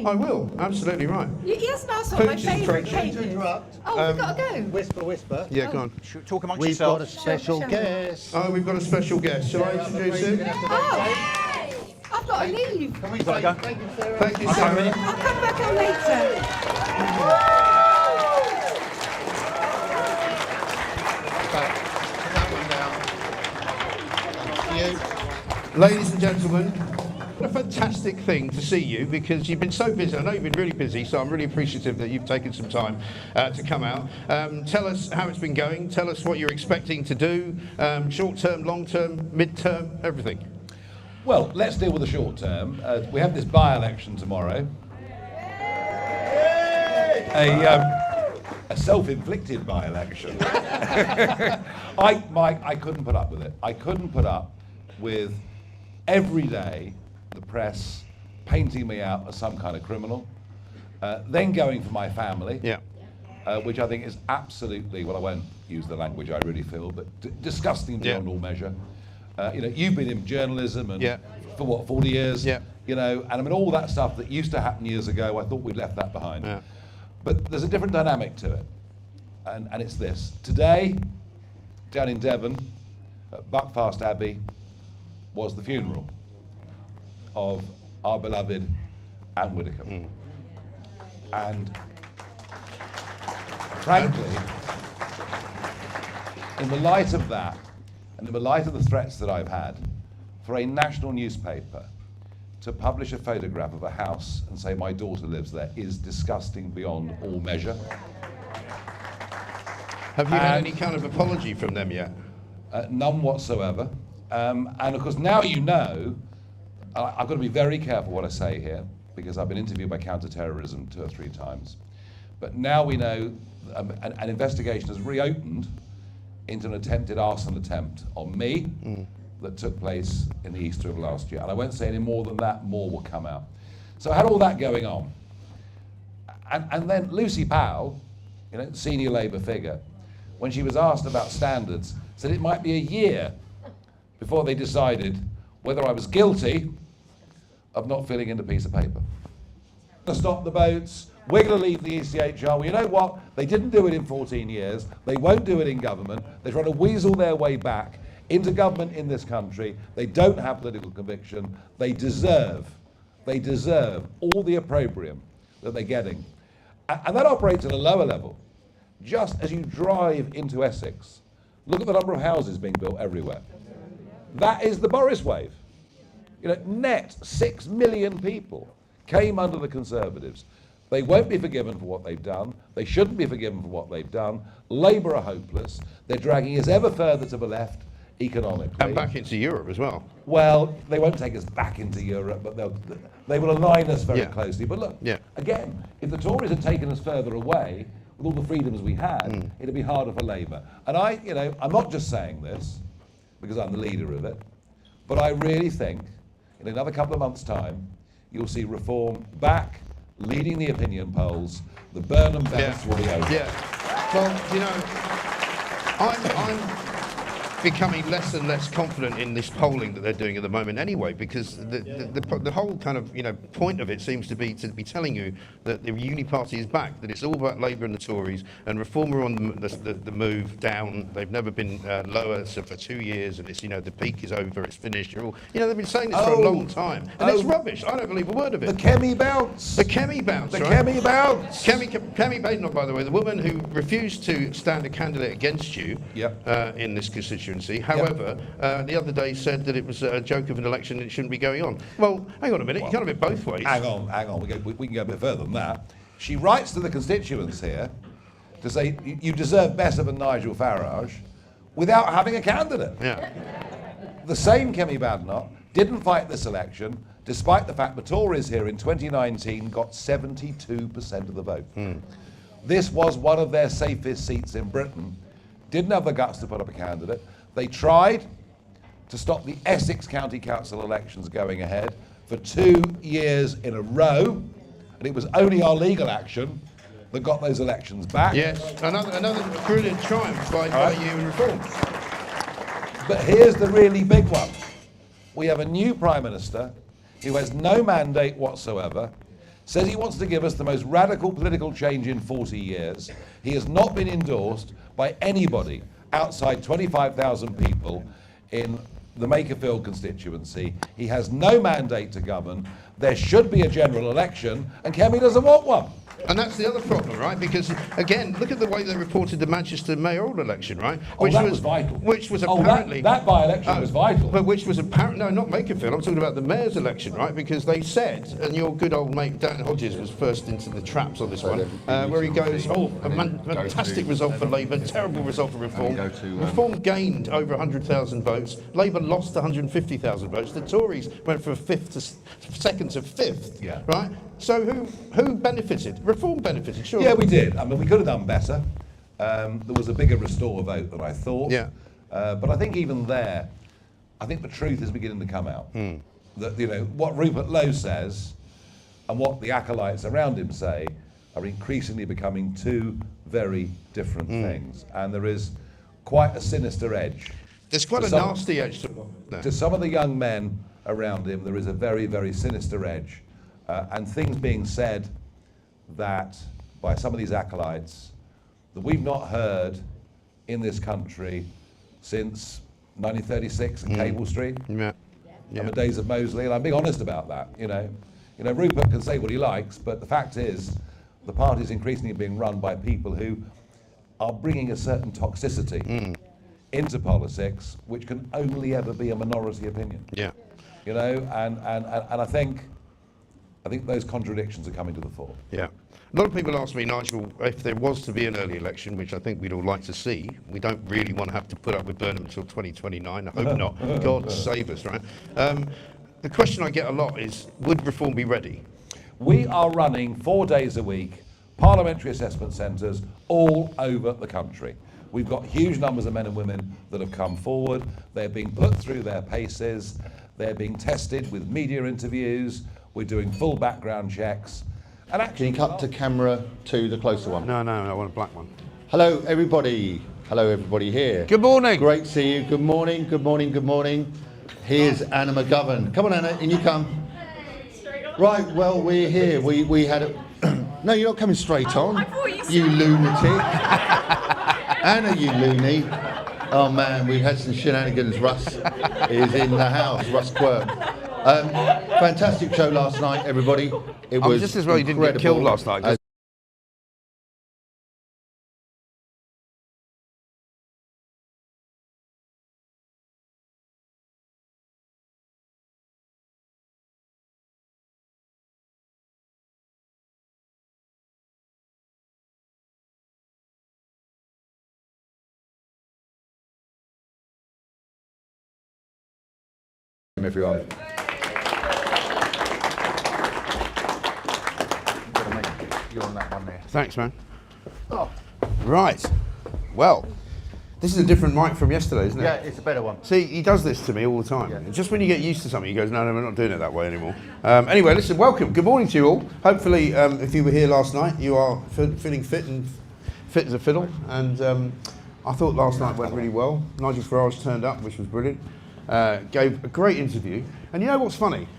say? I will, absolutely right. He hasn't asked what my Pooch is favourite approaching. cake To is. interrupt. Oh, we've got to go. Whisper, whisper. Yeah, go on. Talk amongst We've got a yourselves. special Shall we? guest. Oh, we've got a special guest. Shall I introduce him? Oh, I've got to leave. Can we Gotta say go. thank you, Sarah? Thank you, Sarah. I'll come back on later. Put that one down. Thank you. Ladies and gentlemen, what a fantastic thing to see you, because you've been so busy. I know you've been really busy, so I'm really appreciative that you've taken some time to come out. Tell us how it's been going. Tell us what you're expecting to do, short term, long term, mid term, everything. Well, let's deal with the short term. We have this by-election tomorrow. A self-inflicted by-election. I couldn't put up with it. I couldn't put up with every day the press painting me out as some kind of criminal, then going for my family, Yeah. which I think is absolutely, well, I won't use the language I really feel, but disgusting beyond all measure. You've been in journalism and for what, 40 years? Yeah. And I mean, all that stuff that used to happen years ago, I thought we'd left that behind. Yeah. But there's a different dynamic to it, and it's this. Today, down in Devon, at Buckfast Abbey, was the funeral of our beloved Anne Widdecombe. And frankly, in the light of that, and in the light of the threats that I've had, for a national newspaper to publish a photograph of a house and say my daughter lives there is disgusting beyond all measure. Have you had any kind of apology from them yet? None whatsoever. And of course, now you know, I've got to be very careful what I say here, because I've been interviewed by counter-terrorism 2 or 3 times. But now we know an investigation has reopened into an attempted arson attempt on me that took place in the Easter of last year. And I won't say any more than that, more will come out. So I had all that going on. And then Lucy Powell, senior Labour figure, when she was asked about standards, said it might be a year before they decided whether I was guilty of not filling in a piece of paper. To stop the boats, we're going to leave the ECHR. Well, you know what? They didn't do it in 14 years. They won't do it in government. They're trying to weasel their way back into government in this country. They don't have political conviction. They deserve all the opprobrium that they're getting. And that operates at a lower level. Just as you drive into Essex, look at the number of houses being built everywhere. That is the Boris wave. Net 6 million people came under the Conservatives. They won't be forgiven for what they've done. They shouldn't be forgiven for what they've done. Labour are hopeless. They're dragging us ever further to the left economically. And back into Europe as well. Well, they won't take us back into Europe, but they will align us very closely. But look, again, if the Tories had taken us further away with all the freedoms we had, it'd be harder for Labour. And I'm not just saying this because I'm the leader of it, but I really think in another couple of months' time, you'll see Reform back, leading the opinion polls. The Burnham bounce will be over. Yeah. Well, I'm becoming less and less confident in this polling that they're doing at the moment anyway, because the whole kind of point of it seems to be telling you that the uni party is back, that it's all about Labour and the Tories, and Reform are on the move down. They've never been lower for 2 years, and it's the peak is over, it's finished. They've been saying this for a long time, and it's rubbish. I don't believe a word of it. The Kemi bounce. The Kemi bounce. The right? Kemi bounce. Kemi Badenoch, by the way, the woman who refused to stand a candidate against you in this constituency. However, the other day said that it was a joke of an election and it shouldn't be going on. Well, hang on a minute, you can't have it both ways. Hang on. We can go a bit further than that. She writes to the constituents here to say you deserve better than Nigel Farage without having a candidate. Yeah. The same Kemi Badenoch didn't fight this election, despite the fact the Tories here in 2019 got 72% of the vote. This was one of their safest seats in Britain. Didn't have the guts to put up a candidate. They tried to stop the Essex County Council elections going ahead for 2 years in a row, and it was only our legal action that got those elections back. Yes, another brilliant triumph by you and Reform. But here's the really big one. We have a new Prime Minister who has no mandate whatsoever, says he wants to give us the most radical political change in 40 years. He has not been endorsed by anybody outside 25,000 people in the Makerfield constituency. He has no mandate to govern. There should be a general election, and Kemi doesn't want one. And that's the other problem, right? Because, again, look at the way they reported the Manchester mayoral election, right? That was vital. Which was Oh, apparently... that by-election was vital. But which was apparent... No, not Makerfield. I'm talking about the mayor's election, right? Because they said, and your good old mate Dan Hodges was first into the traps on this one, where he goes, fantastic result for Labour, terrible result for Reform. Reform gained over 100,000 votes. Labour lost 150,000 votes. The Tories went from second to fifth, right? So who benefited? Reform benefited, sure. Yeah, we did. I mean, we could have done better. There was a bigger Restore vote than I thought. Yeah. But I think even there, I think the truth is beginning to come out. That, you know, what Rupert Lowe says and what the acolytes around him say are increasingly becoming two very different things. And there is quite a sinister edge. There's quite a nasty edge to some of the young men around him. There is a very, very sinister edge. And things being said that by some of these acolytes that we've not heard in this country since 1936 and Cable Street and the days of Mosley, and I'm being honest about that. You know, Rupert can say what he likes, but the fact is the party is increasingly being run by people who are bringing a certain toxicity into politics, which can only ever be a minority opinion. Yeah. You know, and I think those contradictions are coming to the fore. Yeah. A lot of people ask me, Nigel, if there was to be an early election, which I think we'd all like to see, we don't really want to have to put up with Burnham until 2029. I hope not. God save us, right? The question I get a lot is, would Reform be ready? We are running 4 days a week, parliamentary assessment centres all over the country. We've got huge numbers of men and women that have come forward. They're being put through their paces. They're being tested with media interviews. We're doing full background checks. And actually, Can you cut to camera 2, the closer one? No, I want a black one. Hello, everybody. Hello, everybody here. Good morning. Great to see you. Good morning, good morning, good morning. Here's Anna McGovern. Come on, Anna, in you come. Right, well, we're here. We had a... No, you're not coming straight on. I thought you lunatic. Anna, you loony. Oh, man, we've had some shenanigans. Russ is in the house. Russ Quirk. Fantastic show last night, everybody. It was just as well you didn't get killed last night. Everyone. You're on that one there. Thanks, man. Oh. Right. Well, this is a different mic from yesterday, isn't it? Yeah, it's a better one. See, he does this to me all the time. Yeah. Just when you get used to something, he goes, no, we're not doing it that way anymore. Anyway, listen, welcome. Good morning to you all. Hopefully, if you were here last night, you are feeling fit as a fiddle. And I thought last night went really well. Nigel Farage turned up, which was brilliant. Gave a great interview. And you know what's funny?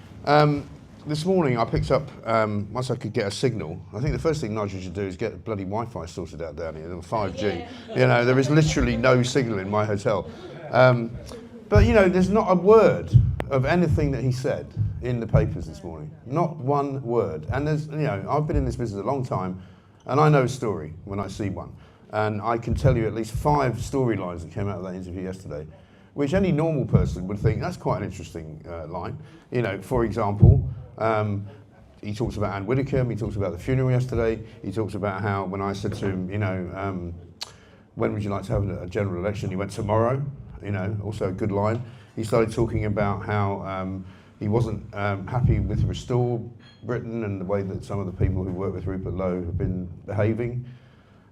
This morning I picked up, once I could get a signal, I think the first thing Nigel should do is get the bloody Wi-Fi sorted out down here, 5G. Yeah. You know, there is literally no signal in my hotel. But you know, there's not a word of anything that he said in the papers this morning. Not one word. And there's, you know, I've been in this business a long time, and I know a story when I see one. And I can tell you at least 5 storylines that came out of that interview yesterday, which any normal person would think, that's quite an interesting line. You know, for example, he talks about Anne Widdecombe, he talks about the funeral yesterday, he talks about how when I said to him, you know, when would you like to have a general election? He went, tomorrow, you know, also a good line. He started talking about how he wasn't happy with Restore Britain and the way that some of the people who work with Rupert Lowe have been behaving.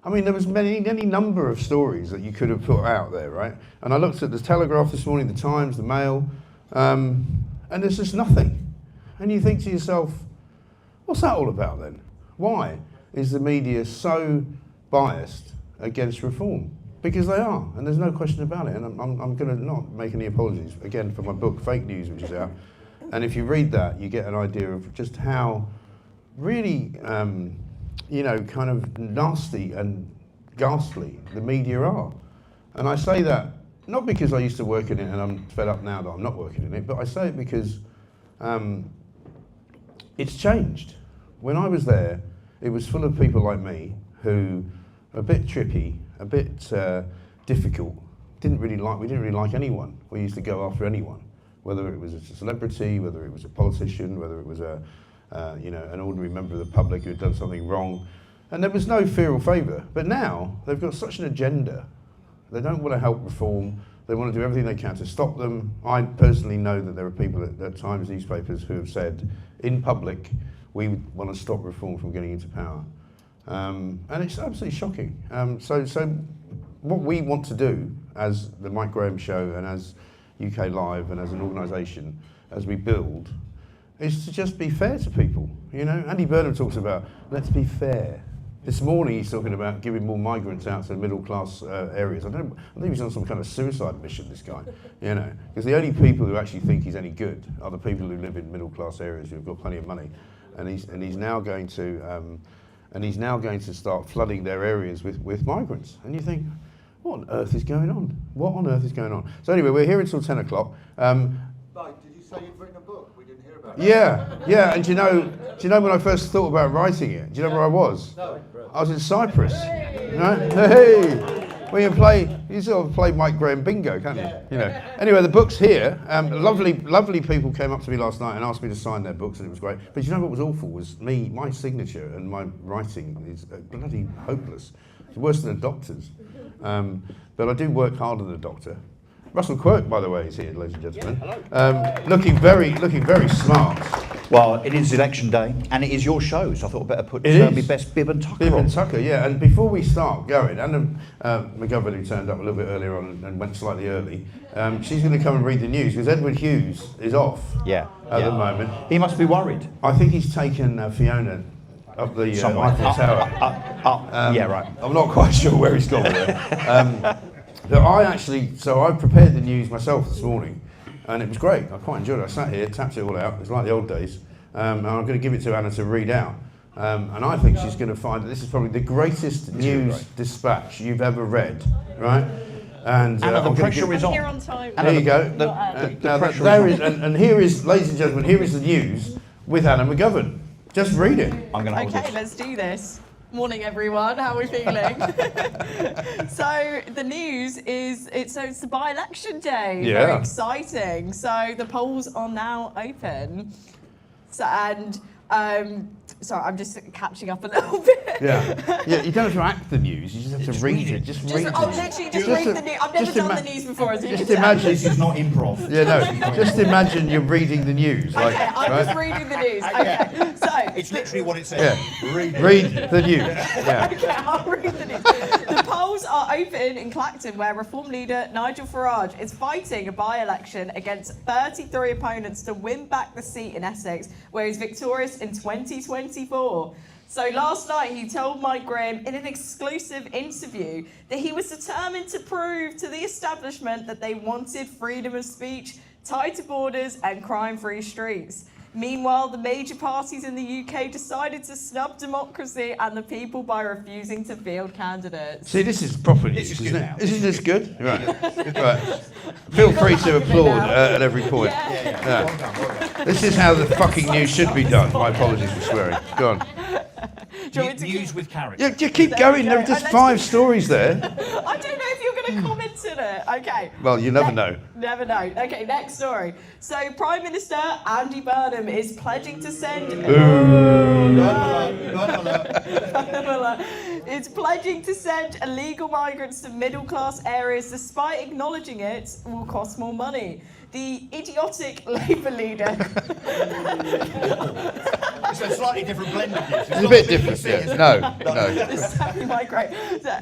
I mean, there was any number of stories that you could have put out there, right? And I looked at the Telegraph this morning, the Times, the Mail, and there's just nothing. And you think to yourself, what's that all about then? Why is the media so biased against reform? Because they are, and there's no question about it. And I'm going to not make any apologies, again, for my book, Fake News, which is out. And if you read that, you get an idea of just how really, you know, kind of nasty and ghastly the media are. And I say that not because I used to work in it and I'm fed up now that I'm not working in it, but I say it because it's changed. When I was there, it was full of people like me who are a bit trippy, a bit difficult. We didn't really like anyone. We used to go after anyone, whether it was a celebrity, whether it was a politician, whether it was a you know, an ordinary member of the public who had done something wrong. And there was no fear or favour. But now they've got such an agenda. They don't want to help reform. They want to do everything they can to stop them. I personally know that there are people at Times newspapers who have said in public, we want to stop reform from getting into power. And it's absolutely shocking. So what we want to do as the Mike Graham Show and as UK Live and as an organisation, as we build, is to just be fair to people. You know, Andy Burnham talks about, let's be fair. This morning he's talking about giving more migrants out to middle class areas. I think he's on some kind of suicide mission, this guy, you know, because the only people who actually think he's any good are the people who live in middle class areas who've got plenty of money. And he's now going to start flooding their areas with migrants. And you think, what on earth is going on? What on earth is going on? So anyway, we're here until 10 o'clock. Mike, did you say you'd written a book? We didn't hear about it. Yeah, and do you know when I first thought about writing it? Do you know where I was? No. I was in Cyprus. Right? Hey, well, you sort of play Mike Graham bingo, can't you? You know. Anyway, the book's here. Lovely people came up to me last night and asked me to sign their books, and it was great. But you know what was awful was my signature and my writing is bloody hopeless. It's worse than a doctor's. But I do work harder than a doctor. Russell Quirk, by the way, is here, ladies and gentlemen. Looking very smart. Well, it is election day, and it is your show, so I thought I'd better put my best bib and tucker Bib on. and tucker, yeah. And before we start going, Anna McGovern, who turned up a little bit earlier on and went slightly early, she's going to come and read the news, because Edward Hughes is off at the moment. He must be worried. I think he's taken Fiona up the Eiffel Tower. Yeah, right. I'm not quite sure where he's gone with it. But I've prepared the news myself this morning, and it was great. I quite enjoyed it. I sat here, tapped it all out. It's like the old days. And I'm going to give it to Anna to read out. And I think she's going to find that this is probably the greatest news dispatch you've ever read, right? And the pressure is on. Here on time. There you go. The pressure is on. And here is, ladies and gentlemen, here is the news with Anna McGovern. Just read it. I'm going to hold Okay, this. let's do this. Morning, everyone. How are we feeling? So the news is it's the by-election day. Yeah. Very exciting. So the polls are now open. So sorry, I'm just catching up a little bit. Yeah, you don't have to act the news. You just have to read it. Just read it. Literally read the news. I've never done the news before, as you Just can tell. imagine. This is not improv. Yeah, no. Just imagine you're reading the news. Okay, Like, I'm right? just reading the news. Okay, so It's literally what it says. Yeah. Read the news. Yeah. okay, I'll read the news. The polls are open in Clacton, where Reform leader Nigel Farage is fighting a by-election against 33 opponents to win back the seat in Essex, where he's victorious in 2024. So last night he told Mike Graham in an exclusive interview that he was determined to prove to the establishment that they wanted freedom of speech, tighter borders and crime-free streets. Meanwhile, the major parties in the UK decided to snub democracy and the people by refusing to field candidates. See, this is proper news, This is isn't good it? now. Isn't this good? Right. Right. Feel free to applaud at every point. Yeah. This is how the fucking news should be done. My apologies for swearing. Go on. Do you want me to News with character. Yeah, you keep going. There are just 5 stories there. I don't know if you're going to comment on it. Okay. Well, you never know. Never know. Okay, next story. So, Prime Minister Andy Burnham is pledging to send. It's pledging to send illegal migrants to middle-class areas, despite acknowledging it will cost more money. The idiotic Labour leader. It's a slightly different blend of news. It's a bit different. Yeah. No. Exactly, my great.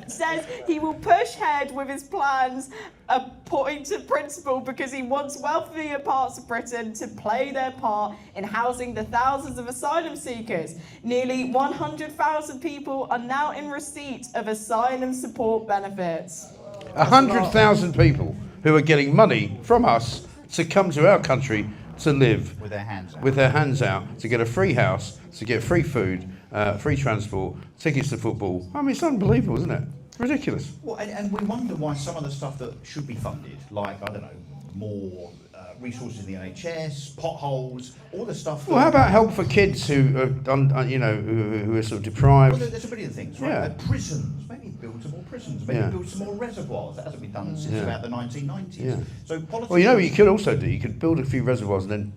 Says he will push ahead with his plans, a point of principle, because he wants wealthier parts of Britain to play their part in housing the thousands of asylum seekers. Nearly 100,000 people are now in receipt of asylum support benefits. 100,000 people who are getting money from us to come to our country to live With their hands out. with their hands out, to get a free house, to get free food, free transport, tickets to football. I mean, it's unbelievable, isn't it? Ridiculous. Well, and we wonder why some of the stuff that should be funded, like, I don't know, more resources in the NHS, potholes, all the stuff. Well, how about help for kids who are, who are sort of deprived? Well, there's a billion things, right? Yeah. Prisons, maybe build some more prisons, maybe Yeah. build some more reservoirs. That hasn't been done since Yeah. about the 1990s. Yeah. So politics. Well, you know what you could also do? You could build a few reservoirs and then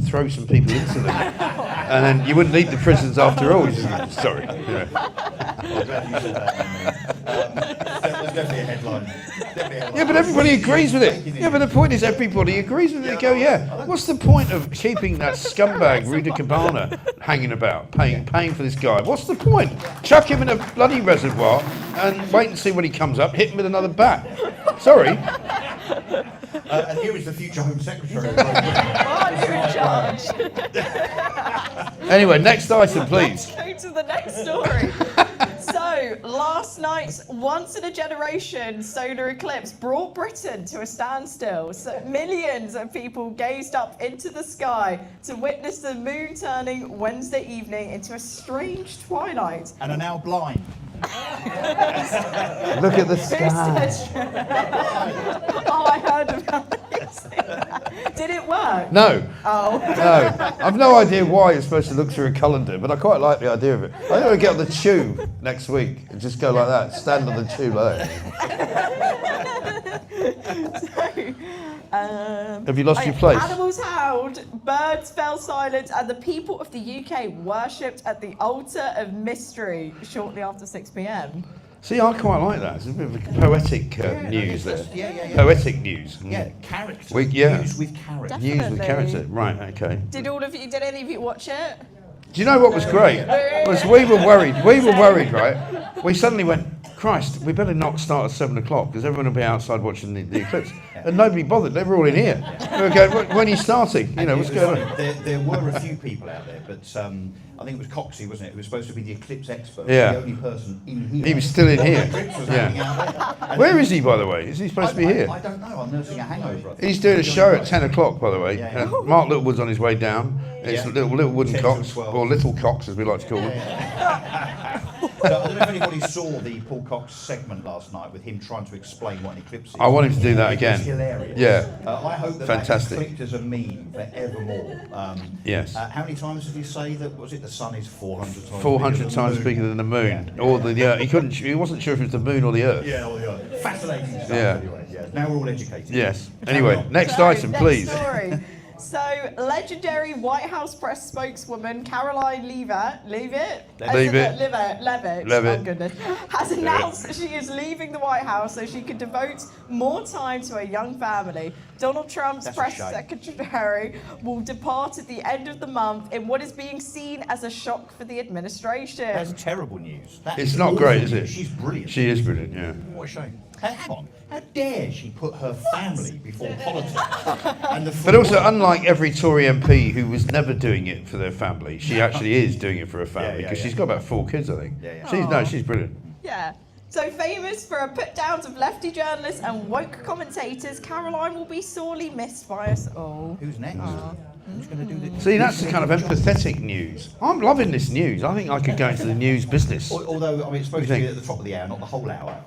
throw some people into them. And then you wouldn't need the prisons after all. Sorry. Yeah. I'm glad you said that. There's definitely a headline. Yeah, but everybody agrees with it. Yeah, but the point is everybody agrees with it. They go, yeah, what's the point of keeping that scumbag Rudy Cabana hanging about, paying for this guy? What's the point? Chuck him in a bloody reservoir and wait and see when he comes up, hit him with another bat. Sorry. And here is the future Home Secretary. you're in charge. Anyway, next item, please. Let's go to the next story. So, last night's once-in-a-generation solar eclipse brought Britain to a standstill. So, millions of people gazed up into the sky to witness the moon turning Wednesday evening into a strange twilight. And are now blind. Look at the Who sky. said- Oh, I heard about this. Did it work? No, Oh. no. I've no idea why you're supposed to look through a calendar, but I quite like the idea of it. I think I'll get on the tube next week and just go like that, stand on the tube like that. Have you lost your place? Animals howled, birds fell silent, and the people of the UK worshipped at the altar of mystery shortly after 6 p.m. See, I quite like that. It's a bit of a poetic news there. Yeah. Poetic news. Yeah, character. Yeah. News with character. Definitely. News with character. Right, okay. Did any of you watch it? Do you know what was great? Was we were worried, right? We suddenly went, Christ, we better not start at 7 o'clock because everyone will be outside watching the eclipse. And nobody bothered, they were all in here. We were going, when are you starting? You know, what's going on? There were a few people out there, but I think it was Coxey, wasn't it? Who was supposed to be the eclipse expert. Yeah. The only person in here. He was still in here. The eclipse was Yeah. hanging out there. And Where is he, by the way? Is he supposed to be here? I don't know. I'm nursing a hangover. I think. He's doing a show at 10 o'clock, by the way. Yeah. Mark Littlewood's on his way down. It's Yeah. little wooden 10 till cocks, 12. or little cocks, as we like to call them. So I don't know if anybody saw the Paul Cox segment last night with him trying to explain what an eclipse is. I want him to do that It again. was hilarious. Yeah. I hope that Fantastic. that gets clipped as a meme forevermore. Yes. How many times did he say that? Was it the sun is 400 times? 400 times bigger than the moon, or the Earth. He wasn't sure if it was the moon or the Earth. Yeah, or the Earth. Fascinating stuff. Yeah. Anyway, yeah. Now we're all educated. Yes. Carry Anyway, on. next So, item, next please. story. So, legendary White House press spokeswoman Caroline Leavitt, Leavitt. oh goodness, has announced that she is leaving the White House so she can devote more time to her young family. Donald Trump's That's a press shame. secretary will depart at the end of the month in what is being seen as a shock for the administration. That's terrible news. That It's is not awful great, is news. it? She's brilliant. She is brilliant, yeah. What a shame. Hang on. How dare she put her family before politics? And the But also, unlike every Tory MP who was never doing it for their family, she actually is doing it for her family because yeah. she's got about 4 kids, I think. Yeah. She's brilliant. Yeah. So famous for her put-downs of lefty journalists and woke commentators, Caroline will be sorely missed by us all. Who's next? Who's going to do the? See, that's the kind of empathetic news. I'm loving this news. I think I could go into the news business. Although, I mean, it's supposed What to do be you at the top of the hour, not the whole hour.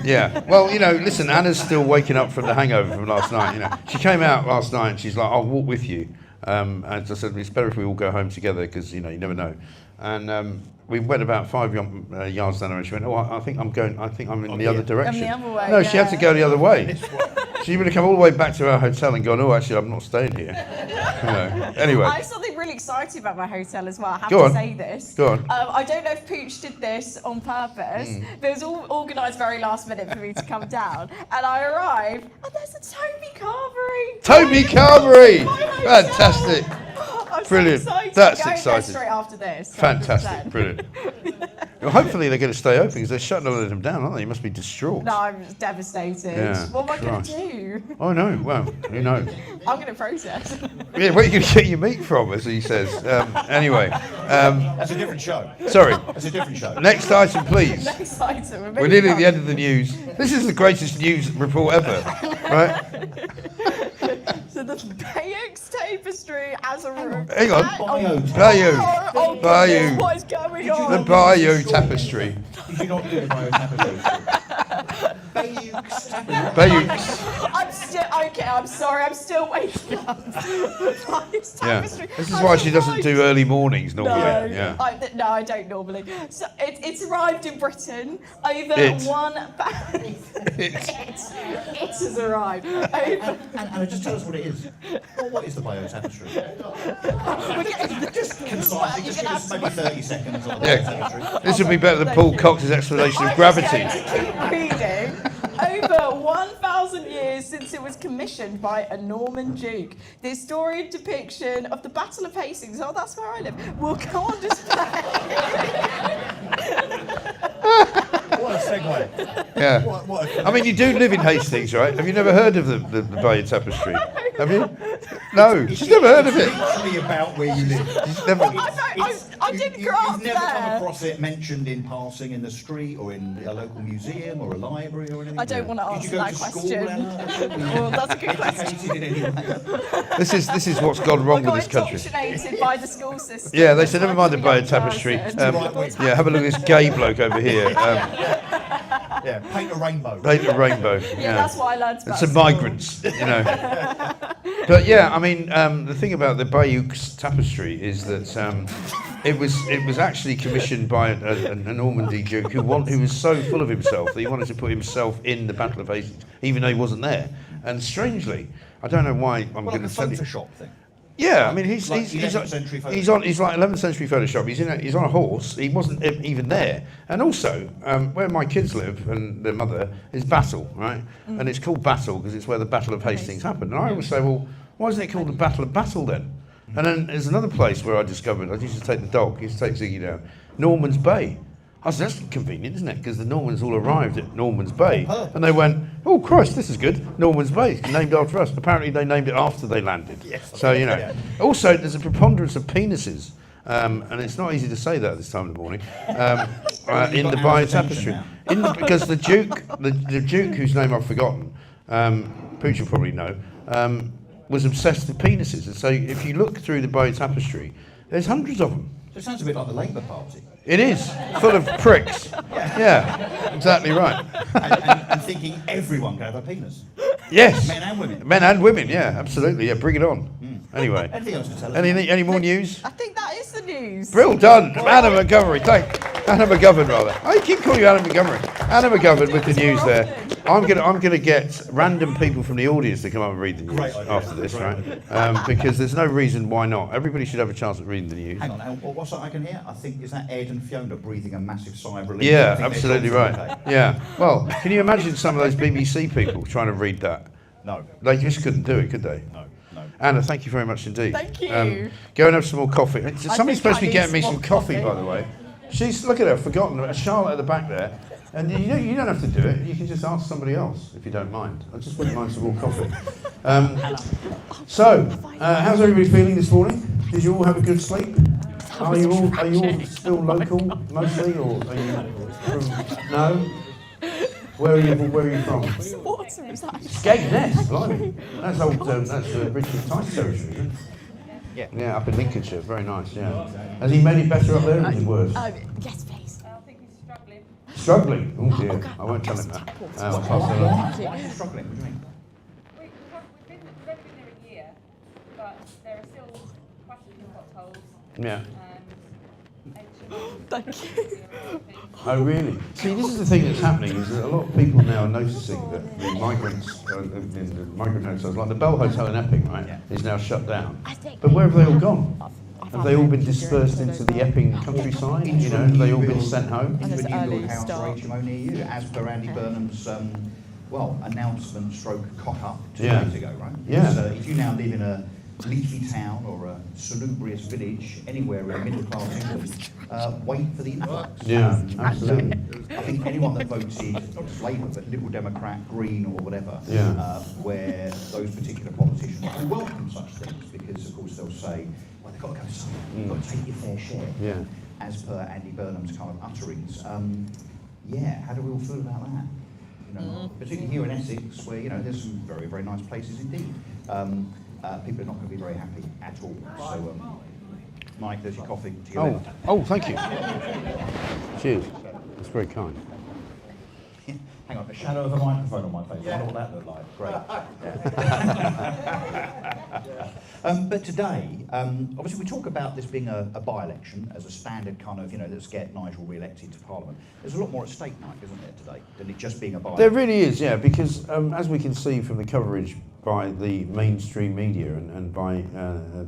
Yeah. Well, you know, listen, Anna's still waking up from the hangover from last night. You know, she came out last night and she's like, "I'll walk with you." And I said, "It's better if we all go home together because you know you never know." And we went about 5 yards down the road. She went, "Oh, I think I'm going. I think I'm in the other direction." the other way, No, she had to yeah. go the other way. She would have come all the way back to our hotel and gone, "Oh, actually, I'm not staying here." You know. Anyway. I have something really exciting about my hotel as well. I have Go to on. say this. Go on. I don't know if Pooch did this on purpose, but it was all organised very last minute for me to come down. And I arrived, and there's a Toby Carvery. Toby Carvery! Fantastic. I'm Brilliant. So excited. That's I'm going exciting. there straight after this. 100%. Fantastic. Brilliant. Well, hopefully they're going to stay open because they're shutting all of them down, aren't they? You must be distraught. No, I'm devastated. Yeah, What am I going Christ. to do? Oh, no. Well, who knows? I'm going to process. Yeah, where are you going to get your meat from, as he says? Anyway. That's a different show. Sorry. That's a different show. Next item, please. Next item. We're nearly at the end of the news. This is the greatest news report ever, right? So the Bayeux Tapestry as a roof. Hang on. Bayou. Oh, Bayou. goodness, what is going on? The Bayou Tapestry. Did you not do the Bayeux Tapestry? Bayeux Tapestry. Bayeux. I'm still okay. I'm sorry. I'm still waking up. Bayeux Yeah. Tapestry. This is why she doesn't do early mornings normally. No, Yeah. I don't normally. So it's arrived in Britain over It. one. It. It has arrived over. And just tell us what it is. Well, what is the Bayeux Tapestry? Just concisely, just give us maybe 30 seconds on the Bayeux Tapestry. Yeah. This would be better than Paul Cox's explanation of gravity. I'm just going to keep reading. Over 1,000 years since it was commissioned by a Norman Duke, the historian depiction of the Battle of Hastings, oh, that's where I live, will go on display. What a segue. Yeah. What a I mean, you do live in Hastings, right? Have you never heard of the Bayeux Tapestry? Have you? No, she's never heard of it. literally about where you live. She's never. I didn't grow up You've never come there. across it mentioned in passing in the street or in a local museum or a library or anything? I don't want to Did answer you go that to school, question. Anna? Well, that's a good question. Educated in any way? This is what's gone I wrong with got this country. indoctrinated by the school system. Yeah, they said That's never why mind the I'm a Bayeux young Tapestry. person. Yeah, have a look at this gay bloke over here. Yeah, paint a rainbow. Paint a rainbow. Yeah, that's what I learned about Some school. migrants, you know. But yeah, I mean, the thing about the Bayeux Tapestry is that it was actually commissioned by a Normandy Duke who was so full of himself that he wanted to put himself in the Battle of Hastings, even though he wasn't there. And strangely, I don't know why I'm Well, like going a to tell you. Photoshop thing. Yeah, I mean he's Like he's 11th century Photoshop. he's like 11th century Photoshop. He's on a horse. He wasn't even there. And also, where my kids live and their mother is Battle, right? And it's called Battle because it's where the Battle of Hastings happened. And I always say, well, why isn't it called the Battle of Battle then? And then there's another place where I discovered. I used to take the dog. I used to take Ziggy down. Norman's Bay. I said, that's convenient, isn't it? Because the Normans all arrived at Norman's Bay. And they went, oh, Christ, this is good. Norman's Bay, it's named after us. Apparently they named it after they landed. Yes. So, you know. Yeah. Also, there's a preponderance of penises. And it's not easy to say that at this time of the morning. In the Bayeux Tapestry. Because the Duke, whose name I've forgotten, Pooch will probably know, was obsessed with penises. And so if you look through the Bayeux Tapestry, there's hundreds of them. So it sounds a bit like the Labour Party. It is, full of pricks. Yeah, exactly right. And thinking everyone can have a penis. Yes. Men and women. Men and women, yeah, absolutely. Yeah, bring it on. Anyway, Anything else to tell us? any more news? I think that is the news. Well done, Anna Montgomery. Anna McGovern, rather. I keep calling you Anna Montgomery. Anna McGovern with the news there. I'm gonna get random people from the audience to come up and read the news Great idea. after this, Great right? Because there's no reason why not. Everybody should have a chance at reading the news. Hang on, what's that I can hear? I think, is that Ed and Fiona breathing a massive sigh of relief? I Yeah, think they're absolutely talking right. okay. Yeah. Well, can you imagine some of those BBC people trying to read that? No, They just couldn't do it, could they? no. Anna, thank you very much indeed. Thank you. Go and have some more coffee. Somebody's supposed to be I getting me need some more coffee, coffee. by the way. She's, look at her, forgotten. Charlotte at the back there. And you don't have to do it. You can just ask somebody else, if you don't mind. I just wouldn't mind some more coffee. How's everybody feeling this morning? Did you all have a good sleep? Are you all still local, mostly, or are you from... No? Where are you from? What was that? Skegness, blimey. That's old, that's Richard Tice territory, isn't it? Yeah. Yeah, up in Lincolnshire, very nice, yeah. Has he made it better up there, or is it worse? Yes, please. I think he's struggling. Struggling? Oh dear, I won't tell him that. I'll pass that on. Why are you struggling? What do you mean? We've only been there a year, but there are still questions and potholes Yeah. and Thank you. Oh really? See, this is the thing that's happening, is that a lot of people now are noticing that the migrants, in the migrant hotels, like the Bell Hotel in Epping, right, is now shut down. But where have they all gone? Have they all been dispersed into the Epping countryside? You know, have they all been sent home? Into it's a new early build house or start. HMO near you, as per Andy Burnham's announcement stroke cock up 2 Yeah. days ago, right? Yeah. So if you now live in a leafy town or a salubrious village anywhere in middle class England, wait for the influx. Yeah, absolutely. I think anyone that voted, not just Labour, but Liberal Democrat, Green or whatever, Yeah. where those particular politicians will welcome such things because, of course, they'll say, well, they've got to go somewhere, you've got to take your fair share, Yeah. as per Andy Burnham's kind of utterings. Yeah, how do we all feel about that? You know, particularly here in Essex, where, you know, there's some very, very nice places indeed. people are not going to be very happy at all. So, Mike, there's your coffee to your left. Oh, thank you. Cheers. That's very kind. Hang on, a shadow of a microphone on my face. I wonder what that looked like. Great. But today, obviously we talk about this being a by-election as a standard kind of, let's get Nigel re-elected to Parliament. There's a lot more at stake, Mike, isn't there, today, than it just being a by-election? There really is, yeah, because as we can see from the coverage by the mainstream media and by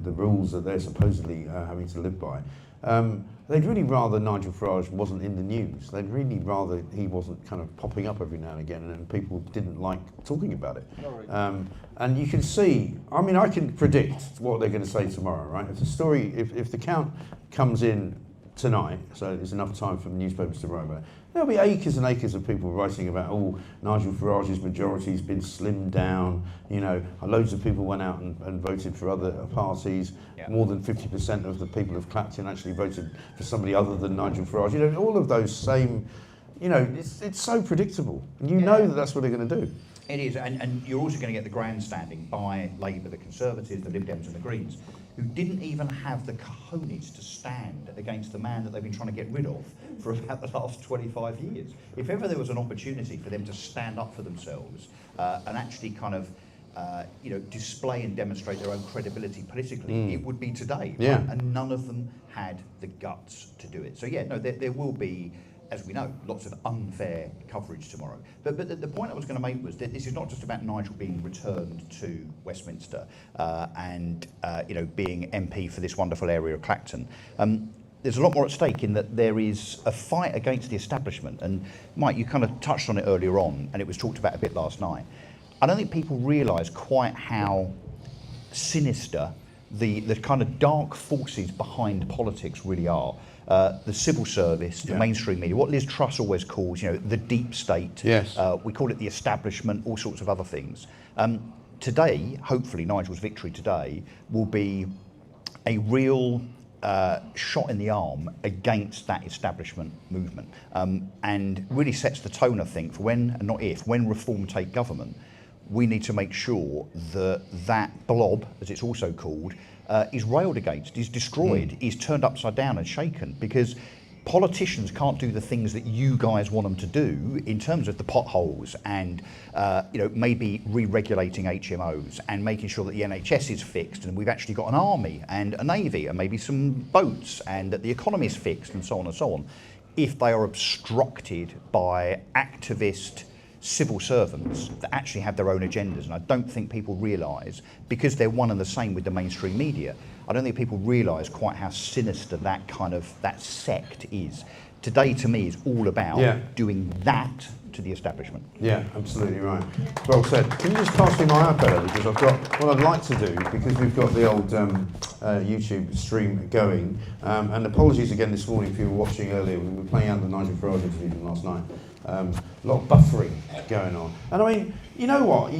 the rules that they're supposedly having to live by, they'd really rather Nigel Farage wasn't in the news. They'd really rather he wasn't kind of popping up every now and again, and people didn't like talking about it. And you can see, I mean, I can predict what they're going to say tomorrow, right? If the story, if the count comes in tonight, so there's enough time for the newspapers to write about it, there'll be acres and acres of people writing about, Nigel Farage's majority's been slimmed down, loads of people went out and voted for other parties. Yeah. More than 50% of the people of Clacton actually voted for somebody other than Nigel Farage. All of those same, it's so predictable. And you know that that's what they're going to do. It is, and you're also going to get the grandstanding by Labour, the Conservatives, the Lib Dems and the Greens, who didn't even have the cojones to stand against the man that they've been trying to get rid of for about the last 25 years. If ever there was an opportunity for them to stand up for themselves and actually kind of display and demonstrate their own credibility politically, it would be today. Yeah. Right? And none of them had the guts to do it. So there will be, as we know, lots of unfair coverage tomorrow. But the point I was going to make was that this is not just about Nigel being returned to Westminster and being MP for this wonderful area of Clacton. There's a lot more at stake in that there is a fight against the establishment. And Mike, you kind of touched on it earlier on, and it was talked about a bit last night. I don't think people realise quite how sinister the kind of dark forces behind politics really are. The civil service, the mainstream media, what Liz Truss always calls, the deep state. Yes. We call it the establishment, all sorts of other things. Today, hopefully, Nigel's victory today will be a real shot in the arm against that establishment movement, and really sets the tone, I think, for when, and not if, when Reform take government, we need to make sure that that blob, as it's also called, is railed against, is destroyed, is turned upside down and shaken, because politicians can't do the things that you guys want them to do in terms of the potholes and maybe re-regulating HMOs and making sure that the NHS is fixed and we've actually got an army and a navy and maybe some boats and that the economy is fixed and so on and so on, if they are obstructed by activist civil servants that actually have their own agendas. And I don't think people realise, because they're one and the same with the mainstream media, I don't think people realise quite how sinister that sect is. Today, to me, is all about doing that to the establishment. Yeah, absolutely right. Well said. Can you just pass me my iPad, because I've got what I'd like to do, because we've got the old YouTube stream going. And apologies again this morning if you were watching earlier. We were playing out the Nigel Farage interview from last night. A lot of buffering going on. And I mean, you know what?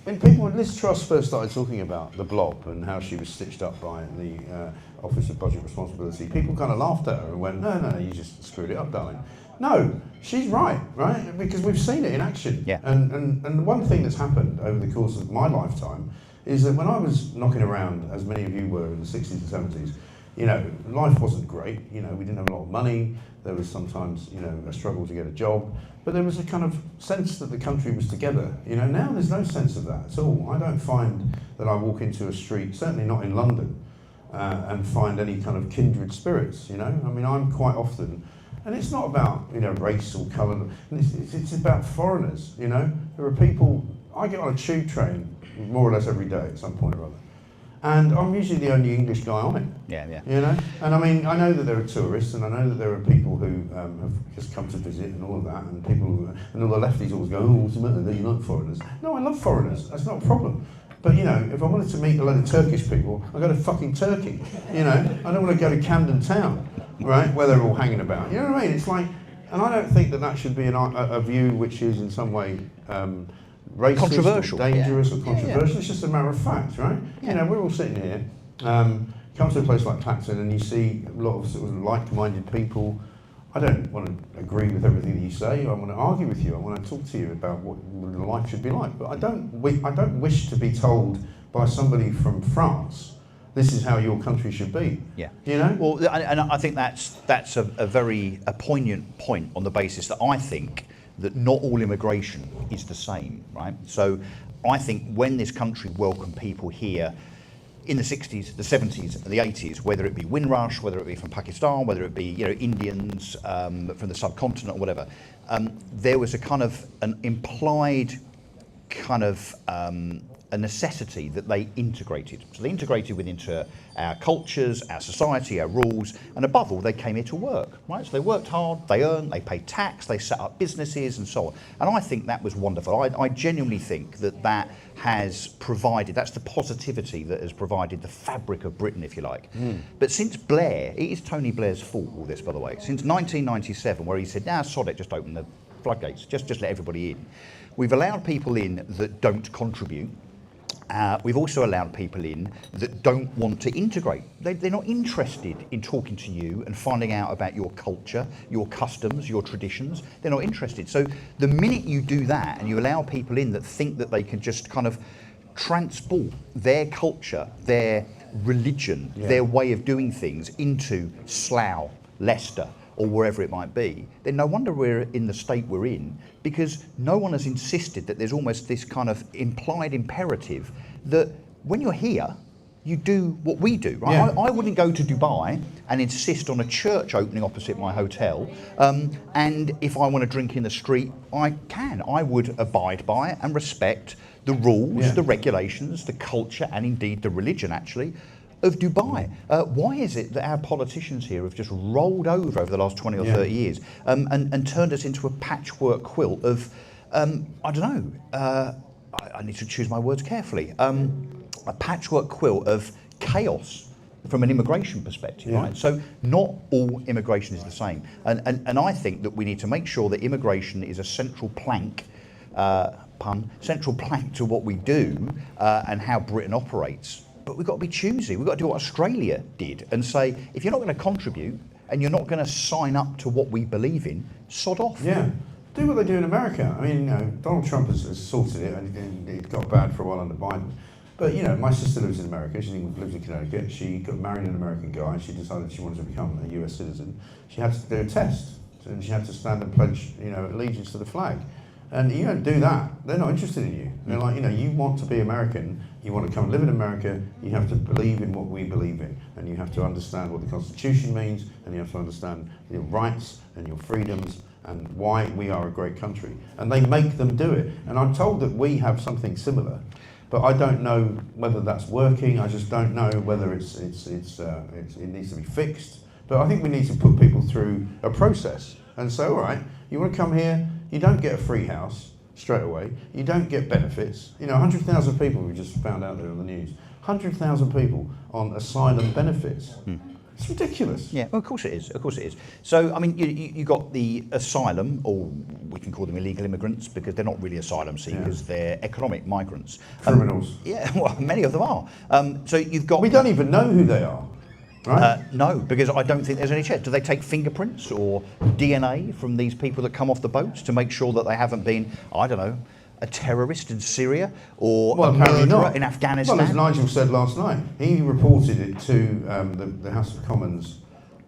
When Liz Truss first started talking about the blob and how she was stitched up by the Office of Budget Responsibility, people kind of laughed at her and went, no, you just screwed it up, darling. No, she's right? Because we've seen it in action. Yeah. And the one thing that's happened over the course of my lifetime is that when I was knocking around, as many of you were in the 60s and 70s, life wasn't great. We didn't have a lot of money. There was sometimes, a struggle to get a job. But there was a kind of sense that the country was together. Now there's no sense of that at all. I don't find that I walk into a street, certainly not in London, and find any kind of kindred spirits, I mean, I'm quite often, and it's not about, race or colour, it's about foreigners, There are people, I get on a tube train more or less every day at some point or other. And I'm usually the only English guy on it. Yeah. And I mean, I know that there are tourists, and I know that there are people who have just come to visit and all of that, and and all the lefties always go, what's the matter? You like foreigners? No, I love foreigners. That's not a problem. But if I wanted to meet a load of Turkish people, I go to fucking Turkey. I don't want to go to Camden Town, right, where they're all hanging about. You know what I mean? It's like, and I don't think that should be a view which is in some way racist, controversial, or dangerous, or controversial. It's just a matter of fact, right? We're all sitting here, come to a place like Clacton, and you see a lot of sort of like-minded people. I don't want to agree with everything that you say. I want to argue with you. I want to talk to you about what life should be like. But I don't wish to be told by somebody from France, this is how your country should be. Yeah. You know? Well, and I think that's a very poignant point on the basis that I think that not all immigration is the same, right? So I think when this country welcomed people here in the 60s, the 70s, and the 80s, whether it be Windrush, whether it be from Pakistan, whether it be Indians from the subcontinent or whatever, there was a kind of an implied kind of a necessity that they integrated. So they integrated into our cultures, our society, our rules, and above all, they came here to work, right? So they worked hard, they earned, they paid tax, they set up businesses and so on. And I think that was wonderful. I genuinely think that has provided, that's the positivity that has provided the fabric of Britain, if you like. But since Blair, it is Tony Blair's fault, all this, by the way, since 1997, where he said, sod it, just open the floodgates, just let everybody in. We've allowed people in that don't contribute. We've also allowed people in that don't want to integrate. They're not interested in talking to you and finding out about your culture, your customs, your traditions. They're not interested. So the minute you do that and you allow people in that think that they can just kind of transport their culture, their religion, their way of doing things into Slough, Leicester, or wherever it might be, then no wonder we're in the state we're in, because no one has insisted that there's almost this kind of implied imperative that when you're here, you do what we do, right? Yeah. I wouldn't go to Dubai and insist on a church opening opposite my hotel, and if I want to drink in the street, I can. I would abide by and respect the rules, the regulations, the culture, and indeed the religion, actually, of Dubai. Why is it that our politicians here have just rolled over the last 20 or 30 years and turned us into a patchwork quilt of, I don't know, I need to choose my words carefully, a patchwork quilt of chaos from an immigration perspective, right? So not all immigration is the same. And I think that we need to make sure that immigration is a central plank, central plank to what we do and how Britain operates. But we've got to be choosy. We've got to do what Australia did and say, if you're not going to contribute and you're not going to sign up to what we believe in, sod off. Yeah. Do what they do in America. I mean, Donald Trump has sorted it, and it got bad for a while under Biden. But, my sister lives in America. She lives in Connecticut. She got married an American guy. She decided she wanted to become a US citizen. She had to do a test, and she had to stand and pledge, allegiance to the flag. And you don't do that, they're not interested in you. They're like, you want to be American, you want to come and live in America, you have to believe in what we believe in. And you have to understand what the Constitution means, and you have to understand your rights and your freedoms and why we are a great country. And they make them do it. And I'm told that we have something similar, but I don't know whether that's working. I just don't know whether it needs to be fixed. But I think we need to put people through a process and say, all right, you want to come here, you don't get a free house straight away. You don't get benefits. 100,000 people, we just found out there on the news, 100,000 people on asylum benefits. It's ridiculous. Yeah, well, of course it is. Of course it is. So, I mean, you got the asylum, or we can call them illegal immigrants because they're not really asylum seekers. They're economic migrants. Criminals. Yeah, well, many of them are. So you've got. We don't even know who they are. Right? No, because I don't think there's any check. Do they take fingerprints or DNA from these people that come off the boats to make sure that they haven't been, I don't know, a terrorist in Syria or a murderer in Afghanistan? Well, as Nigel said last night, he reported it to the House of Commons,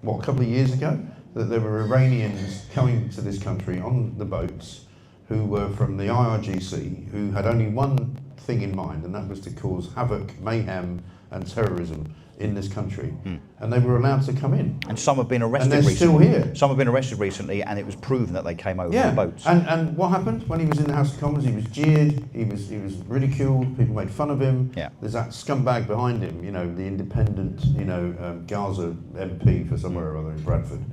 a couple of years ago, that there were Iranians coming to this country on the boats who were from the IRGC, who had only one thing in mind, and that was to cause havoc, mayhem, and terrorism in this country, and they were allowed to come in. And some have been arrested and they're recently. Still here. Some have been arrested recently, and it was proven that they came over on boats. And what happened when he was in the House of Commons? He was jeered, he was ridiculed, people made fun of him. Yeah. There's that scumbag behind him, the independent, Gaza MP for somewhere or other in Bradford,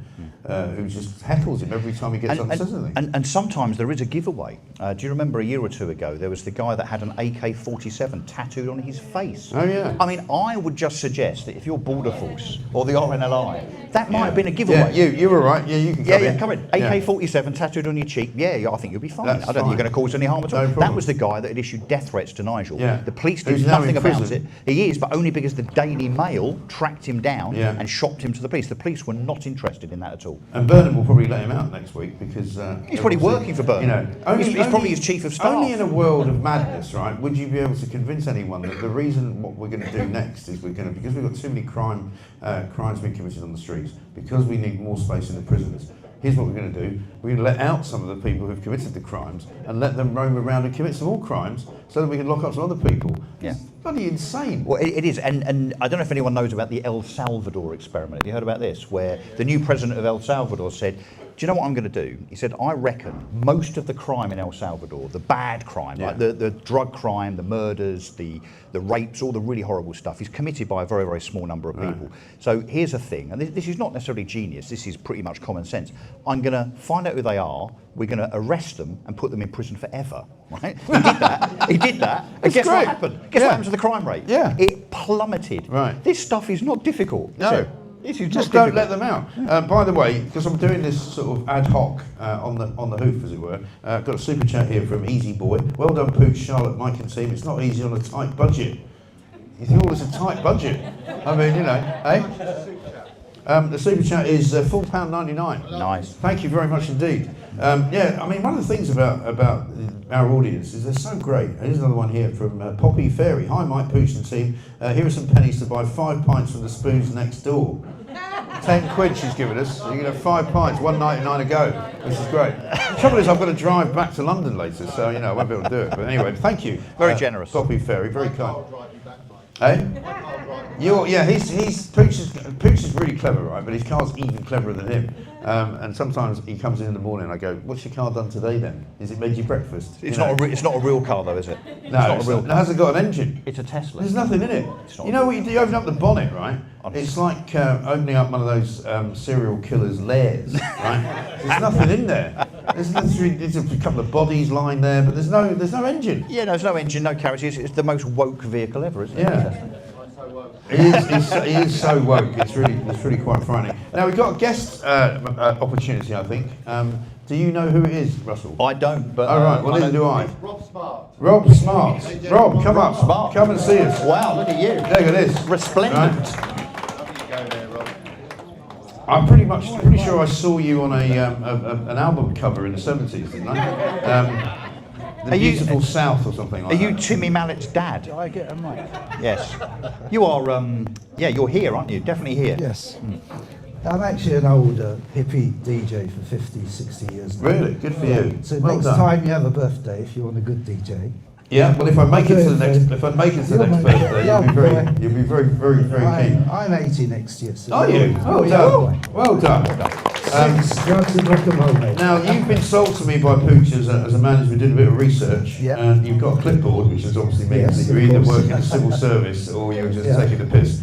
who just heckles him every time he gets up and says anything. And sometimes there is a giveaway. Do you remember a year or two ago, there was the guy that had an AK-47 tattooed on his face? Oh, yeah. I mean, I would just suggest guess that if you're Border Force or the RNLI, that might have been a giveaway. Yeah, you were right. Yeah, you can come in. Come in. AK-47 tattooed on your cheek. Yeah, I think you'll be fine. That's I don't think you're going to cause any harm at all. No That problem. was the guy that had issued death threats to Nigel. Yeah. The police Who's did now nothing in about prison. it. He is, but only because the Daily Mail tracked him down Yeah. and shopped him to the police. The police were not interested in that at all. And Burnham will probably let him out next week because He's probably working for Burnham. He's probably his chief of staff. Only in a world of madness, right? Would you be able to convince anyone that the reason what we're going to do next is because we've got too many crimes being committed on the streets, because we need more space in the prisons. Here's what we're going to do. We're going to let out some of the people who've committed the crimes and let them roam around and commit some more crimes so that we can lock up some other people. Yeah. It's bloody insane. Well, it is, and I don't know if anyone knows about the El Salvador experiment. Have you heard about this? Where the new president of El Salvador said, do you know what I'm going to do? He said, I reckon most of the crime in El Salvador, the bad crime, like the drug crime, the murders, the rapes, all the really horrible stuff, is committed by a very, very small number of people. So here's a thing, and this is not necessarily genius, this is pretty much common sense. I'm going to find out who they are, we're going to arrest them and put them in prison forever, right? He did that, and guess what happened? Guess what happened to the crime rate? Yeah. It plummeted. Right. This stuff is not difficult, is No. it? This is Just not don't let them out. By the way, because I'm doing this sort of ad hoc on the hoof, as it were, got a super chat here from Easy Boy. Well done, Pooch, Charlotte, Mike and team. It's not easy on a tight budget. You think, it's a tight budget? I mean, the super chat is £4.99. Nice. Thank you very much indeed. I mean, one of the things about our audience is they're so great. Here's another one here from Poppy Fairy. Hi, Mike, Pooch and team. Here are some pennies to buy 5 pints from the spoons next door. 10 quid she's given us. So you can have 5 pints, $1.99 a go, which is great. The trouble is, I've got to drive back to London later, so I won't be able to do it. But anyway, thank you. Very generous. Poppy Fairy, very kind. Hey? Pooch is really clever, right? But his car's even cleverer than him. And sometimes he comes in the morning and I go, what's your car done today then? Is it made you breakfast? It's not a real car though, is it? No, it hasn't got an engine. It's a Tesla. There's nothing in it. You know what you do? You open up the bonnet, right? It's like opening up one of those serial killers' lairs, right? There's nothing in there. There's a couple of bodies lying there, but there's no engine. Yeah, no, there's no engine, no carriage. It's the most woke vehicle ever, isn't it? Yeah. He is so woke. It's really quite frightening. Now we've got a guest opportunity, I think. Do you know who it is, Russell? I don't, but... Oh, right, well, neither do I. Rob Smart. Rob Smart. Rob, come up. Smart. Come and see us. Wow, look at you. Look at this. Resplendent. Right. I'm pretty sure I saw you on an album cover in the 70s, didn't I? The Beautiful South or something like that. Are you Timmy Mallett's dad? Do I get them right? Yes. You are, you're here, aren't you? Definitely here. Yes. I'm actually an old hippie DJ for 50, 60 years now. Really? Good for you. So Well next done. time you have a birthday, if you want a good DJ, Yeah, well, if I make it to the next, You're birthday, you'll be very keen. I'm 80 next year. So Are you? Well done. Well done. Drugs and rock and roll, mate. Now, you've been sold to me by Pooch as a man who's been doing a bit of research, Yeah. and you've got a clipboard, which is obviously means Yes, that you're of either course. working in the civil service or you're just Yeah. taking the piss.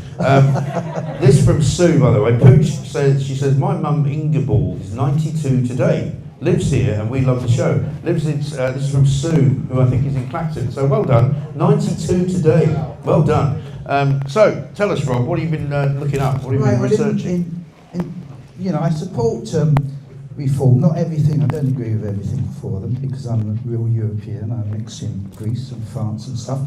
This from Sue, by the way. Pooch says, my mum Ingeborg is 92 today. Lives here and we love the show. This is from Sue, who I think is in Clacton. So well done. 92 today. Well done. So tell us, Rob, what have you been looking up? What have you been researching? I support reform. Not everything. I don't agree with everything for them because I'm a real European. I mix in Greece and France and stuff.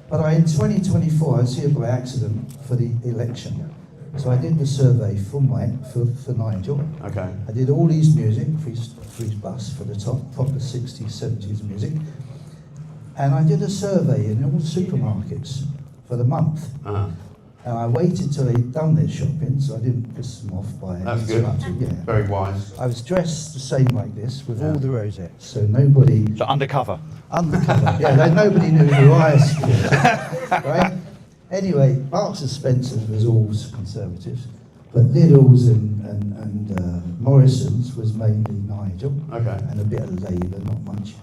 But in 2024, I was here by accident for the election. So I did the survey for Nigel. Okay. I did all his music for his bus, for the proper 60s, 70s music. And I did a survey in all supermarkets for the month. Uh-huh. And I waited till they'd done their shopping, so I didn't piss them off by That's good. interrupting. Yeah. Very wise. I was dressed the same like this, with all the rosettes, so nobody... So undercover. Undercover, yeah, then nobody knew who I was, right? Anyway, Marks and Spencer's was all Conservatives, but Lidl's and Morrison's was mainly Nigel, Okay. and a bit of Labour, not much.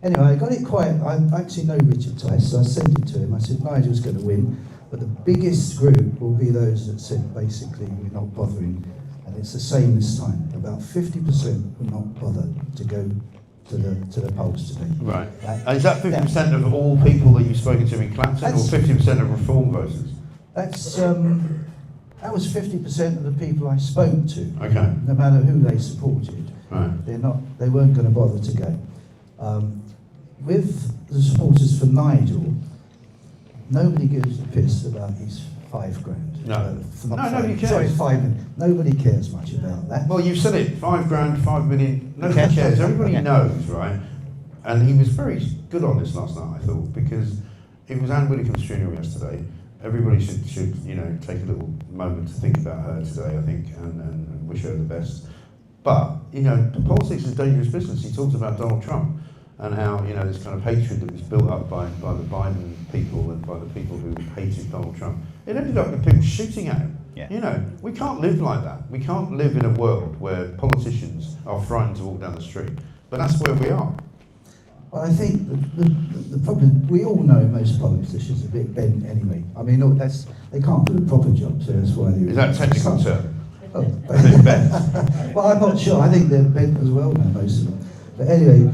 Anyway, I got it quite, I actually know Richard Tice, so I sent it to him. I said, Nigel's going to win, but the biggest group will be those that said, basically, we're not bothering. And it's the same this time. About 50% will not bother to go to the polls today. Right. And is that 50% of all people that you've spoken to in Clacton, or That's- 50% of Reform voters? That's that was 50% of the people I spoke to. Okay. No matter who they supported, Right. they weren't going to bother to go. With the supporters for Nigel, nobody gives a piss about his $5,000. No. Nobody cares. Sorry, 5 million. Nobody cares much about that. Well, you've said it. $5,000, 5 million. Nobody cares. Everybody knows, right? And he was very good on this last night, I thought, because it was Anne Widdecombe's funeral yesterday. Everybody should take a little moment to think about her today, I think, and wish her the best. But politics is a dangerous business. He talked about Donald Trump and how this kind of hatred that was built up by the Biden people and by the people who hated Donald Trump. It ended up with people shooting at him. Yeah. We can't live like that. We can't live in a world where politicians are frightened to walk down the street. But that's where we are. Well, I think the problem, we all know most politicians are a bit bent anyway. I mean, look, they can't do a proper job, so that's why they... Is that a technical term? Oh, A bit bent. well, I'm not sure. I think they're bent as well now, most of them. But anyway,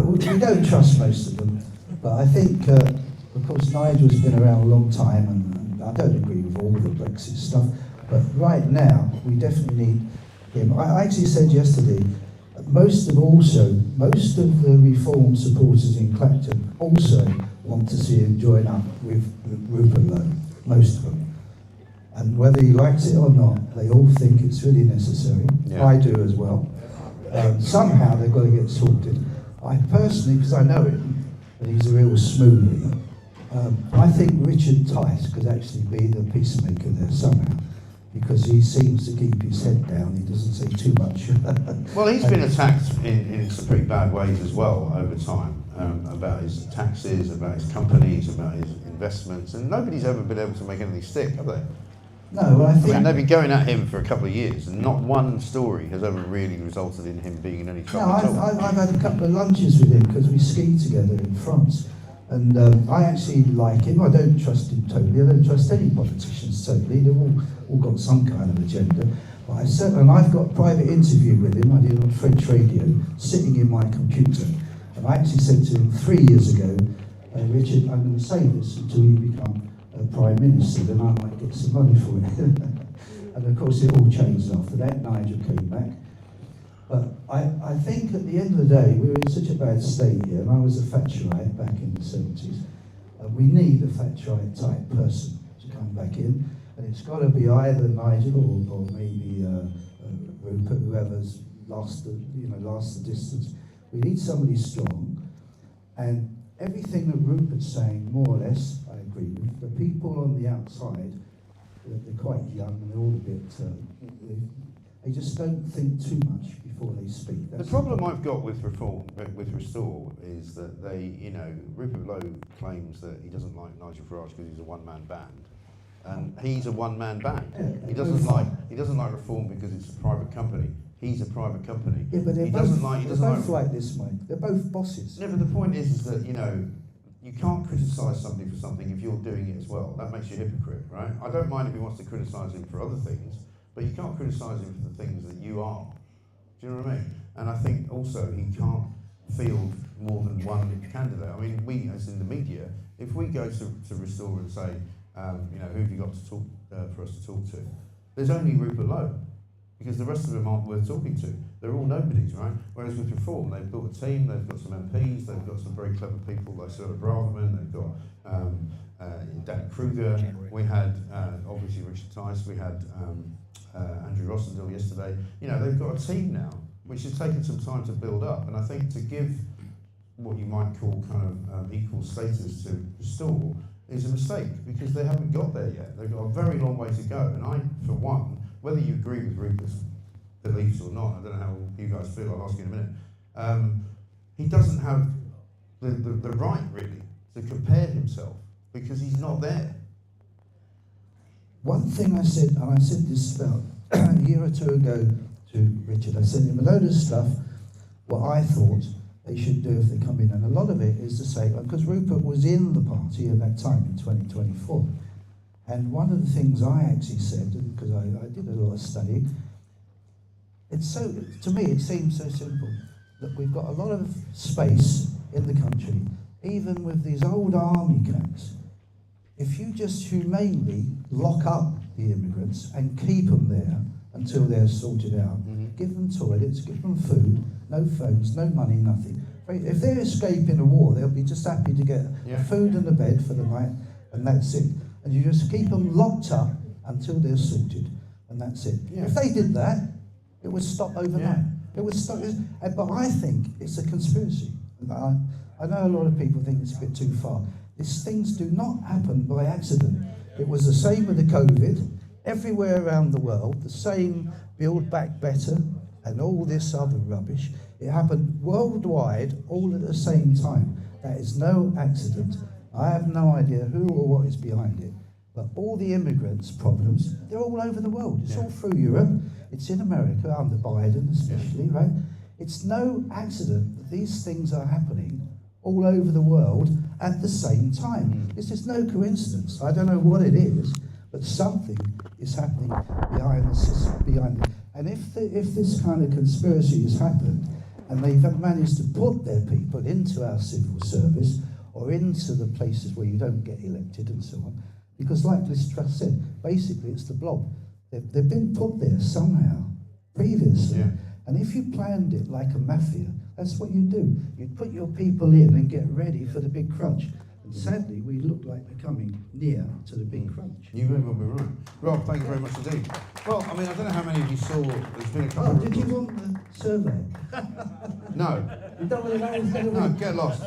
we don't trust most of them. But I think, of course, Nigel's been around a long time, and I don't agree with all the Brexit stuff. But right now, we definitely need him. I actually said yesterday, most of the Reform supporters in Clacton also want to see him join up with Rupert Lowe, most of them. And whether he likes it or not, they all think it's really necessary. Yeah. I do as well. Somehow they've got to get sorted. I personally, because I know him, and he's a real smoothie, I think Richard Tice could actually be the peacemaker there somehow, because he seems to keep his head down. He doesn't say too much. Well, he's been attacked in some pretty bad ways as well over time, about his taxes, about his companies, about his investments, and nobody's ever been able to make anything stick, have they? No, well, I think... they've been going at him for a couple of years, and not one story has ever really resulted in him being in any No, trouble at all. I've had a couple of lunches with him because we ski together in France. And I actually like him. I don't trust him totally. I don't trust any politicians totally. They've all got some kind of agenda. But I've got a private interview with him. I did on French radio, sitting in my computer. And I actually said to him 3 years ago, Richard, I'm going to say this until you become Prime Minister, then I might get some money for it. And of course it all changed after that. Nigel came back. But I think at the end of the day, we were in such a bad state here, and I was a Thatcherite back in the 70s. We need a Thatcherite type person to come back in, and it's got to be either Nigel or maybe Rupert, whoever's lost the distance. We need somebody strong, and everything that Rupert's saying, more or less, I agree with. The people on the outside, they're quite young and they're all a bit... They just don't think too much before they speak. The problem I've got with Restore is that Rupert Lowe claims that he doesn't like Nigel Farage because he's a one-man band, and he's a one-man band. Yeah, He doesn't like Reform because it's a private company. He's a private company. Yeah, but they're he both, doesn't like. He doesn't they're both like. like this, Mike. They're both bosses. No, but the point is that you can't criticise somebody for something if you're doing it as well. That makes you a hypocrite, right? I don't mind if he wants to criticise him for other things, but you can't criticise him for the things that you are. Do you know what I mean? And I think also he can't field more than one candidate. I mean, we, as in the media, if we go to Restore and say, who have you got to talk for us to talk to? There's only Rupert Lowe, because the rest of them aren't worth talking to. They're all nobodies, right? Whereas with Reform, they've built a team, they've got some MPs, they've got some very clever people like Sarah Braverman, they've got Dan Kruger, we had obviously Richard Tice, we had Andrew Rossendale yesterday. They've got a team now, which has taken some time to build up, and I think to give what you might call kind of equal status to Restore is a mistake, because they haven't got there yet. They've got a very long way to go, and I, for one, whether you agree with Rupert's beliefs or not, I don't know how you guys feel, I'll ask you in a minute, he doesn't have the right, really, to compare himself, because he's not there. One thing I said, and I said this about a year or two ago to Richard, I sent him a load of stuff, what I thought they should do if they come in, and a lot of it is to say, because Rupert was in the party at that time in 2024, and one of the things I actually said, because I did a lot of study, to me it seems so simple, that we've got a lot of space in the country, even with these old army camps. if you just humanely lock up the immigrants and keep them there until they're sorted out, give them toilets, give them food, no phones, no money, nothing. If they're escaping a war, they'll be just happy to get the food and the bed for the night, and that's it. And you just keep them locked up until they're sorted, and that's it. Yeah. If they did that, it would stop overnight. Yeah. It would stop. But I think it's a conspiracy. And I know a lot of people think it's a bit too far. These things do not happen by accident. It was the same with the COVID. Everywhere around the world, the same Build Back Better and all this other rubbish. It happened worldwide all at the same time. That is no accident. I have no idea who or what is behind it. But all the immigrants' problems, they're all over the world. It's all through Europe. It's in America, under Biden especially, right? It's no accident that these things are happening all over the world at the same time. This is no coincidence. I don't know what it is, but something is happening behind the system, behind it. And if this kind of conspiracy has happened, and they've managed to put their people into our civil service or into the places where you don't get elected and so on, because like Liz Truss said, basically it's the blob. They've been put there somehow previously. Yeah. And if you planned it like a mafia, that's what you do. You put your people in and get ready for the big crunch. And sadly, we look like we're coming near to the big crunch. You may well be right. Rob, thank you very much indeed. Well, I mean, I don't know how many of you saw, there's been a couple of Did you want the survey? No. You don't want to know who's going to No, win? get lost.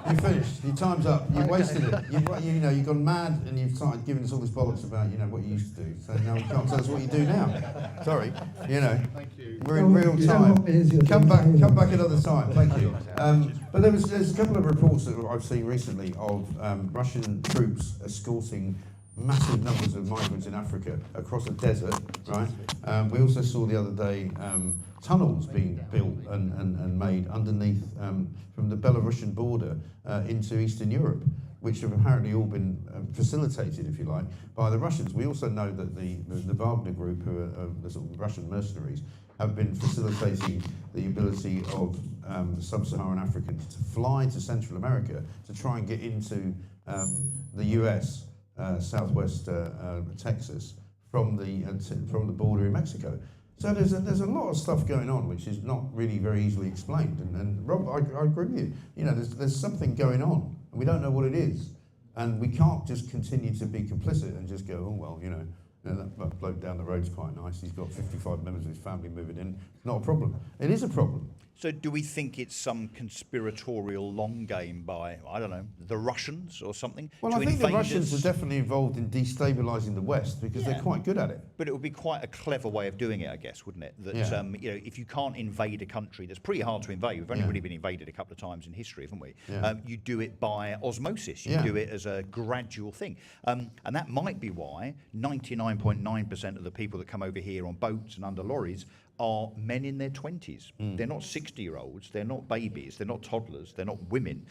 You finished. Your time's up. You wasted it. You've gone mad and you've started giving us all this bollocks about, what you used to do. So now you can't tell us what you do now. Sorry. Thank you. We're in real time. Come back another time. Thank you. But there's a couple of reports that I've seen recently of Russian troops escorting massive numbers of migrants in Africa across a desert, right? We also saw the other day tunnels being built and made underneath from the Belarusian border into Eastern Europe, which have apparently all been facilitated, if you like, by the Russians. We also know that the Wagner group, who are the sort of Russian mercenaries, have been facilitating the ability of sub-Saharan Africans to fly to Central America to try and get into the US, southwest Texas, from the border in Mexico. So there's a lot of stuff going on which is not really very easily explained. And Rob, I agree with you. There's something going on, and we don't know what it is, and we can't just continue to be complicit and just go, oh well, that bloke down the road's quite nice. He's got 55 members of his family moving in. It's not a problem. It is a problem. So do we think it's some conspiratorial long game by, I don't know, the Russians or something? Well, I think the Russians are definitely involved in destabilising the West because they're quite good at it. But it would be quite a clever way of doing it, I guess, wouldn't it? That if you can't invade a country that's pretty hard to invade, we've only really been invaded a couple of times in history, haven't we? Yeah. You do it by osmosis. You do it as a gradual thing. And that might be why 99.9% of the people that come over here on boats and under lorries are men in their 20s. They're not 60-year-olds, they're not babies, they're not toddlers, they're not women.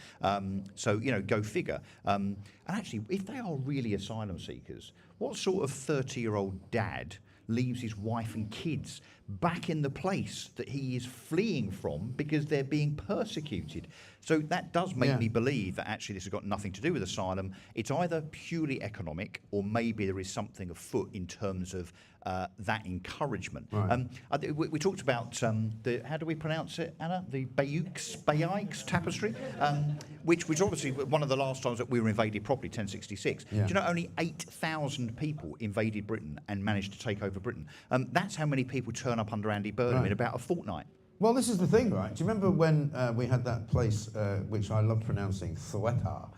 So, go figure. And actually, if they are really asylum seekers, what sort of 30-year-old dad leaves his wife and kids back in the place that he is fleeing from because they're being persecuted? So that does make me believe that actually this has got nothing to do with asylum. It's either purely economic or maybe there is something afoot in terms of that encouragement. Right. We talked about how do we pronounce it, Anna? The Bayeux Tapestry, which was obviously one of the last times that we were invaded properly, 1066. Yeah. Do you know only 8,000 people invaded Britain and managed to take over Britain? That's how many people turn up under Andy Burnham in about a fortnight. Well, this is the thing, right? Do you remember when we had that place, which I love pronouncing, Ceuta,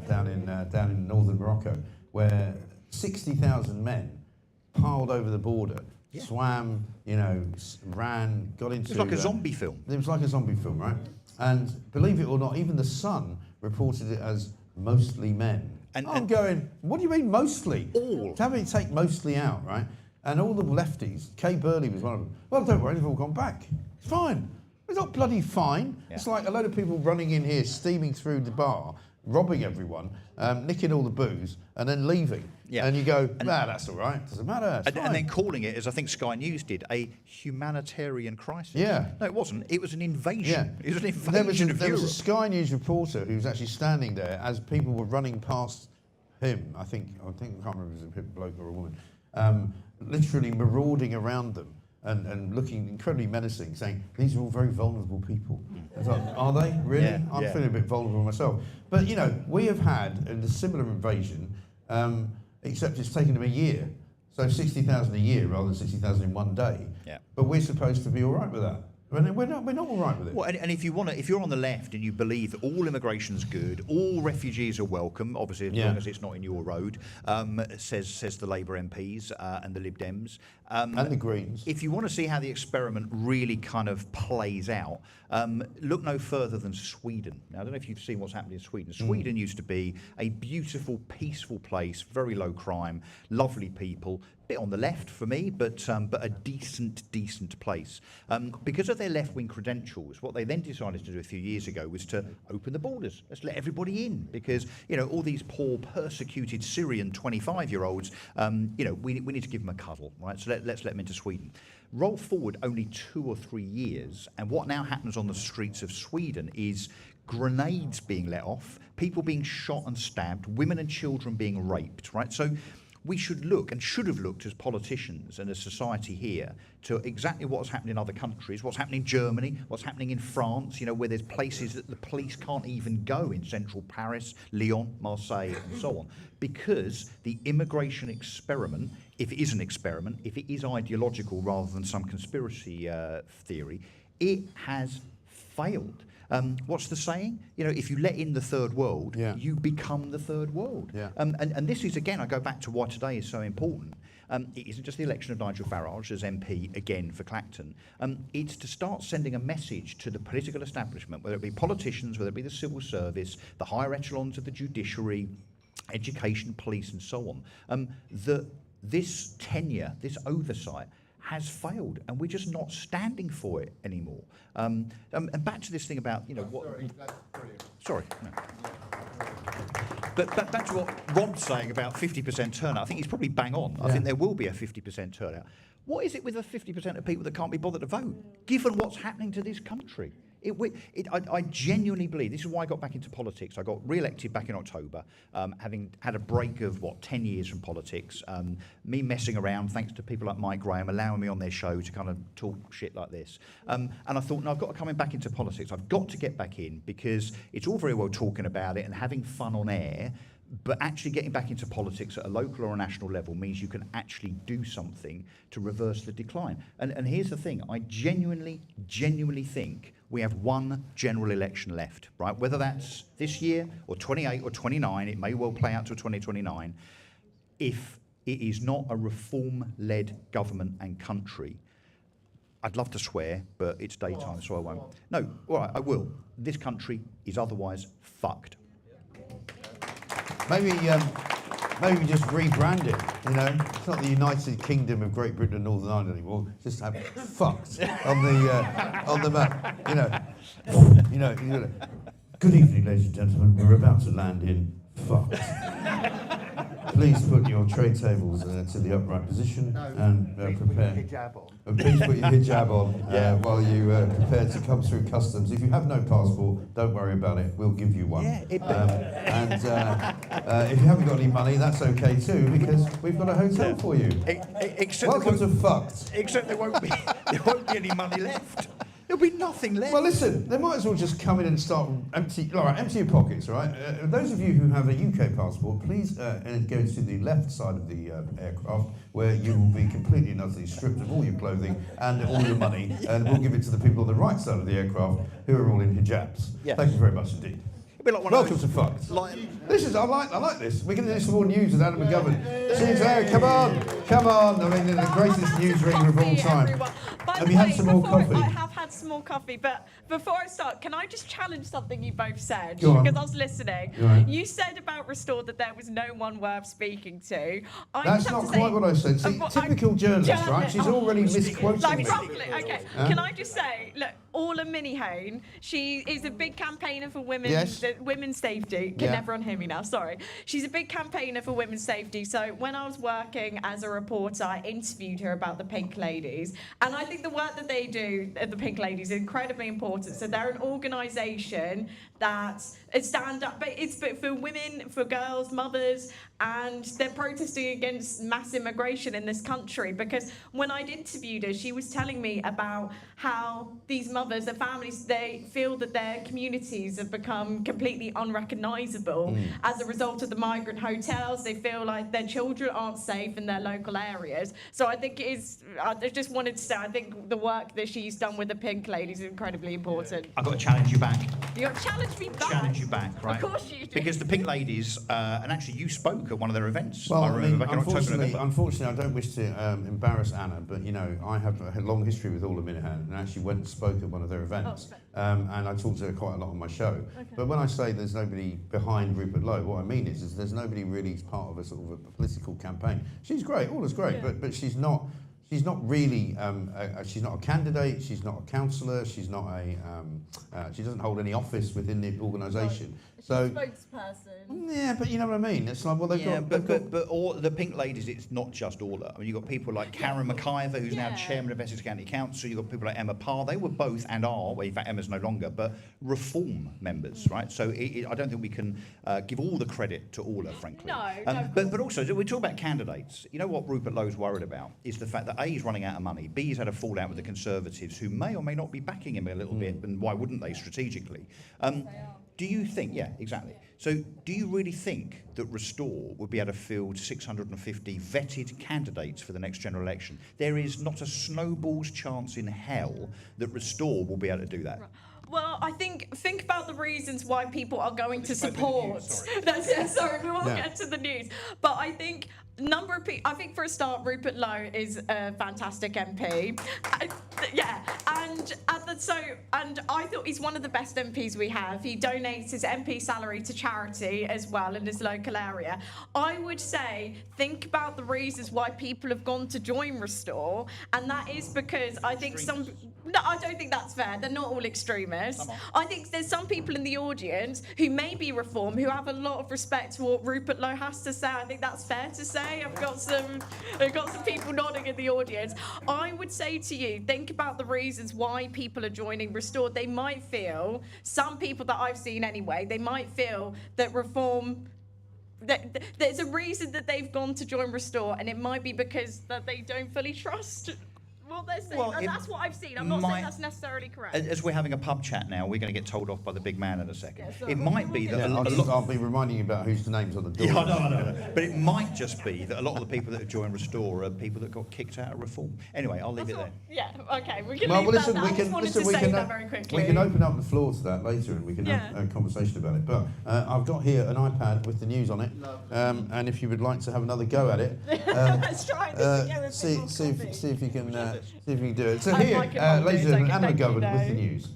down in northern Morocco, where 60,000 men piled over the border, swam, ran, got into... It was like a zombie film. It was like a zombie film, right? And believe it or not, even the Sun reported it as mostly men. And I'm going, what do you mean mostly? All. How about you take mostly out, right? And all the lefties, Kay Burley was one of them. Well, don't worry, they've all gone back. It's fine. It's not bloody fine. Yeah. It's like a load of people running in here, steaming through the bar, robbing everyone, nicking all the booze, and then leaving. Yeah. And you go, that's all right. Doesn't matter. And then calling it, as I think Sky News did, a humanitarian crisis. Yeah. No, it wasn't. It was an invasion. Yeah. It was an invasion of Europe. There was a Sky News reporter who was actually standing there as people were running past him, I think I can't remember if it was a bloke or a woman, literally marauding around them and looking incredibly menacing, saying, these are all very vulnerable people. I thought, are they? Really? Yeah, I'm yeah. feeling a bit vulnerable myself. But, you know, we have had a similar invasion, except it's taken them a year. So 60,000 a year rather than 60,000 in one day. Yeah. But we're supposed to be all right with that. We're not all right with it. Well, and if you're on the left and you believe that all immigration's good, all refugees are welcome, obviously as long as it's not in your road, says the Labour MPs and the Lib Dems. And the Greens. If you want to see how the experiment really kind of plays out, look no further than Sweden. Now, I don't know if you've seen what's happening in Sweden. Sweden used to be a beautiful, peaceful place, very low crime, lovely people, bit on the left for me, but a decent place. Because of their left-wing credentials, what they then decided to do a few years ago was to open the borders. Let's let everybody in, because all these poor, persecuted Syrian 25-year-olds, we need to give them a cuddle, right? So let's let them into Sweden. Roll forward only 2 or 3 years, and what now happens on the streets of Sweden is grenades being let off, people being shot and stabbed, women and children being raped, right? So we should look and should have looked as politicians and as society here to exactly what's happening in other countries, what's happening in Germany, what's happening in France, where there's places that the police can't even go in central Paris, Lyon, Marseille, and so on, because the immigration experiment, if it is an experiment, if it is ideological rather than some conspiracy theory, it has failed. What's the saying? If you let in the third world, you become the third world. Yeah. And this is, again, I go back to why today is so important. It isn't just the election of Nigel Farage as MP again for Clacton. It's to start sending a message to the political establishment, whether it be politicians, whether it be the civil service, the higher echelons of the judiciary, education, police, and so on, that this tenure, this oversight, has failed, and we're just not standing for it anymore. And back to this thing about, what... Sorry, that's brilliant. Sorry. No. But back to what Rob's saying about 50% turnout, I think he's probably bang on. I think there will be a 50% turnout. What is it with the 50% of people that can't be bothered to vote, given what's happening to this country? I genuinely believe, this is why I got back into politics. I got re-elected back in October, having had a break of, 10 years from politics. Me messing around, thanks to people like Mike Graham, allowing me on their show to kind of talk shit like this. And I thought, no, I've got to come back into politics. I've got to get back in, because it's all very well talking about it and having fun on air, but actually getting back into politics at a local or a national level means you can actually do something to reverse the decline. And here's the thing, I genuinely think we have one general election left, right? Whether that's this year or 28 or 29, it may well play out to 2029. If it is not a reform-led government and country, I'd love to swear, but it's daytime, so I won't. No, all right, I will. This country is otherwise fucked. Maybe just rebrand it. It's not the United Kingdom of Great Britain and Northern Ireland anymore. Just have fucked on the map. Good evening, ladies and gentlemen. We're about to land in fucked. Please put your tray tables to the upright position and prepare. Please put your hijab on while you prepare to come through customs. If you have no passport, don't worry about it. We'll give you one. If you haven't got any money, that's okay too, because we've got a hotel for you. Welcome to fucked. Except there won't be any money left. There'll be nothing left. Well, listen, they might as well just come in and start empty your pockets, right? Those of you who have a UK passport, please go to the left side of the aircraft, where you will be completely and utterly stripped of all your clothing and all your money, and we'll give it to the people on the right side of the aircraft, who are all in hijabs. Yeah. Thank you very much indeed. Like Welcome to Fucked. I like this. We're going to do some more news with Adam McGovern. See you there. Come on. I mean, the greatest newsreader of all time. Have you had some more coffee? I have had some more coffee, but before I start, can I just challenge something you both said? Go on. Because I was listening. You said about Restored that there was no one worth speaking to. That's not quite what I said. See, typical journalist, right? She's already misquoting me. Okay. Can I just say, look, Orla Minihane. She is a big campaigner for women's safety. Can Yeah. everyone hear me now? Sorry. She's a big campaigner for women's safety. So when I was working as a reporter, I interviewed her about the Pink Ladies. And I think the work that they do at the Pink Ladies is incredibly important. So they're an organisation that stand up, but it's for women, for girls, mothers, and they're protesting against mass immigration in this country. Because when I'd interviewed her, she was telling me about how these mothers, their families, they feel that their communities have become completely unrecognisable as a result of the migrant hotels. They feel like their children aren't safe in their local areas. So I think it is, I just wanted to say, I think the work that she's done with the Pink Ladies is incredibly important. I've got to challenge you back. You got to challenge me back. Challenge you back, right? Of course you do. Because the Pink Ladies, and actually you spoke at one of their events. Well, I remember back in October, unfortunately, November. unfortunately, I don't wish to embarrass Anna, but you know, I have a long history with Orla Minihane, and actually went and spoke at one of their events, and I talked to her quite a lot on my show. But when I say there's nobody behind Rupert Lowe, what I mean is there's nobody really part of a sort of a political campaign. She's great, Orla's great, but she's not. She's not really. She's not a candidate. She's not a councillor. She's not a. She doesn't hold any office within the organisation. So. Spokesperson. Yeah, but you know what I mean. It's like, well, they've got. But all the Pink Ladies, it's not just Orla. I mean, you've got people like Karen McIver, who's now chairman of Essex County Council. You've got people like Emma Parr. They were both and are, well, in fact, Emma's no longer, but reform members, right? So I don't think we can give all the credit to Orla, frankly. No, but also, we talk about candidates. You know what Rupert Lowe's worried about is the fact that A, he's running out of money. B, he's had a fallout with the Conservatives, who may or may not be backing him a little bit, and why wouldn't they strategically? Do you think, yeah, exactly. So do you really think that Restore would be able to field 650 vetted candidates for the next general election? There is not a snowball's chance in hell that Restore will be able to do that. Well, I think about the reasons why people are going to support. Sorry. That's it. Sorry, we won't get to the news. But I think number of people. I think for a start, Rupert Lowe is a fantastic MP. And I thought he's one of the best MPs we have. He donates his MP salary to charity as well in his local area. I would say think about the reasons why people have gone to join Restore, and that is because I think some. No, I don't think that's fair. They're not all extremists. I think there's some people in the audience who may be reform, who have a lot of respect for what Rupert Lowe has to say. I think that's fair to say. I've got some people nodding in the audience. I would say to you, think about the reasons why people are joining Restore. They might feel, some people that I've seen anyway, they might feel that reform. There's a reason that they've gone to join Restore, and it might be because that they don't fully trust what they're saying. And that's what I've seen. I'm not saying that's necessarily correct. As we're having a pub chat now, we're going to get told off by the big man in a second. Yeah, so it might be that I'll be reminding you about whose name's on the door. Yeah, I know. But it might just be that a lot of the people that have joined Restore are people that got kicked out of Reform. Anyway, I'll leave it there. Yeah, okay. We can Well, leave listen, that. I just wanted to say that very quickly. we can open up the floor to that later, and we can have a conversation about it. But I've got here an iPad with the news on it, and if you would like to have another go at it, let's try this again. see if you can do it. So I here, like it on ladies this, and gentlemen, okay, Anna thank you, McGovern with the though. news.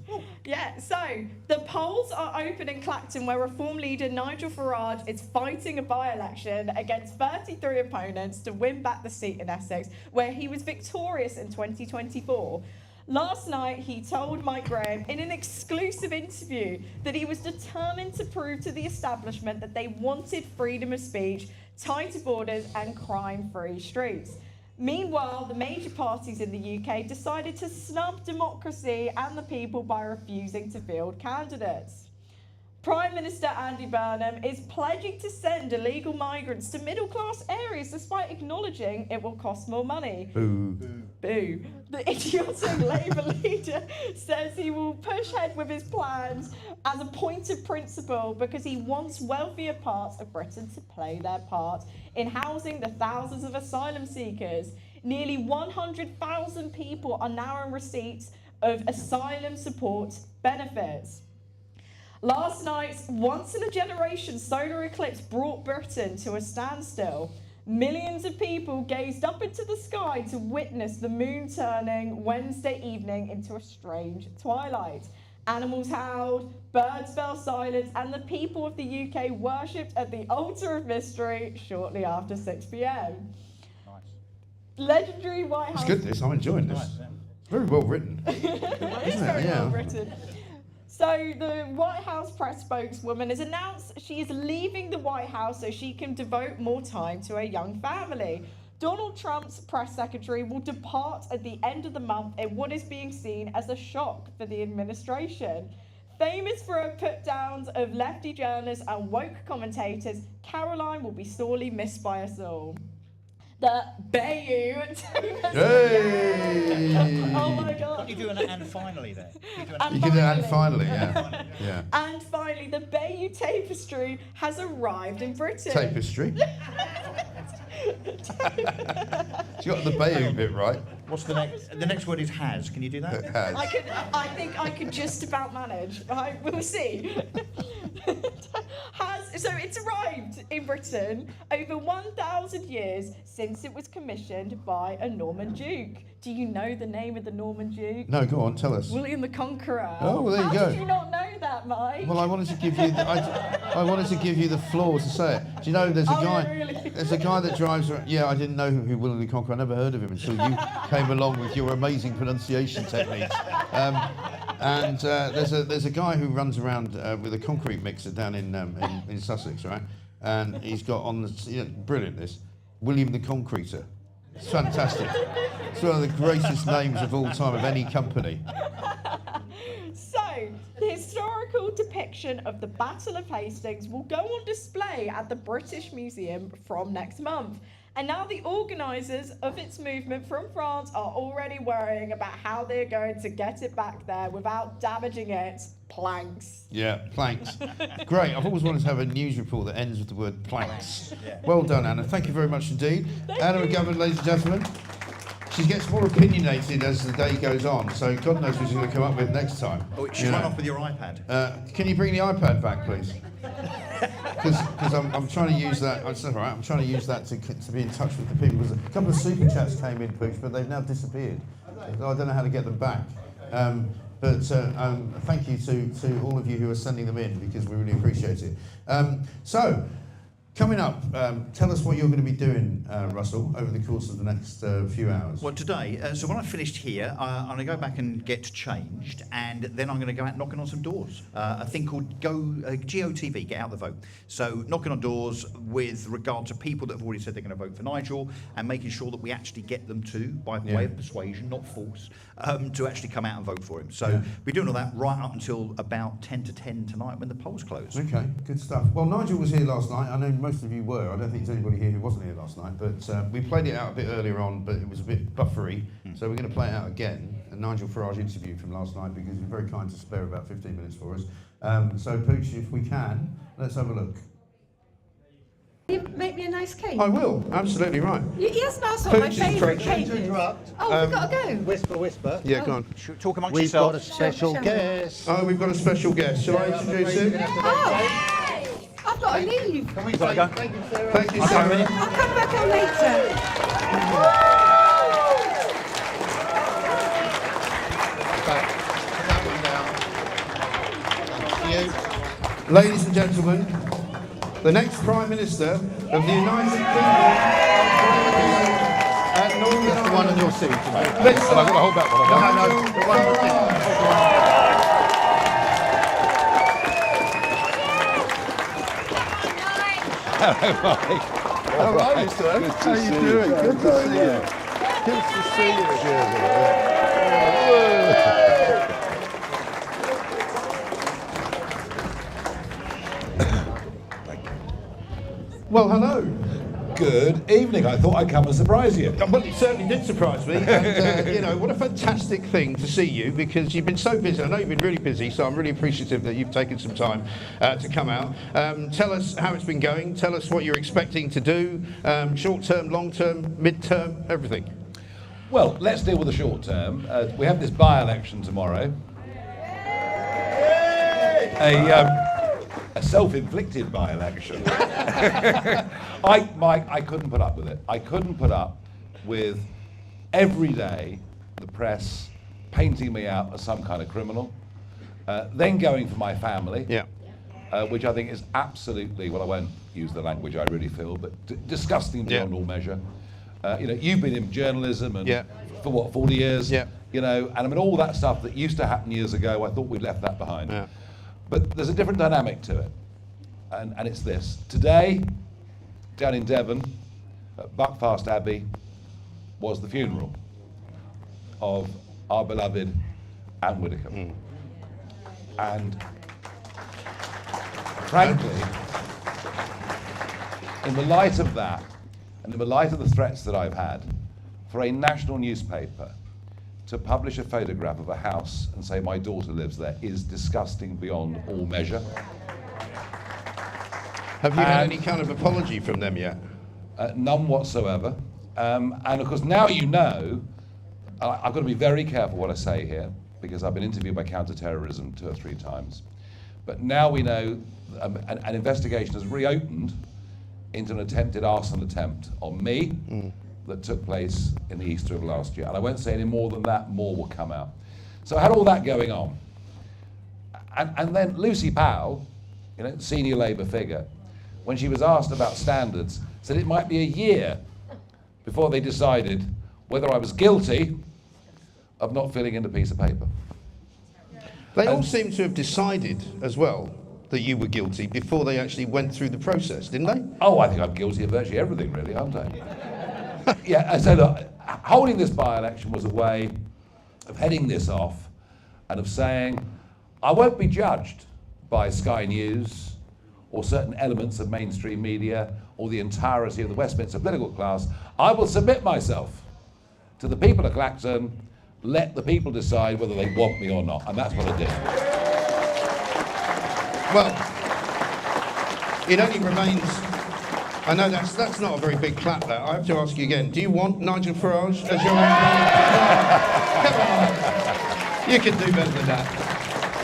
Yeah, so the polls are open in Clacton, where Reform leader Nigel Farage is fighting a by-election against 33 opponents to win back the seat in Essex, where he was victorious in 2024. Last night, he told Mike Graham in an exclusive interview that he was determined to prove to the establishment that they wanted freedom of speech, tighter borders, and crime-free streets. Meanwhile, the major parties in the UK decided to snub democracy and the people by refusing to field candidates. Prime Minister Andy Burnham is pledging to send illegal migrants to middle-class areas despite acknowledging it will cost more money. Boo. Boo. The idiotic Labour leader says he will push ahead with his plans as a point of principle because he wants wealthier parts of Britain to play their part in housing the thousands of asylum seekers. Nearly 100,000 people are now in receipt of asylum support benefits. Last night's once-in-a-generation solar eclipse brought Britain to a standstill. Millions of people gazed up into the sky to witness the moon turning Wednesday evening into a strange twilight. Animals howled, birds fell silent, and the people of the UK worshipped at the altar of mystery shortly after 6 p.m. Nice. Legendary White House... It's good, this. I'm enjoying this. Nice, yeah. Very well written. It's very well written. So the White House press spokeswoman has announced she is leaving the White House so she can devote more time to her young family. Donald Trump's press secretary will depart at the end of the month in what is being seen as a shock for the administration. Famous for her put-downs of lefty journalists and woke commentators, Caroline will be sorely missed by us all. The Bayou. Hey! Oh my God. Can't you do an and finally there? You can do that finally, yeah. Yeah. And finally, the Bayou Tapestry has arrived in Britain. Tapestry. She got the Bayou bit right. What's the next? The next word is has. Can you do that? Has. I think I could just about manage. We'll see. So it's arrived in Britain over 1,000 years since it was commissioned by a Norman Duke. Do you know the name of the Norman Duke? No, go on, tell us. William the Conqueror. Oh, well, there you How go. did you not know that, Mike? Well, I wanted to give you. I wanted to give you the floor to say it. Do you know there's a Oh, guy? really? There's a guy that drives around. Yeah, I didn't know who William the Conqueror. I never heard of him until you came along with your amazing pronunciation techniques. There's a guy who runs around with a concrete mixer down in Sussex, right? And he's got on the brilliant this William the Concreter. It's fantastic. It's one of the greatest names of all time of any company. So, the historical depiction of the Battle of Hastings will go on display at the British Museum from next month. And now the organisers of its movement from France are already worrying about how they're going to get it back there without damaging its planks. Yeah, planks. Great. I've always wanted to have a news report that ends with the word planks. Well done, Anna. Thank you very much indeed. Anna McGovern, ladies and gentlemen. She gets more opinionated as the day goes on, so God knows what she's going to come up with next time. Oh, she's run off with your iPad. Can you bring the iPad back, please? Because I'm trying to use that. It's all right. I'm trying to use that to be in touch with the people. Because a couple of super chats came in, Pooch, but they've now disappeared. So I don't know how to get them back. But thank you to all of you who are sending them in, because we really appreciate it. So, coming up, tell us what you're going to be doing, Russell, over the course of the next few hours. Well, today, so when I finished here, I'm going to go back and get changed, and then I'm going to go out knocking on some doors. A thing called GOTV, Get Out the Vote. So knocking on doors with regard to people that have already said they're going to vote for Nigel, and making sure that we actually get them to, by way of persuasion, not force, to actually come out and vote for him. So we're doing all that right up until about 10 to 10 tonight when the polls close. Okay, good stuff. Well, Nigel was here last night. I know most of you were. I don't think there's anybody here who wasn't here last night. But we played it out a bit earlier on, but it was a bit buffery. So we're going to play it out again. A Nigel Farage interview from last night, because he was very kind to spare about 15 minutes for us. So, Pooch, if we can, let's have a look. You make me a nice cake. I will, absolutely right. Yes, that's what my Pooch is favourite pregnant. cake is. Oh, we've got to go. Whisper, whisper. Yeah, go on. Talk amongst We've yourselves. got a special Sure. guest. Oh, we've got a special guest. Shall I introduce him? Oh, I've got to leave. Can we say thank you, Sarah? Thank you, Sarah. I'll come back on later. Ladies and gentlemen, the next Prime Minister of the United Kingdom and Northern The Ireland. one on your seat. Let's I've got to hold that one. No, The one on Hello, Mr. Good to How you see doing? you. Good to see you. Good to see Well, hello. Good evening. I thought I'd come and surprise you. Well, it certainly did surprise me, and what a fantastic thing to see you, because you've been so busy. I know you've been really busy, so I'm really appreciative that you've taken some time to come out. Tell us how it's been going. Tell us what you're expecting to do, short term, long term, mid term, everything. Well, let's deal with the short term. We have this by-election tomorrow. A self-inflicted by-election. Mike, I couldn't put up with it. I couldn't put up with every day the press painting me out as some kind of criminal, then going for my family, which I think is absolutely, well, I won't use the language I really feel, but disgusting beyond all measure. You know, you've been in journalism and Yeah. for what, 40 years? Yeah. You know, and I mean, all that stuff that used to happen years ago, I thought we'd left that behind. Yeah. But there's a different dynamic to it, and it's this. Today, down in Devon, at Buckfast Abbey, was the funeral of our beloved Anne Widdecombe. And frankly, in the light of that, and in the light of the threats that I've had, for a national newspaper to publish a photograph of a house and say my daughter lives there is disgusting beyond all measure. Have you had And- any kind of apology from them yet? None whatsoever. And of course, now you know, I've got to be very careful what I say here, because I've been interviewed by counter-terrorism 2 or 3 times. But now we know an investigation has reopened into an attempted arson attempt on me that took place in the Easter of last year. And I won't say any more than that, more will come out. So I had all that going on. And then Lucy Powell, you know, senior Labour figure, when she was asked about standards, said it might be a year before they decided whether I was guilty of not filling in a piece of paper. They all seem to have decided as well that you were guilty before they actually went through the process, didn't they? Oh, I think I'm guilty of virtually everything, really, aren't I? Yeah, so look, holding this by-election was a way of heading this off and of saying, I won't be judged by Sky News or certain elements of mainstream media or the entirety of the Westminster political class. I will submit myself to the people of Clacton, let the people decide whether they want me or not, and that's what I did. Well, it only remains. I know that's not a very big clap. That I have to ask you again. Do you want Nigel Farage as your MP? Come on, you can do better than that.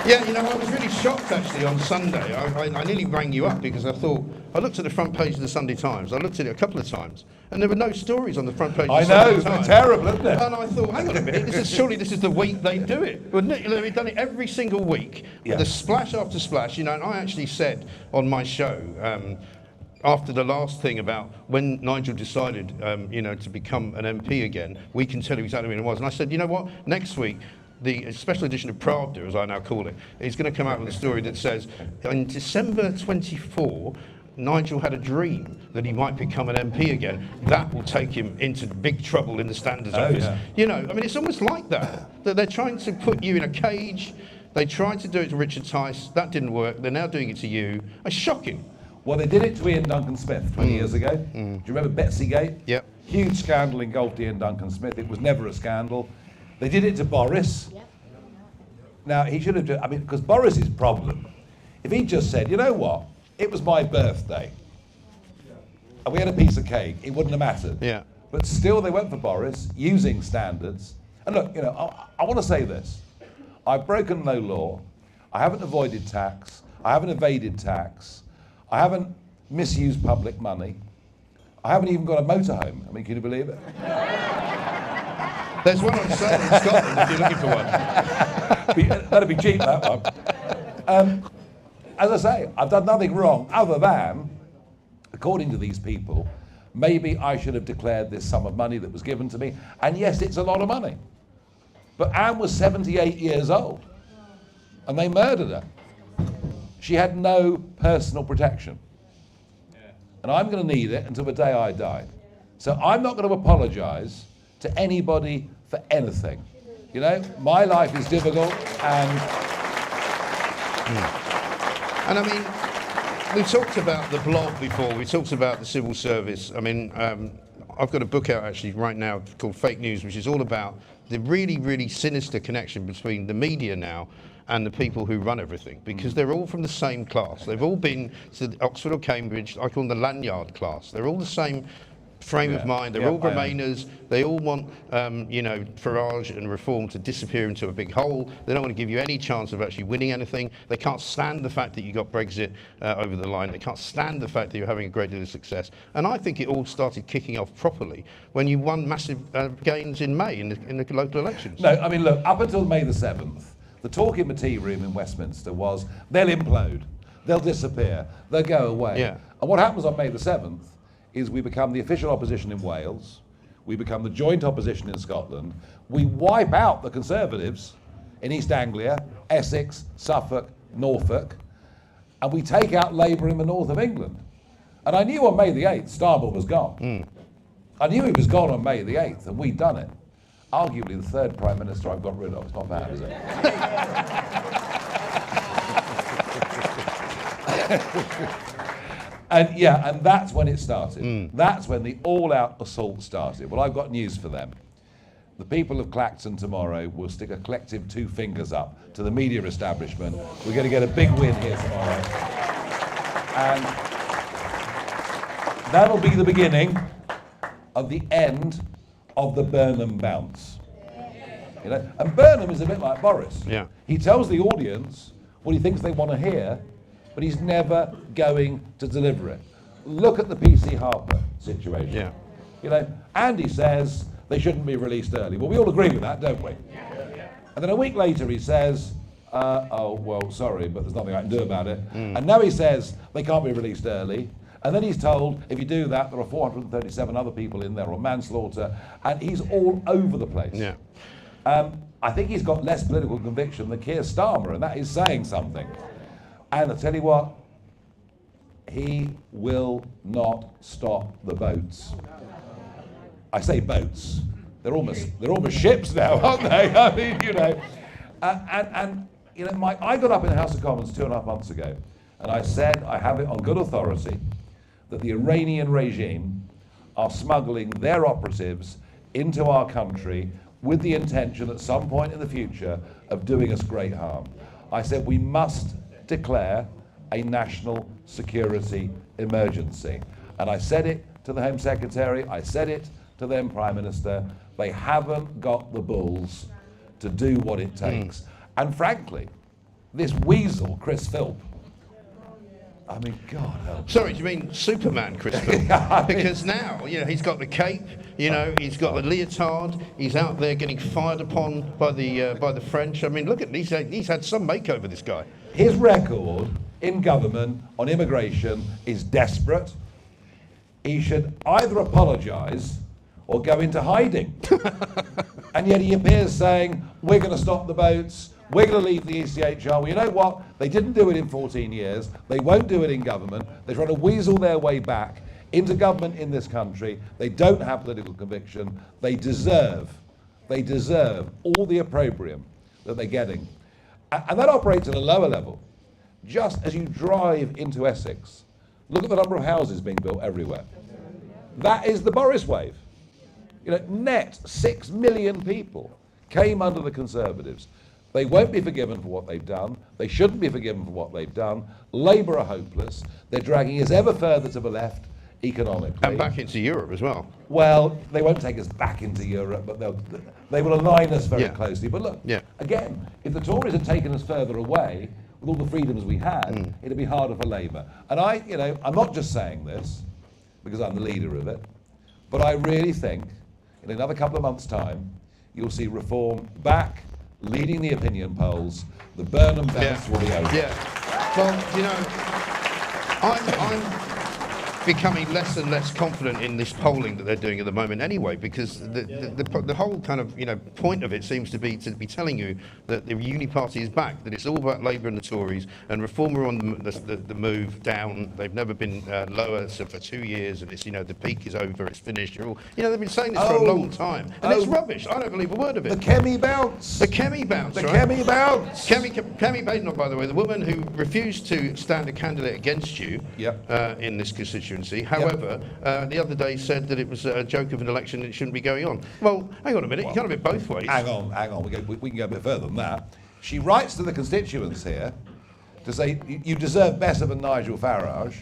Yeah, you know, I was really shocked actually on Sunday. I nearly rang you up because I thought, I looked at the front page of the Sunday Times. I looked at it a couple of times, and there were no stories on the front page. I of the know, Sunday it's been Times. terrible, isn't it? And I thought, hang on a minute, surely this is the week they do it, wouldn't it? You know, they've done it every single week. Yeah. The splash after splash, you know, and I actually said on my show, after the last thing about when Nigel decided, you know, to become an MP again, we can tell you exactly when it was. And I said, you know what, next week, the special edition of Pravda, as I now call it, is going to come out with a story that says, in December 24, Nigel had a dream that he might become an MP again. That will take him into big trouble in the Standards office. Yeah. You know, I mean, it's almost like that they're trying to put you in a cage. They tried to do it to Richard Tice. That didn't work. They're now doing it to you. It's shocking. Well, they did it to Ian Duncan Smith 20 years ago. Do you remember Betsy Gate? Yep. Huge scandal engulfed Ian Duncan Smith. It was never a scandal. They did it to Boris. Now, he should have, I mean, because Boris's problem, if he just said, you know what, it was my birthday, and we had a piece of cake, it wouldn't have mattered. Yeah. But still, they went for Boris, using standards. And look, you know, I want to say this. I've broken no law. I haven't avoided tax. I haven't evaded tax. I haven't misused public money. I haven't even got a motorhome. I mean, can you believe it? There's one on sale in Scotland if you're looking for one. That'd be cheap, that one. As I say, I've done nothing wrong other than, according to these people, maybe I should have declared this sum of money that was given to me. And yes, it's a lot of money. But Anne was 78 years old, and they murdered her. She had no personal protection. And I'm going to need it until the day I die. So I'm not going to apologise to anybody for anything. You know, my life is difficult, and And I mean, we talked about the blog before, we talked about the civil service. I mean, I've got a book out actually right now called Fake News, which is all about the really, really sinister connection between the media now and the people who run everything, because they're all from the same class. They've all been to Oxford or Cambridge. I call them the lanyard class. They're all the same frame of mind. They're all Remainers. They all want, you know, Farage and Reform to disappear into a big hole. They don't want to give you any chance of actually winning anything. They can't stand the fact that you got Brexit over the line. They can't stand the fact that you're having a great deal of success. And I think it all started kicking off properly when you won massive gains in May in the local elections. no, I mean, look, up until May the 7th, the talk in the tea room in Westminster was, they'll implode, they'll disappear, they'll go away. Yeah. And what happens on May the 7th is we become the official opposition in Wales. we become the joint opposition in Scotland, we wipe out the Conservatives in East Anglia, Essex, Suffolk, Norfolk, and we take out Labour in the north of England. And I knew on May the 8th, Starmer was gone. I knew he was gone on May the 8th, and we'd done it. Arguably the third Prime Minister I've got rid of. It's not bad, is it? And that's when it started. That's when the all-out assault started. Well, I've got news for them. The people of Clacton tomorrow will stick a collective 2 fingers up to the media establishment. We're going to get a big win here tomorrow. And that'll be the beginning of the end of the Burnham bounce. You know? And Burnham is a bit like Boris. Yeah. He tells the audience what he thinks they want to hear, but he's never going to deliver it. Look at the PC Harper situation. Yeah. You know, Andy says they shouldn't be released early. Well, we all agree with that, don't we? And then a week later he says, oh, well, sorry, but there's nothing I can do about it. And now he says they can't be released early. And then he's told, if you do that, there are 437 other people in there on manslaughter. And he's all over the place. Yeah. I think he's got less political conviction than Keir Starmer, and that is saying something. And I tell you what, he will not stop the boats. I say boats. They're almost ships now, aren't they? I mean, you know. And you know, I got up in the House of Commons 2.5 months ago, and I said, I have it on good authority, that the Iranian regime are smuggling their operatives into our country with the intention at some point in the future of doing us great harm. I said we must declare a national security emergency. And I said it to the Home Secretary, I said it to the then Prime Minister. They haven't got the balls to do what it takes. And frankly, this weasel, Chris Philp, I mean, God help. Sorry, do you mean Superman, Chris Philp? Because now, you know, he's got the cape, you know, he's got the leotard, he's out there getting fired upon by the French. I mean, look at he's had some makeover, this guy. His record in government on immigration is desperate. He should either apologise or go into hiding. And yet he appears saying, we're going to stop the boats, we're going to leave the ECHR. Well, you know what? They didn't do it in 14 years. They won't do it in government. They're trying to weasel their way back into government in this country. They don't have political conviction. They deserve all the opprobrium that they're getting. And that operates at a lower level. Just as you drive into Essex, look at the number of houses being built everywhere. That is the Boris wave. You know, net 6 million people came under the Conservatives. They won't be forgiven for what they've done. They shouldn't be forgiven for what they've done. Labour are hopeless. They're dragging us ever further to the left economically. And back into Europe as well. Well, they won't take us back into Europe, but they will align us very closely. But look, again, if the Tories had taken us further away with all the freedoms we had, it'd be harder for Labour. And I'm not just saying this because I'm the leader of it, but I really think in another couple of months' time, you'll see Reform back, leading the opinion polls. The Burnham bounce will be over. Yeah. Well, you know, I'm becoming less and less confident in this polling that they're doing at the moment anyway, because the whole kind of, you know, point of it seems to be telling you that the Uni Party is back, that it's all about Labour and the Tories, and Reform are on the move down. They've never been lower for 2 years, and it's, you know, the peak is over, it's finished. You know, they've been saying this for a long time, and it's rubbish. I don't believe a word of it. The Kemi bounce. The Kemi bounce, The right? Kemi bounce. Kemi Badenoch, by the way, the woman who refused to stand a candidate against you in this constituency. However, the other day said that it was a joke of an election and it shouldn't be going on. Well, hang on a minute, you can't have it both ways. Hang on. We can go a bit further than that. She writes to the constituents here to say you deserve better than Nigel Farage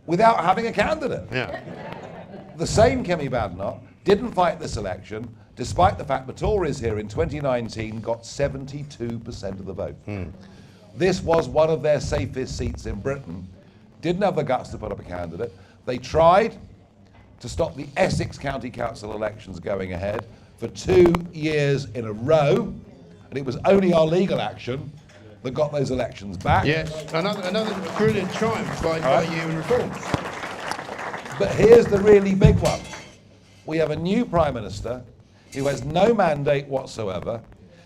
without having a candidate. Yeah. The same Kemi Badenoch didn't fight this election, despite the fact the Tories here in 2019 got 72% of the vote. This was one of their safest seats in Britain. Didn't have the guts to put up a candidate. They tried to stop the Essex County Council elections going ahead for 2 years in a row, and it was only our legal action that got those elections back. Yes, another brilliant triumph by you and Reform. But here's the really big one. we have a new Prime Minister who has no mandate whatsoever,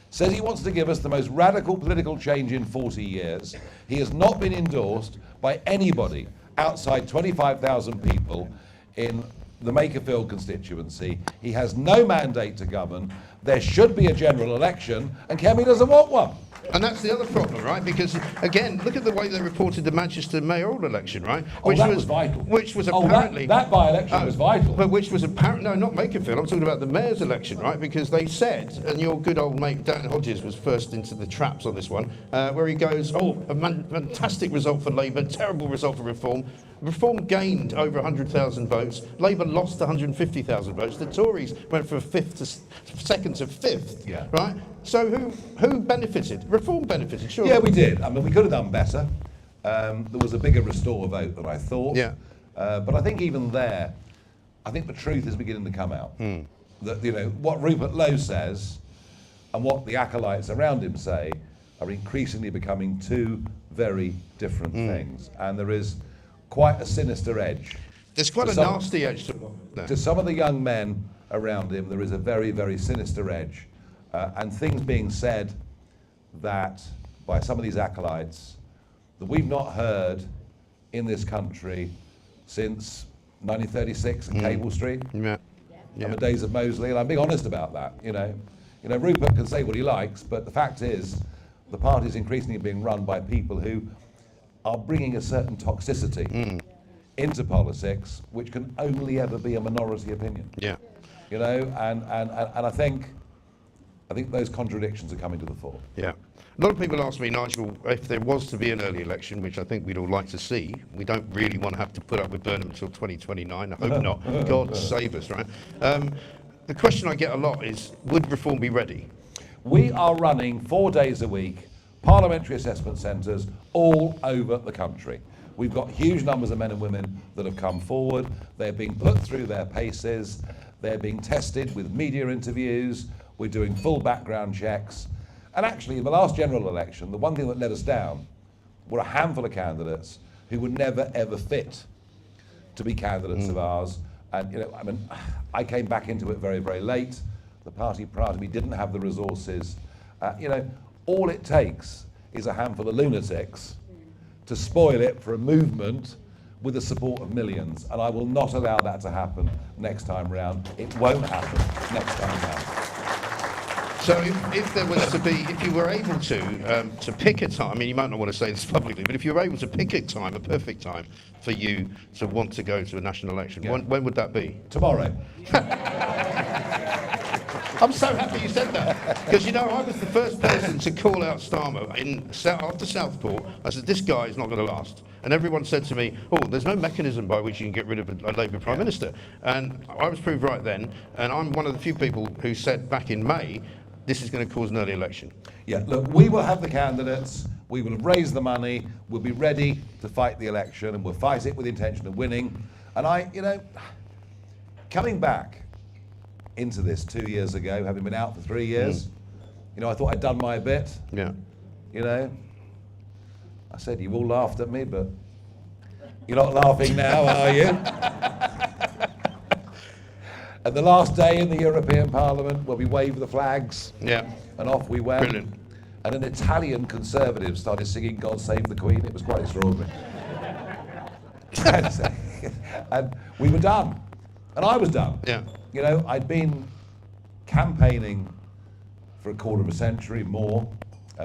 says he wants to give us the most radical political change in 40 years. He has not been endorsed by anybody outside 25,000 people in the Makerfield constituency. He has no mandate to govern. There should be a general election, and Kemi doesn't want one. And that's the other problem, right? Because, again, look at the way they reported the Manchester mayoral election, right? Oh, that was vital. Which was Oh, apparently... that by-election was vital. But which was apparently... No, not Makerfield. I'm talking about the mayor's election, right? Because they said, and your good old mate Dan Hodges was first into the traps on this one, where he goes, a fantastic result for Labour, terrible result for Reform. Reform gained over 100,000 votes. Labour lost 150,000 votes. The Tories went from second to fifth, Yeah. right? So who benefited? Reform benefited, sure. Yeah, we did. I mean, we could have done better. There was a bigger restore vote than I thought. Yeah. But I think even there, I think the truth is beginning to come out. That, you know, what Rupert Lowe says and what the acolytes around him say are increasingly becoming two very different things. And there is quite a sinister edge. There's quite a nasty edge To some of the young men around him, there is a very, very sinister edge. And things being said that by some of these acolytes that we've not heard in this country since 1936 and Cable Street Yeah. and the days of Mosley, and I'm being honest about that. You know, Rupert can say what he likes, but the fact is the party is increasingly being run by people who are bringing a certain toxicity into politics, which can only ever be a minority opinion. Yeah. You know, and I think those contradictions are coming to the fore. Yeah. A lot of people ask me, Nigel, if there was to be an early election, which I think we'd all like to see, we don't really want to have to put up with Burnham until 2029. I hope not. God save us, right? The question I get a lot is, would Reform be ready? We are running 4 days a week parliamentary assessment centres all over the country. We've got huge numbers of men and women that have come forward. They're being put through their paces. They're being tested with media interviews. We're doing full background checks. And actually, in the last general election, the one thing that let us down were a handful of candidates who were never, ever fit to be candidates of ours. And, you know, I mean, I came back into it very, very late. The party prior to me didn't have the resources. You know, all it takes is a handful of lunatics to spoil it for a movement with the support of millions. And I will not allow that to happen next time round. It won't happen next time round. So if there was to be, if you were able to pick a time, I mean, you might not want to say this publicly, but if you were able to pick a time, a perfect time for you to want to go to a national election, when would that be? Tomorrow. I'm so happy you said that, because, you know, I was the first person to call out Starmer after Southport. I said, this guy is not going to last. And everyone said to me, oh, there's no mechanism by which you can get rid of a Labour Prime Minister. And I was proved right then, and I'm one of the few people who said back in May, this is going to cause an early election. Yeah, look, we will have the candidates, we will have raised the money, we'll be ready to fight the election, and we'll fight it with the intention of winning. And I, you know, coming back into this 2 years ago, having been out for 3 years, you know, I thought I'd done my bit. Yeah. You know, I said, you all laughed at me, but you're not laughing now, are you? At the last day in the European Parliament, where we waved the flags, Yeah. and off we went. Brilliant. And an Italian Conservative started singing God Save the Queen. It was quite extraordinary. And we were done. And I was done. Yeah. You know, I'd been campaigning for a quarter of a century more.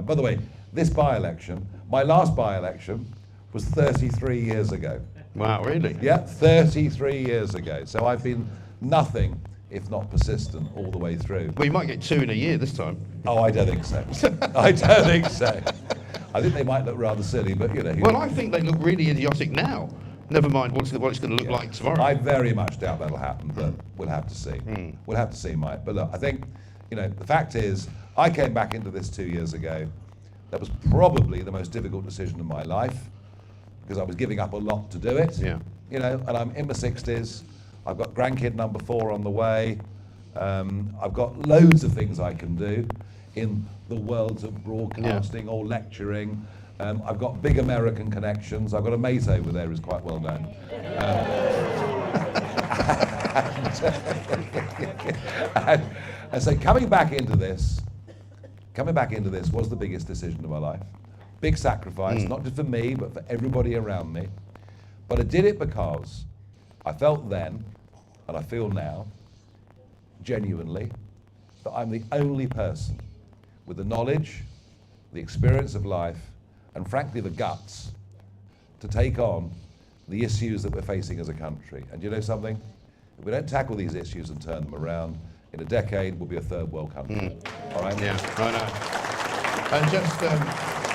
By the way, this by-election, my last by-election was 33 years ago. Wow, really? Yeah, 33 years ago. So I've been nothing if not persistent all the way through. Well, you might get 2 in a year this time. Oh, I don't think so. I don't think so. I think they might look rather silly, but you know. Well, I think they look really idiotic now. Never mind what it's going to look like tomorrow. I very much doubt that'll happen, but we'll have to see. We'll have to see, Mike. But look, I think, you know, the fact is, I came back into this 2 years ago. That was probably the most difficult decision of my life, because I was giving up a lot to do it. Yeah. You know, and I'm in my 60s. I've got grandkid number 4 on the way. I've got loads of things I can do in the worlds of broadcasting or lecturing. I've got big American connections. I've got a mate over there who's quite well known. and so coming back into this was the biggest decision of my life. Big sacrifice, not just for me, but for everybody around me. But I did it because I felt then, and I feel now, genuinely, that I'm the only person with the knowledge, the experience of life, and frankly the guts to take on the issues that we're facing as a country. And you know something? If we don't tackle these issues and turn them around, in a decade we'll be a third world country. All right? Yeah, I know. And just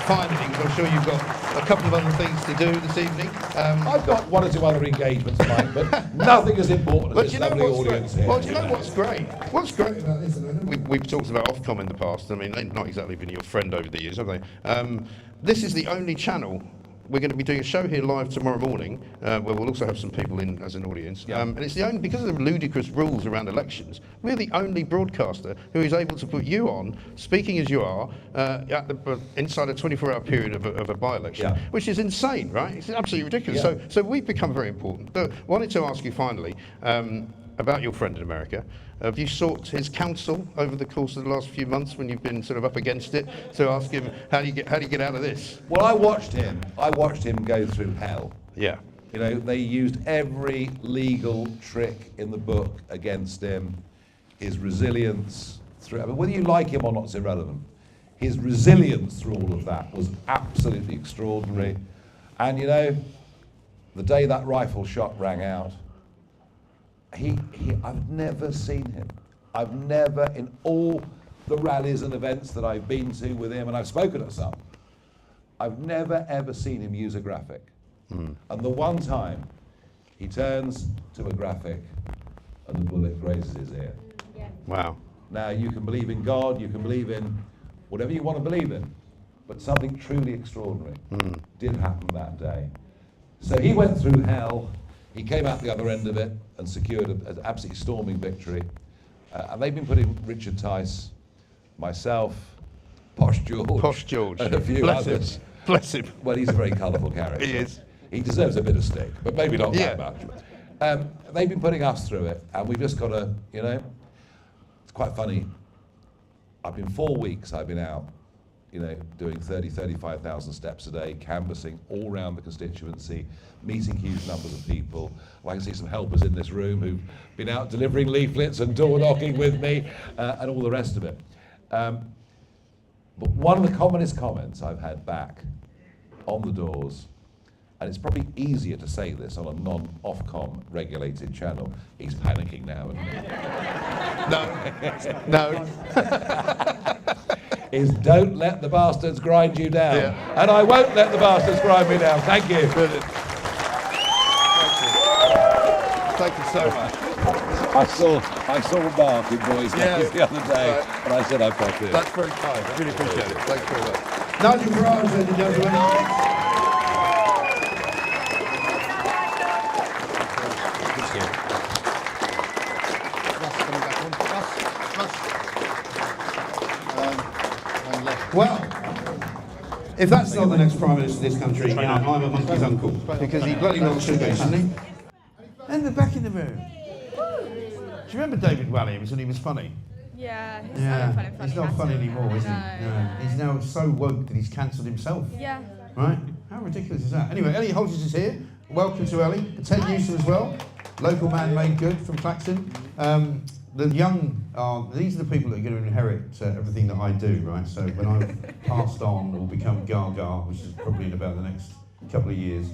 finally, because I'm sure you've got a couple of other things to do this evening. I've got one or two other engagements, Mike, but nothing as important as this lovely audience here. Well, do you know what's great? What's great about this, and I know we've talked about Ofcom in the past. I mean, they've not exactly been your friend over the years, have they? This is the only channel. We're going to be doing a show here live tomorrow morning, where we'll also have some people in as an audience. Yeah. And it's the only, because of the ludicrous rules around elections, we're the only broadcaster who is able to put you on, speaking as you are, inside a 24-hour period of a by-election, Yeah. which is insane, right? It's absolutely ridiculous. Yeah. So we've become very important. So wanted to ask you finally about your friend in America. Have you sought his counsel over the course of the last few months when you've been sort of up against it to ask him how do you get out of this? Well, I watched him go through hell. Yeah. You know, they used every legal trick in the book against him. His resilience through, I mean, whether you like him or not is irrelevant. His resilience through all of that was absolutely extraordinary. And you know, the day that rifle shot rang out, I've never seen him. I've never, in all the rallies and events that I've been to with him, and I've spoken at some, I've never ever seen him use a graphic. And the one time he turns to a graphic and the bullet grazes his ear. Wow. Now you can believe in God, you can believe in whatever you want to believe in, but something truly extraordinary did happen that day. So he went through hell. He came out the other end of it and secured an absolutely storming victory. And they've been putting Richard Tice, myself, Posh George, and a few Bless others. him. Bless him. Well, he's a very colourful character. He is. He deserves a bit of stick, but maybe not Yeah. that much. They've been putting us through it, and we've just got to, you know, it's quite funny. I've been 4 weeks, I've been out, you know, doing 35,000 steps a day, canvassing all around the constituency, meeting huge numbers of people. I can see some helpers in this room who've been out delivering leaflets and door knocking with me, and all the rest of it. But one of the commonest comments I've had back on the doors, and it's probably easier to say this on a non-Ofcom regulated channel, he's panicking now, isn't he? No. Is don't let the bastards grind you down. Yeah. And I won't let the bastards grind me down. Thank you. Brilliant. Thank you so much. I saw Mark in Boys Days the other day, Right. and I said I'd pop in. That's very kind. I really appreciate it. Thanks very much. Nigel Farage, ladies and gentlemen. Well, if that's not the next Prime Minister of this country, you know, I'm a monkey's uncle. Because he bloody well should be, shouldn't he? And they're back in the room. Do you remember David Walliams when he was funny? Yeah, he's Yeah, funny. he's not funny anymore, is he? No. He's now so woke that he's cancelled himself. Yeah. Right? How ridiculous is that? Anyway, Ellie Hodges is here. Welcome to Ellie. Ted Newsom as well. Local man made good from Clacton. The young these are the people that are going to inherit everything that I do, right? So when I've passed on or become Gaga, which is probably in about the next couple of years,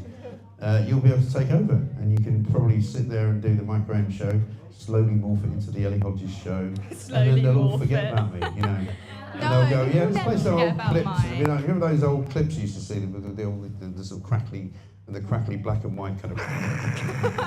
you'll be able to take over, and you can probably sit there and do the Mike Graham show, slowly morph it into the Ellie Hodges show, and then they'll all forget about me, you know. And they'll go, yeah, let's play some old clips. You know, remember those old clips you used to see with the sort of crackly black and white kind of.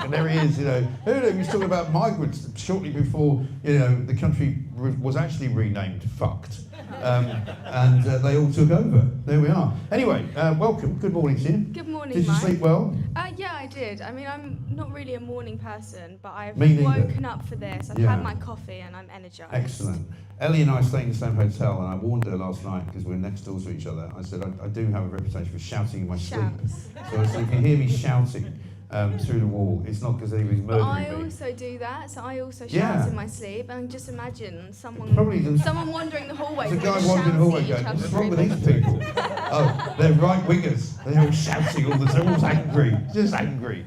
And there he is, you know. He was talking about migrants shortly before, you know, the country was actually renamed Fucked. And they all took over. There we are. Anyway, welcome. Good morning to you. Good morning, Did you Mike. sleep well? Yeah, I did. I mean, I'm not really a morning person, but I've Me neither. woken up for this. I've Yeah. had my coffee and I'm energized. Excellent. Ellie and I stay in the same hotel, and I warned her last night because we're next door to each other. I said, I do have a reputation for shouting in my sleep. Shouts. So I said, if you hear me shouting, through the wall. It's not because he was But I murdering me. also do that, so I also shout Yeah. in my sleep, and just imagine someone Probably someone wandering the hallway. There's a and guy just wandering the hallway shouting going, at each what's other wrong with through these people? Oh, they're right wingers. They're all shouting all the time, always angry, just angry.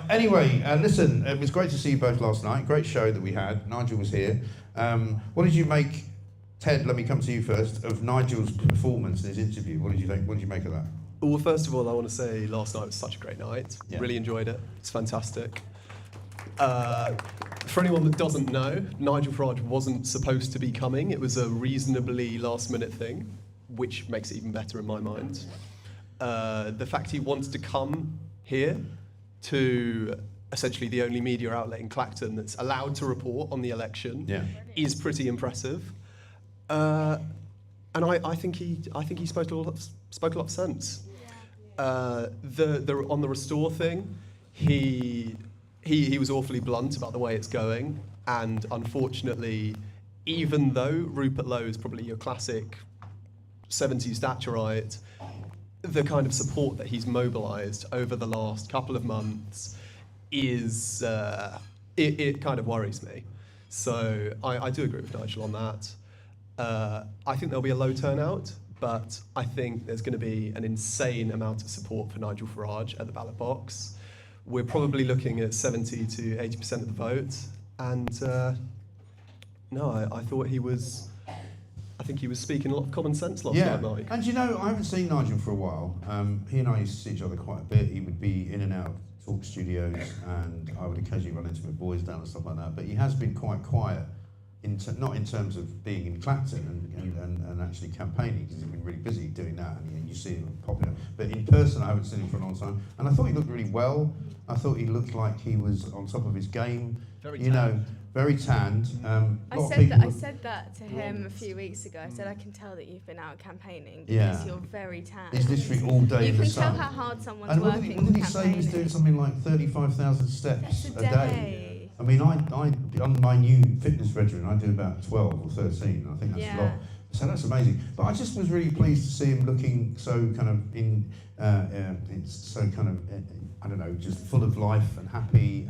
Anyway, listen, it was great to see you both last night. Great show that we had. Nigel was here. What did you make, Ted, let me come to you first, of Nigel's performance in his interview? What did you think? What did you make of that? Well, first of all, I want to say last night was such a great night. Yeah. Really enjoyed it. It's fantastic. For anyone that doesn't know, Nigel Farage wasn't supposed to be coming. It was a reasonably last-minute thing, which makes it even better in my mind. The fact he wants to come here to essentially the only media outlet in Clacton that's allowed to report on the election is pretty impressive. And I think he spoke a lot of sense. On the restore thing, he was awfully blunt about the way it's going, and unfortunately, even though Rupert Lowe is probably your classic 70s Thatcherite, the kind of support that he's mobilised over the last couple of months is it kind of worries me. So I do agree with Nigel on that. I think there'll be a low turnout, but I think there's going to be an insane amount of support for Nigel Farage at the ballot box. We're probably looking at 70 to 80% of the vote, and I think he was speaking a lot of common sense last night, Mike. And you know, I haven't seen Nigel for a while. He and I used to see each other quite a bit. He would be in and out of talk studios, and I would occasionally run into my boys down and stuff like that. But he has been quite quiet, not in terms of being in Clacton and actually campaigning, because he's been really busy doing that, and you see him popular. But in person, I haven't seen him for a long time, and I thought he looked really well. I thought he looked like he was on top of his game. Very tanned. I said that to him a few weeks ago. I said, I can tell that you've been out campaigning because you're very tanned. He's literally all day in the sun. You can tell how hard someone's and working. What did he say? He was doing something like 35,000 steps a day. I mean, I on my new fitness regimen, I do about 12 or 13. I think that's a lot. So that's amazing. But I just was really pleased to see him looking so kind of I don't know, just full of life and happy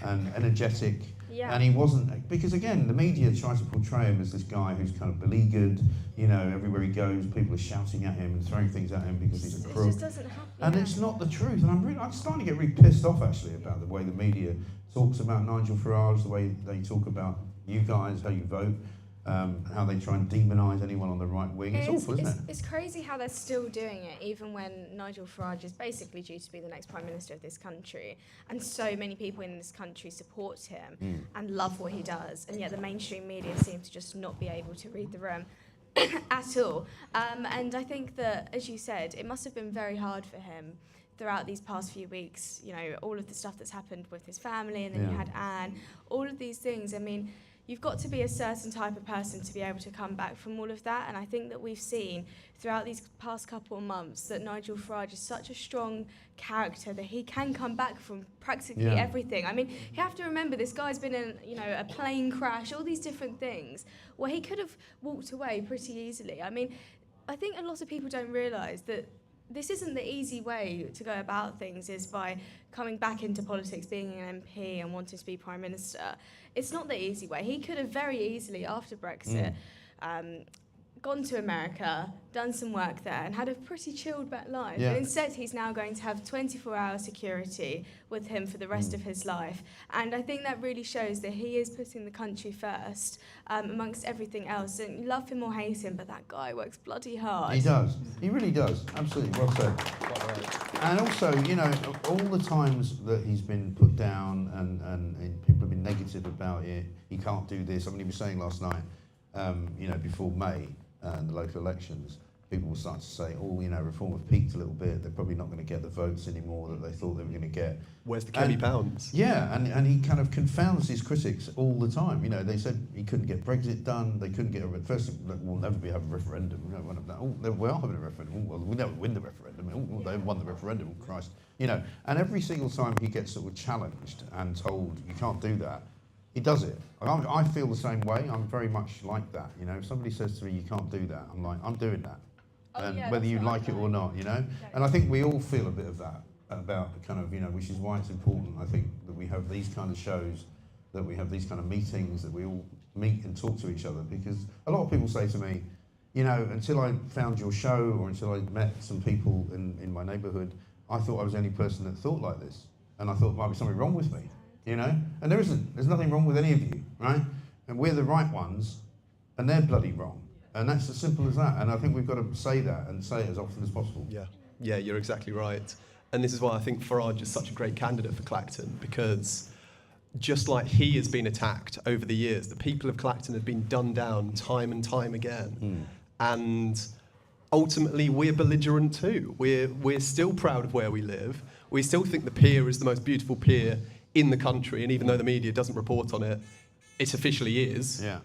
and energetic. Yeah. And he wasn't, because again, the media tries to portray him as this guy who's kind of beleaguered, you know, everywhere he goes, people are shouting at him and throwing things at him because he's a crook. It just doesn't happen. And it's not the truth. And I'm starting to get really pissed off, actually, about the way the media talks about Nigel Farage, the way they talk about you guys, how you vote, how they try and demonise anyone on the right wing. It's awful, isn't it? It's crazy how they're still doing it, even when Nigel Farage is basically due to be the next Prime Minister of this country. And so many people in this country support him and love what he does. And yet the mainstream media seem to just not be able to read the room at all. And I think that, as you said, it must have been very hard for him throughout these past few weeks. You know, all of the stuff that's happened with his family, and then you had Anne, all of these things. I mean, you've got to be a certain type of person to be able to come back from all of that. And I think that we've seen throughout these past couple of months that Nigel Farage is such a strong character that he can come back from practically everything. I mean, you have to remember this guy's been in, you know, a plane crash, all these different things where he could have walked away pretty easily. I mean, I think a lot of people don't realise that this isn't the easy way to go about things, is by coming back into politics, being an MP and wanting to be Prime Minister. It's not the easy way. He could have very easily, after Brexit, gone to America, done some work there, and had a pretty chilled back life. Yeah. But instead, he's now going to have 24-hour security with him for the rest of his life. And I think that really shows that he is putting the country first amongst everything else. And you love him or hate him, but that guy works bloody hard. He does. He really does. Absolutely. Well said. And also, you know, all the times that he's been put down and people have been negative about it, he can't do this. I mean, he was saying last night, you know, before May, and the local elections, people were starting to say, oh, you know, Reform have peaked a little bit, they're probably not going to get the votes anymore that they thought they were going to get. Where's the Kelly pounds? Yeah, and he kind of confounds his critics all the time. You know, they said he couldn't get Brexit done, they couldn't get first, we'll never have a referendum. We don't want that. Oh, we are having a referendum. Oh, well, we'll never win the referendum. Oh, they won the referendum, oh, Christ. You know, and every single time he gets sort of challenged and told, you can't do that, he does it. I feel the same way. I'm very much like that. You know, if somebody says to me, you can't do that, I'm like, I'm doing that. And whether you like it or not, you know? And I think we all feel a bit of that about the kind of, which is why it's important, I think, that we have these kind of shows, that we have these kind of meetings, that we all meet and talk to each other, because a lot of people say to me, until I found your show or until I met some people in my neighbourhood, I thought I was the only person that thought like this. And I thought there might be something wrong with me, And there isn't. There's nothing wrong with any of you, right? And we're the right ones, and they're bloody wrong. And that's as simple as that. And I think we've got to say that and say it as often as possible. Yeah, you're exactly right. And this is why I think Farage is such a great candidate for Clacton, because just like he has been attacked over the years, the people of Clacton have been done down time and time again. And ultimately, we're belligerent too. We're still proud of where we live. We still think the pier is the most beautiful pier in the country, and even though the media doesn't report on it, it officially is. Yeah.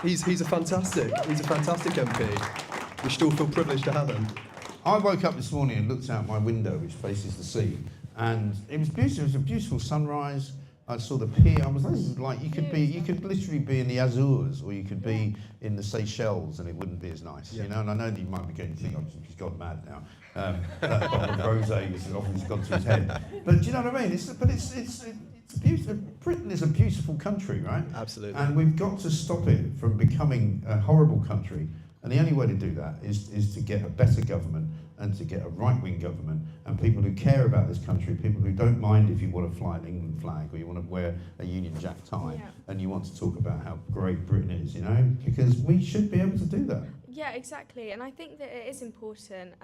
He's a fantastic MP. We still feel privileged to have him. I woke up this morning and looked out my window, which faces the sea, and it was beautiful. It was a beautiful sunrise. I saw the pier. This is like you could literally be in the Azores, or you could be in the Seychelles, and it wouldn't be as nice, And I know that you might be getting to think, he's gone mad now. That bottle of rosé has obviously gone to his head. But do you know what I mean? It's beautiful. Britain is a beautiful country, right? Absolutely. And we've got to stop it from becoming a horrible country. And the only way to do that is to get a better government and to get a right-wing government and people who care about this country, people who don't mind if you want to fly an England flag or you want to wear a Union Jack tie and you want to talk about how great Britain is, because we should be able to do that. Yeah, exactly. And I think that it is important,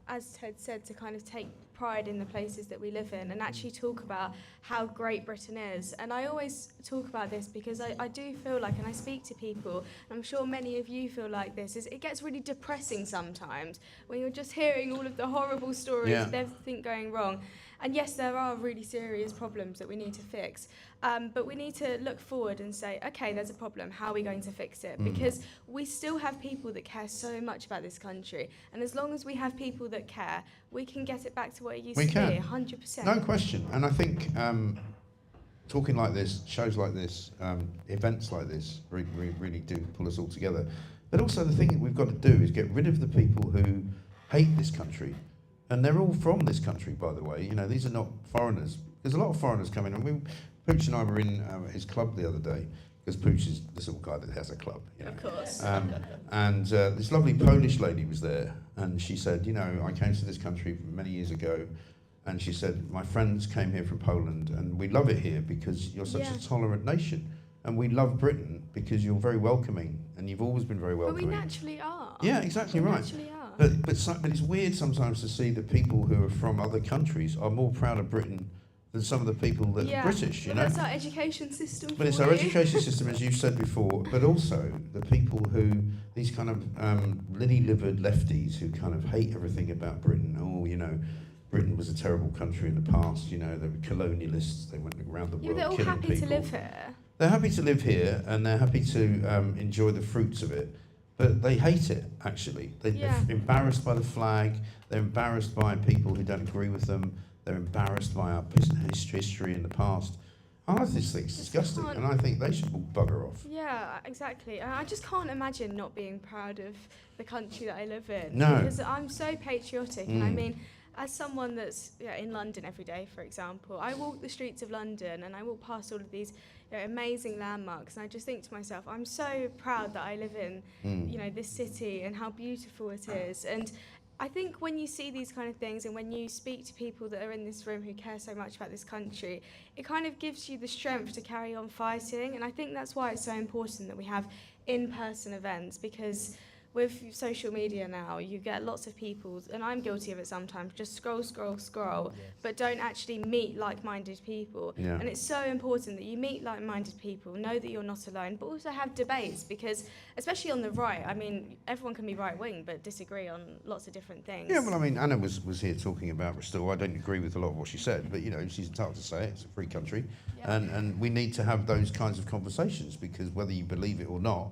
as Ted said, to kind of take pride in the places that we live in and actually talk about how great Britain is. And I always talk about this because I do feel like, and I speak to people, and I'm sure many of you feel like this, is it gets really depressing sometimes when you're just hearing all of the horrible stories of everything going wrong. And yes, there are really serious problems that we need to fix, but we need to look forward and say, okay, there's a problem, how are we going to fix it? Because we still have people that care so much about this country, and as long as we have people that care, we can get it back to what it used to be, 100%. No question. And I think talking like this, shows like this, events like this really do pull us all together. But also the thing that we've got to do is get rid of the people who hate this country. And they're all from this country, by the way. These are not foreigners. There's a lot of foreigners coming. Pooch and I were in his club the other day, because Pooch is the sort of guy that has a club. Of course. And this lovely Polish lady was there, and she said, I came to this country many years ago, and she said, my friends came here from Poland, and we love it here because you're such a tolerant nation. And we love Britain because you're very welcoming, and you've always been very welcoming. But we naturally are. Yeah, exactly right. Naturally are. But it's weird sometimes to see that people who are from other countries are more proud of Britain than some of the people that are British, But that's our education system. But it's our education system, as you've said before, but also the people who, these kind of lily-livered lefties who kind of hate everything about Britain. Britain was a terrible country in the past, they were colonialists, they went around the world they're all killing happy people. to live here. They're happy to live here, and they're happy to enjoy the fruits of it. But they hate it, actually. They're embarrassed by the flag. They're embarrassed by people who don't agree with them. They're embarrassed by our history in the past. I just think it's disgusting, and I think they should all bugger off. Yeah, exactly. I just can't imagine not being proud of the country that I live in. No. Because I'm so patriotic, and I mean, as someone that's in London every day, for example, I walk the streets of London and I walk past all of these amazing landmarks, and I just think to myself, I'm so proud that I live in this city and how beautiful it is. And I think when you see these kind of things and when you speak to people that are in this room who care so much about this country, it kind of gives you the strength to carry on fighting. And I think that's why it's so important that we have in-person events, because with social media now, you get lots of people, and I'm guilty of it sometimes, just scroll, but don't actually meet like-minded people. Yeah. And it's so important that you meet like-minded people, know that you're not alone, but also have debates, because especially on the right, I mean, everyone can be right-wing, but disagree on lots of different things. Yeah, well, I mean, Anna was here talking about Restore. I don't agree with a lot of what she said, but, she's entitled to say it. It's a free country. Yeah. And we need to have those kinds of conversations, because whether you believe it or not,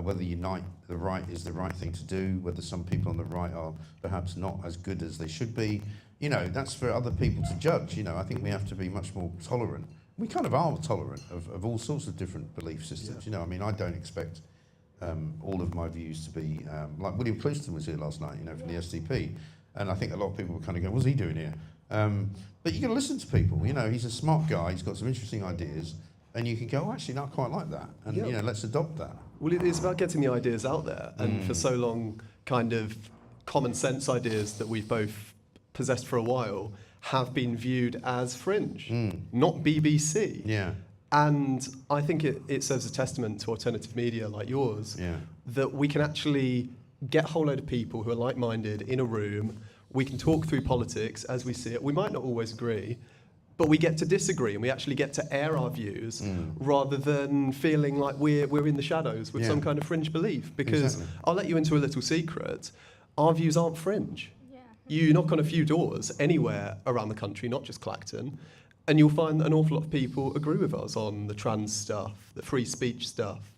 whether unite the right is the right thing to do, whether some people on the right are perhaps not as good as they should be, that's for other people to judge. I think we have to be much more tolerant. We kind of are tolerant of all sorts of different belief systems. I mean, I don't expect all of my views to be like William Clouston was here last night, from the SDP, And I think a lot of people were kind of going, what's he doing here? But you got to listen to people. You know, he's a smart guy. He's got some interesting ideas. And you can go, oh, actually, not quite like that. And, you know, let's adopt that. Well, it's about getting the ideas out there. And for so long, kind of common sense ideas that we've both possessed for a while have been viewed as fringe, not BBC. Yeah. And I think it serves a testament to alternative media like yours, that we can actually get a whole load of people who are like-minded in a room. We can talk through politics as we see it. We might not always agree, but we get to disagree and we actually get to air our views rather than feeling like we're in the shadows with some kind of fringe belief. Because I'll let you into a little secret, our views aren't fringe. Yeah. You knock on a few doors anywhere around the country, not just Clacton, and you'll find that an awful lot of people agree with us on the trans stuff, the free speech stuff,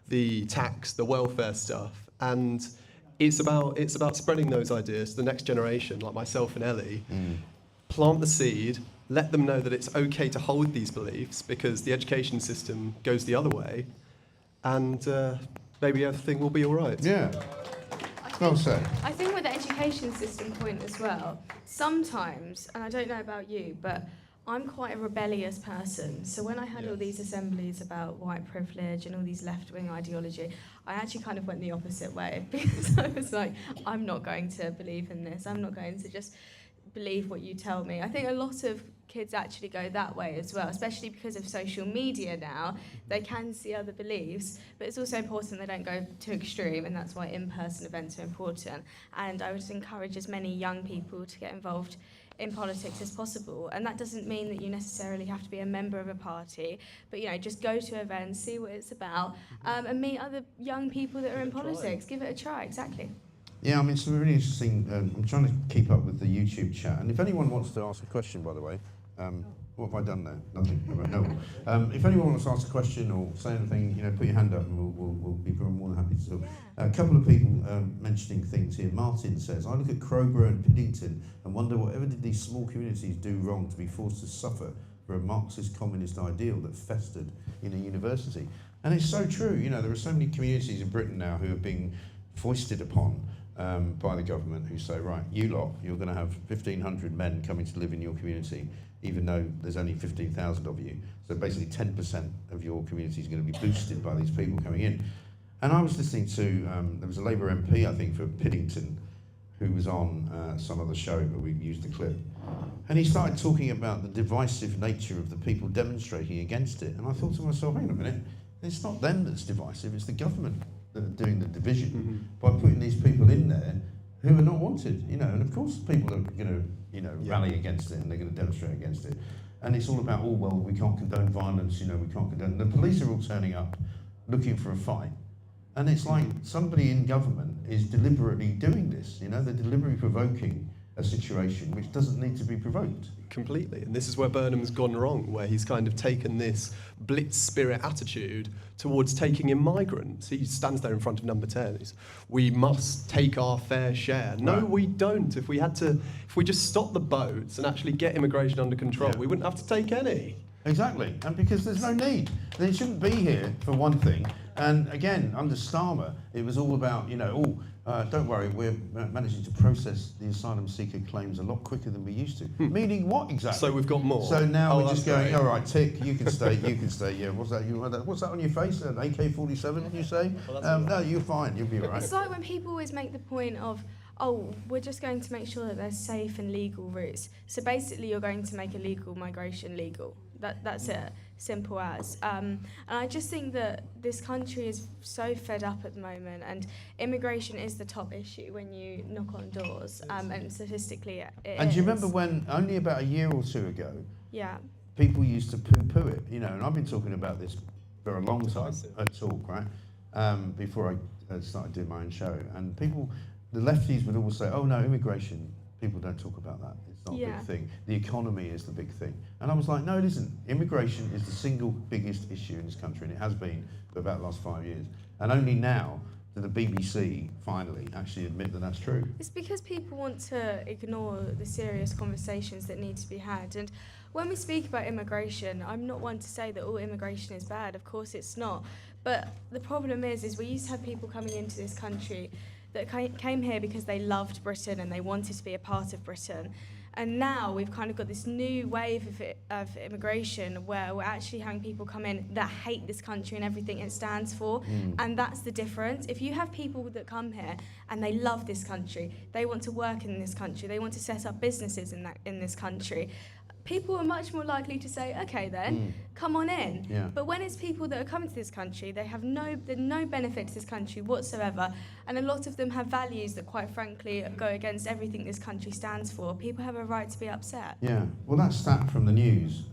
the tax, the welfare stuff. And it's about spreading those ideas to the next generation, like myself and Ellie, plant the seed, let them know that it's okay to hold these beliefs because the education system goes the other way, and maybe everything will be all right. Yeah. Well said. I think with the education system point as well, sometimes, and I don't know about you, but I'm quite a rebellious person. So when I had all these assemblies about white privilege and all these left-wing ideology, I actually kind of went the opposite way because I was like, I'm not going to believe in this. I'm not going to just believe what you tell me. I think a lot of kids actually go that way as well, especially because of social media now. They can see other beliefs, but it's also important they don't go too extreme, and that's why in-person events are important. And I would just encourage as many young people to get involved in politics as possible. And that doesn't mean that you necessarily have to be a member of a party, but you know, just go to events, see what it's about, and meet other young people that are in politics. Give it a try, exactly. Yeah, I mean, it's really interesting. I'm trying to keep up with the YouTube chat. And if anyone wants to ask a question, by the way, what have I done there? Nothing. No. If anyone wants to ask a question or say anything, you know, put your hand up and we'll be more than happy to talk. A couple of people mentioning things here. Martin says, I look at Crowborough and Piddington and wonder whatever did these small communities do wrong to be forced to suffer for a Marxist communist ideal that festered in a university. And it's so true. You know, there are so many communities in Britain now who are being foisted upon by the government, who say, right, you lot, you're going to have 1,500 men coming to live in your community, even though there's only 15,000 of you. So basically 10% of your community is going to be boosted by these people coming in. And I was listening to, there was a Labour MP, I think, for Piddington, who was on some other show, but we used the clip. And he started talking about the divisive nature of the people demonstrating against it. And I thought to myself, hang on a minute, it's not them that's divisive, it's the government that are doing the division by putting these people in there who are not wanted, you know. And of course people are going to, you know, rally against it and they're going to demonstrate against it. And it's all about, oh, well, we can't condone violence, you know, we can't condone... The police are all turning up looking for a fight. And it's like somebody in government is deliberately doing this, you know, they're deliberately provoking a situation which doesn't need to be provoked. Completely. And this is where Burnham's gone wrong, where he's kind of taken this blitz spirit attitude towards taking in migrants. He stands there in front of number 10. We must take our fair share. No, we don't. If we just stop the boats and actually get immigration under control, we wouldn't have to take any. Exactly. And because there's no need. They shouldn't be here, for one thing. And again, under Starmer, it was all about, you know, don't worry, we're managing to process the asylum seeker claims a lot quicker than we used to. Meaning what exactly? So we've got more. So now we're just going, all right, tick, you can stay, you can stay. Yeah, what's that? What's that on your face? An AK-47, you say? No, you're fine, you'll be all right. It's like when people always make the point of, oh, we're just going to make sure that there's safe and legal routes. So basically you're going to make illegal migration legal. That's it, simple as. And I just think that this country is so fed up at the moment, and immigration is the top issue when you knock on doors, and statistically it And do you remember when, only about a year or two ago, people used to poo-poo it, you know, and I've been talking about this for a long time at Talk, right, before I started doing my own show, and people, the lefties would always say, oh no, immigration, people don't talk about that. It's not a big thing. The economy is the big thing. And I was like, no, it isn't. Immigration is the single biggest issue in this country, and it has been for about the last 5 years. And only now do the BBC finally actually admit that that's true. It's because people want to ignore the serious conversations that need to be had. And when we speak about immigration, I'm not one to say that all immigration is bad. Of course it's not. But the problem is we used to have people coming into this country that came here because they loved Britain and they wanted to be a part of Britain. And now we've kind of got this new wave of immigration where we're actually having people come in that hate this country and everything it stands for. And that's the difference. If you have people that come here and they love this country, they want to work in this country, they want to set up businesses in this country, people are much more likely to say, okay then, come on in. Yeah. But when it's people that are coming to this country, they have no benefit to this country whatsoever, and a lot of them have values that quite frankly go against everything this country stands for. People have a right to be upset. Yeah, well, that stat from the news,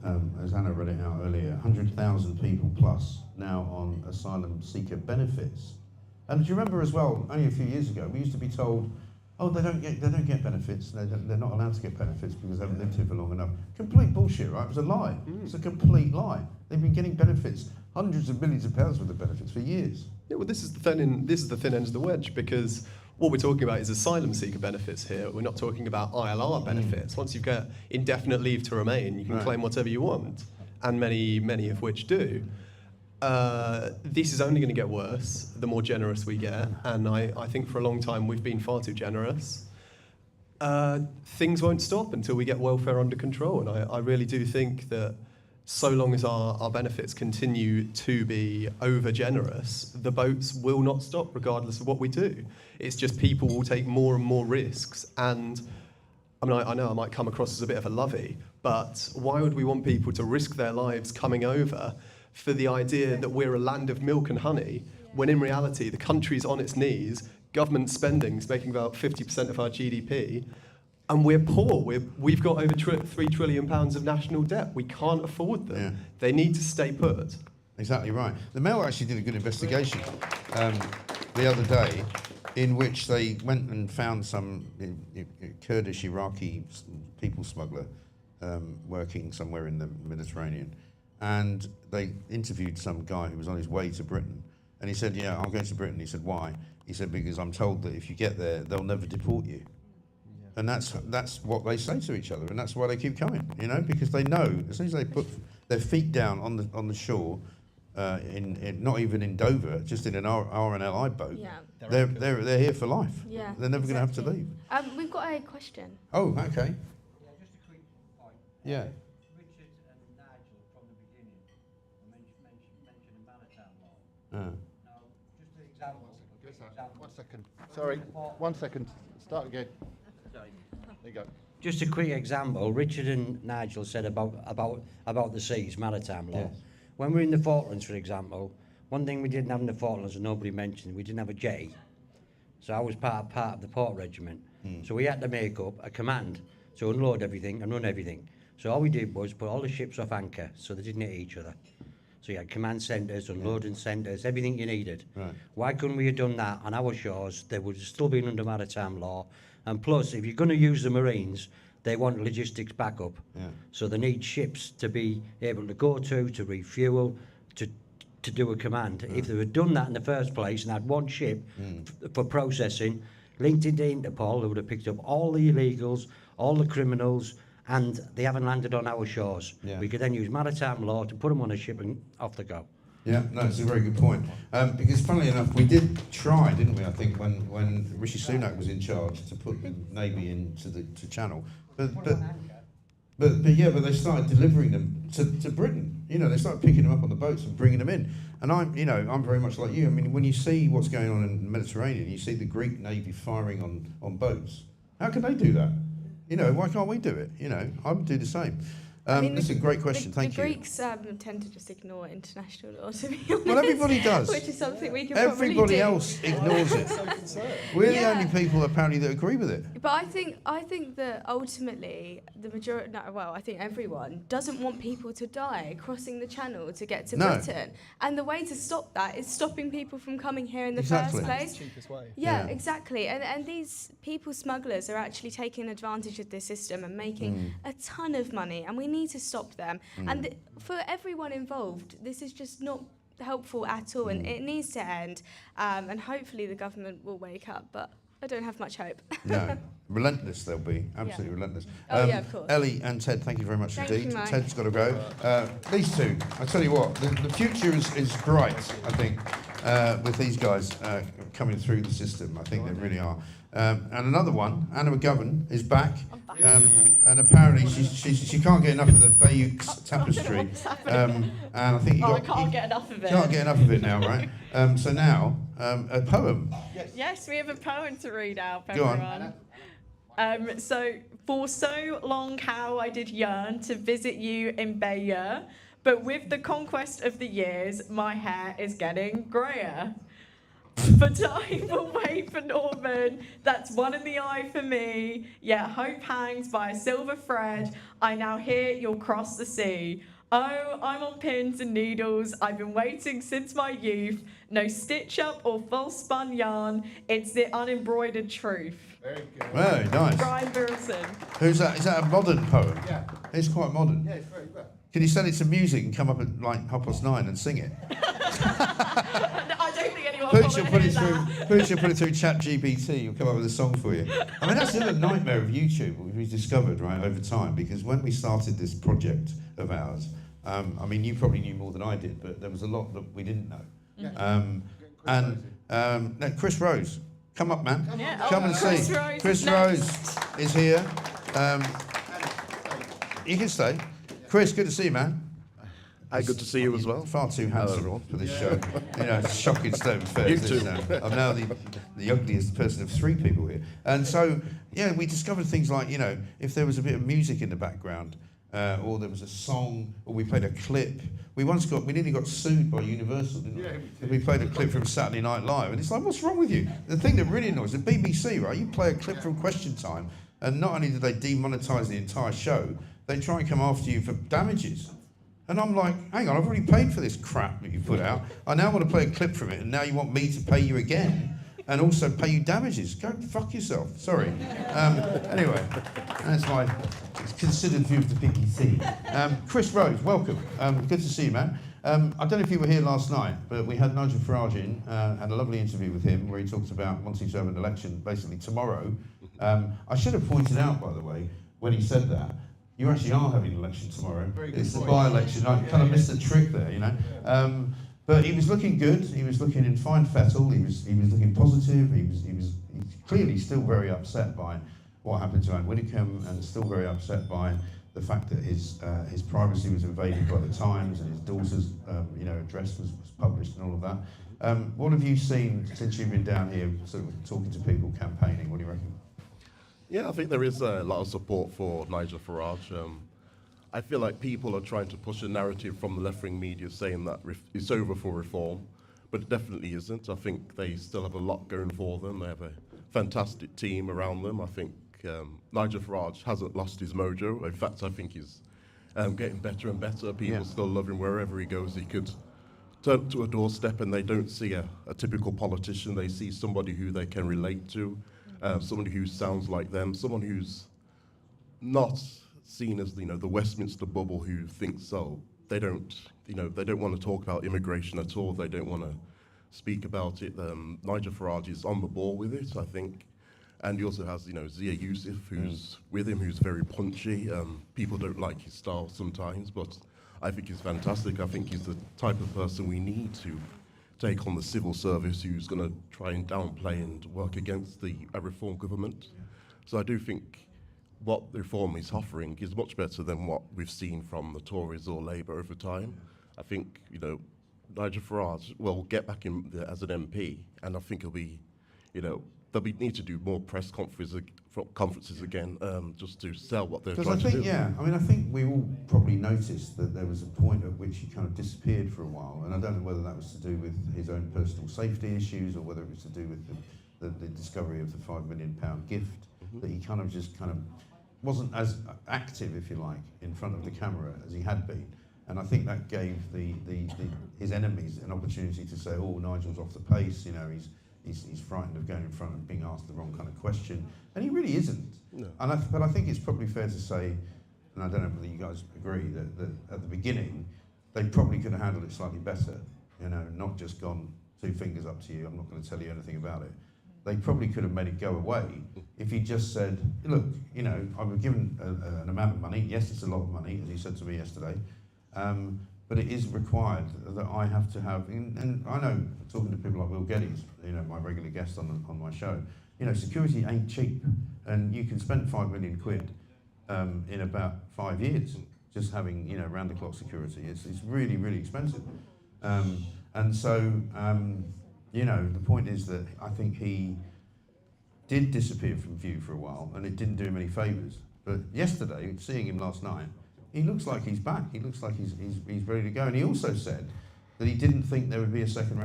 as Anna read it out earlier, 100,000 people plus now on asylum seeker benefits. And do you remember as well, only a few years ago, we used to be told, oh, they don't get benefits. They're not allowed to get benefits because they haven't lived here for long enough. Complete bullshit, right? It was a lie. It's a complete lie. They've been getting benefits, hundreds of millions of pounds worth of benefits for years. Yeah, well, this is the thin end of the wedge, because what we're talking about is asylum seeker benefits here. We're not talking about ILR benefits. Once you've got indefinite leave to remain, you can claim whatever you want, and many of which do. This is only going to get worse the more generous we get, and I think for a long time we've been far too generous. Things won't stop until we get welfare under control, and I really do think that so long as our benefits continue to be over generous, the boats will not stop regardless of what we do. It's just people will take more and more risks, and I mean, I know I might come across as a bit of a lovey, but why would we want people to risk their lives coming over for the idea that we're a land of milk and honey, when in reality the country's on its knees, government spending's making about 50% of our GDP, and we're poor. We've got over £3 trillion of national debt. We can't afford them. Yeah. They need to stay put. Exactly right. The Mail actually did a good investigation the other day, in which they went and found some Kurdish Iraqi people smuggler working somewhere in the Mediterranean. And they interviewed some guy who was on his way to Britain. And he said, yeah, I'm going to Britain. He said, why? He said, because I'm told that if you get there, they'll never deport you. Yeah. And that's what they say to each other. And that's why they keep coming, you know, because they know as soon as they put their feet down on the shore, not even in Dover, just in an RNLI boat, they're here for life. Yeah, they're never going to have to leave. We've got a question. Oh, okay. Yeah, just a quick point. Yeah. Richard and Nigel from the beginning mentioned the maritime law. Now, just an example. One second. Sorry, 1 second. Start again. Sorry. There you go. Just a quick example. Richard and Nigel said about the seas, maritime law. Yes. When we're in the Falklands, for example, one thing we didn't have in the Falklands and nobody mentioned, we didn't have a jetty. So I was part of the port regiment. So we had to make up a command to unload everything and run everything. So all we did was put all the ships off anchor so they didn't hit each other. So you had command centres, unloading centres, everything you needed. Right. Why couldn't we have done that on our shores? They would have still been under maritime law. And plus, if you're going to use the Marines, they want logistics backup. Yeah. So they need ships to be able to go to refuel, to do a command. If they had done that in the first place and had one ship for processing, linked into Interpol, they would have picked up all the illegals, all the criminals, and they haven't landed on our shores. Yeah. We could then use maritime law to put them on a ship and off they go. Yeah, no, it's a very good point. Because funnily enough, we did try, didn't we, I think, when Rishi Sunak was in charge, to put the Navy into the Channel. But they started delivering them to Britain. You know, they started picking them up on the boats and bringing them in. And I'm very much like you. I mean, when you see what's going on in the Mediterranean, you see the Greek Navy firing on boats. How can they do that? You know, why can't we do it? You know, I would do the same. That's a great question. Thank you. The Greeks tend to just ignore international law, to be honest. Well, everybody does. Which is something we can Everybody probably do. else ignores it. We're the only people apparently that agree with it. But I think that ultimately the majority, I think everyone doesn't want people to die crossing the Channel to get to Britain. And the way to stop that is stopping people from coming here in the first place. That's the cheapest way. Yeah, exactly. And these people smugglers are actually taking advantage of this system and making a ton of money. And we need to stop them. And for everyone involved, this is just not helpful at all, and it needs to end. And hopefully the government will wake up, but I don't have much hope. No, relentless they'll be, absolutely relentless. Yeah, of course. Ellie and Ted, thank you very much Thank indeed. you, Mike. Ted's got to go. These two, I tell you what, the future is bright, I think. with these guys coming through the system. I think they really are. And another one, Anna McGovern, is back. And apparently she can't get enough of the Bayeux tapestry. And I think I can't get enough of it. Can't get enough of it now, right? So now, a poem. Yes, we have a poem to read out for Go on. everyone. So, for so long how I did yearn to visit you in Bayeux, but with the conquest of the years, my hair is getting greyer. For time will wait for Norman, that's one in the eye for me, yet hope hangs by a silver thread, I now hear you'll cross the sea. Oh, I'm on pins and needles, I've been waiting since my youth, no stitch up or false spun yarn, it's the unembroidered truth. Very good. Very nice. Brian Wilson. Who's that? Is that a modern poem? Yeah. It's quite modern. Yeah, it's very good. Can you set it to music and come up at like 9:30 and sing it? I don't think anyone Pooch will will put it that. through. Pooch will put it through ChatGPT. He'll come up with a song for you. I mean, that's the other nightmare of YouTube, which we discovered right over time. Because when we started this project of ours, I mean, you probably knew more than I did, but there was a lot that we didn't know. Now, Chris Rose, come up, man. Come and Chris see. Rose Chris is Rose is here. You can stay. Chris, good to see you, man. Hi, good to see you as well. Far too handsome for this show. You know, it's a shocking state of affairs. You too. I'm now the ugliest person of 3 people here. And so, yeah, we discovered things like, you know, if there was a bit of music in the background, or there was a song, or we played a clip. We nearly got sued by Universal, didn't we? Yeah, Because we played a clip from Saturday Night Live, and it's like, what's wrong with you? The thing that really annoys the BBC, right? You play a clip from Question Time, and not only did they demonetise the entire show, they try and come after you for damages. And I'm like, hang on, I've already paid for this crap that you put out. I now want to play a clip from it, and now you want me to pay you again, and also pay you damages. Go fuck yourself. Sorry. Anyway, that's my considered view of the BBC. Chris Rose, welcome. Good to see you, man. I don't know if you were here last night, but we had Nigel Farage in, had a lovely interview with him where he talked about wanting to have an election basically tomorrow. I should have pointed out, by the way, when he said that, you actually are having an election tomorrow. It's the by-election. I kind of missed the trick there, you know. But he was looking good. He was looking in fine fettle. He was looking positive. He's clearly still very upset by what happened to Anne Widdecombe, and still very upset by the fact that his privacy was invaded by the Times, and his daughter's address was published and all of that. What have you seen since you've been down here, sort of talking to people, campaigning? What do you reckon? Yeah, I think there is a lot of support for Nigel Farage. I feel like people are trying to push a narrative from the left-wing media saying that it's over for reform, but it definitely isn't. I think they still have a lot going for them. They have a fantastic team around them. I think Nigel Farage hasn't lost his mojo. In fact, I think he's getting better and better. People still love him wherever he goes. He could turn up to a doorstep and they don't see a typical politician. They see somebody who they can relate to. Somebody who sounds like them, someone who's not seen as the Westminster bubble who thinks so. They don't want to talk about immigration at all. They don't want to speak about it. Nigel Farage is on the ball with it, I think, and he also has Zia Youssef who's with him, who's very punchy. People don't like his style sometimes, but I think he's fantastic. I think he's the type of person we need to take on the civil service, who's going to try and downplay and work against the reform government. So I do think what the reform is offering is much better than what we've seen from the Tories or Labour over time. I think Nigel Farage will get back in there as an MP, and I think he'll be, they'll need to do more press conferences again, just to sell what they're trying to do. I think we all probably noticed that there was a point at which he kind of disappeared for a while, and I don't know whether that was to do with his own personal safety issues or whether it was to do with the discovery of the £5 million gift, that he kind of wasn't as active, if you like, in front of the camera as he had been. And I think that gave his enemies an opportunity to say, oh, Nigel's off the pace, he's frightened of going in front and being asked the wrong kind of question. And he really isn't. No. But I think it's probably fair to say, and I don't know whether you guys agree, that at the beginning, they probably could have handled it slightly better, not just gone 2 fingers up to you, I'm not going to tell you anything about it. They probably could have made it go away if he just said, look, I was given an amount of money. Yes, it's a lot of money, as he said to me yesterday. but it is required that I have to have, and I know, talking to people like Will Geddes, you know, my regular guest on my show, you know, security ain't cheap, and you can spend £5 million in about 5 years just having, you know, round-the-clock security. It's really, really expensive. And so, you know, the point is that I think he did disappear from view for a while, and it didn't do him any favours. But yesterday, seeing him last night, he looks like he's back. He looks like he's ready to go. And he also said that he didn't think there would be a second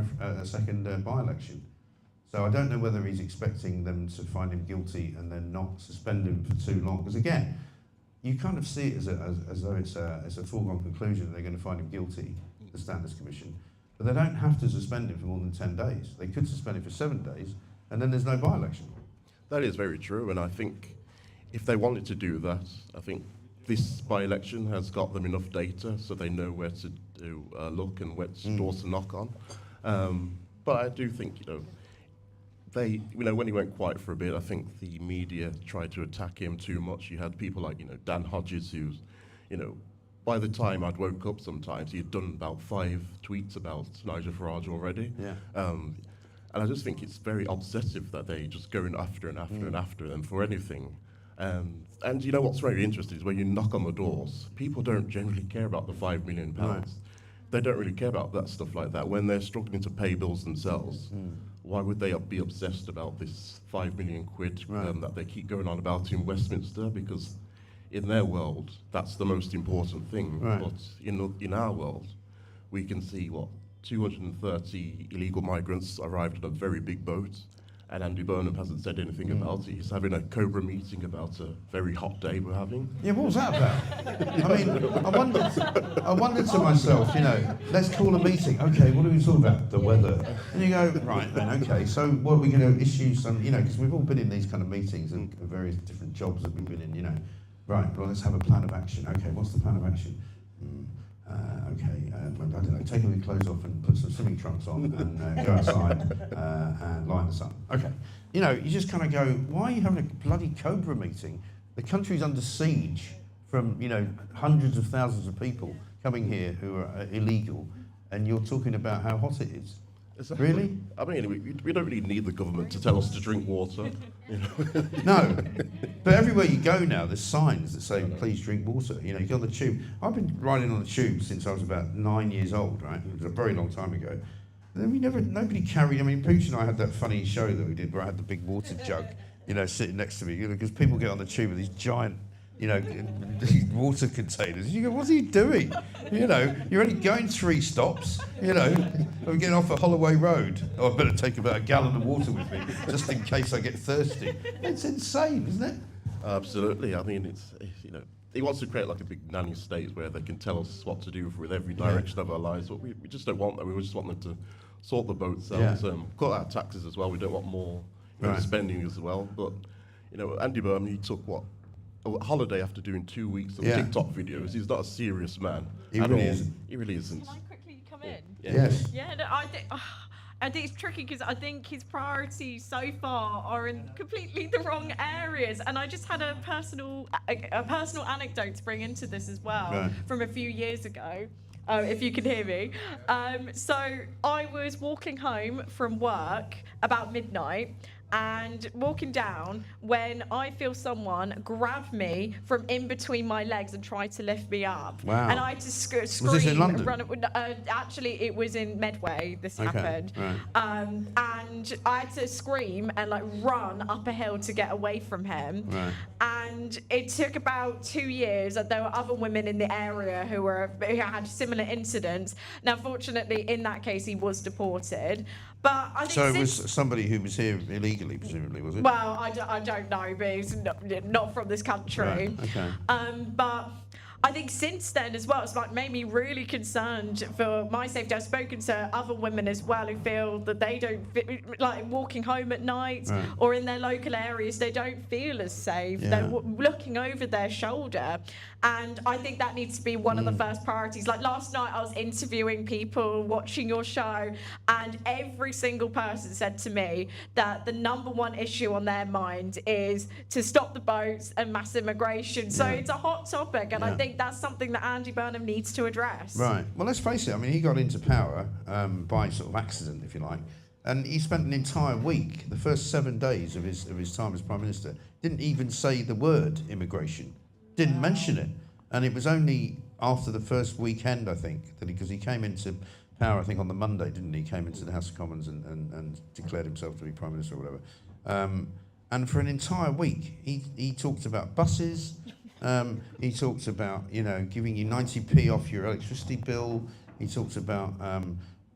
by-election. So I don't know whether he's expecting them to find him guilty and then not suspend him for too long. Because again, you kind of see it as though it's a foregone conclusion that they're going to find him guilty, the Standards Commission. But they don't have to suspend him for more than 10 days. They could suspend him for 7 days, and then there's no by-election. That is very true, and I think if they wanted to do that, I think this by-election has got them enough data so they know where to look and which doors to knock on. But I do think, when he went quiet for a bit, I think the media tried to attack him too much. You had people like, Dan Hodges, who's, by the time I'd woke up sometimes, he'd done about 5 tweets about Nigel Farage already. Yeah. And I just think it's very obsessive that they just go in after and after and after them for anything. And you know what's very interesting is when you knock on the doors, people don't generally care about the £5 million. Right. They don't really care about that stuff like that. When they're struggling to pay bills themselves, why would they be obsessed about this £5 million that they keep going on about in Westminster? Because in their world, that's the most important thing. Right. But in our world, we can see 230 illegal migrants arrived on a very big boat, and Andy Burnham hasn't said anything about it. He's having a Cobra meeting about a very hot day we're having. Yeah, what was that about? I mean, I wondered to myself, let's call a meeting. Okay, what are we talking about? The weather. And you go, right then, okay, so what are we going to issue some, because we've all been in these kind of meetings and various different jobs that we've been in, Right, well, let's have a plan of action. Okay, what's the plan of action? I don't know, take all your clothes off and put some swimming trunks on and go outside and lie in the sun. Okay. You just kind of go, why are you having a bloody Cobra meeting? The country's under siege from, hundreds of thousands of people coming here who are illegal, and you're talking about how hot it is. Exactly. Really? I mean, we don't really need the government to tell us to drink water. No, but everywhere you go now, there's signs that say, please drink water. You go on the tube. I've been riding on the tube since I was about 9 years old, right? It was a very long time ago. And then nobody carried, Pooch and I had that funny show that we did where I had the big water jug, sitting next to me, because people get on the tube with these giant, these water containers. You go, what's he doing? You're only going 3 stops, I'm getting off at Holloway Road. Oh, I better take about a gallon of water with me, just in case I get thirsty. It's insane, isn't it? Absolutely. I mean, it's he wants to create like a big nanny state where they can tell us what to do with every direction of our lives, but we just don't want that. We just want them to sort the boats out, cut out taxes as well. We don't want more spending as well. But, Andy Burnham, he took a holiday after doing 2 weeks of TikTok videos. He's not a serious man. He really isn't. He really isn't. Can I quickly come in? Yes. Yeah, no, I think it's tricky because I think his priorities so far are in completely the wrong areas. And I just had a personal anecdote to bring into this as well from a few years ago. If you can hear me. So I was walking home from work about midnight, and walking down when I feel someone grab me from in between my legs and try to lift me up. Wow. And I had to scream. Was this in London? Actually, it was in Medway. This happened. Right. And I had to scream and run up a hill to get away from him. Right. And it took about 2 years. There were other women in the area who had similar incidents. Now, fortunately, in that case, he was deported. But I think so it was somebody who was here illegally, presumably, was it? Well, I don't know, but he's not from this country. Right, okay. But I think since then as well, it's made me really concerned for my safety. I've spoken to other women as well who feel that they don't walking home at night or in their local areas, they don't feel as safe. Yeah. They're looking over their shoulder. And I think that needs to be one of the first priorities. Like last night, I was interviewing people watching your show, and every single person said to me that the #1 issue on their mind is to stop the boats and mass immigration. So it's a hot topic, and I think think that's something that Andy Burnham needs to address. Right. Well, let's face it. I mean, he got into power by sort of accident, if you like, and he spent an entire week, the first 7 days of his time as Prime Minister, didn't even say the word immigration, didn't mention it, and it was only after the first weekend, I think, that because he came into power, I think on the Monday, didn't he? Came into the House of Commons and declared himself to be Prime Minister or whatever. And for an entire week, he talked about buses. He talked about, you know, giving you 90p off your electricity bill. He talked about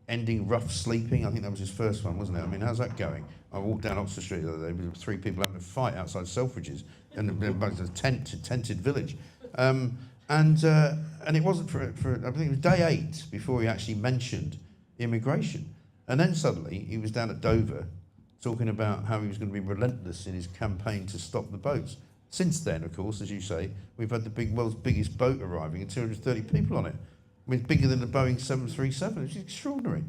ending rough sleeping. I think that was his first one, wasn't it? I mean, how's that going? I walked down Oxford Street the other day with 3 people having a fight outside Selfridges in a tented village. And it wasn't for I think it was day 8 before he actually mentioned immigration. And then suddenly he was down at Dover talking about how he was going to be relentless in his campaign to stop the boats. Since then, of course, as you say, we've had the world's biggest boat arriving and 230 people on it. I mean, it's bigger than the Boeing 737. It's extraordinary.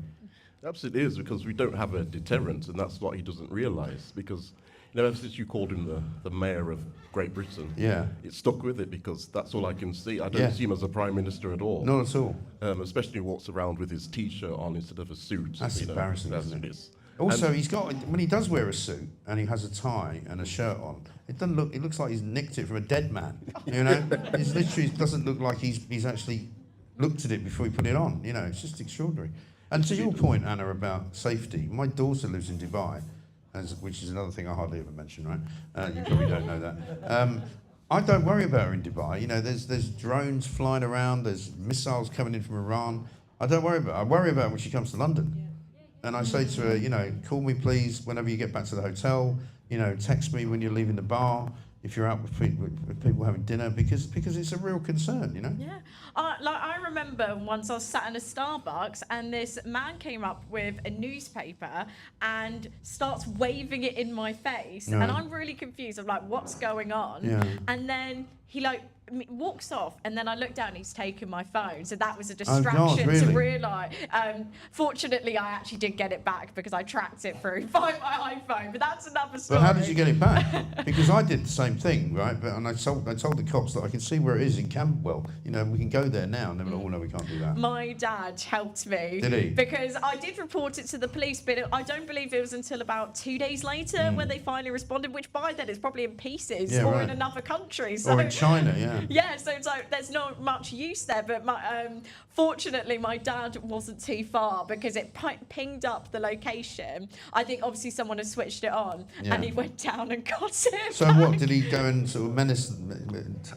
Absolutely is, because we don't have a deterrent, and that's what he doesn't realise. Because, you know, ever since you called him the mayor of Great Britain, yeah, it stuck with it, because that's all I can see. I don't see him as a prime minister at all. Not at all. Especially walks around with his t-shirt on instead of a suit. That's embarrassing, isn't it? Also, he's got, when he does wear a suit and he has a tie and a shirt on, it doesn't look. It looks like he's nicked it from a dead man. You know, it literally doesn't look like he's actually looked at it before he put it on. You know, it's just extraordinary. And to your point, Anna, about safety, my daughter lives in Dubai, which is another thing I hardly ever mention, right? You probably don't know that. I don't worry about her in Dubai. You know, there's drones flying around, there's missiles coming in from Iran. I don't worry about her. I worry about her when she comes to London. And I say to her, you know, call me please whenever you get back to the hotel. You know, text me when you're leaving the bar, if you're out with people having dinner, because it's a real concern, you know? Yeah. Like, I remember once I was sat in a Starbucks and this man came up with a newspaper and starts waving it in my face. Yeah. And I'm really confused. I'm like, what's going on? Yeah. And then he walks off, and then I look down and he's taken my phone. So that was a Oh, distraction God, really? to realise. Fortunately, I actually did get it back because I tracked it through my iPhone, but that's another story. But how did you get it back? Because I did the same thing, right? And I told the cops that I can see where it is in Camberwell. You know, we can go there now. And they were like, oh, no, we can't do that. My dad helped me. Did he? Because I did report it to the police, but I don't believe it was until about 2 days later when they finally responded, which by then is probably in pieces or in another country. So, or in China, yeah. Yeah, so it's like there's not much use there. But fortunately, my dad wasn't too far because it pinged up the location. I think obviously someone had switched it on, and he went down and got it. So back. what, did he go and sort of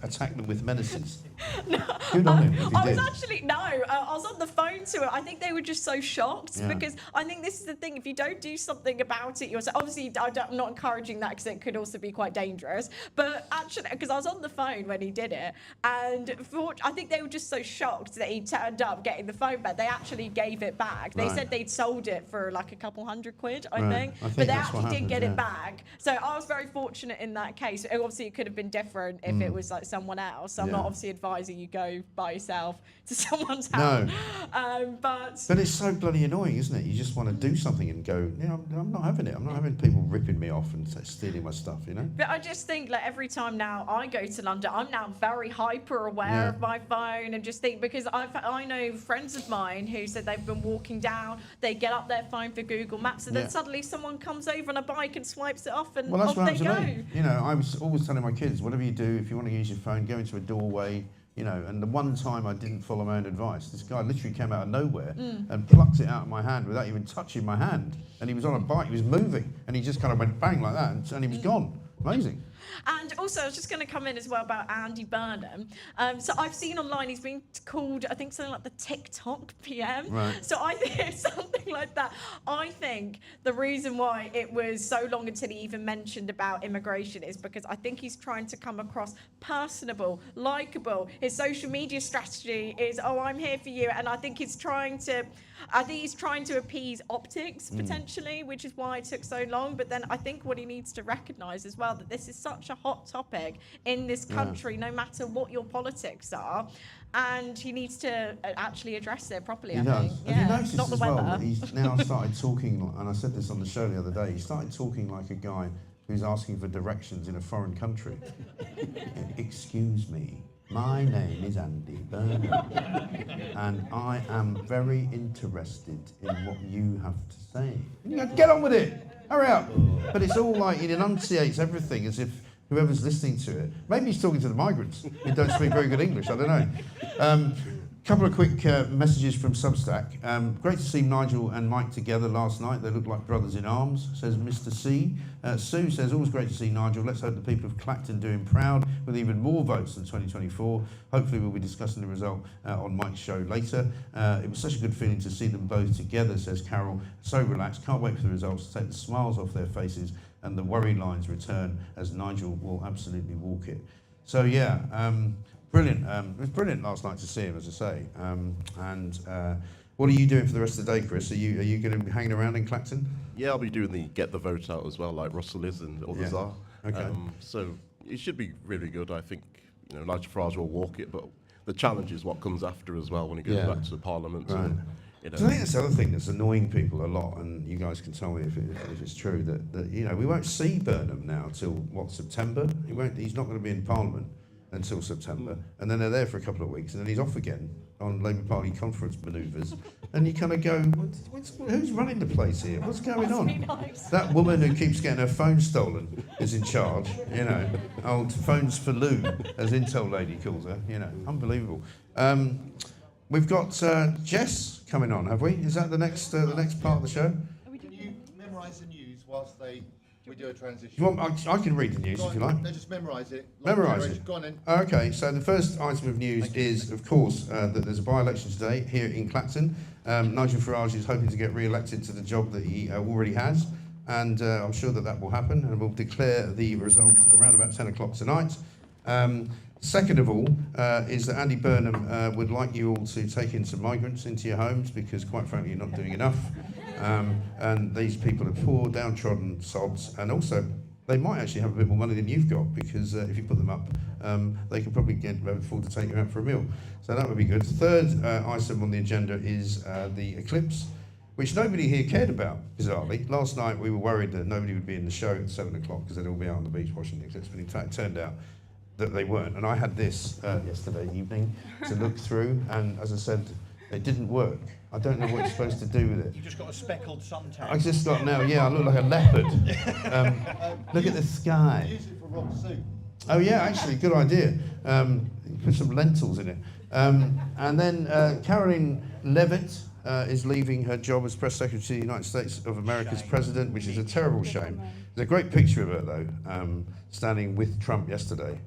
attack them with menaces? No, Good on him if he I did. was actually I was on the phone to it. I think they were just so shocked Yeah. because I think this is the thing. If you don't do something about it yourself, obviously I'm not encouraging that because it could also be quite dangerous. But actually, because I was on the phone when he did it, and I think they were just so shocked that he turned up getting the phone back. They actually gave it back. They said they'd sold it for like a couple £100, I think. But they actually did get it back. So I was very fortunate in that case. Obviously, it could have been different if it was like someone else. I'm not obviously advising you go by yourself to someone's house. No. But it's so bloody annoying, isn't it? You just want to do something and go, you know, I'm not having it. I'm not having people ripping me off and stealing my stuff, you know? But I just think like every time now I go to London, I'm now very hyper aware of my phone and just think, because I know friends of mine who said they've been walking down, they get up their phone for Google Maps, and then suddenly someone comes over on a bike and swipes it off, and off they go. You know, I was always telling my kids, whatever you do, if you want to use your phone, go into a doorway, you know. And the one time I didn't follow my own advice, this guy literally came out of nowhere and plucked it out of my hand without even touching my hand. And he was on a bike, he was moving, and he just kind of went bang like that, and he was gone. Amazing. And also, I was just going to come in as well about Andy Burnham. So I've seen online he's been called, I think, something like the TikTok PM. Right. So I think something like that. I think the reason why it was so long until he even mentioned about immigration is because I think he's trying to come across personable, likable. His social media strategy is, oh, I'm here for you. And I think he's trying to appease optics potentially, which is why it took so long. But then I think what he needs to recognise as well, that this is such a hot topic in this country, no matter what your politics are, and he needs to actually address it properly. He I does. think. Have you noticed not the as well weather. that he's now started talking, and I said this on the show the other day, he started talking like a guy who's asking for directions in a foreign country. Excuse me, My name is Andy Burnham, and I am very interested in what you have to say. And you go, get on with it, hurry up. But it's all like, it enunciates everything as if whoever's listening to it, maybe he's talking to the migrants who don't speak very good English, I don't know. Couple of quick messages from Substack. Great to see Nigel and Mike together last night. They look like brothers in arms, says Mr. C. Sue says, always great to see Nigel. Let's hope the people of Clacton do him proud with even more votes than 2024. Hopefully we'll be discussing the result on Mike's show later. It was such a good feeling to see them both together, says Carol. So relaxed, can't wait for the results to take the smiles off their faces and the worry lines return as Nigel will absolutely walk it. So yeah, brilliant. It was brilliant last night to see him, as I say. What are you doing for the rest of the day, Chris? Are you going to be hanging around in Clacton? Yeah, I'll be doing the get the vote out as well, like Russell is and others are. Okay. So it should be really good. I think Nigel Farage will walk it, but the challenge is what comes after as well when he goes back to Parliament. Right. And, So I think that's the other thing that's annoying people a lot, and you guys can tell me if it's true that we won't see Burnham now till September. He's not going to be in Parliament until September, and then they're there for a couple of weeks, and then he's off again on Labour Party conference manoeuvres, and you kind of go, who's running the place here? What's going on? That woman who keeps getting her phone stolen is in charge, old phones for Lou, as Intel lady calls her, unbelievable. We've got Jess coming on, have we? Is that the next part of the show? Can you memorise the news whilst we do a transition? I can read the news if you like. No, just memorise it. Memorise it. Go on then. Okay, so the first item of news is, of course, that there's a by-election today here in Clacton. Nigel Farage is hoping to get re-elected to the job that he already has, and I'm sure that will happen, and we'll declare the result around about 10 o'clock tonight. Second of all, is that Andy Burnham would like you all to take in some migrants into your homes because, quite frankly, you're not doing enough. And these people are poor, downtrodden sods, and also they might actually have a bit more money than you've got because if you put them up, they can probably afford to take you out for a meal. So that would be good. Third item on the agenda is the eclipse, which nobody here cared about, bizarrely. Last night we were worried that nobody would be in the show at 7 o'clock because they'd all be out on the beach watching the eclipse, but in fact it turned out that they weren't. And I had this yesterday evening to look through, and as I said, it didn't work. I don't know what you're supposed to do with it. You've just got a speckled suntan. I just thought now, I look like a leopard. Look at the sky. Use it for Rob's soup. Oh yeah, actually, good idea. Put some lentils in it. And then Caroline Levitt is leaving her job as Press Secretary of the United States of America's president, which is a terrible shame. There's a great picture of her, though, standing with Trump yesterday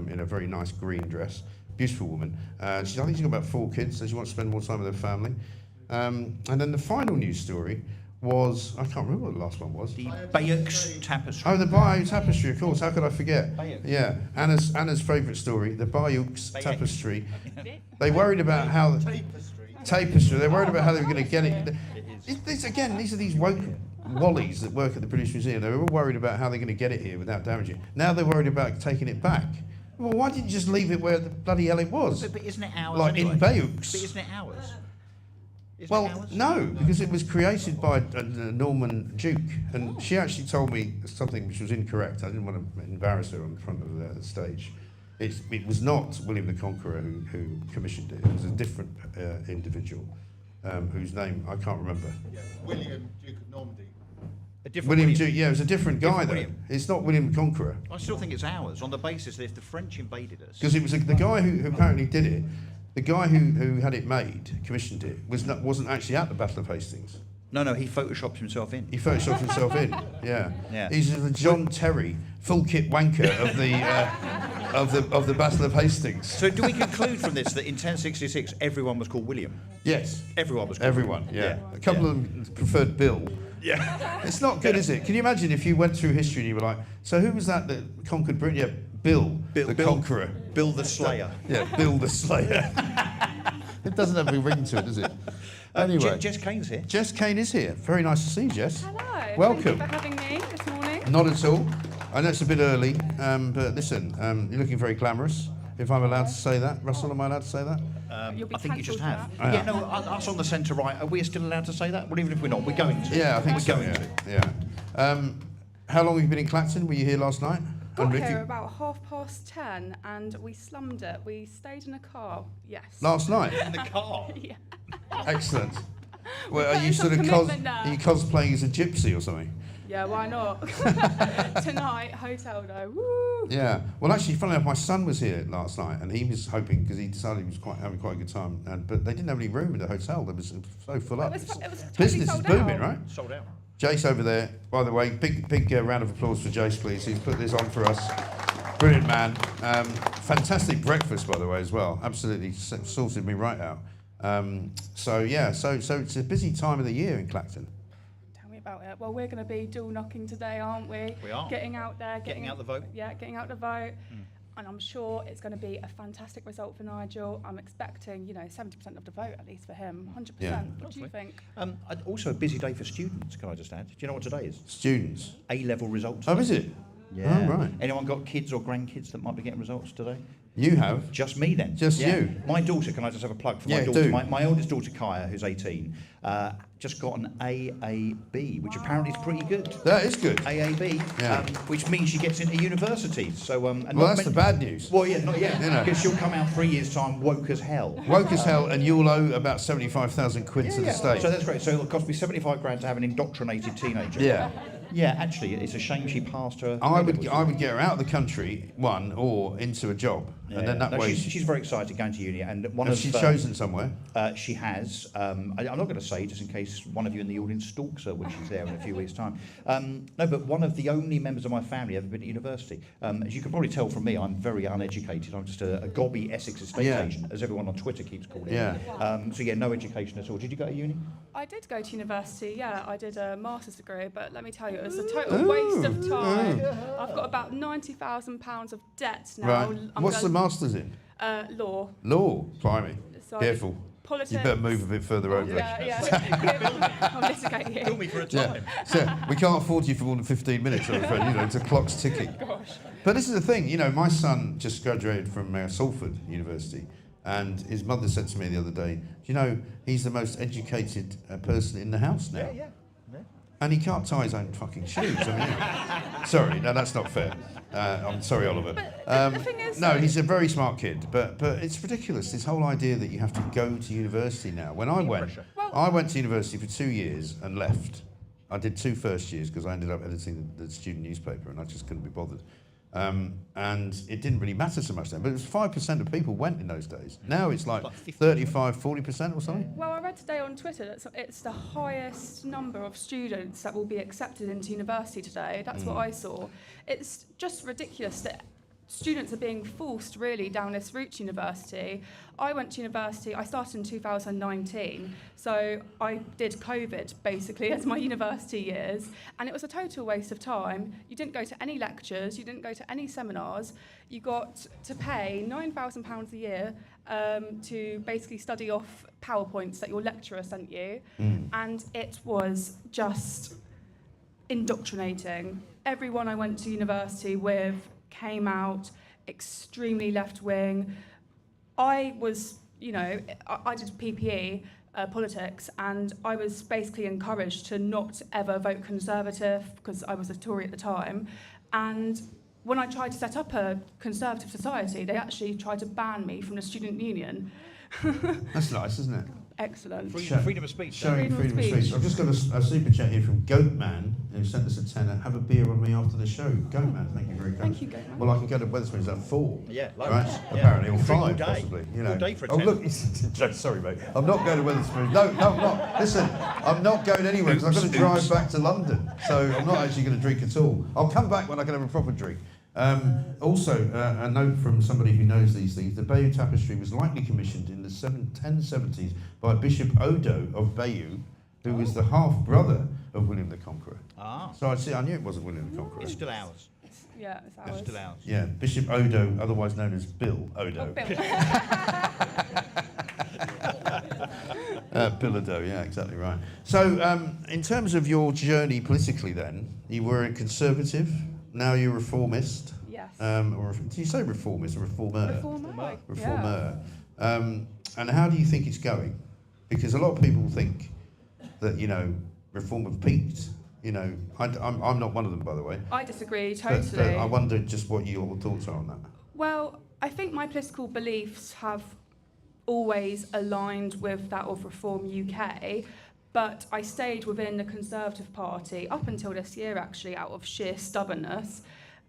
in a very nice green dress. Beautiful woman. I think she's got about 4 kids, so she wants to spend more time with her family. And then the final news story was, I can't remember what the last one was. The Bayeux tapestry. Oh, the Bayeux tapestry, of course. How could I forget? Bayeux. Yeah, Anna's favourite story, the Bayeux tapestry. They worried about how... Tapestry. They're worried about how they were going to get it. These are these woke wallies that work at the British Museum. They were all worried about how they're going to get it here without damaging it. Now they're worried about taking it back. Well, why didn't you just leave it where the bloody hell it was? But isn't it ours Like anyway? in Bayeux. But isn't it ours? No, because it was created by a Norman Duke, and she actually told me something which was incorrect. I didn't want to embarrass her on front of the stage. It was not William the Conqueror who commissioned it. It was a different individual whose name I can't remember. Yeah, William, Duke of Normandy. William Duke, yeah, it was a different guy though. It's not William the Conqueror. I still think it's ours, on the basis that if the French invaded us... Because it was the guy who apparently did it, the guy who had it made, commissioned it, wasn't actually at the Battle of Hastings. No, he photoshopped himself in. He photoshopped himself in, yeah. Yeah. He's the John Terry, full kit wanker of the Battle of Hastings. So do we conclude from this that in 1066 everyone was called William? Yes. Everyone was called Everyone, William. yeah. A couple of them preferred Bill. Yeah. It's not good, is it? Can you imagine if you went through history and you were like, so who was that conquered Britain? Yeah, Bill the Conqueror. Bill the Slayer. Yeah, Bill the Slayer. It doesn't have a ring to it, does it? Anyway. Jess Kane's here. Jess Kane is here. Very nice to see you, Jess. Hello. Welcome. Thank you for having me this morning. Not at all. I know it's a bit early, but listen, you're looking very glamorous. If I'm allowed to say that. Russell, am I allowed to say that? I think you just have. that. Yeah, no, us on the centre right, are we still allowed to say that? Well, even if we're not, we're going to. Yeah, I think we're so, going yeah. to. Yeah. How long have you been in Clacton? Were you here last night? Got And if here you- about 10:30 and we slummed it. We stayed in a car. Yes. Last night? In the car? Yeah. Excellent. Well, are put you in sort some of commitment now. are you cosplaying as a gypsy or something? Yeah, why not? Tonight, hotel though. Woo! Yeah. Well, actually, funnily enough, my son was here last night, and he was hoping because he decided he was having quite a good time, but they didn't have any room in the hotel. It was so full up. It was totally Business is sold booming, out. right? Sold out. Jace over there, by the way, big round of applause for Jace, please, who's put this on for us. Brilliant man. Fantastic breakfast, by the way, as well. Absolutely sorted me right out. So it's a busy time of the year in Clacton. Tell me about it. Well, we're going to be dual knocking today, aren't we? We are. Getting out there. Getting out the vote. Yeah, getting out the vote. And I'm sure it's going to be a fantastic result for Nigel. I'm expecting, 70% of the vote at least for him, 100%. Yeah. What do you think? Also a busy day for students, can I just add? Do you know what today is? Students. A-level results. Oh, is it? Yeah. Oh, right. Anyone got kids or grandkids that might be getting results today? You have? Just me then. Just Yeah. you? My daughter, can I just have a plug for Yeah, my daughter? do. My oldest daughter, Kaya, who's 18, just got an AAB, which apparently is pretty good. That is good. AAB, Yeah. which means she gets into university. So, and Well, that's the bad news. Well, yeah, not yet, You know. because she'll come out 3 years' time woke as hell. Woke as hell, and you'll owe about 75,000 quid to the state. So that's great. So it'll cost me 75 grand to have an indoctrinated teenager. Yeah. Yeah, actually, it's a shame she passed her. I would get her out of the country, or into a job, and then that No, way. she's very excited going to uni, and one Has of she chosen somewhere? She has. I'm not going to say, just in case one of you in the audience stalks her when she's there in a few weeks' time. No, but one of the only members of my family ever been to university. As you can probably tell from me, I'm very uneducated. I'm just a gobby Essex estate Yeah. agent, as everyone on Twitter keeps calling Yeah. it. So yeah, no education at all. Did you go to uni? I did go to university, yeah. I did a master's degree, but let me tell you, it was a total waste of time. I've got about £90,000 of debt now. Right. What's the master's in? Law. Law. Blimey. So Careful. Politics. You better move a bit further over. Yeah. I'm litigating. Took me for a Yeah. So we can't afford you for more than 15 minutes, I'm afraid. The clock's ticking. Gosh. But this is the thing, my son just graduated from Salford University, and his mother said to me the other day, he's the most educated person in the house now. Yeah. And he can't tie his own fucking shoes. Sorry, no, that's not fair. I'm sorry, Oliver. The thing is, no, he's a very smart kid, but it's ridiculous, this whole idea that you have to go to university now. When I went to university for 2 years and left. I did 2 first years because I ended up editing the student newspaper and I just couldn't be bothered. And it didn't really matter so much then, but it was 5% of people went in those days. Now it's like 35, 40% or something. Well, I read today on Twitter that it's the highest number of students that will be accepted into university today. That's what I saw. It's just ridiculous that students are being forced really down this route to university. I went to university, I started in 2019, so I did COVID basically as my university years, and it was a total waste of time. You didn't go to any lectures, you didn't go to any seminars, you got to pay £9,000 a year to basically study off PowerPoints that your lecturer sent you, and it was just indoctrinating. Everyone I went to university with came out extremely left-wing. I was, I did PPE, politics, and I was basically encouraged to not ever vote Conservative because I was a Tory at the time. And when I tried to set up a Conservative society, they actually tried to ban me from the student union. That's nice, isn't it? Excellent. Freedom of speech. Showing freedom of speech. I've just got a super chat here from Goatman, who sent us a tenner. Have a beer with me after the show. Goatman, thank you very much. Thank you, Goatman. Well, I can go to Wetherspoons at 4. Yeah, loads. Right? Yeah. Apparently, or Drink all 5 day. possibly. All day for a oh, tenner. look, sorry, mate. I'm not going to Wetherspoons. No, I'm not. Listen, I'm not going anywhere because I've got to drive back to London. So I'm not actually going to drink at all. I'll come back when I can have a proper drink. Also, a note from somebody who knows these things. The Bayeux Tapestry was likely commissioned in the 1070s by Bishop Odo of Bayeux, who was the half-brother of William the Conqueror. Ah. So I knew it wasn't William the Conqueror. It's still ours. Yeah, it's ours. It's still ours. Yeah, Bishop Odo, otherwise known as Bill Odo. Bill Odo, yeah, exactly right. So, in terms of your journey politically then, you were a Conservative, now you're a reformist. Yes. Or do you say reformist or reformer? Reformer. Reformer. And how do you think it's going? Because a lot of people think that, reform have peaked, You know, I'm not one of them, by the way. I disagree But totally. I wonder just what your thoughts are on that. Well, I think my political beliefs have always aligned with that of Reform UK, but I stayed within the Conservative Party up until this year, actually, out of sheer stubbornness.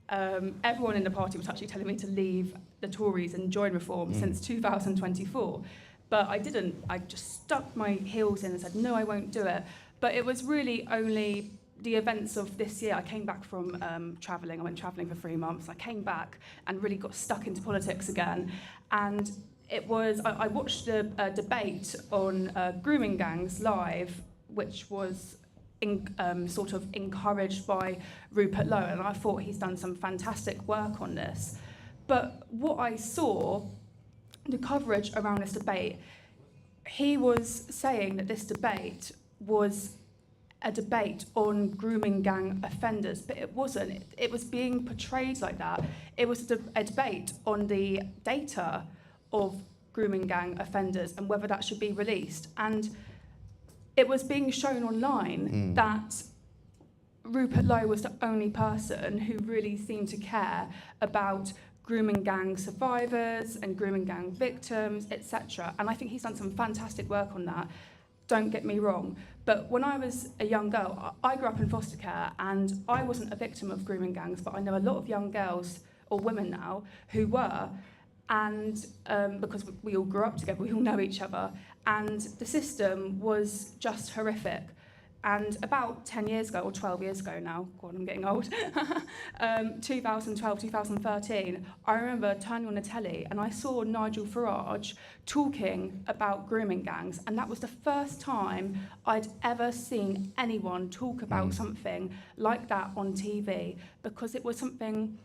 Everyone in the party was actually telling me to leave the Tories and join Reform since 2024, but I didn't. I just stuck my heels in and said, no, I won't do it. But it was really only the events of this year. I came back from travelling. I went travelling for 3 months. I came back and really got stuck into politics again. And it was, I watched a debate on grooming gangs live, which was sort of encouraged by Rupert Lowe, and I thought he's done some fantastic work on this. But what I saw, the coverage around this debate, he was saying that this debate was a debate on grooming gang offenders, but it wasn't. It was being portrayed like that. It was a debate on the data of grooming gang offenders and whether that should be released. And it was being shown online that Rupert Lowe was the only person who really seemed to care about grooming gang survivors and grooming gang victims, etc. And I think he's done some fantastic work on that. Don't get me wrong. But when I was a young girl, I grew up in foster care, and I wasn't a victim of grooming gangs, but I know a lot of young girls, or women now, who were. And because we all grew up together, we all know each other. And the system was just horrific. And about 10 years ago, or 12 years ago now, God, I'm getting old, 2012, 2013, I remember turning on the telly and I saw Nigel Farage talking about grooming gangs. And that was the first time I'd ever seen anyone talk about something like that on TV, because it was something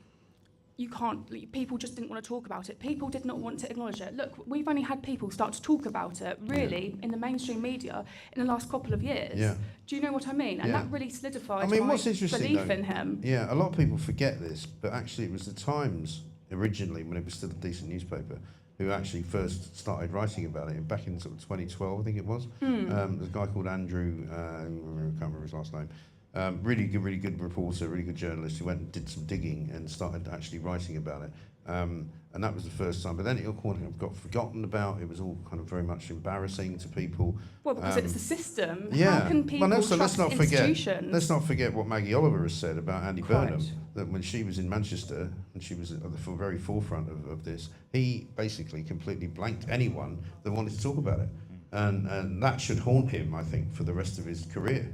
people just didn't want to talk about it. People did not want to acknowledge it. Look, we've only had people start to talk about it, really, in the mainstream media in the last couple of years. Yeah. Do you know what I mean? And Yeah. that really solidified what's my interesting, belief though, in him. Yeah, a lot of people forget this, but actually it was the Times originally, when it was still a decent newspaper, who actually first started writing about it back in sort of 2012, I think it was. There's a guy called Andrew, I can't remember his last name. Really good reporter, really good journalist who went and did some digging and started actually writing about it. And that was the first time. But then it all kind of got forgotten about. It was all kind of very much embarrassing to people. Well, because it's the system. Yeah. How can people trust institutions? Let's not forget what Maggie Oliver has said about Andy Burnham. That when she was in Manchester, and she was at the very forefront of this, he basically completely blanked anyone that wanted to talk about it. And that should haunt him, I think, for the rest of his career.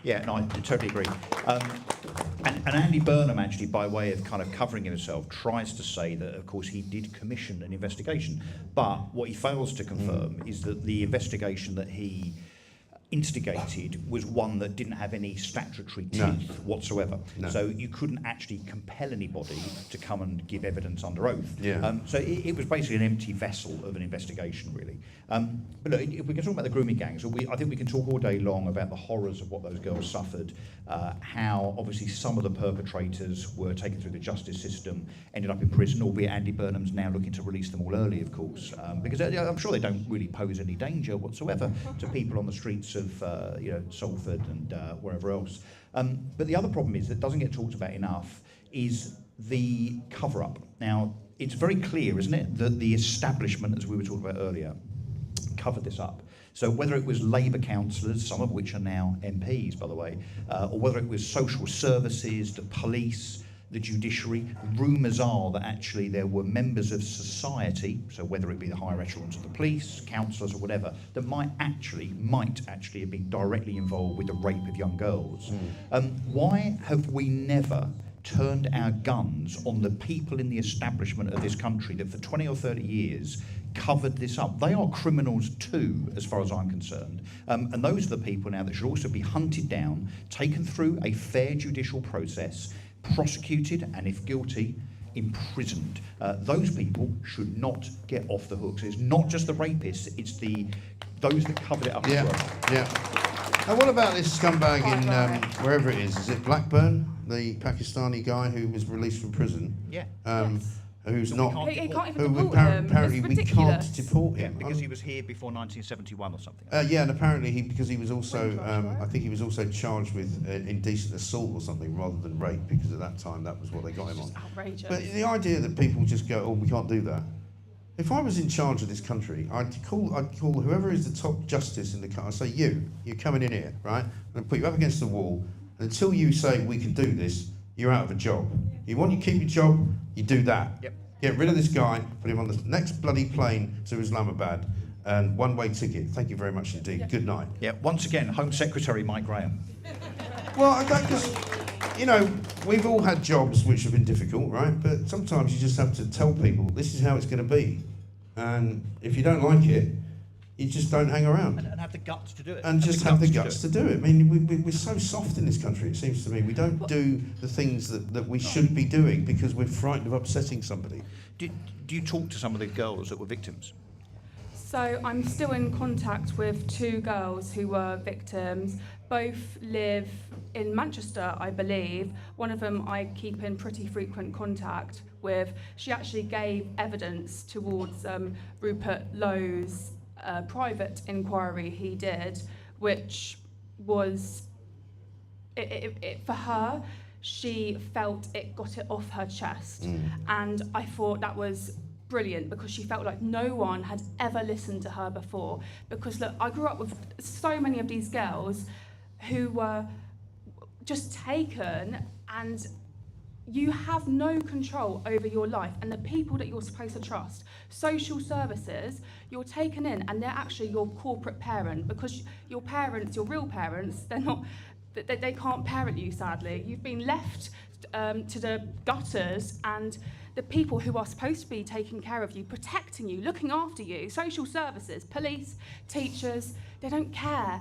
Yeah, no, I totally agree. And Andy Burnham, actually, by way of kind of covering himself, tries to say that, of course, he did commission an investigation. But what he fails to confirm is that the investigation that he instigated was one that didn't have any statutory teeth whatsoever. No. So you couldn't actually compel anybody to come and give evidence under oath. Yeah. So it was basically an empty vessel of an investigation, really. But look, if we can talk about the grooming gangs, I think we can talk all day long about the horrors of what those girls suffered, how obviously some of the perpetrators were taken through the justice system, ended up in prison, albeit Andy Burnham's now looking to release them all early, of course, because I'm sure they don't really pose any danger whatsoever to people on the streets of Salford and wherever else. But the other problem is that doesn't get talked about enough is the cover-up. Now, it's very clear, isn't it, that the establishment, as we were talking about earlier, covered this up. So whether it was Labour councillors, some of which are now MPs, by the way, or whether it was social services, the police, the judiciary, rumours are that actually there were members of society, so whether it be the higher echelons of the police, councillors or whatever, that might actually have been directly involved with the rape of young girls. Why have we never turned our guns on the people in the establishment of this country that for 20 or 30 years covered this up? They are criminals too, as far as I'm concerned. And those are the people now that should also be hunted down, taken through a fair judicial process, prosecuted, and if guilty, imprisoned. Those people should not get off the hook. So it's not just the rapists, it's those that covered it up as well. Yeah. And what about this scumbag in wherever it is? Is it Blackburn, the Pakistani guy who was released from prison? Yeah. who's So not, He can't even who deport him. apparently It's we can't ridiculous. deport Yeah, him. because he was here before 1971 or something. Yeah, and apparently because he was also, I think he was also charged with indecent assault or something rather than rape, because at that time that was what they got him on. Outrageous. But the idea that people just go, oh, we can't do that. If I was in charge of this country, I'd call whoever is the top justice in the country. I'd say, you're coming in here, right? I'm going to put you up against the wall. And until you say we can do this, you're out of a job. You want to keep your job, you do that. Yep. Get rid of this guy, put him on the next bloody plane to Islamabad, and one-way ticket. Thank you very much indeed. Yeah. Good night. Yeah, once again, Home Secretary Mike Graham. Well, because, we've all had jobs which have been difficult, right? But sometimes you just have to tell people this is how it's going to be. And if you don't like it, you just don't hang around. And have the guts to do it. And just have the guts to do it. I mean, we're so soft in this country, it seems to me. We don't do the things that we should be doing because we're frightened of upsetting somebody. Do you talk to some of the girls that were victims? So I'm still in contact with 2 girls who were victims. Both live in Manchester, I believe. One of them I keep in pretty frequent contact with. She actually gave evidence towards Rupert Lowe's private inquiry he did, which was, for her, she felt it got it off her chest. And I thought that was brilliant because she felt like no one had ever listened to her before. Because look, I grew up with so many of these girls who were just taken, and you have no control over your life and the people that you're supposed to trust. Social services, you're taken in and they're actually your corporate parent, because your parents, your real parents, they can't parent you, sadly. You've been left to the gutters, and the people who are supposed to be taking care of you, protecting you, looking after you, social services, police, teachers, they don't care.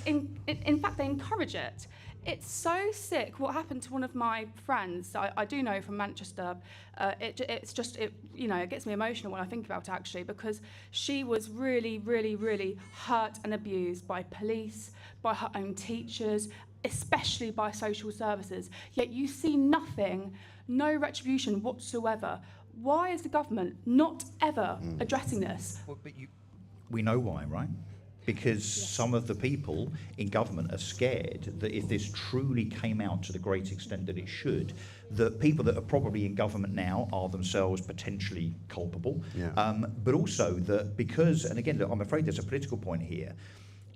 In fact, they encourage it. It's so sick what happened to one of my friends I do know from Manchester. It gets me emotional when I think about it, actually, because she was really, really, really hurt and abused by police, by her own teachers, especially by social services. Yet you see nothing, no retribution whatsoever. Why is the government not ever addressing this? Well, but we know why, right? Because some of the people in government are scared that if this truly came out to the great extent that it should, that people that are probably in government now are themselves potentially culpable. Yeah. But also that because, and again, look, I'm afraid there's a political point here,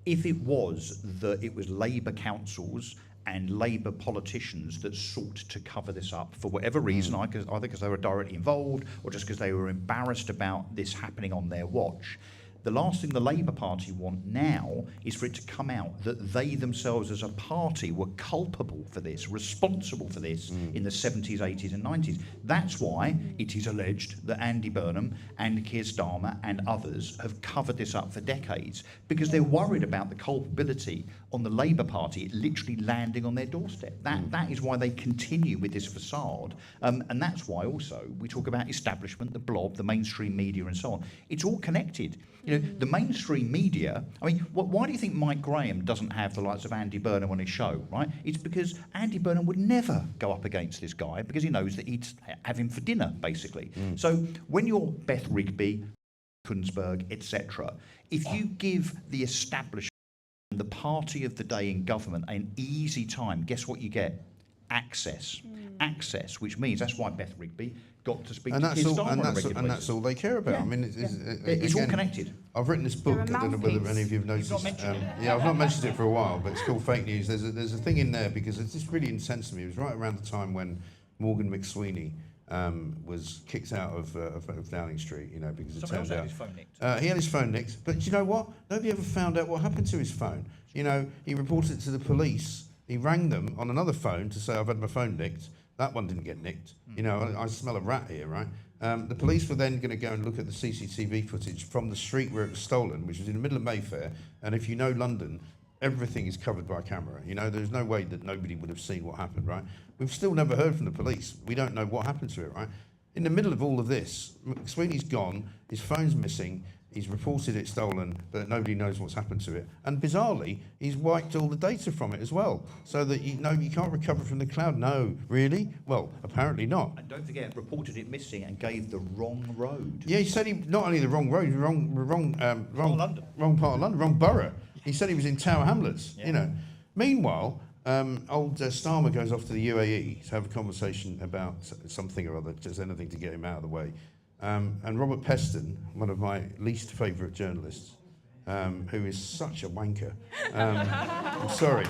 if it was that it was Labour councils and Labour politicians that sought to cover this up for whatever reason, either because they were directly involved or just because they were embarrassed about this happening on their watch, the last thing the Labour Party want now is for it to come out that they themselves as a party were culpable for this, responsible for this in the 70s, 80s and 90s. That's why it is alleged that Andy Burnham and Keir Starmer and others have covered this up for decades, because they're worried about the culpability on the Labour Party literally landing on their doorstep. That is why they continue with this facade. And that's why also we talk about establishment, the blob, the mainstream media and so on. It's all connected. The mainstream media, I mean, why do you think Mike Graham doesn't have the likes of Andy Burnham on his show, right? It's because Andy Burnham would never go up against this guy because he knows that he'd have him for dinner, basically. So when you're Beth Rigby, Kunsberg, etc., if you give the establishment and the party of the day in government an easy time, guess what you get? Access. Access, which means that's why Beth Rigby got to speak to Keir Starmer on a regular basis. And that's all they care about. Yeah. I mean, it's all connected. I've written this book. I don't know whether any of you have noticed. You've not mentioned it. Yeah, I've not mentioned it for a while, but it's called Fake News. There's a thing in there because it's just really intense to me. It was right around the time when Morgan McSweeney was kicked out of Downing Street, because it turned out his phone nicked. he had his phone nicked. But you know what? Nobody ever found out what happened to his phone. He reported it to the police. He rang them on another phone to say, I've had my phone nicked. That one didn't get nicked. I smell a rat here, right? The police were then going to go and look at the CCTV footage from the street where it was stolen, which was in the middle of Mayfair. And if you know London, everything is covered by camera. There's no way that nobody would have seen what happened, right? We've still never heard from the police. We don't know what happened to it, right? In the middle of all of this, McSweeney's gone, his phone's missing, He's reported it stolen, but nobody knows what's happened to it. And bizarrely, he's wiped all the data from it as well, so that you can't recover from the cloud. No, really? Well, apparently not. And don't forget, reported it missing and gave the wrong road. Yeah, he said he not only the wrong road, wrong part of London, wrong borough. He said he was in Tower Hamlets. Yeah. You know. Meanwhile, old Starmer goes off to the UAE to have a conversation about something or other, just anything to get him out of the way. And Robert Peston, one of my least favourite journalists, who is such a wanker, I'm sorry,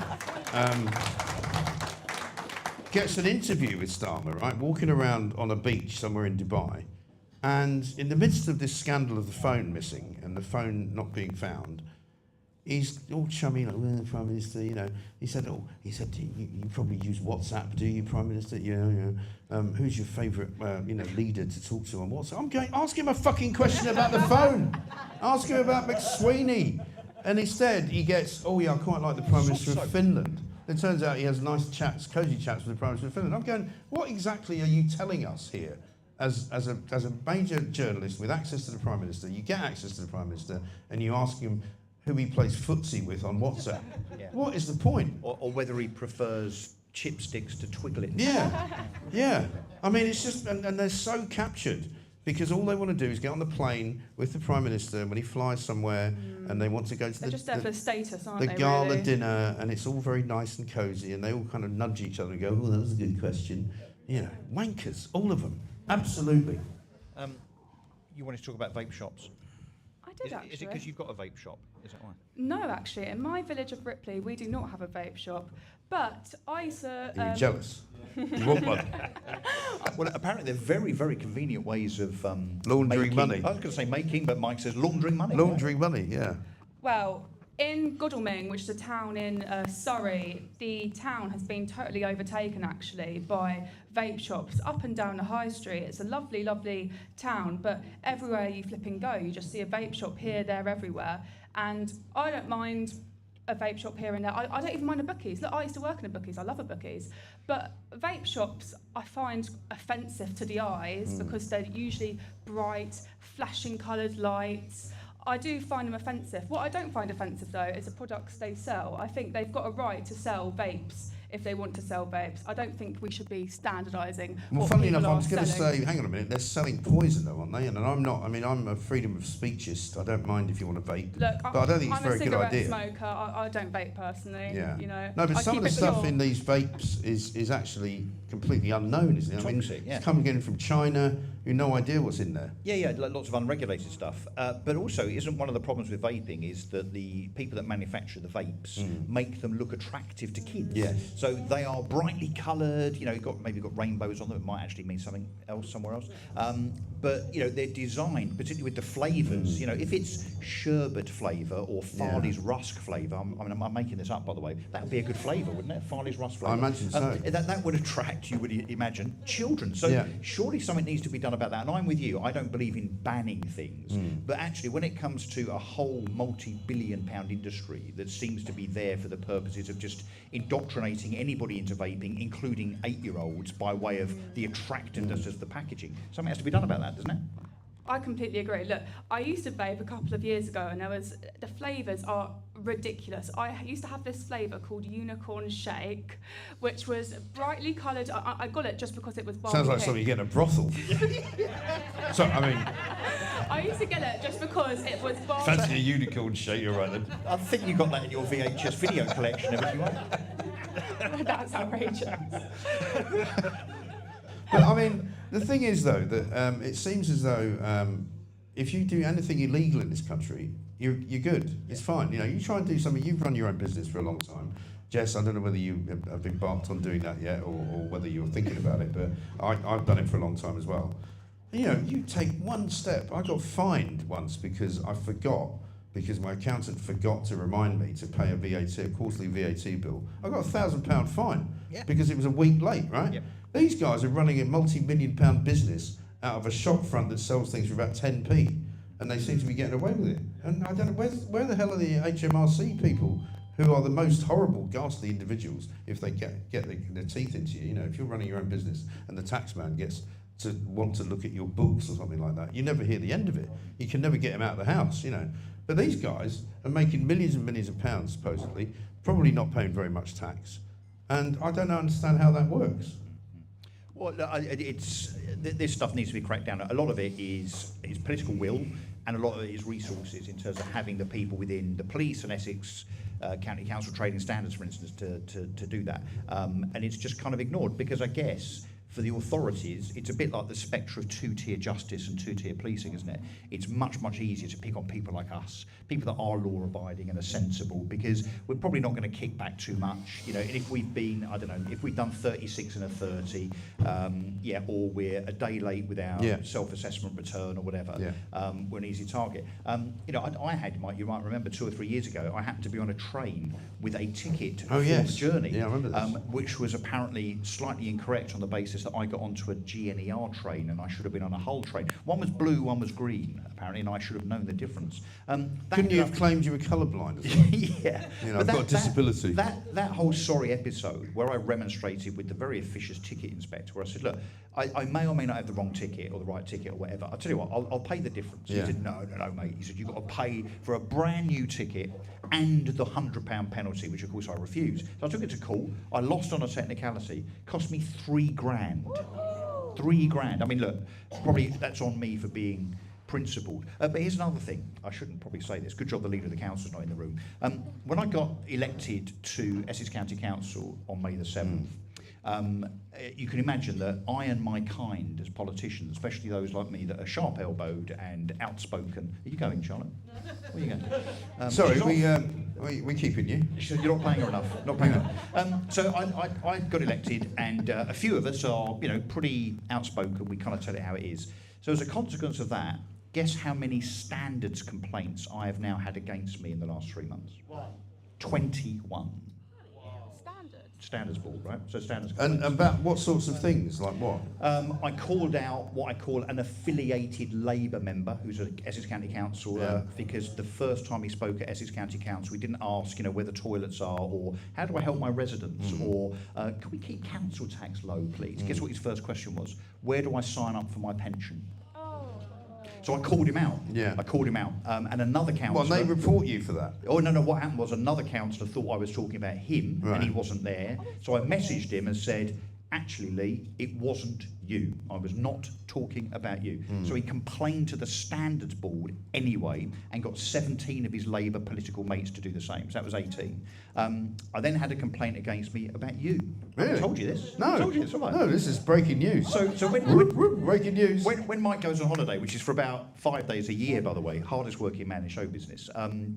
gets an interview with Starmer, right, walking around on a beach somewhere in Dubai, and in the midst of this scandal of the phone missing and the phone not being found, he's all chummy, like, well, Prime Minister, you know. He said, you probably use WhatsApp, do you, Prime Minister? Yeah. Who's your favourite, leader to talk to on WhatsApp? I'm going, ask him a fucking question about the phone. Ask him about McSweeney. And instead, he gets, oh yeah, I quite like the Prime Minister of Finland. It turns out he has nice chats, cosy chats with the Prime Minister of Finland. I'm going, what exactly are you telling us here? As a major journalist with access to the Prime Minister, you get access to the Prime Minister, and you ask him who he plays footsie with on WhatsApp. Yeah. What is the point? Or whether he prefers chipsticks to Twiglets. Yeah. I mean, it's just, and they're so captured because all they want to do is get on the plane with the Prime Minister when he flies somewhere, and they want to go to They're just there for status, aren't the they? gala really? dinner, and it's all very nice and cosy, and they all kind of nudge each other and go, oh, that was a good question. You know, wankers, all of them. Absolutely. You wanted to talk about vape shops? I did actually. Is it because you've got a vape shop? Is that why? No, actually, in my village of Ripley, we do not have a vape shop. But I used to. Are you jealous? You want one? Well, apparently they're very, very convenient ways of laundering making, money. I was going to say making, but Mike says laundering money. Laundering money, yeah. Well, in Godalming, which is a town in Surrey, the town has been totally overtaken actually by vape shops up and down the high street. It's a lovely, lovely town, but everywhere you flip and go, you just see a vape shop here, there, everywhere. And I don't mind a vape shop here and there. I don't even mind a Bookies. Look, I used to work in a Bookies. I love a Bookies. But vape shops I find offensive to the eyes because they're usually bright, flashing coloured lights. I do find them offensive. What I don't find offensive, though, is the products they sell. I think they've got a right to sell vapes if they want to sell vapes. I don't think we should be standardising Well, what funnily people enough, I are was going to selling. say, hang on a minute, they're selling poison though, aren't they? And I'm not, I mean, I'm a freedom of speechist. I don't mind if you want to vape. Look, but I don't think it's a very good idea. I'm a cigarette smoker. I don't vape personally. Yeah. You know. No, but I some keep of the it stuff pure. in these vapes is actually completely unknown, isn't it? I mean, Toxic, yeah. It's coming in from China. You've no idea what's in there. Yeah, lots of unregulated stuff. But also, isn't one of the problems with vaping is that the people that manufacture the vapes make them look attractive to kids. Yes. So they are brightly coloured. You know, maybe got rainbows on them. It might actually mean something else somewhere else. But you know, they're designed, particularly with the flavours. You know, if it's sherbet flavour or Farley's Rusk flavour, I'm making this up by the way. That would be a good flavour, wouldn't it? Farley's Rusk flavour. I imagine so. That would attract, you would imagine, children. So surely something needs to be done about that. And I'm with you. I don't believe in banning things, but actually, when it comes to a whole multi-billion-pound industry that seems to be there for the purposes of just indoctrinating anybody into vaping, including 8-year-olds, by way of the attractiveness of the packaging, something has to be done about that, doesn't it? I completely agree. Look, I used to vape a couple of years ago, and the flavours are ridiculous. I used to have this flavour called Unicorn Shake, which was brightly coloured. I got it just because it was. Sounds like something you get in a brothel. So I mean, I used to get it just because it was. Fancy a unicorn shake, you're right then. I think you got that in your VHS video collection, haven't you? That's outrageous. But I mean, the thing is though that it seems as though if you do anything illegal in this country, you're good. It's fine. You know, you try and do something. You've run your own business for a long time. Jess, I don't know whether you have been embarked on doing that yet, or whether you're thinking about it. But I've done it for a long time as well. You know, you take one step. I got fined once because I forgot. Because my accountant forgot to remind me to pay a quarterly VAT bill. I got a £1,000 fine because it was a week late, right? Yep. These guys are running a multi-million-pound business out of a shop front that sells things for about 10p, and they seem to be getting away with it. And I don't know, where the hell are the HMRC people, who are the most horrible, ghastly individuals if they get their teeth into you? You know, if you're running your own business and the tax man gets to want to look at your books or something like that. You never hear the end of it. You can never get them out of the house, you know. But these guys are making millions and millions of pounds, supposedly, probably not paying very much tax. And I don't understand how that works. Well, this stuff needs to be cracked down. A lot of it is political will, and a lot of it is resources in terms of having the people within the police and Essex County Council Trading Standards, for instance, to do that. And it's just kind of ignored because I guess for the authorities, it's a bit like the spectre of two-tier justice and two-tier policing, isn't it? It's much, much easier to pick on people like us, people that are law-abiding and are sensible, because we're probably not going to kick back too much. You know, and if we've been, I don't know, if we've done 36 and a 30, or we're a day late with our self-assessment return or whatever, we're an easy target. You know, I had, you might remember 2 or 3 years ago, I happened to be on a train with a ticket for the journey, yeah, I remember this. Which was apparently slightly incorrect on the basis that I got onto a GNER train and I should have been on a Hull train. One was blue, one was green, apparently, and I should have known the difference. Couldn't you have claimed you were colourblind? Yeah. You know, I've got a disability. That whole sorry episode where I remonstrated with the very officious ticket inspector, where I said, look, I may or may not have the wrong ticket or the right ticket or whatever. I'll tell you what, I'll pay the difference. Yeah. He said, no, mate. He said, you've got to pay for a brand new ticket and the £100 penalty, which of course I refused. So I took it to court. I lost on a technicality. Cost me £3 grand. £3 grand. I mean, look, probably that's on me for being principled. But here's another thing. I shouldn't probably say this. Good job the leader of the council's not in the room. When I got elected to Essex County Council on May the 7th, you can imagine that I and my kind as politicians, especially those like me that are sharp-elbowed and outspoken. Are you going, Charlotte? Where are you going? Sorry, we're keeping you. You're not playing her enough. Not playing her. So I got elected, and a few of us are, you know, pretty outspoken. We kind of tell it how it is. So as a consequence of that, guess how many standards complaints I have now had against me in the last 3 months? What? 21. Standards board, right? So standards. And about what sorts of things? Like what? I called out what I call an affiliated Labour member who's at Essex County Council because the first time he spoke at Essex County Council, he didn't ask, you know, where the toilets are or how do I help my residents or can we keep council tax low, please? Guess what his first question was? Where do I sign up for my pension? So I called him out. Yeah. I called him out. And another councillor... Well, they report you for that? Oh, no. What happened was another councillor thought I was talking about him and he wasn't there. So I messaged him and said, actually, Lee, it wasn't you. I was not talking about you. So he complained to the Standards Board anyway and got 17 of his Labour political mates to do the same. So that was 18. I then had a complaint against me about you. Really? I told you this. No. I told you this, haven't I? No, this is breaking news. So when breaking news. When Mike goes on holiday, which is for about 5 days a year, by the way, hardest working man in show business,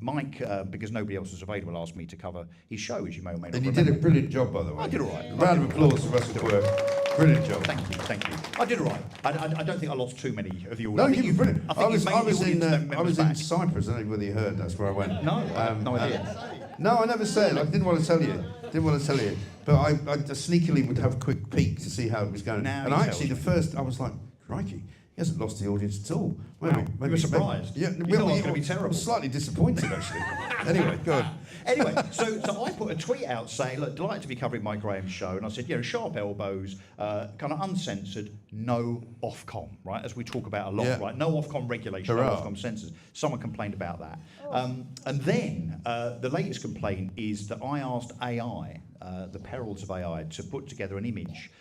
Mike, because nobody else was available, asked me to cover his show, as you may or may not And you remember. did a brilliant job, by the way. I did all right. Round of applause for Russell Quirk. Brilliant job. Thank you. I did all right. I don't think I lost too many of you all. No, I think you were brilliant. I was in Cyprus. I don't know whether you heard. That's where I went. No, no idea. No, I never said. I didn't want to tell you. But I sneakily would have a quick peek to see how it was going. And I actually, I was like, crikey, he hasn't lost the audience at all. Wow. You were surprised? Yeah, you thought it was going to be terrible. I was slightly disappointed, actually. Anyway, go on. Anyway, so I put a tweet out saying, look, delighted to be covering Mike Graham's show. And I said, you know, sharp elbows, kind of uncensored, no Ofcom, right? As we talk about a lot, right? No Ofcom regulation, no Ofcom censors. Someone complained about that. And then the latest complaint is that I asked AI, the perils of AI, to put together an image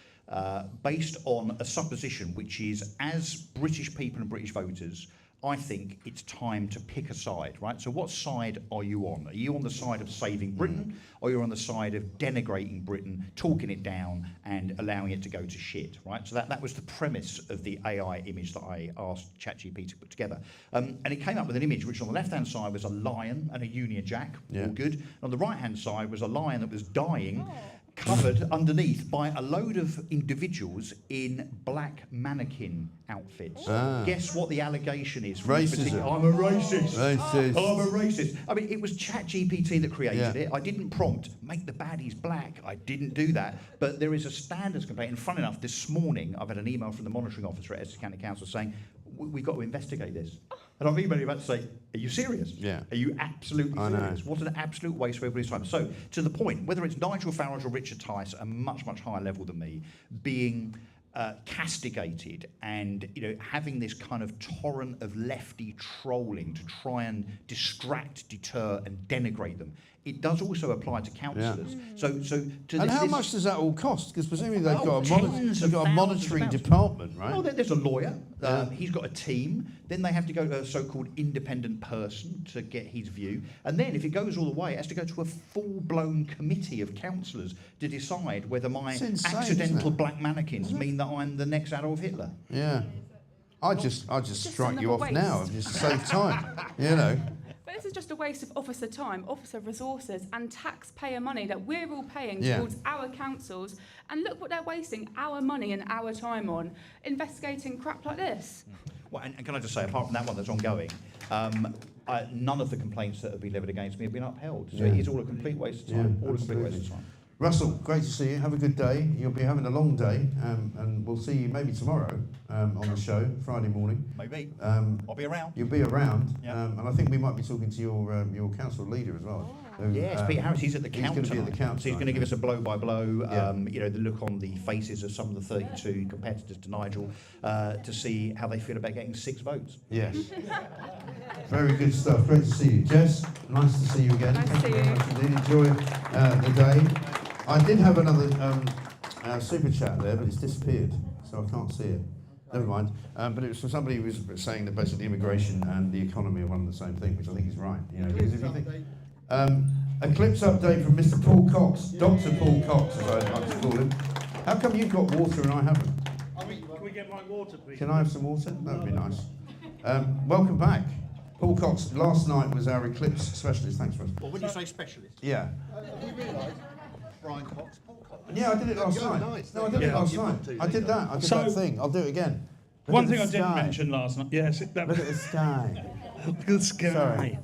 based on a supposition, which is, as British people and British voters, I think it's time to pick a side, right? So what side are you on? Are you on the side of saving Britain, or you're on the side of denigrating Britain, talking it down and allowing it to go to shit, right? So that was the premise of the AI image that I asked ChatGPT to put together. And it came up with an image which on the left-hand side was a lion and a Union Jack, all good. And on the right-hand side was a lion that was dying, covered underneath by a load of individuals in black mannequin outfits. Guess what the allegation is? Racism. I'm a racist. Racist. I'm a racist. I mean, it was ChatGPT that created it. I didn't prompt, make the baddies black. I didn't do that. But there is a standards complaint. And fun enough, this morning, I've had an email from the monitoring officer at Essex County Council saying, we've got to investigate this. And I've emailed him about to say, are you serious? Yeah. Are you absolutely serious? What an absolute waste of everybody's time. So, to the point, whether it's Nigel Farage or Richard Tice, a much, much higher level than me, being castigated, and having this kind of torrent of lefty trolling to try and distract, deter, and denigrate them. It does also apply to councillors. So to and how much does that all cost? Because presumably they've got a monitoring department, right? Well, there's a lawyer. He's got a team. Then they have to go to a so-called independent person to get his view. And then if it goes all the way, it has to go to a full-blown committee of councillors to decide whether my accidental black mannequins mean that I'm the next Adolf Hitler. Yeah. I just strike you off now and just save time. But this is just a waste of officer time, officer resources, and taxpayer money that we're all paying Yeah. towards our councils. And look what they're wasting our money and our time on, investigating crap like this. Well, and can I just say, apart from that one that's ongoing, none of the complaints that have been levied against me have been upheld. So Yeah. it is all a complete waste of time. All a complete waste of time. Russell, great to see you. Have a good day. You'll be having a long day, and we'll see you maybe tomorrow on the show, Friday morning. Maybe. I'll be around. You'll be around, Yeah. and I think we might be talking to your council leader as well. So, Yes, Peter Harris, he's at the count. He's going to be at the count. So he's going to give us a blow-by-blow, the look on the faces of some of the 32 competitors to Nigel, to see how they feel about getting 6 votes. Yes. Very good stuff. Great to see you. Jess, nice to see you again. Nice to Thank see you very you. much indeed. Enjoy the day. I did have another super chat there, but it's disappeared, so I can't see it. Never mind. But it was from somebody who was saying that basically immigration and the economy are one and the same thing, which I think is right. Because if you think... Eclipse update from Mr. Paul Cox, Dr. Paul Cox, as I like to call him. How come you've got water and I haven't? Can we get my water, please? Can I have some water? That would be nice. Welcome back. Paul Cox, last night was our eclipse specialist. Thanks, Russ. Well, when you say specialist, Yeah. have you realised Brian Cox, Paul Cox? Yeah, I did it last night. Nice. No, I did it last night. I did that. I did that thing. I'll do it again. Look One at thing the I didn't sky. mention last night. Yes, Look at the sky. Look at the sky. Sorry.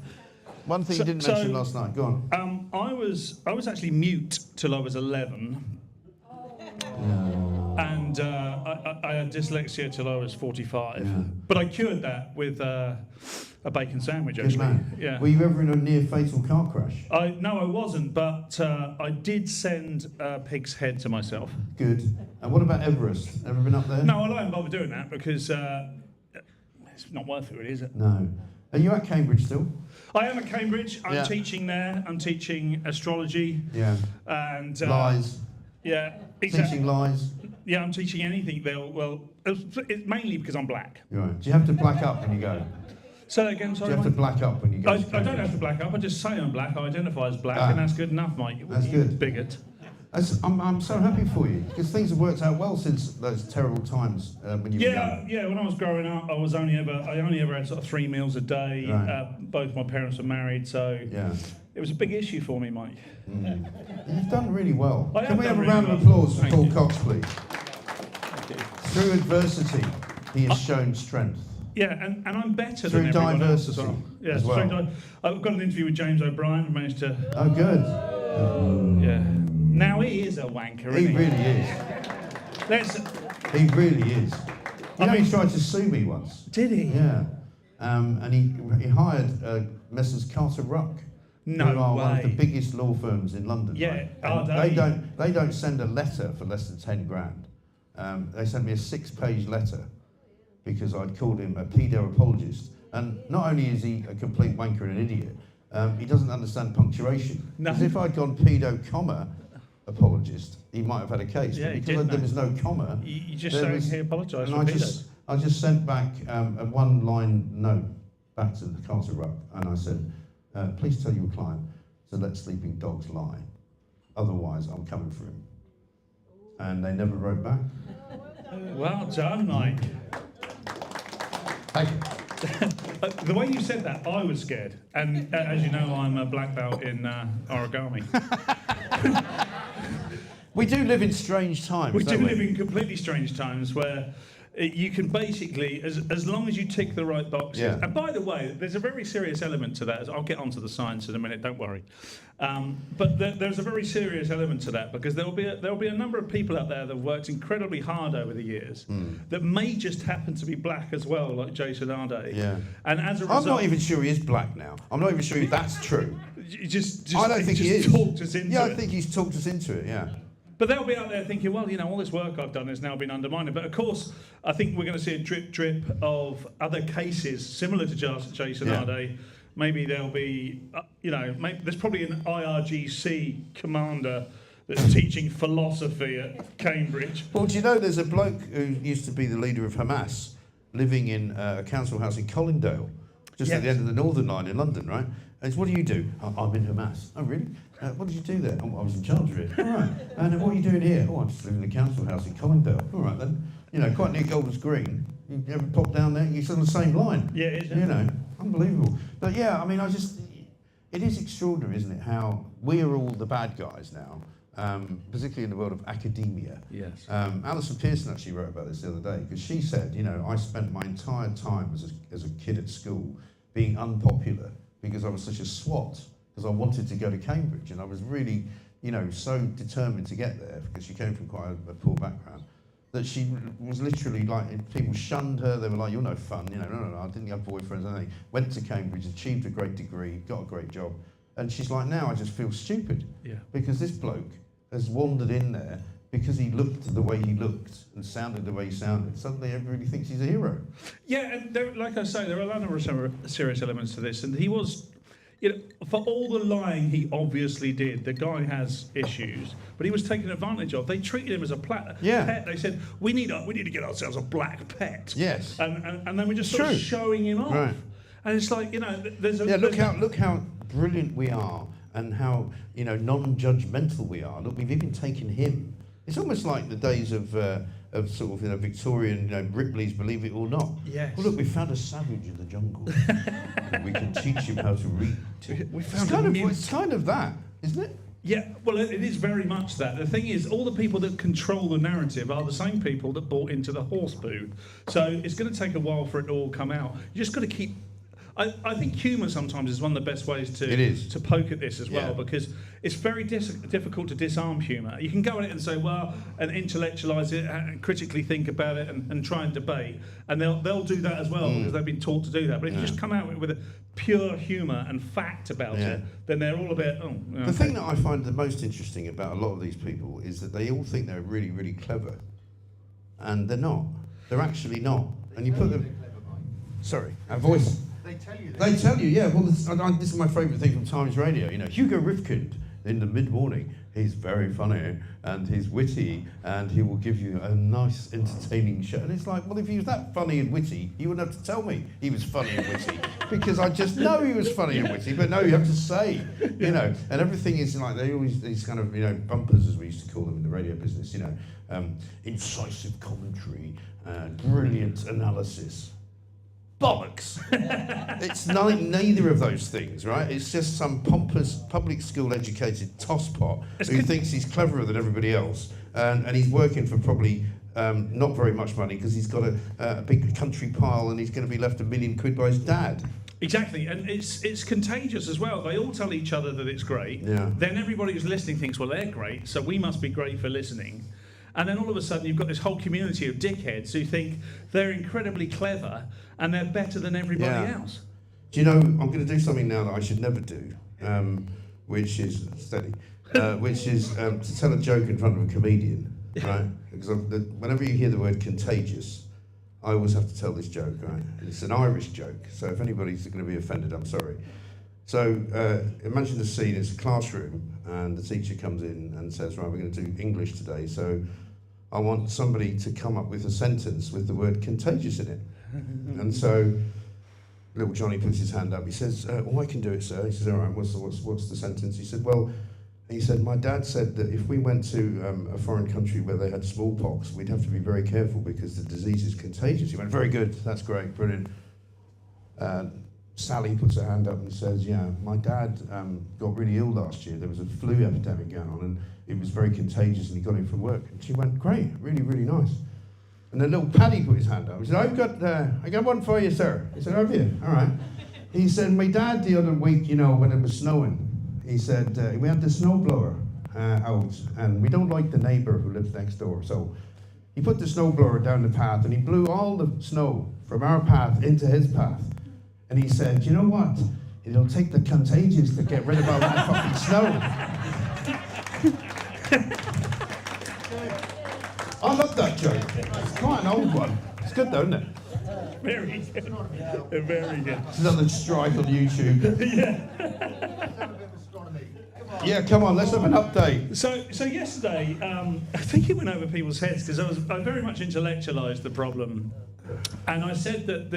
One thing you didn't mention last night. Go on. I was actually mute till I was 11. And I had dyslexia till I was 45. But I cured that with a bacon sandwich, Good actually. man. Yeah. Were you ever in a near fatal car crash? No, I wasn't, but I did send a pig's head to myself. Good. And what about Everest? Ever been up there? No, I don't bother doing that because it's not worth it, really, is it? No. Are you at Cambridge still? I am at Cambridge. I'm Yeah. teaching there. I'm teaching astrology. Yeah. And Lies. Yeah, exactly. Teaching lies. Yeah, I'm teaching anything. It's mainly because I'm black. Right. Do you have to black up when you go? Say that again, Do sorry. you have to Mike? black up when you go? I to don't Cambridge? have to black up. I just say I'm black. I identify as black, Ah. and that's good enough, Mike. That's You good. bigot. I'm so happy for you because things have worked out well since those terrible times when you were young. Yeah. When I was growing up, I only ever had sort of 3 meals a day. Right. Both my parents were married, so Yeah. it was a big issue for me, Mike. You've done really well. I Can have we have done a round really of well. applause for Thank Paul you. Cox, please? Through adversity, he has shown strength. Yeah, and I'm better Through than everyone else as diversity well. Yeah, as well. through I've got an interview with James O'Brien. Managed to. Oh, good. Yeah. Now he is a wanker, He isn't he? really is. He really is. You know, he tried to sue me once. Did he? Yeah. And he hired Messrs. Carter Ruck, No who are one of the way. biggest law firms in London. Yeah, right? are And they? they don't send a letter for less than 10 grand. They sent me a 6-page letter because I'd called him a pedo apologist. And not only is he a complete wanker and an idiot, he doesn't understand punctuation. No. Because if I'd gone pedo, comma, apologist, he might have had a case. Yeah, But he because did, there no. was no comma, You just there saying was- he apologised and for I just sent back a 1-line note back to the Carter Ruck, and I said, please tell your client to let sleeping dogs lie. Otherwise, I'm coming for him. And they never wrote back. Well done, Mike. Thank you. The way you said that, I was scared. And as you know, I'm a black belt in origami. We do live in strange times. We do don't live in completely strange times where you can basically, as long as you tick the right boxes. Yeah. And by the way, there's a very serious element to that. I'll get onto the science in a minute. Don't worry. But there's a very serious element to that because there'll be a number of people out there that have worked incredibly hard over the years that may just happen to be black as well, like Jason Arde. Yeah. And as a result, I'm not even sure he is black now. I'm not even sure if that's true. You just I don't think he just is. talked us into Yeah, I it. think he's talked us into it, yeah. But they'll be out there thinking, well, all this work I've done has now been undermined. But of course, I think we're going to see a drip of other cases similar to Jason Arde. Maybe there'll be, there's probably an IRGC commander that's teaching philosophy at Cambridge. Well, do you know there's a bloke who used to be the leader of Hamas living in a council house in Colindale, just at the end of the Northern Line in London, right? And it's, what do you do? I'm in Hamas. Oh, really? What did you do there? Oh, I was in charge of it. All right. And what are you doing here? Oh, I'm just living in the council house in Colindale. All right, then. Quite near Golders Green. You ever pop down there? You're on the same line. Yeah, it is. Unbelievable. But yeah, I mean, it is extraordinary, isn't it, how we are all the bad guys now. Particularly in the world of academia. Yes. Alison Pearson actually wrote about this the other day, because she said, I spent my entire time as a kid at school being unpopular because I was such a swot, because I wanted to go to Cambridge, and I was really, so determined to get there, because she came from quite a poor background, that she was literally like, people shunned her. They were like, you're no fun, no, I didn't have boyfriends, anything. Went to Cambridge, achieved a great degree, got a great job. And she's like, now I just feel stupid. Yeah. Because this bloke has wandered in there because he looked the way he looked and sounded the way he sounded. Suddenly everybody thinks he's a hero. Yeah, and like I say, there are a lot of serious elements to this. And he was, for all the lying he obviously did, the guy has issues, but he was taken advantage of. They treated him as a pet. They said, we need to get ourselves a black pet. Yes. And then we just started showing him off. Right. And it's like, there's a... Yeah, look how brilliant we are, and how non-judgmental we are. Look, we've even taken him. It's almost like the days of sort of Victorian Ripley's Believe It or Not. Yes. Well, look, we found a savage in the jungle. And we can teach him how to read. We found it's kind of that, isn't it? Yeah, well, it is very much that. The thing is, all the people that control the narrative are the same people that bought into the horse poo. So it's going to take a while for it to all come out. You just got to keep... I think humour sometimes is one of the best ways to poke at this as well, because it's very difficult to disarm humour. You can go at it and say, and intellectualise it and critically think about it and try and debate, and they'll do that as well because they've been taught to do that. But if you just come out with a pure humour and fact about it, then they're all a bit, The thing that I find the most interesting about a lot of these people is that they all think they're really, really clever, and they're not. They're actually not. And you put them... Sorry, our voice... They tell you, yeah. Well, this is my favourite thing from Times Radio. Hugo Rifkind in the mid-morning. He's very funny and he's witty and he will give you a nice, entertaining show. And it's like, well, if he was that funny and witty, you wouldn't have to tell me he was funny and witty, because I just know he was funny and witty. But no, you have to say, And everything is like they always these kind of bumpers, as we used to call them in the radio business. Incisive commentary, brilliant analysis. Bollocks! It's neither of those things, right? It's just some pompous, public school educated tosspot who thinks he's cleverer than everybody else, and he's working for probably not very much money because he's got a big country pile and he's going to be left £1 million by his dad. Exactly, and it's contagious as well. They all tell each other that it's great. Yeah. Then everybody who's listening thinks, well, they're great, so we must be great for listening. And then all of a sudden you've got this whole community of dickheads who think they're incredibly clever and they're better than everybody else. Do you know, I'm going to do something now that I should never do, which is to tell a joke in front of a comedian, right? Because whenever you hear the word contagious, I always have to tell this joke, right? It's an Irish joke, so if anybody's going to be offended, I'm sorry. So imagine the scene, it's a classroom, and the teacher comes in and says, right, we're going to do English today, so I want somebody to come up with a sentence with the word contagious in it. And so little Johnny puts his hand up, he says, oh, I can do it, sir. He says, all right, what's the sentence? He said, my dad said that if we went to a foreign country where they had smallpox, we'd have to be very careful because the disease is contagious. He went, very good, that's great, brilliant. Sally puts her hand up and says, yeah, my dad got really ill last year. There was a flu epidemic going on and it was very contagious and he got it from work. And she went, great, really, really nice. And then little Paddy put his hand up. He said, I got one for you, sir. He said, have you? All right. He said, my dad the other week, when it was snowing, he said, we had the snowblower out and we don't like the neighbour who lives next door. So he put the snowblower down the path and he blew all the snow from our path into his path. And he said, you know what? It'll take the contagious to get rid of all that fucking snow. I love that joke. It's quite an old one. It's good though, isn't it? Very good. Very good. It's another strike on YouTube. Yeah. Yeah, come on, let's have an update. So yesterday, I think it went over people's heads because I very much intellectualised the problem, and I said that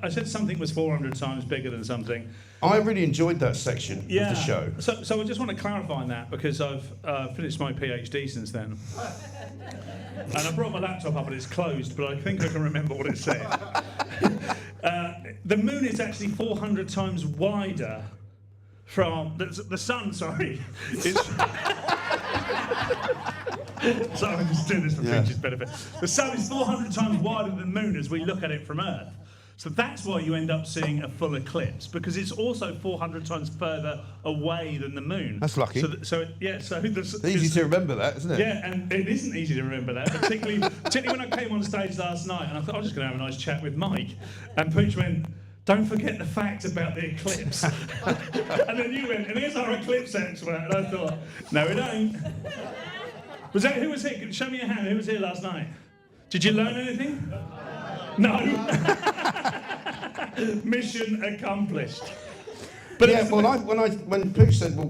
I said something was 400 times bigger than something. I really enjoyed that section of the show. So I just want to clarify on that because I've finished my PhD since then, and I brought my laptop up and it's closed, but I think I can remember what it said. The moon is actually 400 times wider from the sun, sorry. Sorry, I'm just doing this for Peach's benefit. The sun is 400 times wider than the moon as we look at it from Earth. So that's why you end up seeing a full eclipse, because it's also 400 times further away than the moon. That's lucky. So it's easy to remember that, isn't it? Yeah, and it isn't easy to remember that, particularly when I came on stage last night and I thought I was just going to have a nice chat with Mike, and Pooch went, "Don't forget the fact about the eclipse." And then you went, "And here's our eclipse expert." And I thought, no, we don't. Who was here? Show me your hand. Who was here last night? Did you learn anything? No. Mission accomplished. But yeah, when Pooch said, well,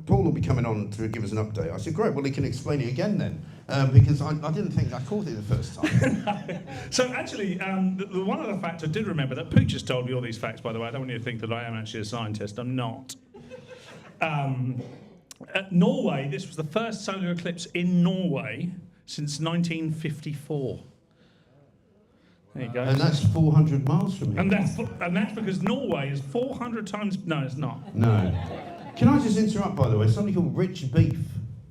Paul will be coming on to give us an update, I said, great, well, he can explain it again then. Because I didn't think I caught it the first time. No. So actually, the one other fact I did remember, that Pooch has told me all these facts, by the way. I don't want you to think that I am actually a scientist. I'm not. Norway, this was the first solar eclipse in Norway since 1954. There you go. And that's 400 miles from here. And that's because Norway is 400 times... No, it's not. No. Can I just interrupt, by the way? Somebody called Rich Beef.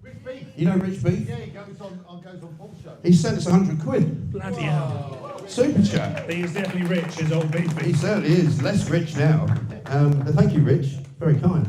Rich Beef? You know Rich Beef? Yeah, he goes on Paul's show. He sent us 100 quid. Bloody hell. Super chat. He is definitely rich, his old Beefy. He certainly is. Less rich now. But thank you, Rich. Very kind.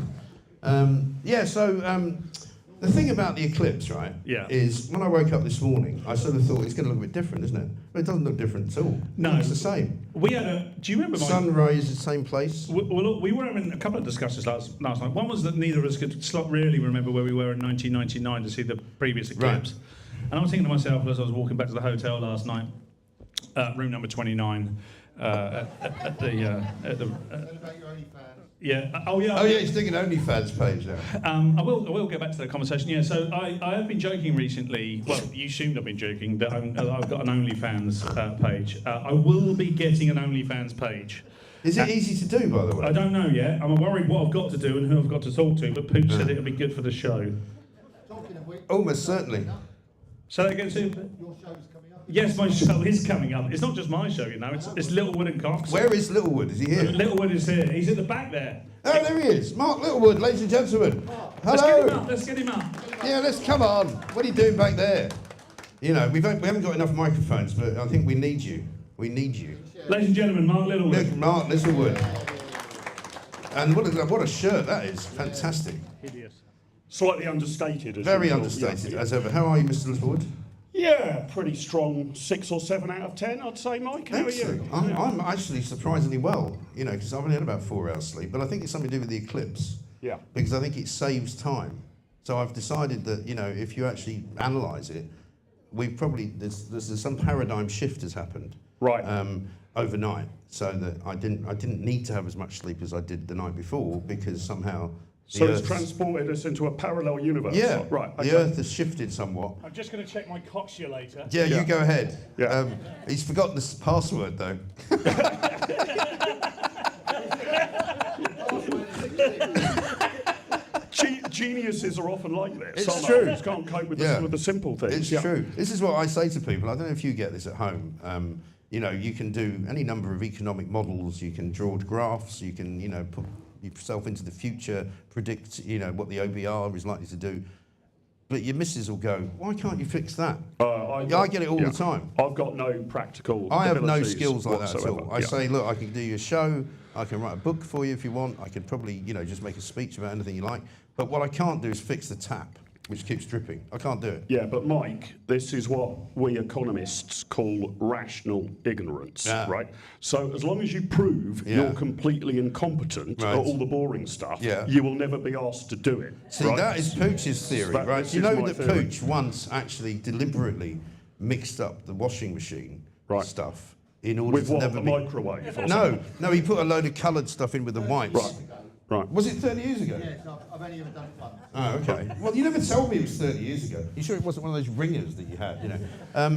The thing about the eclipse, right, is when I woke up this morning, I sort of thought it's going to look a bit different, isn't it? But it doesn't look different at all. No. It's the same. We had do you remember... Sunrise, the same place. Well, we were having a couple of discussions last night. One was that neither of us could really remember where we were in 1999 to see the previous eclipse. Right. And I was thinking to myself as I was walking back to the hotel last night, room number 29, at the... Yeah. Oh yeah. Oh yeah. He's doing an OnlyFans page now. I will get back to that conversation. Yeah. So I have been joking recently. Well, you assumed I've been joking that I've got an OnlyFans page. I will be getting an OnlyFans page. Is it easy to do, by the way? I don't know yet. I'm worried what I've got to do and who I've got to talk to. But Pooch said it'll be good for the show. Almost certainly. So that gets in. Your show's coming up. Yes, my show is coming up. It's not just my show, you know. It's Littlewood and Cox. Where is Littlewood? Is he here? Littlewood is here. He's at the back there. Oh, there he is. Mark Littlewood, ladies and gentlemen. Hello. Let's get him up. Yeah, let's come on. What are you doing back there? You know, we haven't got enough microphones, but I think we need you. We need you. Ladies and gentlemen, Mark Littlewood. Mark Littlewood. And what a shirt that is. Fantastic. Hideous. Slightly understated. Very understated, as ever. How are you, Mr. Littlewood? Yeah, pretty strong. 6 or 7 out of 10, I'd say, Mike. How Excellent. are you? I'm actually surprisingly well, you know, because I've only had about 4 hours sleep, but I think it's something to do with the eclipse. Yeah. Because I think it saves time. So I've decided that, you know, if you actually analyse it, we've probably, there's some paradigm shift has happened. Right. Overnight, so that I didn't need to have as much sleep as I did the night before, because somehow So it's transported us into a parallel universe. Yeah, right. Okay. The Earth has shifted somewhat. I'm just going to check my coxulator. Yeah, you go ahead. Yeah. He's forgotten the password though. Geniuses are often like this. It's true. Just can't cope with the simple things. It's true. This is what I say to people. I don't know if you get this at home. You know, you can do any number of economic models. You can draw graphs. You can, you know, put yourself into the future, predict, you know, what the OBR is likely to do. But your missus will go, why can't you fix that? I get it all the time. I've got no practical I have no abilities skills like that at whatsoever. all. I say, look, I can do your show. I can write a book for you if you want. I could probably, you know, just make a speech about anything you like. But what I can't do is fix the tap, which keeps dripping. I can't do it. Yeah, but Mike, this is what we economists call rational ignorance, right? So as long as you prove you're completely incompetent at all the boring stuff, you will never be asked to do it. See, that is Pooch's theory, right? You know that theory. Pooch once actually deliberately mixed up the washing machine stuff in order With to what, never the be... microwave or No, something? no, he put a load of coloured stuff in with the whites. Right. Was it 30 years ago? Yes, I've only ever done it once. Oh, okay. Well, you never told me it was 30 years ago. You sure it wasn't one of those ringers that you had, you know?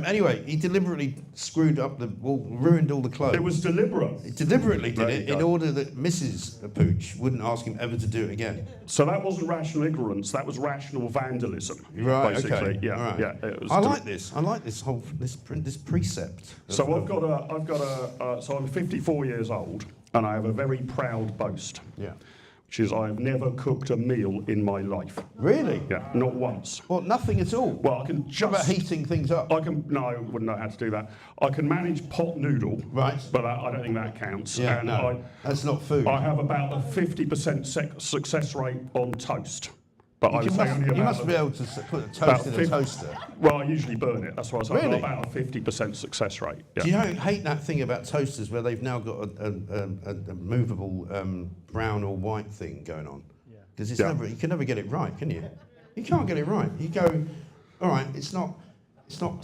Anyway, he deliberately screwed up ruined all the clothes. It was deliberate. He deliberately did There it you in go. order that Mrs. Pooch wouldn't ask him ever to do it again. So that wasn't rational ignorance, that was rational vandalism. Right, basically. okay. Yeah, all right. yeah. It was I like this. I like this whole this precept. So so I'm 54 years old, and I have a very proud boast. Yeah. Which is I've never cooked a meal in my life. Really? Yeah, not once. Well, nothing at all. Well, I can just... What about heating things up? I wouldn't know how to do that. I can manage pot noodle. Right. But I don't think that counts. Yeah, And no, that's not food. I have about a 50% success rate on toast. But I would say only You about must be able to put a toast in a toaster. Well, I usually burn it. That's why I say I've Really? got about a 50% success rate. Yeah. Do you hate that thing about toasters where they've now got a movable brown or white thing going on? Because you can never get it right, can you? You can't get it right. You go, all right, it's not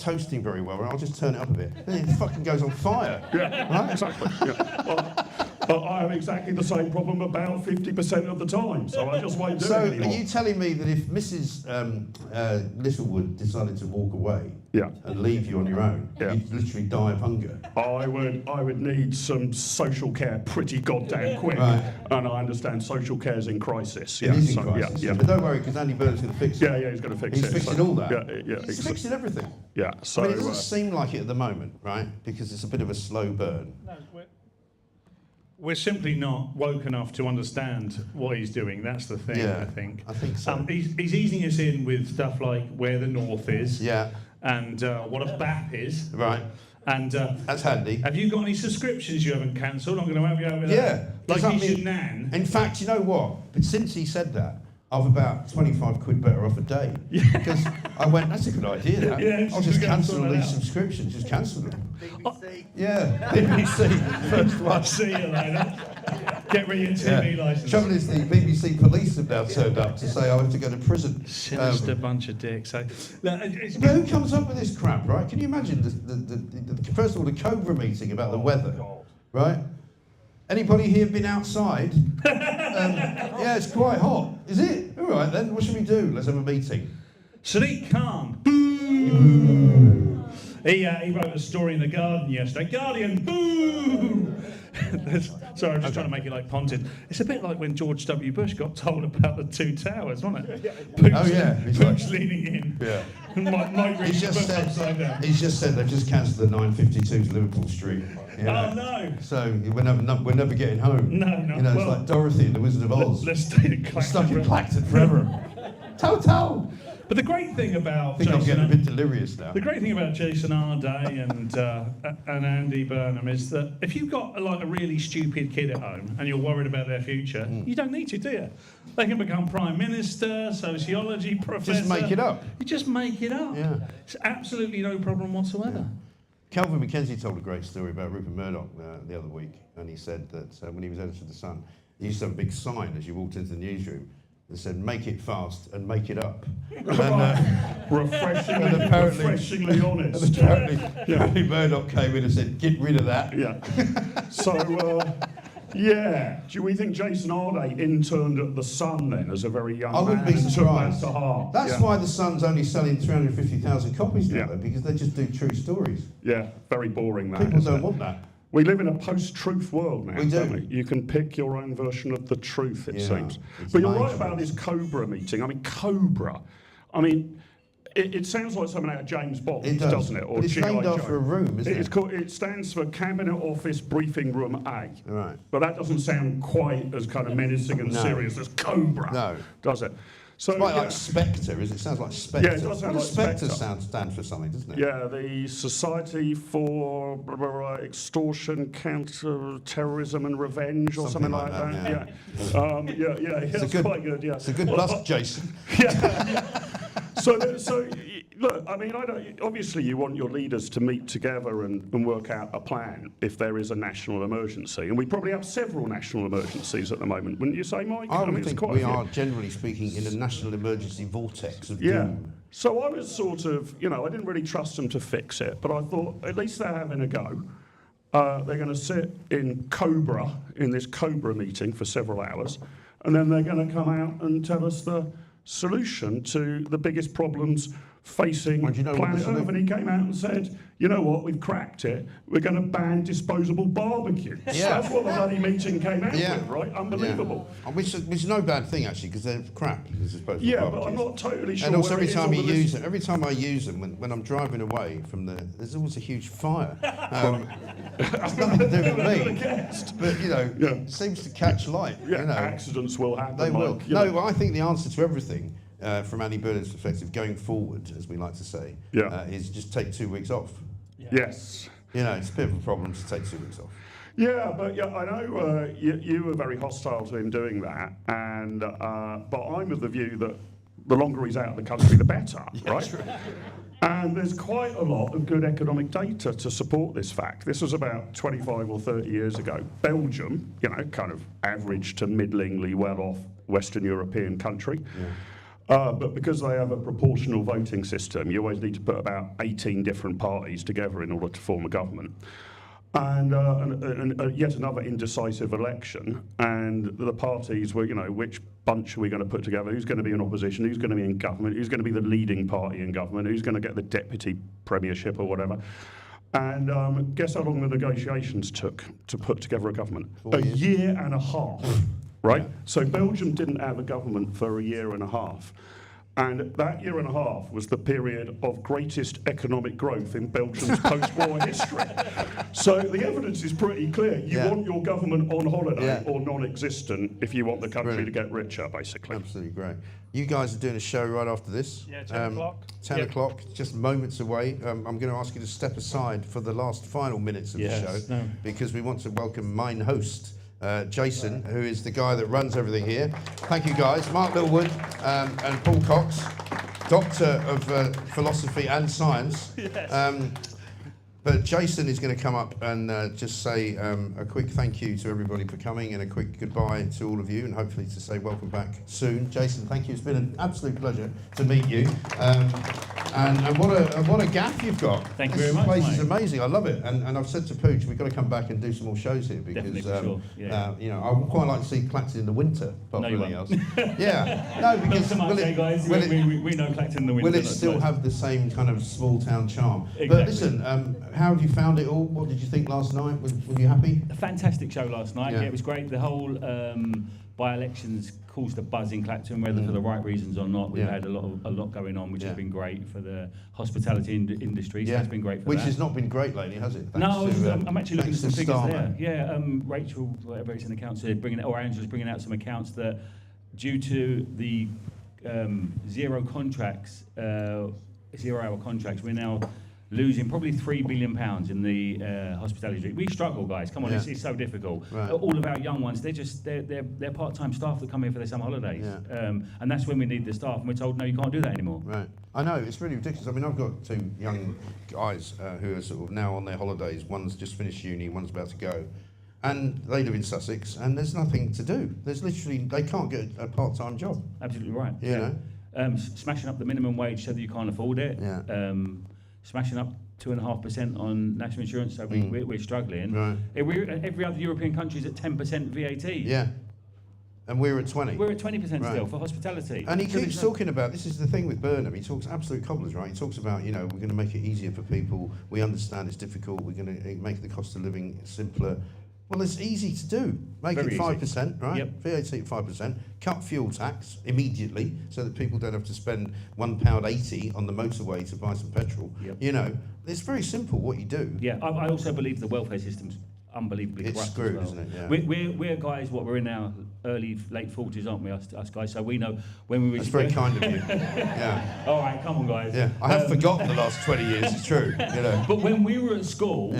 toasting very well. I'll just turn it up a bit. Then it fucking goes on fire. Yeah, right? Exactly. Yeah. Well, I have exactly the same problem about 50% of the time, so I just won't do it anymore. So, are you telling me that if Mrs. Littlewood decided to walk away and leave you on your own, you'd literally die of hunger? I would need some social care pretty goddamn quick, and I understand social care is in crisis. It is in crisis. Yeah. But don't worry, because Andy Burnham's going to fix it. Yeah, he's going to fix it. He's fixing all that. Yeah. He's fixing everything. Yeah. So I mean, it doesn't seem like it at the moment, right? Because it's a bit of a slow burn. No, we're simply not woke enough to understand what he's doing. That's the thing, Yeah, I think. I think so. He's easing us in with stuff like where the north is. Yeah. And what a BAP is. Right. And that's handy. Have you got any subscriptions you haven't cancelled? I'm going to have you over there. Yeah. Like Does that he's mean- your nan. In fact, you know what? But since he said that, I've about 25 quid better off a day. Because I went, that's a good idea, that. Yeah, I'll just go cancel sort all that these out. subscriptions, just cancel them. BBC. Yeah, BBC, first one. See you later. Get rid of your TV licence. Trouble is, the BBC police have now turned up to say I have to go to prison. Sinister bunch of dicks. So, look, But who comes up with this crap, right? Can you imagine, first of all, the Cobra meeting about the weather, right? Anybody here been outside? Yeah, it's quite hot. Is it? All right then, what should we do? Let's have a meeting. Sadiq Khan. He wrote a story in The Guardian yesterday. Guardian, boo! Sorry, I'm just trying to make it like Pontin. It's a bit like when George W. Bush got told about the two towers, wasn't it? Pooch, Oh yeah, Pooch leaning in. Yeah. Might reach He's the just book upside down. said they've just cancelled the 952's Liverpool Street. You know? Oh no! So we're never getting home. No. You know, it's like Dorothy and the Wizard of Oz. Let's stay in Clacton. We're stuck in Clacton forever. Toto! But the great thing about I think I'm Jason, getting a bit delirious now. the great thing about Jason Arday and Andy Burnham is that if you've got like a really stupid kid at home and you're worried about their future, you don't need to, do you? They can become prime minister, sociology professor. Just make it up. You just make it up. Yeah. It's absolutely no problem whatsoever. Calvin McKenzie told a great story about Rupert Murdoch the other week, and he said that when he was editor of The Sun, he used to have a big sign as you walked into the newsroom that said, "Make it fast and make it up." Refreshingly honest. And apparently Murdoch came in and said, "Get rid of that." Yeah. So, yeah. Do we think Jason Arday interned at The Sun then as a very young I man? wouldn't be and took surprised. that to heart? That's why The Sun's only selling 350,000 copies now, though, because they just do true stories. Yeah, very boring that. People isn't don't it? want that. We live in a post-truth world now, We do. don't we? You can pick your own version of the truth, it Yeah, seems. it's But you're right mind-blowing. about this Cobra meeting. I mean, Cobra. I mean, it sounds like something out of James Bond, It does. doesn't it? Or But it's G.I. named Joe. after a room, isn't It's it? called, it stands for Cabinet Office Briefing Room A. Right. But that doesn't sound quite as kind of menacing and No. serious as Cobra, No. does it? So, It's quite yeah. like Spectre, is it? It sounds like Spectre. Yeah, it does sound What does like Spectre Spectre. stand for something, doesn't it? Yeah, the Society for Extortion, Counter-Terrorism and Revenge or something like that. It's That's a good, quite good, yeah. It's a good bust, Jason. So look, I mean, obviously you want your leaders to meet together and work out a plan if there is a national emergency. And we probably have several national emergencies at the moment, wouldn't you say, Mike? I mean, would it's think quite a we few. are, generally speaking, in a national emergency vortex of Yeah. doom. So I was sort of, I didn't really trust them to fix it, but I thought at least they're having a go. They're going to sit in this Cobra meeting for several hours, and then they're going to come out and tell us the solution to the biggest problems facing planet Earth. And he came out and said, you know what, we've cracked it. We're going to ban disposable barbecues. Yeah. That's what the bloody meeting came out with, right? Unbelievable. Yeah. Which is no bad thing, actually, because they're crap. Yeah, but I'm not totally sure. And also, whether every it is time on you the use list. them, every time I use them, when I'm driving away from there's always a huge fire. It's nothing to do with me, but it seems to catch light. Yeah, accidents will happen. They will. Mike, No, I think the answer to everything, from Annie Burnham's perspective, going forward, as we like to say, is just take 2 weeks off. Yes. It's a bit of a problem to take 2 weeks off. Yeah, but I know you were very hostile to him doing that, and but I'm of the view that the longer he's out of the country, the better, right? True. And there's quite a lot of good economic data to support this fact. This was about 25 or 30 years ago. Belgium, kind of average to middlingly well-off Western European country. But because they have a proportional voting system, you always need to put about 18 different parties together in order to form a government. And yet another indecisive election, and the parties were, which bunch are we going to put together? Who's going to be in opposition? Who's going to be in government? Who's going to be the leading party in government? Who's going to get the deputy premiership or whatever? And guess how long the negotiations took to put together a government? 4 years. A year and a half, right? So Belgium didn't have a government for a year and a half. And that year and a half was the period of greatest economic growth in Belgium's post-war history. So the evidence is pretty clear. You want your government on holiday or non-existent if you want the country to get richer, basically. Absolutely great. You guys are doing a show right after this. Yeah, 10 o'clock. 10 o'clock, just moments away. I'm going to ask you to step aside for the last final minutes of the show because we want to welcome mine host, Jason, who is the guy that runs everything here. Thank you, guys. Mark Littlewood and Paul Cox, Doctor of Philosophy and Science. Yes. But Jason is going to come up and just say a quick thank you to everybody for coming and a quick goodbye to all of you, and hopefully to say welcome back soon. Jason, thank you. It's been an absolute pleasure to meet you. And what a gaff you've got. Thank you very much, This place is mate. amazing. I love it. And I've said to Pooch, we've got to come back and do some more shows here because Definitely, for sure. Yeah. I would quite like to see Clacton in the winter, but No, you everything else. won't. Yeah. No, because Not so much, hey guys. will it- We know Clacton in the winter. will it not still so much. have the same kind of small town charm? But Exactly. listen, how have you found it all? What did you think last night? Were you happy? A fantastic show last night. Yeah. Yeah, it was great. The whole by-elections caused a buzz in Clacton, whether for the right reasons or not. We've Yeah. had a lot going on, which has been great for the hospitality industry. So Yeah. it's been great for Which that. has not been great lately, has it? No, Thanks to, I'm actually looking at some thanks to figures Starmer. there. Yeah, Rachel, whatever it's in accounts, or Angela's bringing out some accounts that due to the zero-hour contracts, we're now losing probably £3 billion in the hospitality industry. We struggle, guys. Come on, Yeah. it's so difficult. Right. All of our young ones, they're part-time staff that come here for their summer holidays, and that's when we need the staff. And we're told, no, you can't do that anymore. Right. I know, it's really ridiculous. I mean, I've got two young guys who are sort of now on their holidays. One's just finished uni, one's about to go. And they live in Sussex, and there's nothing to do. There's literally, they can't get a part-time job. Absolutely right. You know? Smashing up the minimum wage so that you can't afford it. Yeah. Smashing up 2.5% on national insurance, so we're struggling. Right. Every other European country is at 10% VAT. Yeah. And we're at 20. We're at 20% Right. still for hospitality. And he So keeps there's no- talking about, this is the thing with Burnham, he talks absolute cobblers, right? He talks about, we're going to make it easier for people. We understand it's difficult. We're going to make the cost of living simpler. Well, it's easy to do. Make Very it easy. 5%, right? Yep. VAT at 5%. Cut fuel tax immediately so that people don't have to spend £1.80 on the motorway to buy some petrol. Yep. It's very simple what you do. Yeah, I also believe the welfare system's unbelievably It's corrupt screwed, as well. isn't it? Yeah. We're guys, we're in our late 40s, aren't we, us guys? So we know when we were... That's very kind of you. Yeah. All right, come on, guys. Yeah, I have forgotten the last 20 years, it's true. But when we were at school,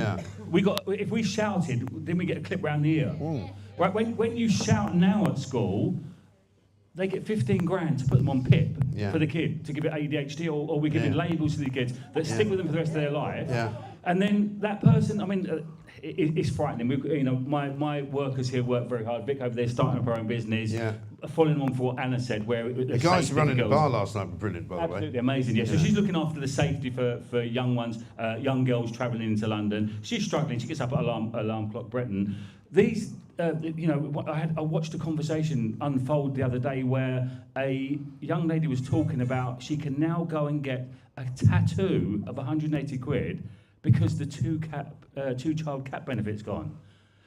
if we shouted, then we get a clip round the ear. Right, when you shout now at school, they get 15 grand to put them on PIP Yeah. for the kid, to give it ADHD, or we're giving Yeah. labels to the kids that stick with them for the rest of their life. Yeah. And then that person, I mean, it's frightening. My workers here work very hard. Vic over there starting up her own business. Yeah. Following on for what Anna said, where The guys running the bar last night were brilliant, by the way. Absolutely amazing. Yeah. So she's looking after the safety for young ones, young girls travelling into London. She's struggling. She gets up at alarm clock Breton. These, I watched a conversation unfold the other day where a young lady was talking about she can now go and get a tattoo of 180 quid because the two-child cap benefit's gone.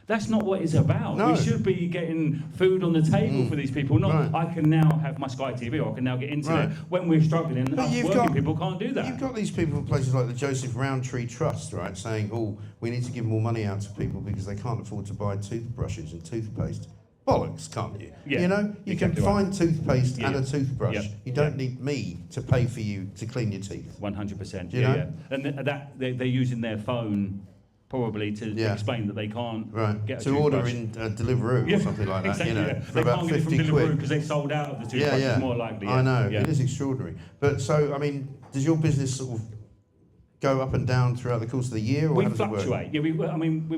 That's not what it's about. No. We should be getting food on the table for these people. Not Right. I can now have my Sky TV or I can now get internet. Right. When we're struggling, But us working people can't do that. You've got these people in places like the Joseph Rowntree Trust, right, saying, oh, we need to give more money out to people because they can't afford to buy toothbrushes and toothpaste. Bollocks, can't you? Yeah, You know, you exactly can right. find toothpaste and Yeah. a toothbrush. Yeah. You don't need me to pay for you to clean your teeth. 100%. Do you know? Yeah. And they're using their phone probably to explain that they can't get a to order toothbrush. in Deliveroo or something like that, exactly, you know, yeah. for They about can't get it from 50 Deliveroo quid. because they sold out of the toothbrush. It's more likely. I know, Yeah. it is extraordinary. But so, I mean, does your business sort of go up and down throughout the course of the year, or We how does it work? fluctuate. Yeah, we've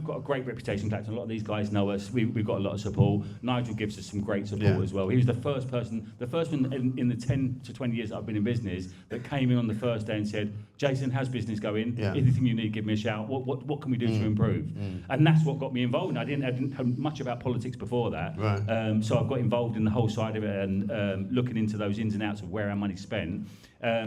got a great reputation, Clacton. A lot of these guys know us. We've got a lot of support. Nigel gives us some great support Yeah. as well. He was the first one in the 10 to 20 years that I've been in business that came in on the first day and said, Jason, how's business going? Yeah. Anything you need, give me a shout. What can we do to improve? And that's what got me involved. I didn't know much about politics before that. Right. So I've got involved in the whole side of it and looking into those ins and outs of where our money's spent.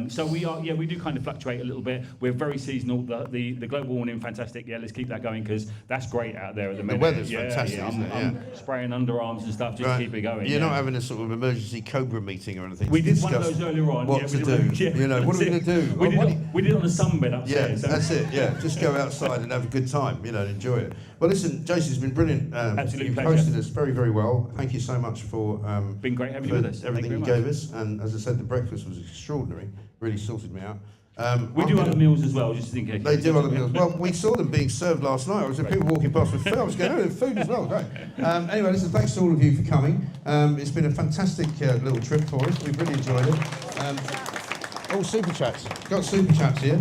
So we do kind of fluctuate a little bit. We're very seasonal. The global warming, fantastic. Yeah, let's keep that going because that's great out there at the minute. The weather's fantastic, isn't it? I'm spraying underarms and stuff just to keep it going. You're not having a sort of emergency Cobra meeting or anything. We to did one of discuss those earlier on. What yeah, to we do? did- yeah, You know, what are we going that's to it. do? We did it on a sunbed Yeah, upstairs. so- that's it. Yeah, just go outside and have a good time. You know, enjoy it. Well, listen, Jason, it's been brilliant. Absolute You've pleasure. hosted us very, very well. Thank you so much for been great having you with us. Thank Everything you you very gave us, and as I said, the breakfast was extraordinary. Really sorted me out. We do other meals as well, just in case. They do other meals. Well, we saw them being served last night. I was people walking past with food. I was going, oh, food as well. Great. Anyway, listen, thanks to all of you for coming. It's been a fantastic little trip for us. We've really enjoyed it. Super chats. Got super chats here.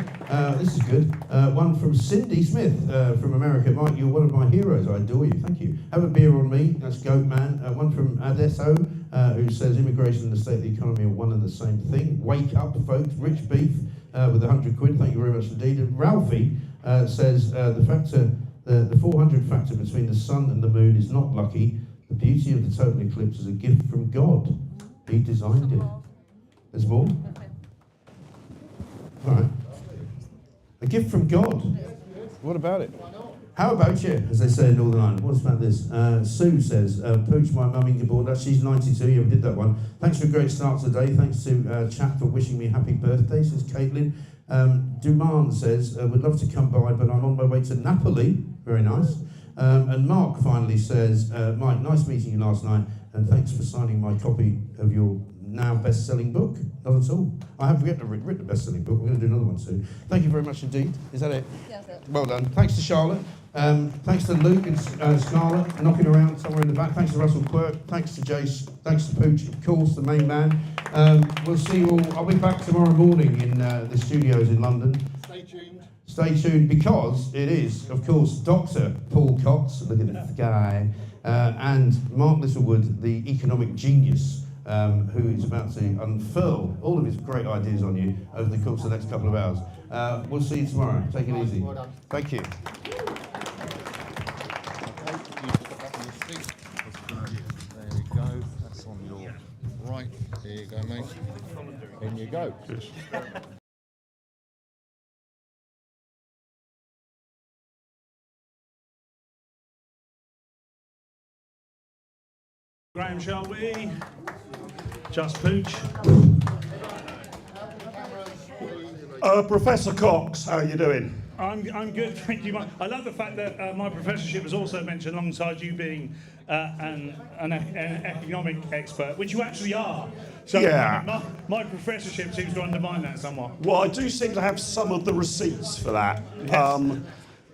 This is good. One from Cindy Smith from America. Mike, you're one of my heroes. I adore you. Thank you. Have a beer on me. That's Goat Man. One from Adesso, who says immigration and the state of the economy are one and the same thing. Wake up, folks. Rich Beef with 100 quid. Thank you very much indeed. And Ralphie says the 400 factor between the sun and the moon is not lucky. The beauty of the total eclipse is a gift from God. He designed it. There's more? All right. A gift from God. What about it? How about you, as they say in Northern Ireland? What's about this? Sue says, Pooch, my mum in Gibraltar, she's 92, yeah, we did that one. Thanks for a great start today. Thanks to Chat for wishing me happy birthday, says Caitlin. Duman says, would love to come by, but I'm on my way to Napoli. Very nice. And Mark finally says, Mike, nice meeting you last night, and thanks for signing my copy of your now best-selling book. Not at all. I have written a best-selling book. We're going to do another one soon. Thank you very much indeed. Is that it? That's it. Well done. Thanks to Charlotte. Thanks to Luke and Scarlett knocking around somewhere in the back. Thanks to Russell Quirk. Thanks to Jace. Thanks to Pooch, of course, the main man. We'll see you all. I'll be back tomorrow morning in the studios in London. Stay tuned. Stay tuned because it is, of course, Dr. Paul Cox, look at this guy, and Mark Littlewood, the economic genius, who is about to unfurl all of his great ideas on you over the course of the next couple of hours. We'll see you tomorrow. Take it easy. Well done. Thank you. There you go. That's on your right. There you go, mate. In you go. Graham, shall we? Just Pooch. Professor Cox, how are you doing? I'm good, thank you. I love the fact that my professorship was also mentioned alongside you being an economic expert, which you actually are. So Yeah. my professorship seems to undermine that somewhat. Well, I do seem to have some of the receipts for that.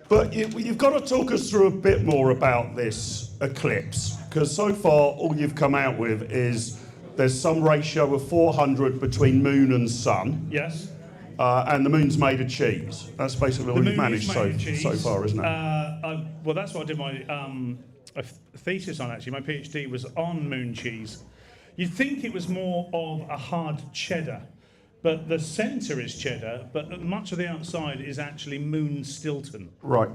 But you've got to talk us through a bit more about this eclipse, because so far all you've come out with is there's some ratio of 400 between moon and sun. Yes. And the moon's made of cheese. That's basically all The we've moon managed is made of cheese. so far, isn't it? Well, that's what I did my thesis on, actually. My PhD was on moon cheese. You'd think it was more of a hard cheddar, but the centre is cheddar, but much of the outside is actually moon Stilton. Right.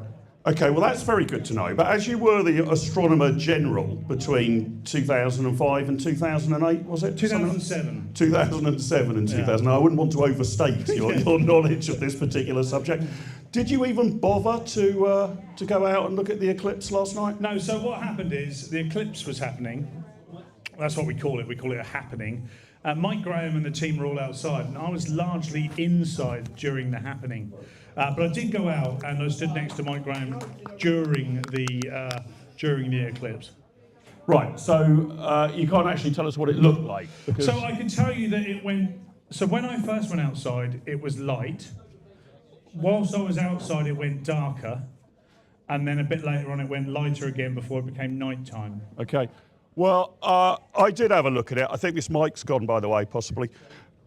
Okay, well, that's very good to know. But as you were the astronomer general between 2005 and 2008, was it? 2007. 2007 and 2000. I wouldn't want to overstate your knowledge of this particular subject. Did you even bother to go out and look at the eclipse last night? No, so what happened is the eclipse was happening. That's what we call it. We call it a happening. Mike Graham and the team were all outside, and I was largely inside during the happening. But I did go out, and I stood next to Mike Graham during the eclipse. Right, so you can't actually tell us what it looked like. So I can tell you that it went. So when I first went outside, it was light. Whilst I was outside, it went darker, and then a bit later on, it went lighter again before it became night time. Okay. Well, I did have a look at it. I think this mic's gone, by the way, possibly.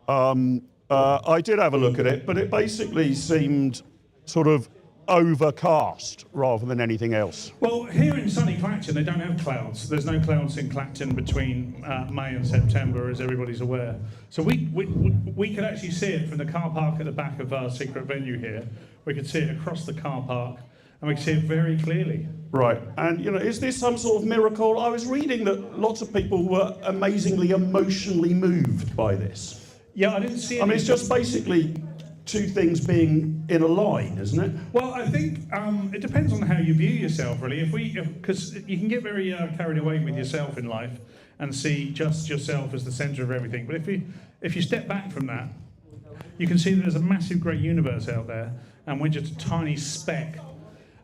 I did have a look at it, but it basically seemed sort of overcast rather than anything else. Well, here in sunny Clacton, they don't have clouds. There's no clouds in Clacton between May and September, as everybody's aware. So we could actually see it from the car park at the back of our secret venue here. We could see it across the car park, and we could see it very clearly. Right, and is this some sort of miracle? I was reading that lots of people were amazingly emotionally moved by this. Yeah, I didn't see it. I mean, it's just basically two things being in a line, isn't it? Well, I think it depends on how you view yourself, really. Because you can get very carried away with yourself in life and see just yourself as the centre of everything. But if you step back from that, you can see that there's a massive, great universe out there, and we're just a tiny speck.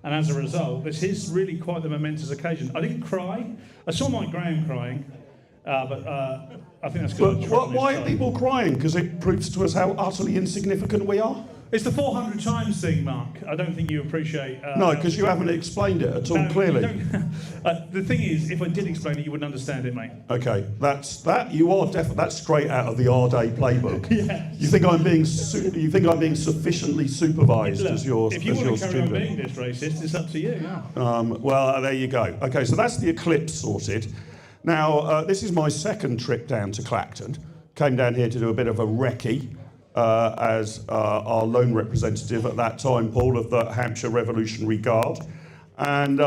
And as a result, this is really quite the momentous occasion. I didn't cry. I saw Mike Graham crying, but I think that's good. But why are people crying? Because it proves to us how utterly insignificant we are? It's the 400 times thing, Mark. I don't think you appreciate... no, because you haven't explained it at all clearly. The thing is, if I did explain it, you wouldn't understand it, mate. Okay, that's straight out of the R-Day playbook. Yes. You think I'm being sufficiently supervised as your student? If you want to carry on being this racist, it's up to you, yeah. Well, there you go. Okay, so that's the eclipse sorted. Now, this is my second trip down to Clacton. Came down here to do a bit of a recce as our lone representative at that time, Paul, of the Hampshire Revolutionary Guard. And,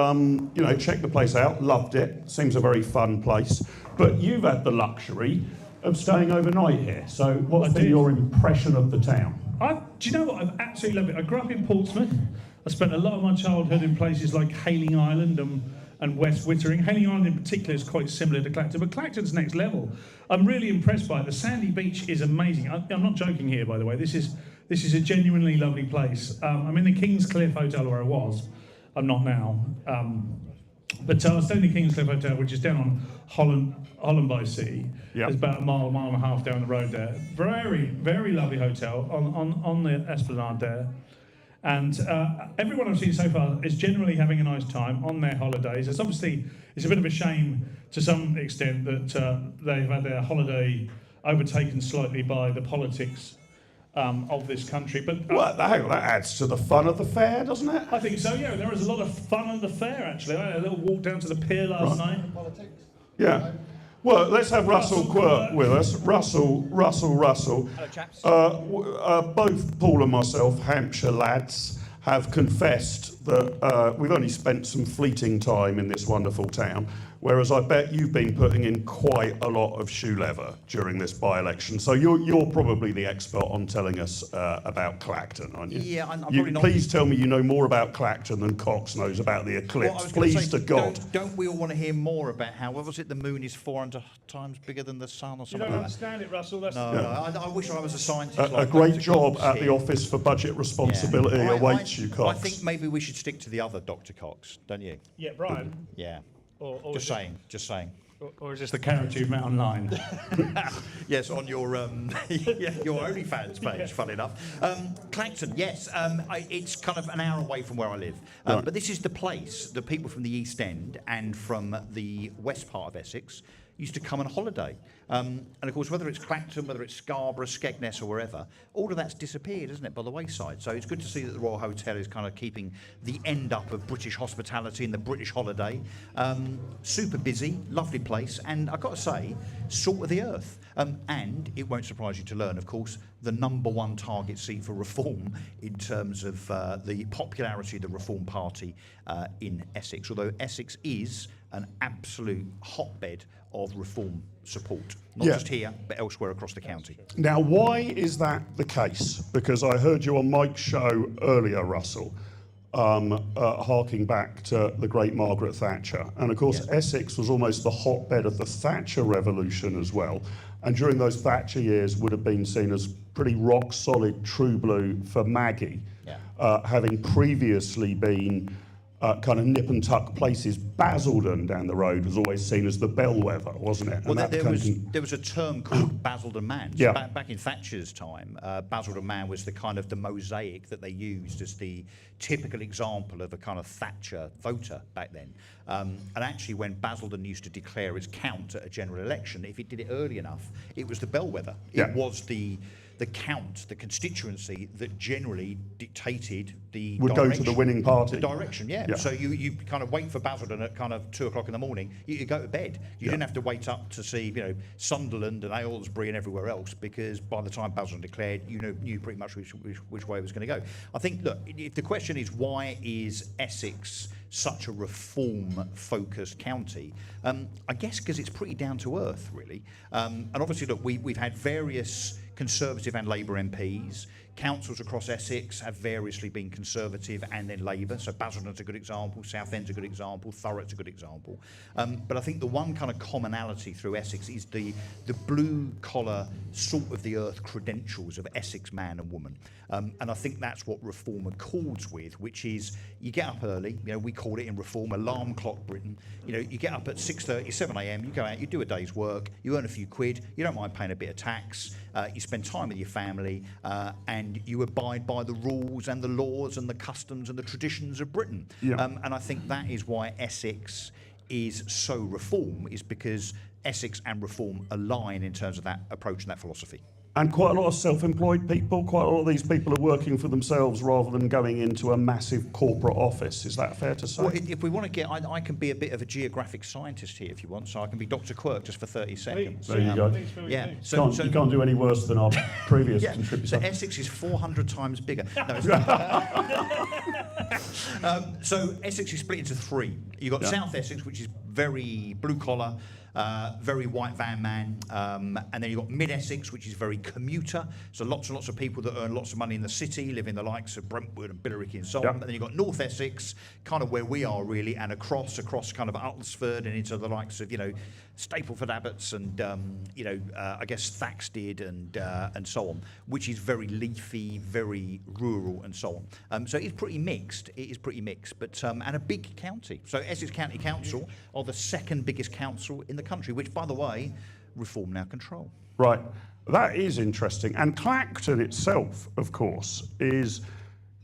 checked the place out, loved it. Seems a very fun place. But you've had the luxury of staying overnight here. So what's been your impression of the town? Do you know what? I've absolutely loved it. I grew up in Portsmouth. I spent a lot of my childhood in places like Hayling Island and West Wittering. Hayling Island in particular is quite similar to Clacton, but Clacton's next level. I'm really impressed by it. The sandy beach is amazing. I'm not joking here, by the way. This is a genuinely lovely place. I'm in the King's Cliff Hotel where I was. I'm not now. But I was staying in the King's Cliff Hotel, which is down on Holland by Sea. Yep. It's about a mile and a half down the road there. Very, very lovely hotel on the Esplanade there. And everyone I've seen so far is generally having a nice time on their holidays. It's a bit of a shame to some extent that they've had their holiday overtaken slightly by the politics of this country. But Well, that adds to the fun of the fair, doesn't it? I think so, yeah. There was a lot of fun at the fair, actually. I had a little walk down to the pier last night. Yeah. Well, let's have Russell Quirk with us. Russell. Hello, chaps. Both Paul and myself, Hampshire lads, have confessed that we've only spent some fleeting time in this wonderful town, whereas I bet you've been putting in quite a lot of shoe leather during this by-election. So you're probably the expert on telling us about Clacton, aren't you? Yeah, I'm probably not. Please tell me you know more about Clacton than Cox knows about the eclipse. Please to God. Don't we all want to hear more about how, what was it, the moon is 400 times bigger than the sun or You something don't like that? understand it, Russell. That's I wish I was a scientist. A like great Dr. job Cox at here. the Office for Budget Responsibility awaits you, Cox. I think maybe we should stick to the other Dr. Cox, don't you? Yeah, Brian. Yeah. Or Just saying. Or is this the character you've met online? Yes, on your your OnlyFans page, fun enough. Clacton, yes, it's kind of an hour away from where I live. But this is the place that people from the East End and from the west part of Essex used to come on holiday. And of course, whether it's Clacton, whether it's Scarborough, Skegness or wherever, all of that's disappeared, isn't it, by the wayside. So it's good to see that the Royal Hotel is kind of keeping the end up of British hospitality and the British holiday. Super busy, lovely place, and I've got to say, salt of the earth. And it won't surprise you to learn, of course, the #1 target seat for Reform in terms of the popularity of the Reform Party in Essex, although Essex is an absolute hotbed of Reform support, not just here, but elsewhere across the county. Now, why is that the case? Because I heard you on Mike's show earlier, Russell, harking back to the great Margaret Thatcher. And of course, Essex was almost the hotbed of the Thatcher revolution as well. And during those Thatcher years would have been seen as pretty rock solid true blue for Maggie, having previously been kind of nip and tuck places. Basildon down the road was always seen as the bellwether, wasn't it? Well, there was a term called Basildon Man. So back in Thatcher's time, Basildon Man was the kind of the mosaic that they used as the typical example of a kind of Thatcher voter back then. And actually, when Basildon used to declare its count at a general election, if it did it early enough, it was the bellwether. It was the count, the constituency that generally dictated the would direction, go to the winning party. The direction, So you kind of wait for Basildon at kind of 2 o'clock in the morning. You go to bed. You didn't have to wait up to see, Sunderland and Aylesbury and everywhere else, because by the time Basildon declared, you knew pretty much which way it was going to go. I think, look, if the question is why is Essex such a reform-focused county, I guess because it's pretty down to earth, really. And obviously, look, we've had various Conservative and Labour MPs. Councils across Essex have variously been Conservative and then Labour. So Basildon's a good example, Southend's a good example, Thurrock's a good example. But I think the one kind of commonality through Essex is the blue-collar, salt-of-the-earth credentials of Essex man and woman. And I think that's what Reform accords with, which is you get up early, we call it in Reform alarm clock Britain. You get up at 6:30, 7 a.m, you go out, you do a day's work, you earn a few quid, you don't mind paying a bit of tax, you spend time with your family, and you abide by the rules and the laws and the customs and the traditions of Britain. And I think that is why Essex is so Reform, is because Essex and Reform align in terms of that approach and that philosophy. And quite a lot of self-employed people, quite a lot of these people are working for themselves rather than going into a massive corporate office. Is that fair to say? Well, if we want to get, I can be a bit of a geographic scientist here if you want, so I can be Dr. Quirk just for 30 seconds. There you go. Yeah. So you can't do any worse than our previous contributor. So Essex is 400 times bigger. No, so Essex is split into 3. You've got South Essex, which is very blue-collar, very white van man, and then you've got Mid-Essex, which is very commuter, so lots and lots of people that earn lots of money in the city, live in the likes of Brentwood and Billericay and so on. And then you've got North Essex, kind of where we are really, and across kind of Uttlesford and into the likes of, Stapleford Abbots and, I guess Thaxted and so on, which is very leafy, very rural and so on. So it's pretty mixed. It is pretty mixed, but and a big county. So Essex County Council are the second biggest council in the country, which, by the way, Reform now control. Right. That is interesting. And Clacton itself, of course, is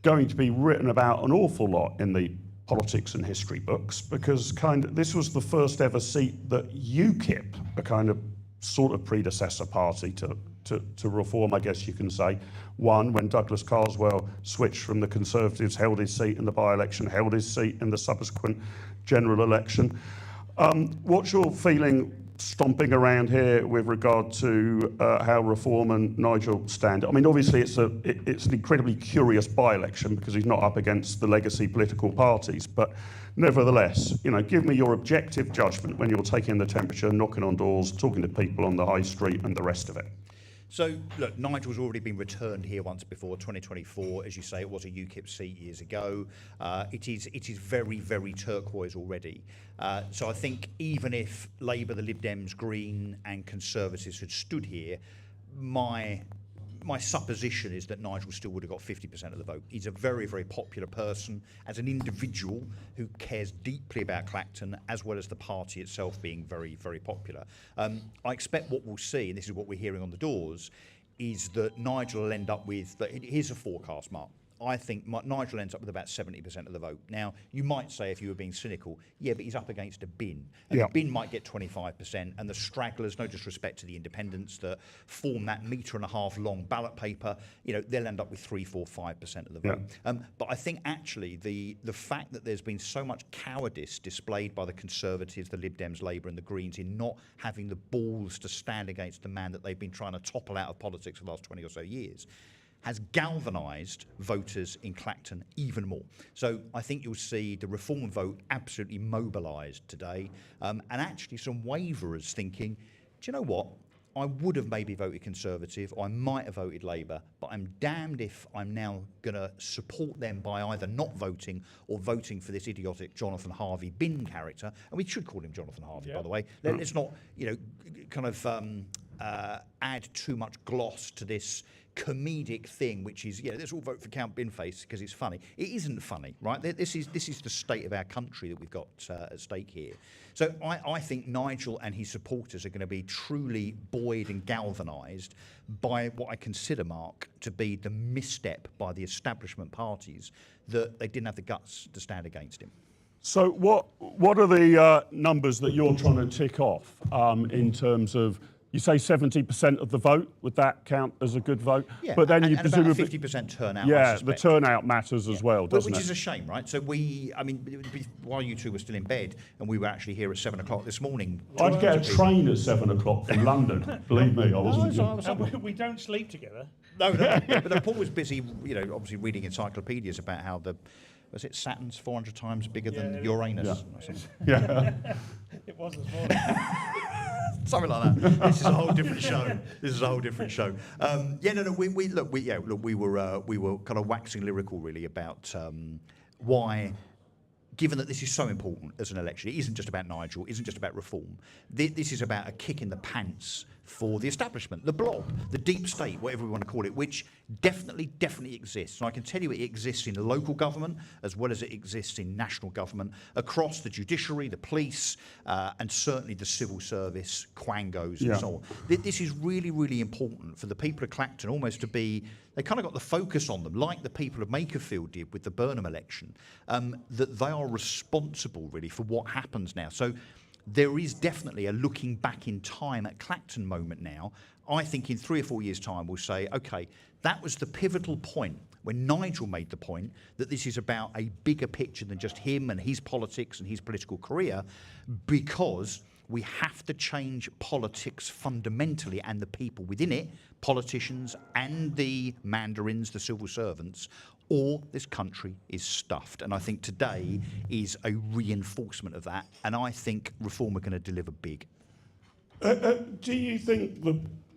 going to be written about an awful lot in the politics and history books, because this was the first ever seat that UKIP, a kind of sort of predecessor party to Reform, I guess you can say, won when Douglas Carswell switched from the Conservatives, held his seat in the by-election, held his seat in the subsequent general election. What's your feeling stomping around here with regard to how Reform and Nigel stand? I mean, obviously it's an incredibly curious by-election because he's not up against the legacy political parties, but nevertheless, give me your objective judgment when you're taking the temperature, knocking on doors, talking to people on the high street and the rest of it. So, look, Nigel's already been returned here once before, 2024. As you say, it was a UKIP seat years ago. It is very, very turquoise already. So I think even if Labour, the Lib Dems, Green and Conservatives had stood here, my supposition is that Nigel still would have got 50% of the vote. He's a very, very popular person as an individual who cares deeply about Clacton, as well as the party itself being very, very popular. I expect what we'll see, and this is what we're hearing on the doors, is that Nigel will end up with, here's a forecast, Mark. I think Nigel ends up with about 70% of the vote. Now, you might say, if you were being cynical, yeah, but he's up against a bin. And Yeah. the bin might get 25%, and the stragglers, no disrespect to the independents that form that metre-and-a-half long ballot paper, you know, they'll end up with 3, 4, 5% of the vote. But I think actually the fact that there's been so much cowardice displayed by the Conservatives, the Lib Dems, Labour and the Greens in not having the balls to stand against the man that they've been trying to topple out of politics for the last 20 or so years has galvanised voters in Clacton even more. So I think you'll see the Reform vote absolutely mobilised today, and actually some waverers thinking, do you know what? I would have maybe voted Conservative, or I might have voted Labour, but I'm damned if I'm now going to support them by either not voting or voting for this idiotic Jonathan Harvey bin character. And we should call him Jonathan Harvey, by the way. Let's not, you know, kind of add too much gloss to this comedic thing, which is, yeah, let's all vote for Count Binface because it's funny. It isn't funny, right? This is the state of our country that we've got at stake here. So I think Nigel and his supporters are going to be truly buoyed and galvanised by what I consider, Mark, to be the misstep by the establishment parties that they didn't have the guts to stand against him. So what are the numbers that you're trying to tick off in terms of? You say 70% of the vote, would that count as a good vote? Yeah, but then and you about presumably 50% turnout. Yeah, the turnout matters as well, doesn't Which it? is a shame, right? So while you two were still in bed, and we were actually here at 7 o'clock this morning. I'd get a train at 7 o'clock from London. Believe me, I wasn't. We don't sleep together. No, but Paul was busy, you know, obviously reading encyclopedias about how was it Saturn's 400 times bigger than Uranus? Or something? Yeah. It was this morning. Something like that. This is a whole different show. We were kind of waxing lyrical really about why, given that this is so important as an election, it isn't just about Nigel, it isn't just about reform. This is about a kick in the pants for the establishment, the blob, the deep state, whatever we want to call it, which definitely exists. And I can tell you it exists in local government as well as it exists in national government, across the judiciary, the police, and certainly the civil service, quangos and so on. This is really, really important for the people of Clacton almost to be, they kind of got the focus on them, like the people of Makerfield did with the Burnham election, that they are responsible really for what happens now. So there is definitely a looking back in time at Clacton moment now. I think in 3 or 4 years' time we'll say, okay, that was the pivotal point when Nigel made the point that this is about a bigger picture than just him and his politics and his political career, because we have to change politics fundamentally and the people within it, politicians and the mandarins, the civil servants, or this country is stuffed. And I think today is a reinforcement of that. And I think Reform are going to deliver big. Do you think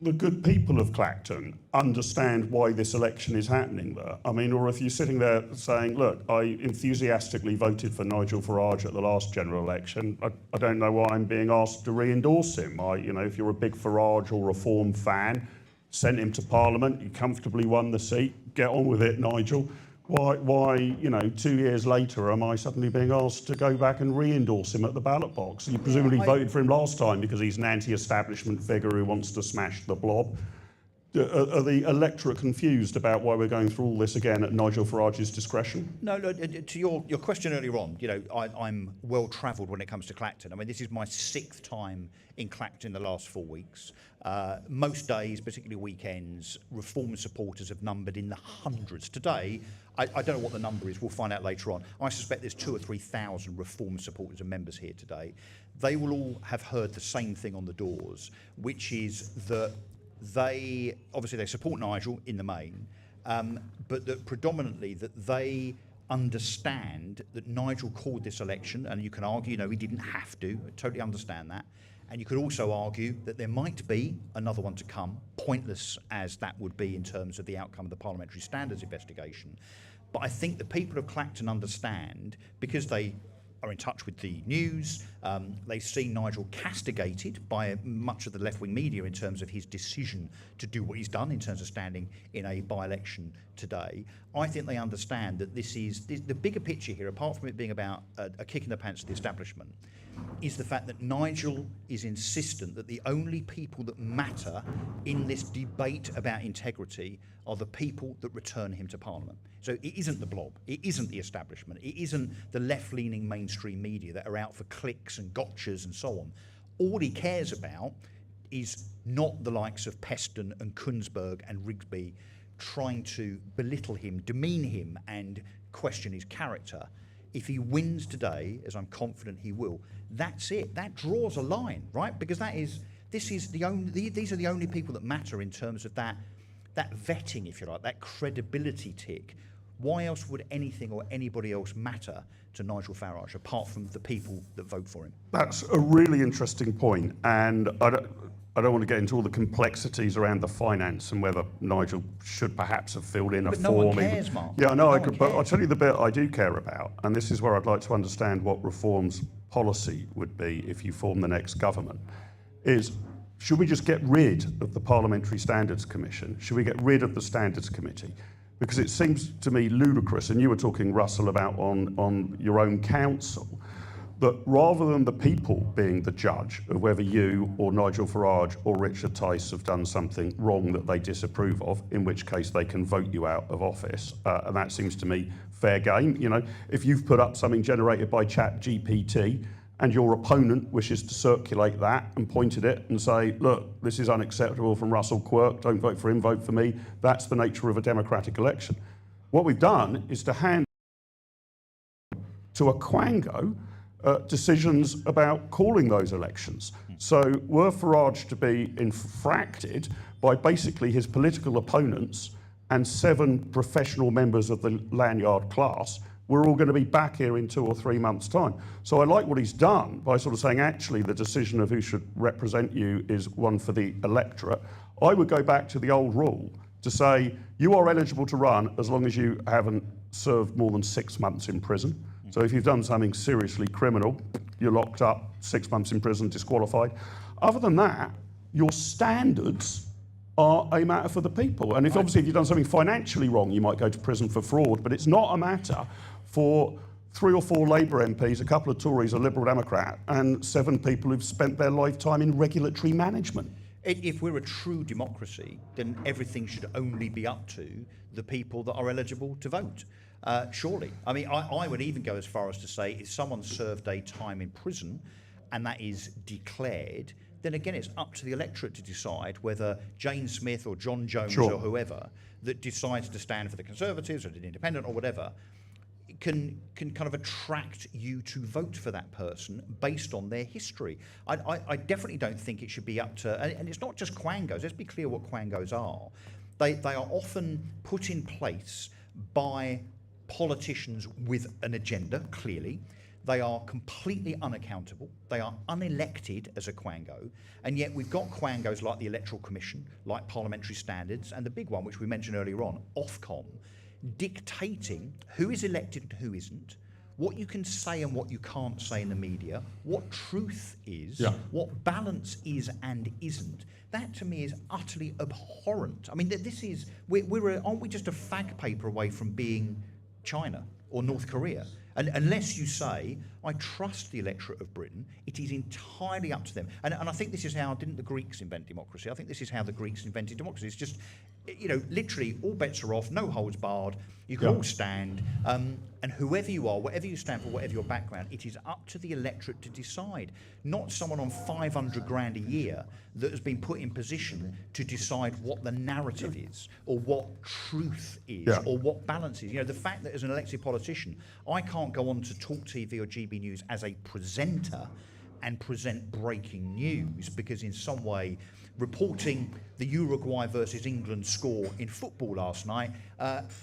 the good people of Clacton understand why this election is happening there? I mean, or if you're sitting there saying, look, I enthusiastically voted for Nigel Farage at the last general election, I don't know why I'm being asked to re-endorse him. If you're a big Farage or Reform fan, sent him to Parliament, he comfortably won the seat, get on with it, Nigel. Why, 2 years later, am I suddenly being asked to go back and re-endorse him at the ballot box? You presumably voted for him last time because he's an anti-establishment figure who wants to smash the blob. Are the electorate confused about why we're going through all this again at Nigel Farage's discretion? No, to your question earlier on, I'm well travelled when it comes to Clacton. I mean, this is my 6th time in Clacton in the last 4 weeks. Most days, particularly weekends, Reform supporters have numbered in the hundreds. Today, I don't know what the number is, we'll find out later on. I suspect there's 2,000 or 3,000 Reform supporters and members here today. They will all have heard the same thing on the doors, which is that they support Nigel in the main, but that predominantly that they understand that Nigel called this election, and you can argue, he didn't have to. I totally understand that. And you could also argue that there might be another one to come, pointless as that would be in terms of the outcome of the Parliamentary Standards investigation. But I think the people of Clacton understand, because they are in touch with the news, they've seen Nigel castigated by much of the left-wing media in terms of his decision to do what he's done in terms of standing in a by-election today. I think they understand that this is the bigger picture here, apart from it being about a kick in the pants to the establishment. is the fact that Nigel is insistent that the only people that matter in this debate about integrity are the people that return him to Parliament. So it isn't the blob, it isn't the establishment, it isn't the left-leaning mainstream media that are out for clicks and gotchas and so on. All he cares about is not the likes of Peston and Kunsberg and Rigsby trying to belittle him, demean him and question his character. If he wins today, as I'm confident he will, that's it. That draws a line, right? Because these are the only people that matter in terms of that vetting, if you like, that credibility tick. Why else would anything or anybody else matter to Nigel Farage apart from the people that vote for him? That's a really interesting point, and I don't want to get into all the complexities around the finance and whether Nigel should perhaps have filled in a But form. no one cares, Mark. Yeah, I know, No one but I'll cares. tell you the bit I do care about, and this is where I'd like to understand what Reform's policy would be if you form the next government, is should we just get rid of the Parliamentary Standards Commission? Should we get rid of the Standards Committee? Because it seems to me ludicrous, and you were talking, Russell, about on your own council, that rather than the people being the judge of whether you or Nigel Farage or Richard Tice have done something wrong that they disapprove of, in which case they can vote you out of office, and that seems to me fair game. You know, if you've put up something generated by ChatGPT and your opponent wishes to circulate that and point at it and say, look, this is unacceptable from Russell Quirk, don't vote for him, vote for me, that's the nature of a democratic election. What we've done is to hand to a quango decisions about calling those elections. So were Farage to be infracted by basically his political opponents and 7 professional members of the lanyard class, we're all going to be back here in 2 or 3 months' time. So I like what he's done by sort of saying, actually, the decision of who should represent you is one for the electorate. I would go back to the old rule to say, you are eligible to run as long as you haven't served more than 6 months in prison. So if you've done something seriously criminal, you're locked up, 6 months in prison, disqualified. Other than that, your standards are a matter for the people. And if obviously if you've done something financially wrong, you might go to prison for fraud, but it's not a matter for 3 or 4 Labour MPs, a couple of Tories, a Liberal Democrat, and 7 people who've spent their lifetime in regulatory management. If we're a true democracy, then everything should only be up to the people that are eligible to vote. Surely. I mean, I would even go as far as to say if someone served a time in prison and that is declared, then again it's up to the electorate to decide whether Jane Smith or John Jones or whoever that decides to stand for the Conservatives or the Independent or whatever can kind of attract you to vote for that person based on their history. I definitely don't think it should be up to, and it's not just quangos, let's be clear what quangos are. They are often put in place by politicians with an agenda, clearly. They are completely unaccountable. They are unelected as a quango. And yet we've got quangos like the Electoral Commission, like Parliamentary Standards, and the big one, which we mentioned earlier on, Ofcom, dictating who is elected and who isn't, what you can say and what you can't say in the media, what truth is, what balance is and isn't. That to me is utterly abhorrent. I mean, this is, aren't we just a fag paper away from being China or North Korea? And unless you say, I trust the electorate of Britain, it is entirely up to them. And I think this is how, didn't the Greeks invent democracy? I think this is how the Greeks invented democracy. It's just, you know, literally all bets are off, no holds barred, you can all stand, and whoever you are, whatever you stand for, whatever your background, it is up to the electorate to decide, not someone on 500 grand a year that has been put in position to decide what the narrative is, or what truth is, or what balance is. You know, the fact that as an elected politician, I can't go on to Talk TV or GB News as a presenter and present breaking news because in some way reporting the Uruguay versus England score in football last night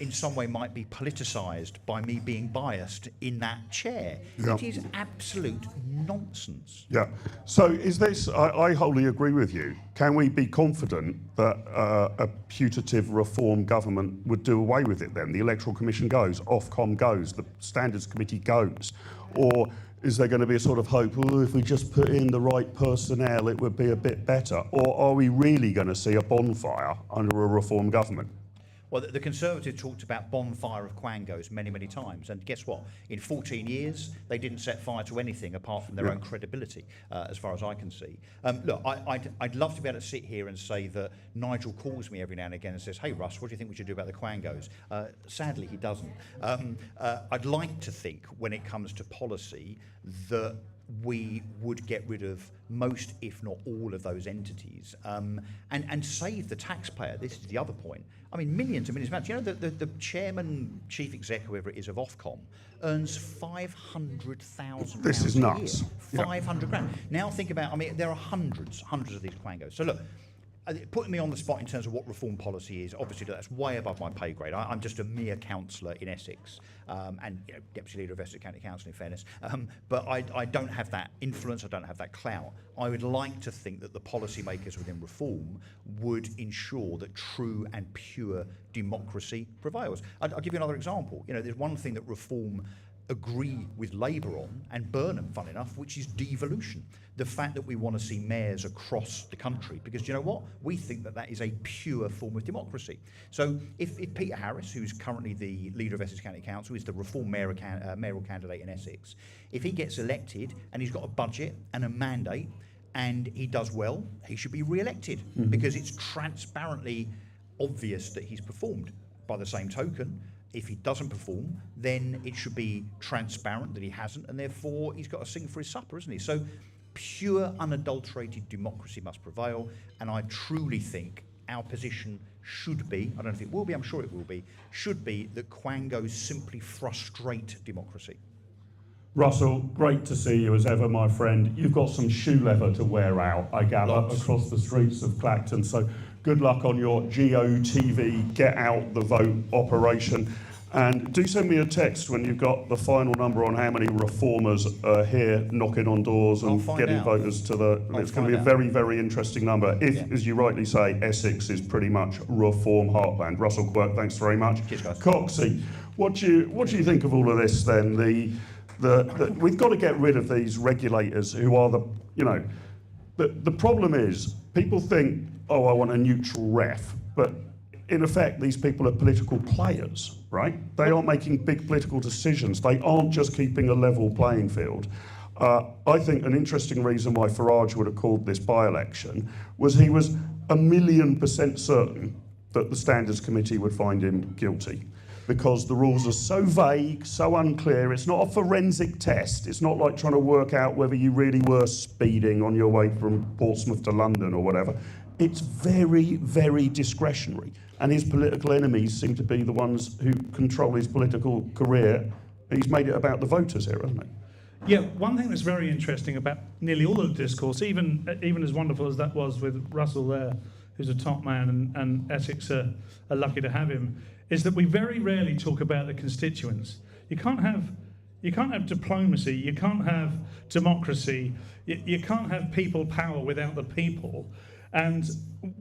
in some way might be politicised by me being biased in that chair. It is absolute nonsense. Yeah. So is this, I wholly agree with you. Can we be confident that a putative reform government would do away with it then? The Electoral Commission goes, Ofcom goes, the Standards Committee goes, or is there going to be a sort of hope, oh, if we just put in the right personnel, it would be a bit better? Or are we really going to see a bonfire under a reform government? Well, the Conservatives talked about bonfire of Quangos many, many times, and guess what? In 14 years, they didn't set fire to anything apart from their own credibility, as far as I can see. Look, I'd love to be able to sit here and say that Nigel calls me every now and again and says, "Hey, Russ, what do you think we should do about the Quangos?" Sadly, he doesn't. I'd like to think, when it comes to policy, that we would get rid of most, if not all, of those entities, and save the taxpayer. This is the other point. I mean, millions and millions of pounds. You know, the chairman, chief exec, whoever it is, of Ofcom earns £500,000 This is nuts. a year. 500 grand. Now think about, I mean, there are hundreds of these Quangos. So look, putting me on the spot in terms of what reform policy is, obviously that's way above my pay grade. I'm just a mere councillor in Essex, and deputy leader of Essex County Council, in fairness. But I don't have that influence, I don't have that clout. I would like to think that the policymakers within reform would ensure that true and pure democracy prevails. I'll give you another example. You know, there's one thing that reform agree with Labour on, and Burnham, fun enough, which is devolution. The fact that we want to see mayors across the country, because you know what? We think that is a pure form of democracy. So if Peter Harris, who's currently the leader of Essex County Council, is the reform mayoral candidate in Essex, if he gets elected and he's got a budget and a mandate and he does well, he should be re-elected because it's transparently obvious that he's performed. By the same token, if he doesn't perform, then it should be transparent that he hasn't, and therefore he's got to sing for his supper, isn't he? So pure, unadulterated democracy must prevail, and I truly think our position should be, I don't know if it will be, I'm sure it will be, should be that Quangos simply frustrate democracy. Russell, great to see you as ever, my friend. You've got some shoe leather to wear out, I gather, across the streets of Clacton. So good luck on your GOTV Get Out the Vote operation. And do send me a text when you've got the final number on how many reformers are here knocking on doors and getting voters to the... It's going to be a very, very interesting number. If, as you rightly say, Essex is pretty much reform heartland. Russell Quirk, thanks very much. Cheers, guys. Coxie, what do you think of all of this then? We've got to get rid of these regulators who are the problem is people think, oh, I want a neutral ref, but in effect these people are political players, right? They aren't making big political decisions. They aren't just keeping a level playing field. I think an interesting reason why Farage would have called this by-election was he was 1,000,000% certain that the Standards Committee would find him guilty, because the rules are so vague, so unclear. It's not a forensic test. It's not like trying to work out whether you really were speeding on your way from Portsmouth to London or whatever. It's very, very discretionary. And his political enemies seem to be the ones who control his political career. He's made it about the voters here, hasn't he? Yeah, one thing that's very interesting about nearly all of the discourse, even as wonderful as that was with Russell there, who's a top man, and Essex are lucky to have him, is that we very rarely talk about the constituents. You can't have diplomacy, you can't have democracy, you can't have people power without the people. And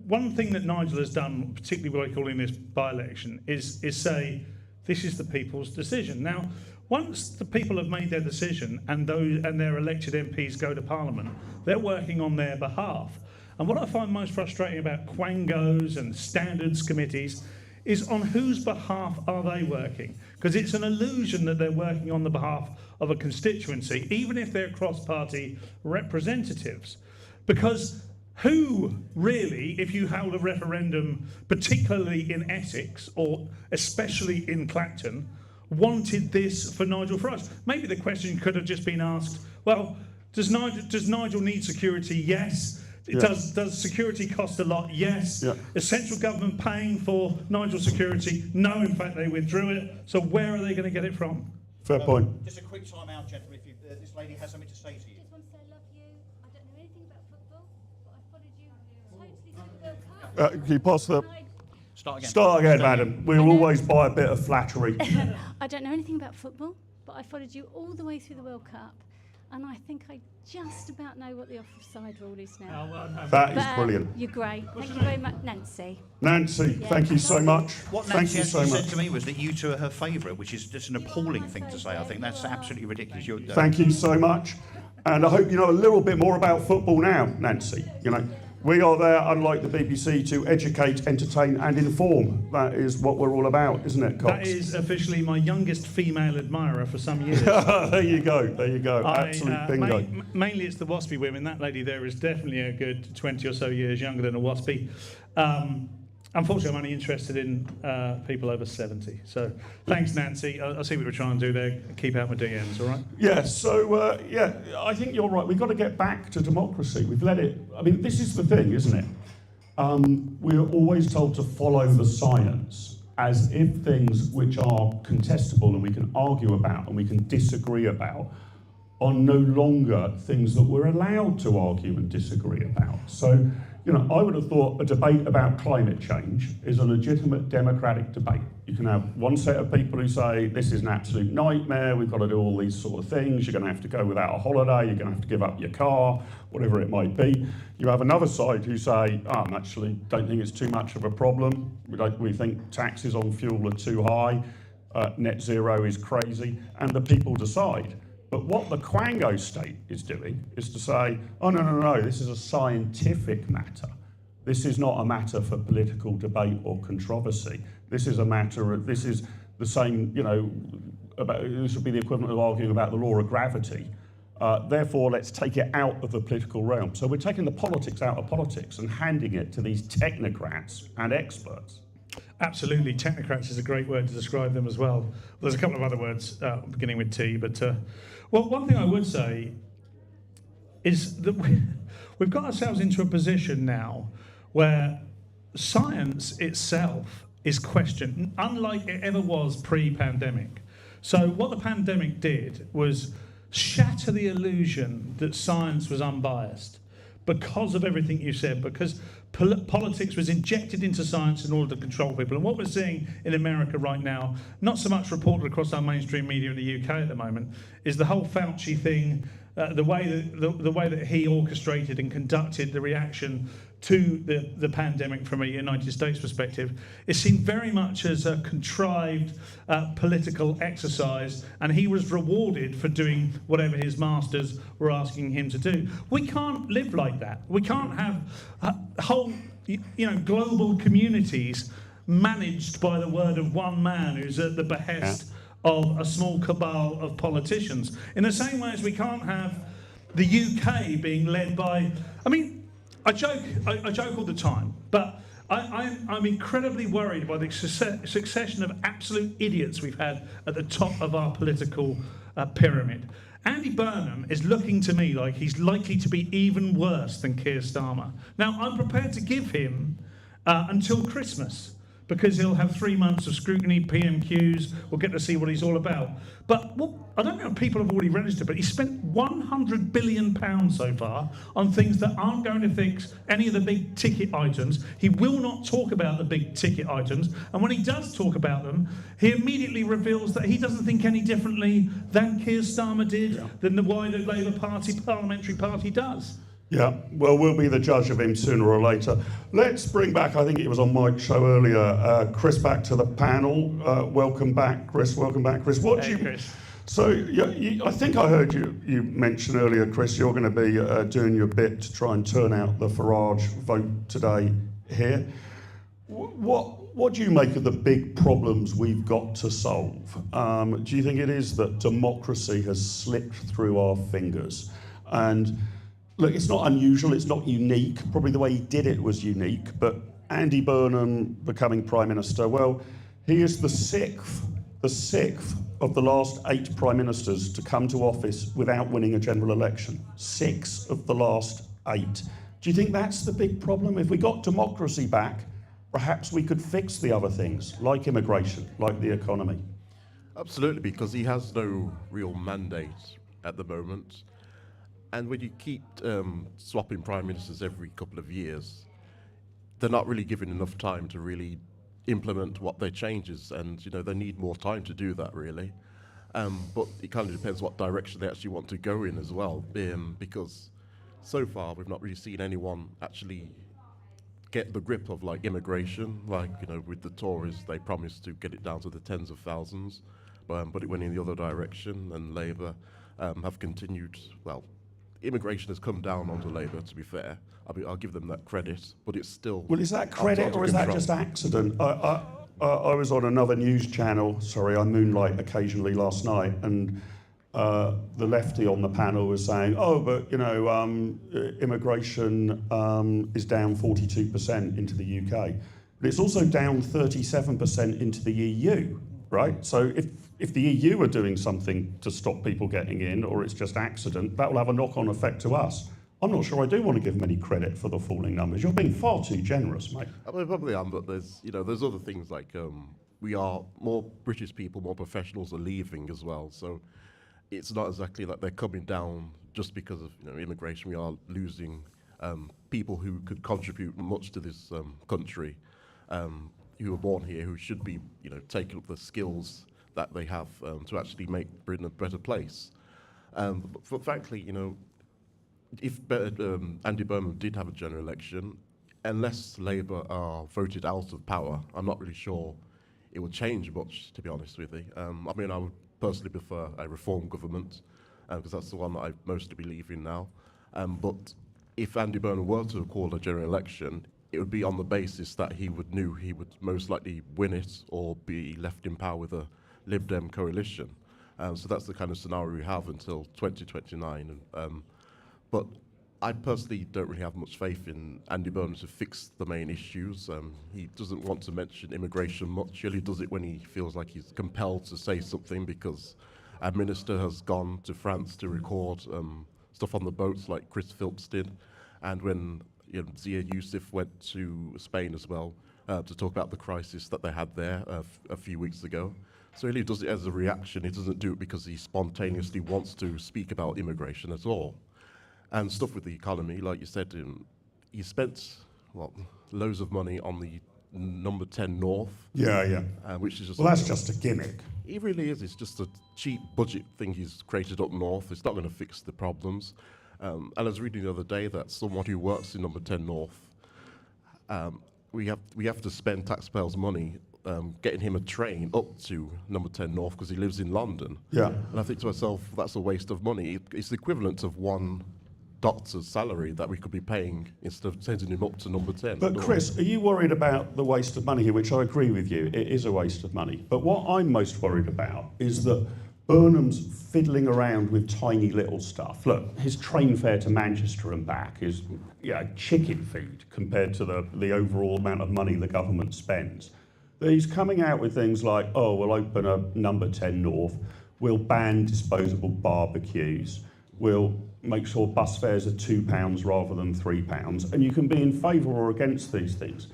one thing that Nigel has done, particularly by calling this by-election, is say, this is the people's decision. Now, once the people have made their decision and their elected MPs go to Parliament, they're working on their behalf. And what I find most frustrating about Quangos and standards committees is on whose behalf are they working? Because it's an illusion that they're working on the behalf of a constituency, even if they're cross-party representatives. Because who really, if you held a referendum, particularly in Essex or especially in Clacton, wanted this for Nigel Farage? Maybe the question could have just been asked, well, does Nigel need security? Yes. Does security cost a lot? Yes. Is central government paying for Nigel's security? No, in fact, they withdrew it. So where are they going to get it from? Fair point. Just a quick time out, gentlemen, if this lady has something to say to you. I just want to say I love you. I don't know anything about football, but I followed you totally through the World Cup. Can you pass the... Start again. Start again, madam. We'll always buy a bit of flattery. I don't know anything about football, but I followed you all the way through the World Cup, and I think I just about know what the offside rule is now. That is brilliant. You're great. Thank you very much, Nancy. Nancy, thank you so much. What Nancy actually said to me was that you two are her favourite, which is just an appalling thing to say. I think that's absolutely ridiculous. Thank you so much. And I hope you know a little bit more about football now, Nancy. You know, We are there, unlike the BBC, to educate, entertain and inform. That is what we're all about, isn't it, Cox? That is officially my youngest female admirer for some years. There you go. Absolute bingo. Mainly it's the waspy women. That lady there is definitely a good 20 or so years younger than a waspy. Unfortunately, I'm only interested in people over 70. So thanks, Nancy. I'll see what we're trying to do there. Keep out my DMs, all right? Yeah, so, I think you're right. We've got to get back to democracy. We've let it... I mean, this is the thing, isn't it? We're always told to follow the science as if things which are contestable and we can argue about and we can disagree about are no longer things that we're allowed to argue and disagree about. So, I would have thought a debate about climate change is a legitimate democratic debate. You can have one set of people who say, this is an absolute nightmare, we've got to do all these sort of things, you're going to have to go without a holiday, you're going to have to give up your car, whatever it might be. You have another side who say, I actually don't think it's too much of a problem, we think taxes on fuel are too high, net zero is crazy, and the people decide. But what the Quango state is doing is to say, oh, no, this is a scientific matter. This is not a matter for political debate or controversy. This is a matter of, this is the same, this would be the equivalent of arguing about the law of gravity. Therefore, let's take it out of the political realm. So we're taking the politics out of politics and handing it to these technocrats and experts. Absolutely. Technocrats is a great word to describe them as well. There's a couple of other words beginning with T, but one thing I would say is that we've got ourselves into a position now where science itself is questioned, unlike it ever was pre-pandemic. So what the pandemic did was shatter the illusion that science was unbiased because of everything you said, because politics was injected into science in order to control people. And what we're seeing in America right now, not so much reported across our mainstream media in the UK at the moment, is the whole Fauci thing, the way that he orchestrated and conducted the reaction to the pandemic from a United States perspective is seen very much as a contrived political exercise, and he was rewarded for doing whatever his masters were asking him to do. We can't live like that. We can't have whole, global communities managed by the word of one man who's at the behest of a small cabal of politicians. In the same way as we can't have the UK being led by, I joke all the time, but I'm incredibly worried by the succession of absolute idiots we've had at the top of our political pyramid. Andy Burnham is looking to me like he's likely to be even worse than Keir Starmer. Now, I'm prepared to give him until Christmas, because he'll have 3 months of scrutiny, PMQs, we'll get to see what he's all about. But I don't know if people have already registered, but he spent £100 billion so far on things that aren't going to fix any of the big ticket items. He will not talk about the big ticket items, and when he does talk about them, he immediately reveals that he doesn't think any differently than Keir Starmer did, than the wider Labour Party parliamentary party does. Yeah, well, we'll be the judge of him sooner or later. Let's bring back, I think it was on Mike's show earlier, Chris back to the panel. Welcome back, Chris. Chris. Chris. So, I think I heard you mention earlier, Chris, you're going to be doing your bit to try and turn out the Farage vote today here. What do you make of the big problems we've got to solve? Do you think it is that democracy has slipped through our fingers? And look, it's not unusual, it's not unique. Probably the way he did it was unique, but Andy Burnham becoming Prime Minister, well, he is the sixth of the last 8 Prime Ministers to come to office without winning a general election. 6 of the last 8. Do you think that's the big problem? If we got democracy back, perhaps we could fix the other things, like immigration, like the economy. Absolutely, because he has no real mandate at the moment. And when you keep swapping prime ministers every couple of years, they're not really given enough time to really implement what their changes, and they need more time to do that, really. But it kind of depends what direction they actually want to go in as well, because so far we've not really seen anyone actually get the grip of immigration, with the Tories. They promised to get it down to the tens of thousands, but it went in the other direction, and Labour have continued, immigration has come down under Labour, to be fair. I'll give them that credit, but it's still... Well, is that credit under or is that control. just accident? I was on another news channel, sorry, I moonlight occasionally last night, and the lefty on the panel was saying, oh, but, you know, immigration is down 42% into the UK. But it's also down 37% into the EU, right? So if the EU are doing something to stop people getting in, or it's just accident, that will have a knock-on effect to us. I'm not sure I do want to give them any credit for the falling numbers. You're being far too generous, mate. I mean, probably am, but there's other things like we are more British people, more professionals are leaving as well. So it's not exactly like they're coming down just because of immigration. We are losing people who could contribute much to this country, who were born here, who should be taking up the skills that they have to actually make Britain a better place. But frankly, if Andy Burnham did have a general election, unless Labour are voted out of power, I'm not really sure it would change much, to be honest with you. I mean, I would personally prefer a reform government, because that's the one that I mostly believe in now. But if Andy Burnham were to call a general election, it would be on the basis that he knew he would most likely win it or be left in power with a Lib Dem coalition. So that's the kind of scenario we have until 2029. But I personally don't really have much faith in Andy Burnham to fix the main issues. He doesn't want to mention immigration much. He only does it when he feels like he's compelled to say something, because a minister has gone to France to record stuff on the boats like Chris Philps did, and when Zia Youssef went to Spain as well to talk about the crisis that they had there a few weeks ago. So he really does it as a reaction. He doesn't do it because he spontaneously wants to speak about immigration at all. And stuff with the economy, like you said, he spent loads of money on the number 10 North. Yeah. Which is just that's just a gimmick. It really is. It's just a cheap budget thing he's created up north. It's not going to fix the problems. And I was reading the other day that someone who works in number 10 North, we have to spend taxpayers' money getting him a train up to number 10 North because he lives in London. Yeah. And I think to myself, that's a waste of money. It's the equivalent of one doctor's salary that we could be paying instead of sending him up to number 10. But Chris, are you worried about the waste of money here, which I agree with you, it is a waste of money. But what I'm most worried about is that Burnham's fiddling around with tiny little stuff. Look, his train fare to Manchester and back is chicken feed compared to the overall amount of money the government spends. He's coming out with things like, oh, we'll open a number 10 North, we'll ban disposable barbecues, we'll make sure bus fares are £2 rather than £3, and you can be in favour or against these things.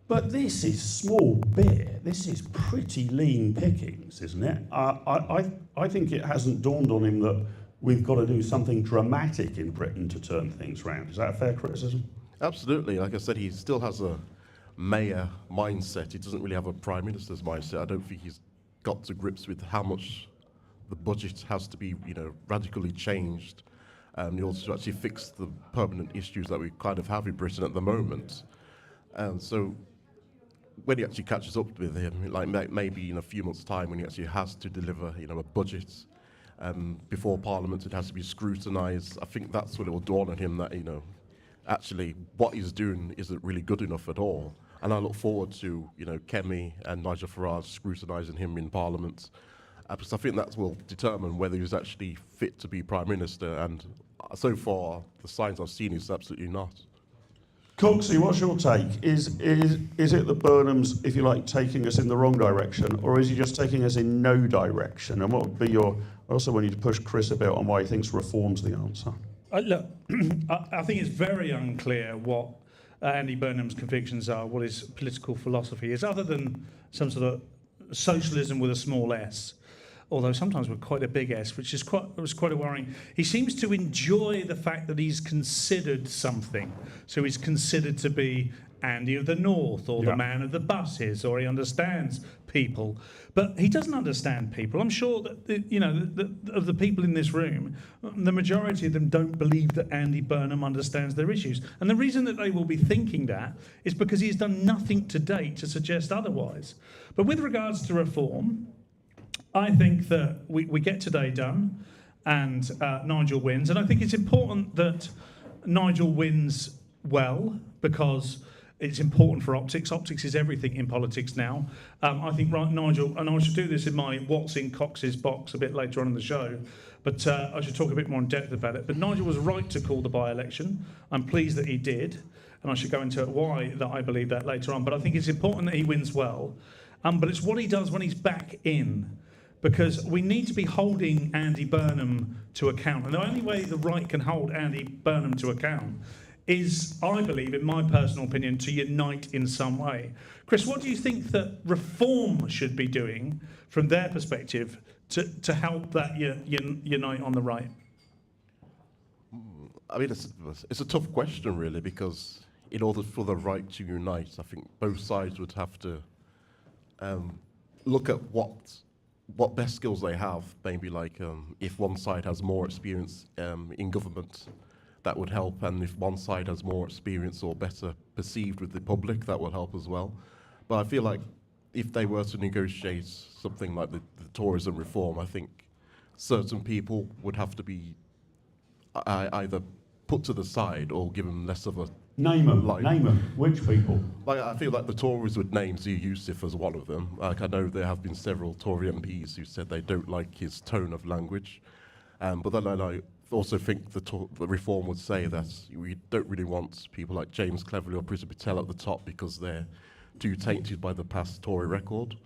But this is small beer. This is pretty lean pickings, isn't it? I think it hasn't dawned on him that we've got to do something dramatic in Britain to turn things around. Is that a fair criticism? Absolutely. Like I said, he still has a mayor mindset. He doesn't really have a prime minister's mindset. I don't think he's got to grips with how much the budget has to be, radically changed in order to actually fix the permanent issues that we kind of have in Britain at the moment. And so when he actually catches up with him, like maybe in a few months' time when he actually has to deliver, a budget before Parliament, it has to be scrutinised. I think that's when it will dawn on him that, actually what he's doing isn't really good enough at all. And I look forward to, Kemi and Nigel Farage scrutinising him in Parliament, because I think that will determine whether he's actually fit to be Prime Minister. And so far, the signs I've seen is absolutely not. Coxie, what's your take? Is it that Burnham's, if you like, taking us in the wrong direction, or is he just taking us in no direction? And what would be your... I also want you to push Chris a bit on why he thinks reform's the answer. Look, I think it's very unclear what Andy Burnham's convictions are, what his political philosophy is, other than some sort of socialism with a small s, although sometimes with quite a big S, which is quite worrying. He seems to enjoy the fact that he's considered something. So he's considered to be Andy of the North, or the man of the buses, or he understands people. But he doesn't understand people. I'm sure that, of the people in this room, the majority of them don't believe that Andy Burnham understands their issues. And the reason that they will be thinking that is because he's done nothing to date to suggest otherwise. But with regards to reform, I think that we get today done. and Nigel wins. And I think it's important that Nigel wins well, because it's important for optics. Optics is everything in politics now. I think Nigel, and I should do this in my What's in Cox's box a bit later on in the show, but I should talk a bit more in depth about it. But Nigel was right to call the by-election. I'm pleased that he did, and I should go into why that I believe that later on. But I think it's important that he wins well. But it's what he does when he's back in, because we need to be holding Andy Burnham to account. And the only way the right can hold Andy Burnham to account is, I believe, in my personal opinion, to unite in some way. Chris, what do you think that Reform should be doing from their perspective to help that unite on the right? I mean, it's a tough question, really, because in order for the right to unite, I think both sides would have to look at what best skills they have. Maybe like if one side has more experience in government, that would help, and if one side has more experience or better perceived with the public, that will help as well. But I feel like if they were to negotiate something like the tourism reform, I think certain people would have to be either put to the side or given less of a Name them. light. Name them. Which people? Like, I feel like the Tories would name Zia Youssef as one of them. Like, I know there have been several Tory MPs who said they don't like his tone of language, but then I also think the Reform would say that we don't really want people like James Cleverly or Priti Patel at the top because they're too tainted by the past Tory record.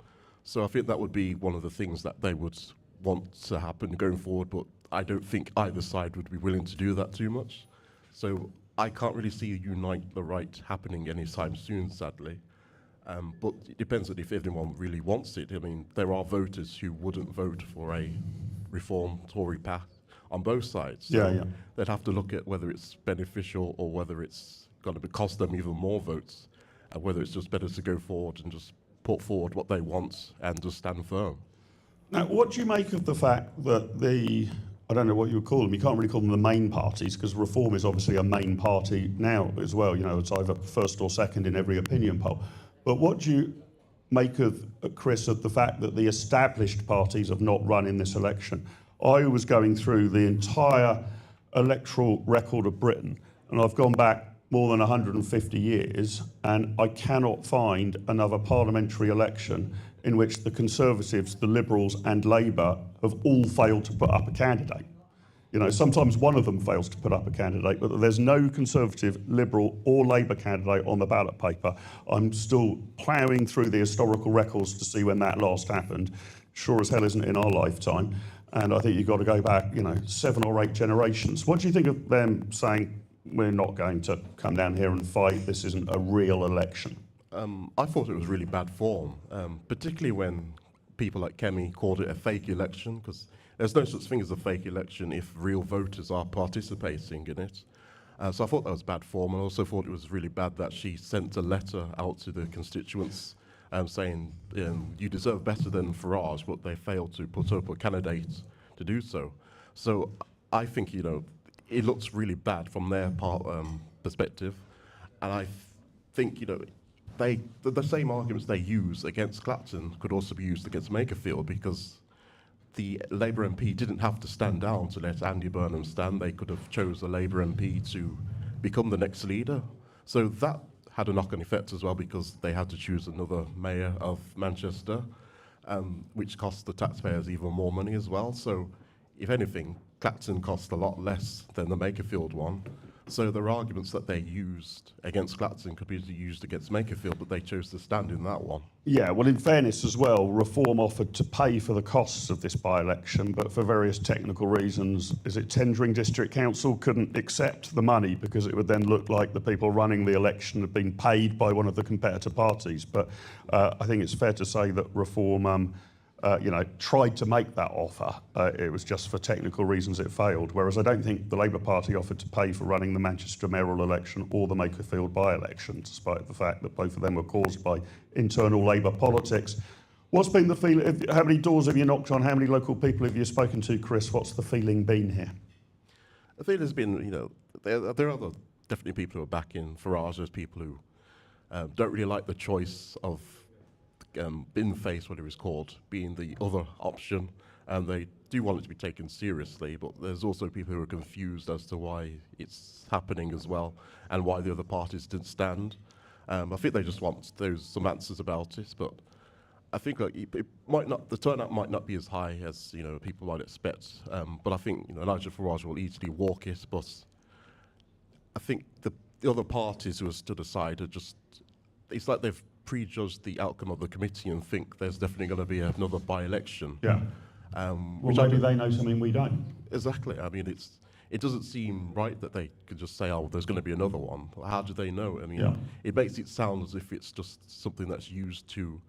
So I think that would be one of the things that they would want to happen going forward, but I don't think either side would be willing to do that too much. So I can't really see Unite the Right happening anytime soon, sadly. But it depends on if anyone really wants it. I mean, there are voters who wouldn't vote for a Reform Tory path on both sides. So Yeah. they'd have to look at whether it's beneficial or whether it's going to cost them even more votes, and whether it's just better to go forward and just put forward what they want and just stand firm. Now, what do you make of the fact that I don't know what you would call them, you can't really call them the main parties, because Reform is obviously a main party now as well, it's either first or second in every opinion poll. But what do you make of, Chris, of the fact that the established parties have not run in this election? I was going through the entire electoral record of Britain, and I've gone back more than 150 years, and I cannot find another parliamentary election in which the Conservatives, the Liberals and Labour have all failed to put up a candidate. Sometimes one of them fails to put up a candidate, but there's no Conservative, Liberal or Labour candidate on the ballot paper. I'm still ploughing through the historical records to see when that last happened. Sure as hell isn't in our lifetime. And I think you've got to go back, 7 or 8 generations. What do you think of them saying, we're not going to come down here and fight, this isn't a real election? I thought it was really bad form, particularly when people like Kemi called it a fake election, because there's no such thing as a fake election if real voters are participating in it. So I thought that was bad form, and I also thought it was really bad that she sent a letter out to the constituents saying you deserve better than Farage, but they failed to put up a candidate to do so. So I think, it looks really bad from their perspective, and I think, the same arguments they use against Clacton could also be used against Makerfield, because the Labour MP didn't have to stand down to let Andy Burnham stand. They could have chose a Labour MP to become the next leader. So that had a knock-on effect as well, because they had to choose another mayor of Manchester, which cost the taxpayers even more money as well. So if anything, Clacton cost a lot less than the Makerfield one. So their arguments that they used against Clacton could be used against Makerfield, but they chose to stand in that one. Yeah, well, in fairness as well, Reform offered to pay for the costs of this by-election, but for various technical reasons, Tendring District Council couldn't accept the money because it would then look like the people running the election had been paid by one of the competitor parties. But I think it's fair to say that Reform tried to make that offer. It was just for technical reasons it failed, whereas I don't think the Labour Party offered to pay for running the Manchester mayoral election or the Makerfield by-election, despite the fact that both of them were caused by internal Labour politics. What's been the feeling? How many doors have you knocked on? How many local people have you spoken to, Chris? What's the feeling been here? I think there's been, there are definitely people who are backing Farage. There's people who don't really like the choice of bin face, what it was called, being the other option, and they do want it to be taken seriously, but there's also people who are confused as to why it's happening as well, and why the other parties didn't stand. I think they just want some answers about it, but I think it might not, the turnout might not be as high as people might expect. But I think Nigel Farage will easily walk it. But I think the other parties who have stood aside are it's like they've prejudged the outcome of the committee and think there's definitely going to be another by-election. Yeah. Well, maybe they know something we don't. Exactly. I mean, it doesn't seem right that they could just say, oh, there's going to be another one. How do they know? I mean, it makes it sound as if it's just something that's used to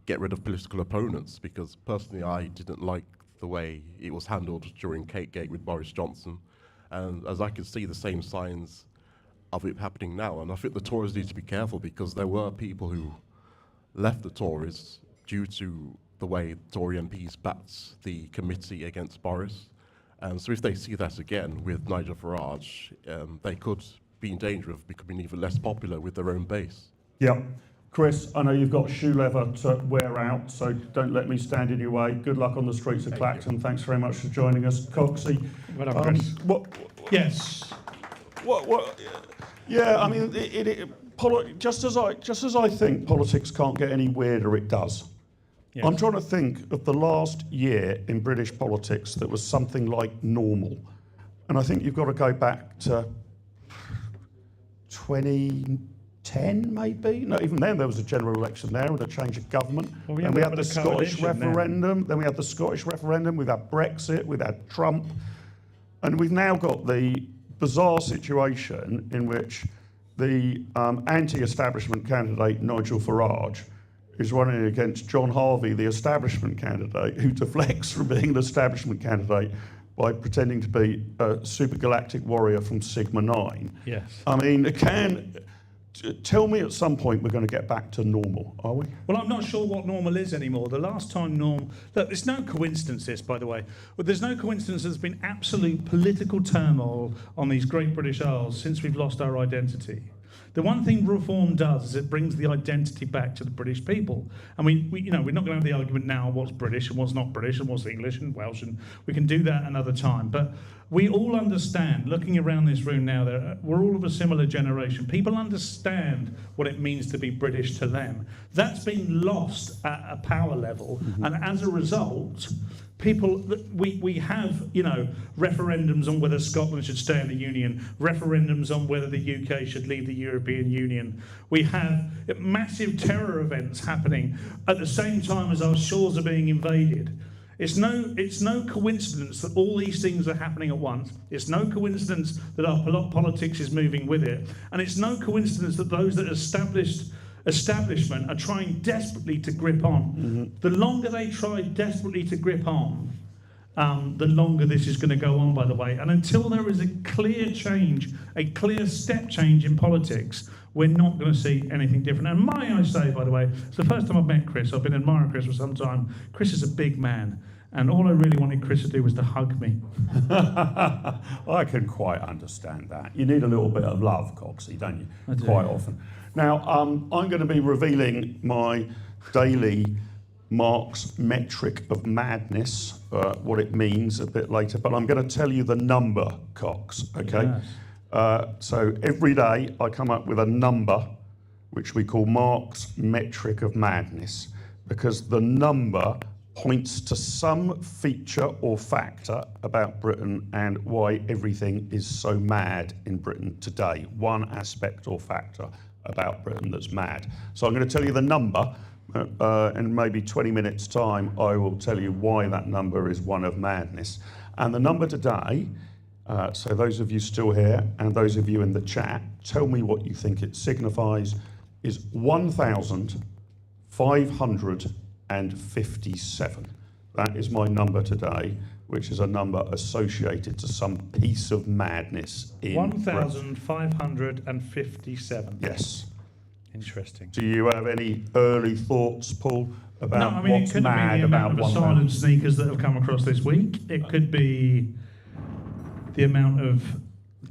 get rid of political opponents, because personally I didn't like the way it was handled during Categate with Boris Johnson, and as I can see the same signs of it happening now. And I think the Tories need to be careful, because there were people who left the Tories due to the way Tory MPs backed the committee against Boris. So if they see that again with Nigel Farage, they could be in danger of becoming even less popular with their own base. Yeah. Chris, I know you've got shoe leather to wear out, so don't let me stand in your way. Good luck on the streets of Clacton. Thanks very much for joining us. Coxie. Well done, Chris. Yes. Yeah, I mean, just as I think politics can't get any weirder, it does. Yes. I'm trying to think of the last year in British politics that was something like normal. And I think you've got to go back to 2010, maybe? No, even then there was a general election there and a change of government. Well, and we had the Scottish referendum, then we had the Scottish referendum, we've had Brexit, we've had Trump. And we've now got the bizarre situation in which the anti-establishment candidate, Nigel Farage, is running against John Harvey, the establishment candidate, who deflects from being an establishment candidate by pretending to be a super galactic warrior from Sigma 9. Yes. I mean, tell me at some point we're going to get back to normal, are we? Well, I'm not sure what normal is anymore. The last time look, it's no coincidence this, by the way. But there's no coincidence there's been absolute political turmoil on these great British Isles since we've lost our identity. The one thing reform does is it brings the identity back to the British people. And we're not going to have the argument now what's British and what's not British and what's English and Welsh, and we can do that another time. But we all understand, looking around this room now, we're all of a similar generation. People understand what it means to be British to them. That's been lost at a power level, and as a result, we have, referendums on whether Scotland should stay in the Union, referendums on whether the UK should leave the European Union. We have massive terror events happening at the same time as our shores are being invaded. It's no coincidence that all these things are happening at once. It's no coincidence that our politics is moving with it. And it's no coincidence that those that establishment are trying desperately to grip on. Mm-hmm. The longer they try desperately to grip on, the longer this is going to go on, by the way. And until there is a clear change, a clear step change in politics, we're not going to see anything different. And may I say, by the way, it's the first time I've met Chris. I've been admiring Chris for some time. Chris is a big man. And all I really wanted Chris to do was to hug me. I can quite understand that. You need a little bit of love, Coxie, don't you? I do. Quite often. Now, I'm going to be revealing my daily Mark's metric of madness, what it means a bit later, but I'm going to tell you the number, Cox, okay? Yes. So every day I come up with a number, which we call Mark's metric of madness, because the number points to some feature or factor about Britain and why everything is so mad in Britain today. One aspect or factor about Britain that's mad. So I'm going to tell you the number. In maybe 20 minutes' time, I will tell you why that number is one of madness. And the number today, so those of you still here and those of you in the chat, tell me what you think it signifies, is 1,557. That is my number today, which is a number associated to some piece of madness in 1,557. Yes. Interesting. Do you have any early thoughts, Paul, about what's it could mad be the about amount of 1,000? asylum sneakers that have come across this week. It could be the amount of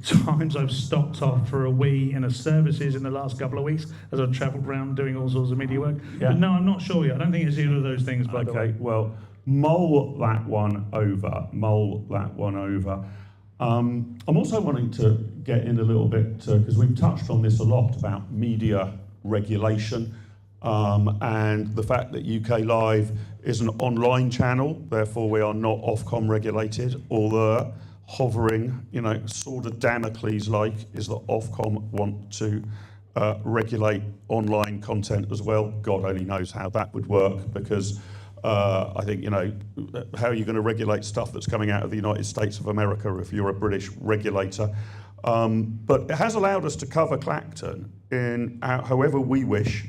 times I've stopped off for a wee in a services in the last couple of weeks as I've travelled around doing all sorts of media work. Yeah. But no, I'm not sure yet. I don't think it's either of those things, by the way. Okay, well, mull that one over, mull that one over. I'm also wanting to get in a little bit, because we've touched on this a lot, about media regulation and the fact that UK Live is an online channel, therefore we are not Ofcom regulated, although hovering, sword of Damocles-like, is that Ofcom want to regulate online content as well. God only knows how that would work, because I think, how are you going to regulate stuff that's coming out of the United States of America if you're a British regulator? But it has allowed us to cover Clacton in however we wish,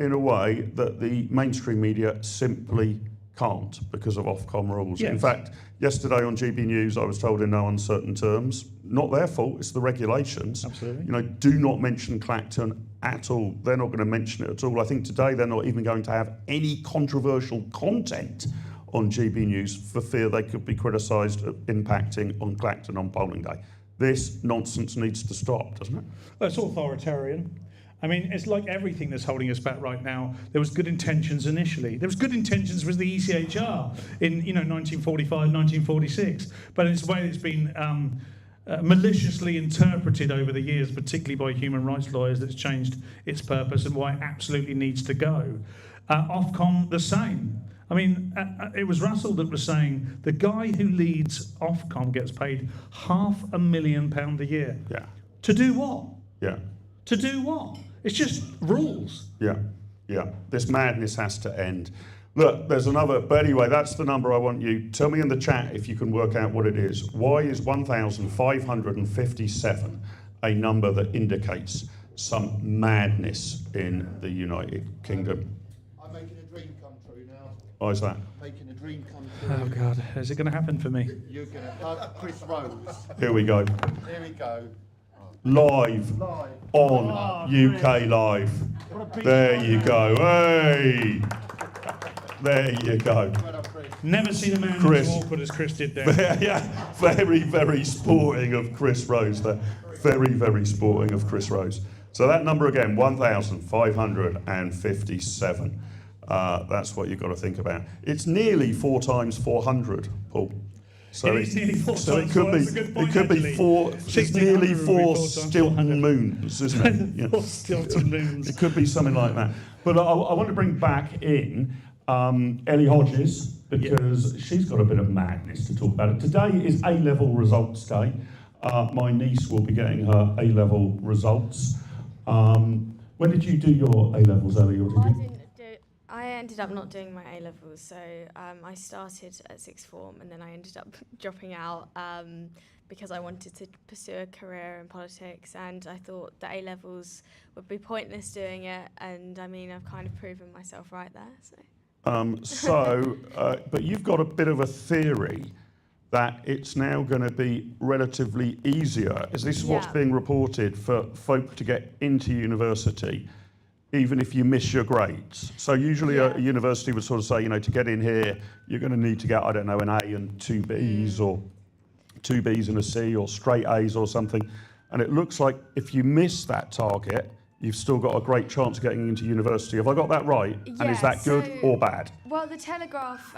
in a way that the mainstream media simply can't because of Ofcom rules. Yes. In fact, yesterday on GB News, I was told in no uncertain terms, not their fault, it's the regulations. Absolutely. Do not mention Clacton at all. They're not going to mention it at all. I think today they're not even going to have any controversial content on GB News for fear they could be criticised of impacting on Clacton on polling day. This nonsense needs to stop, doesn't it? Well, it's authoritarian. I mean, it's like everything that's holding us back right now. There was good intentions initially. There was good intentions with the ECHR in 1945, 1946, but it's the way it's been maliciously interpreted over the years, particularly by human rights lawyers, that's changed its purpose and why it absolutely needs to go. Ofcom, the same. I mean, it was Russell that was saying the guy who leads Ofcom gets paid £500,000 a year. Yeah. To do what? Yeah. To do what? It's just rules. Yeah, yeah. This madness has to end. Look, there's another, but anyway, that's the number I want you. Tell me in the chat if you can work out what it is. Why is 1,557 a number that indicates some madness in the United Kingdom? I'm making a dream come true now. Why is that? Making a dream come true. Oh God, is it going to happen for me? You're going to hug Chris Rose. Here we go. Here we go. Live on UK Live. There you go. Hey! There you go. Never seen a man Chris. as awkward as Chris did there. Yeah, very, very sporting of Chris Rose there. Very, very sporting of Chris Rose. So that number again, 1,557. That's what you've got to think about. It's nearly 4 times 400, Paul. So It is nearly 4 so times it could four. be That's a good point, it could be actually. 4. It's 1600 nearly would be 4 4 times Stilton 400. moons, isn't it? Yeah. 4 Stilton moons. It could be something like that. But I want to bring back in Ellie Hodges, because she's got a bit of madness to talk about. Today is A-level results day. My niece will be getting her A-level results. When did you do your A-levels, Ellie? Or did you? I ended up not doing my A-levels, so I started at sixth form and then I ended up dropping out because I wanted to pursue a career in politics, and I thought the A-levels would be pointless doing it, and I mean, I've kind of proven myself right there. But you've got a bit of a theory that it's now going to be relatively easier. Is this what's being reported for folk to get into university, even if you miss your grades? So usually a university would sort of say, to get in here, you're going to need to get, I don't know, an A and 2 Bs or 2 Bs and a C or straight A's or something. And it looks like if you miss that target, you've still got a great chance of getting into university. Have I got that right? Yeah, and is that good or bad? Well, the Telegraph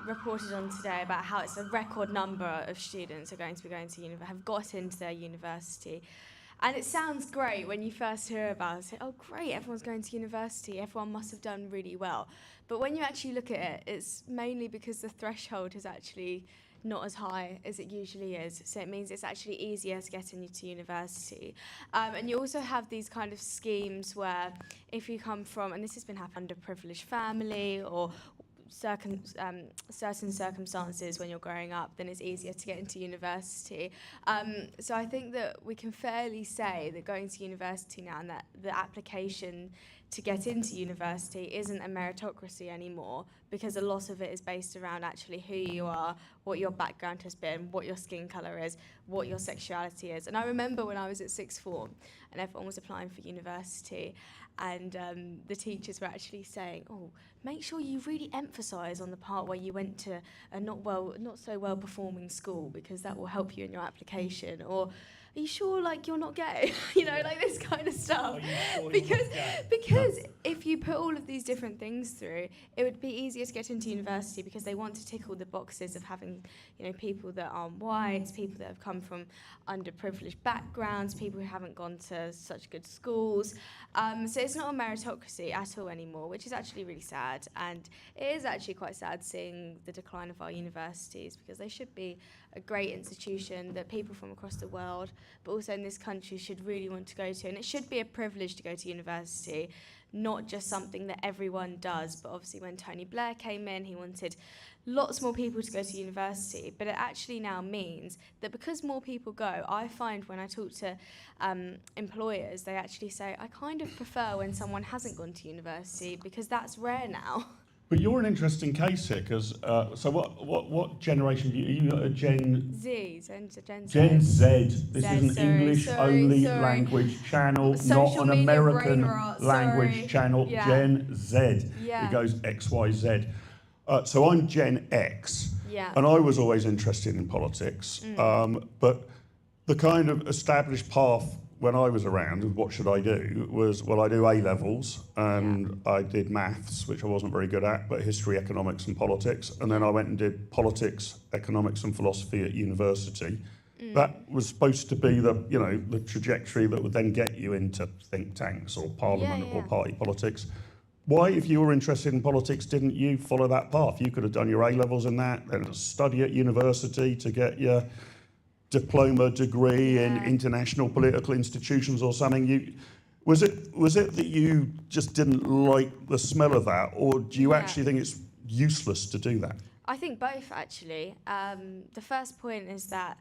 reported on today about how it's a record number of students are going to be going to have got into their university. And it sounds great when you first hear about it. Oh, great, everyone's going to university. Everyone must have done really well. But when you actually look at it, it's mainly because the threshold is actually not as high as it usually is. So it means it's actually easier to get into university. And you also have these kind of schemes where if you come from, and this has been happening, underprivileged family or certain circumstances when you're growing up, then it's easier to get into university. So I think that we can fairly say that going to university now, and that the application to get into university isn't a meritocracy anymore, because a lot of it is based around actually who you are, what your background has been, what your skin colour is, what your sexuality is. And I remember when I was at sixth form and everyone was applying for university, and the teachers were actually saying, oh, make sure you really emphasise on the part where you went to a not so well performing school, because that will help you in your application. Or are you sure like you're not gay? You know, like this kind of stuff. Because if you put all of these different things through, it would be easier to get into university because they want to tick all the boxes of having, you know, people that aren't white, people that have come from underprivileged backgrounds, people who haven't gone to such good schools. So it's not a meritocracy at all anymore, which is actually really sad. And it is actually quite sad seeing the decline of our universities, because they should be a great institution that people from across the world, but also in this country, should really want to go to. And it should be a privilege to go to university, not just something that everyone does. But obviously when Tony Blair came in, he wanted lots more people to go to university. But it actually now means that because more people go, I find when I talk to employers, they actually say, I kind of prefer when someone hasn't gone to university, because that's rare now. But you're an interesting case here, because so what generation are you a Gen Z, Gen Z. Gen Z. This Z, is an sorry, English-only sorry. language channel, Social not an media American brain rot, language sorry. channel. Yeah. Gen Z. Yeah. It goes X, Y, Z. So I'm Gen X, Yeah. and I was always interested in politics. But the kind of established path when I was around, what should I do, was, well, I do A-levels, and I did maths, which I wasn't very good at, but history, economics and politics, and then I went and did politics, economics and philosophy at university. That was supposed to be the, you know, the trajectory that would then get you into think tanks or parliament or party politics. Why, if you were interested in politics, didn't you follow that path? You could have done your A-levels in that, then study at university to get your diploma degree in international political institutions or something. Was it that you just didn't like the smell of that, or do you actually think it's useless to do that? I think both, actually. The first point is that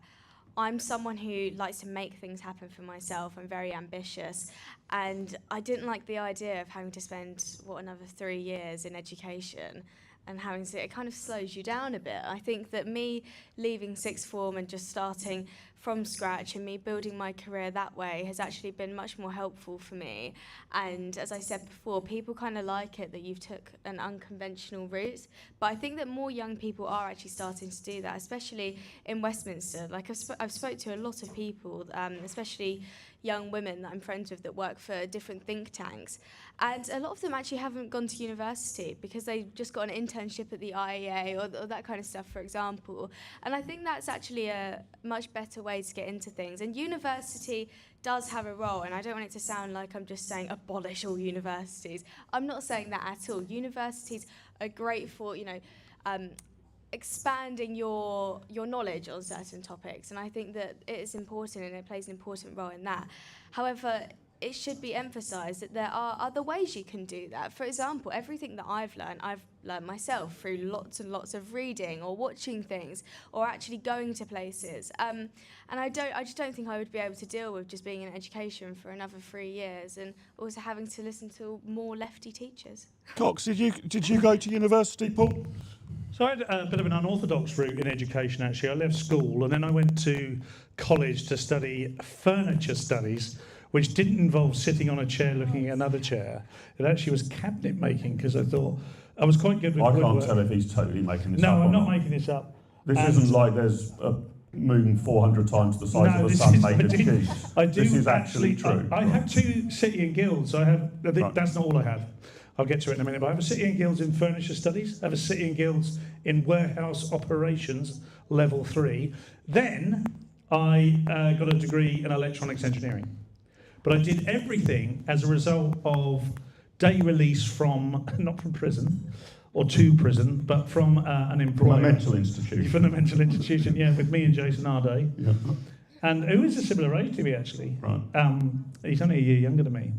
I'm someone who likes to make things happen for myself. I'm very ambitious, and I didn't like the idea of having to spend, another 3 years in education, and having to, it kind of slows you down a bit. I think that me leaving sixth form and just starting from scratch and me building my career that way has actually been much more helpful for me. And as I said before, people kind of like it that you've took an unconventional route. But I think that more young people are actually starting to do that, especially in Westminster. Like I've spoke to a lot of people, especially young women that I'm friends with that work for different think tanks. And a lot of them actually haven't gone to university because they've just got an internship at the IEA or that kind of stuff, for example. And I think that's actually a much better way to get into things. And university does have a role, and I don't want it to sound like I'm just saying abolish all universities. I'm not saying that at all. Universities are great for, expanding your knowledge on certain topics, and I think that it is important and it plays an important role in that. However, it should be emphasised that there are other ways you can do that. For example, everything that I've learned myself through lots and lots of reading or watching things or actually going to places. And I just don't think I would be able to deal with just being in education for another 3 years and also having to listen to more lefty teachers. Cox, did you go to university, Paul? So I had a bit of an unorthodox route in education, actually. I left school and then I went to college to study furniture studies, which didn't involve sitting on a chair looking at another chair. It actually was cabinet making, because I thought I was quite good with woodwork. I can't tell if he's totally making this up. No, I'm or not making this up. This isn't like there's a moon 400 times the size of the sun made of cheese. This is actually true. I have 2 City and Guilds. That's not all I have. I'll get to it in a minute, but I have a City and Guilds in Furniture Studies, I have a City and Guilds in Warehouse Operations, Level 3. Then I got a degree in Electronics Engineering. But I did everything as a result of day release from, not from prison, or to prison, but from an employer. From a mental institution. From a mental institution, yeah, with me and Jason Arday. Yeah. And who is a similar age to me, actually. Right. He's only a year younger than me.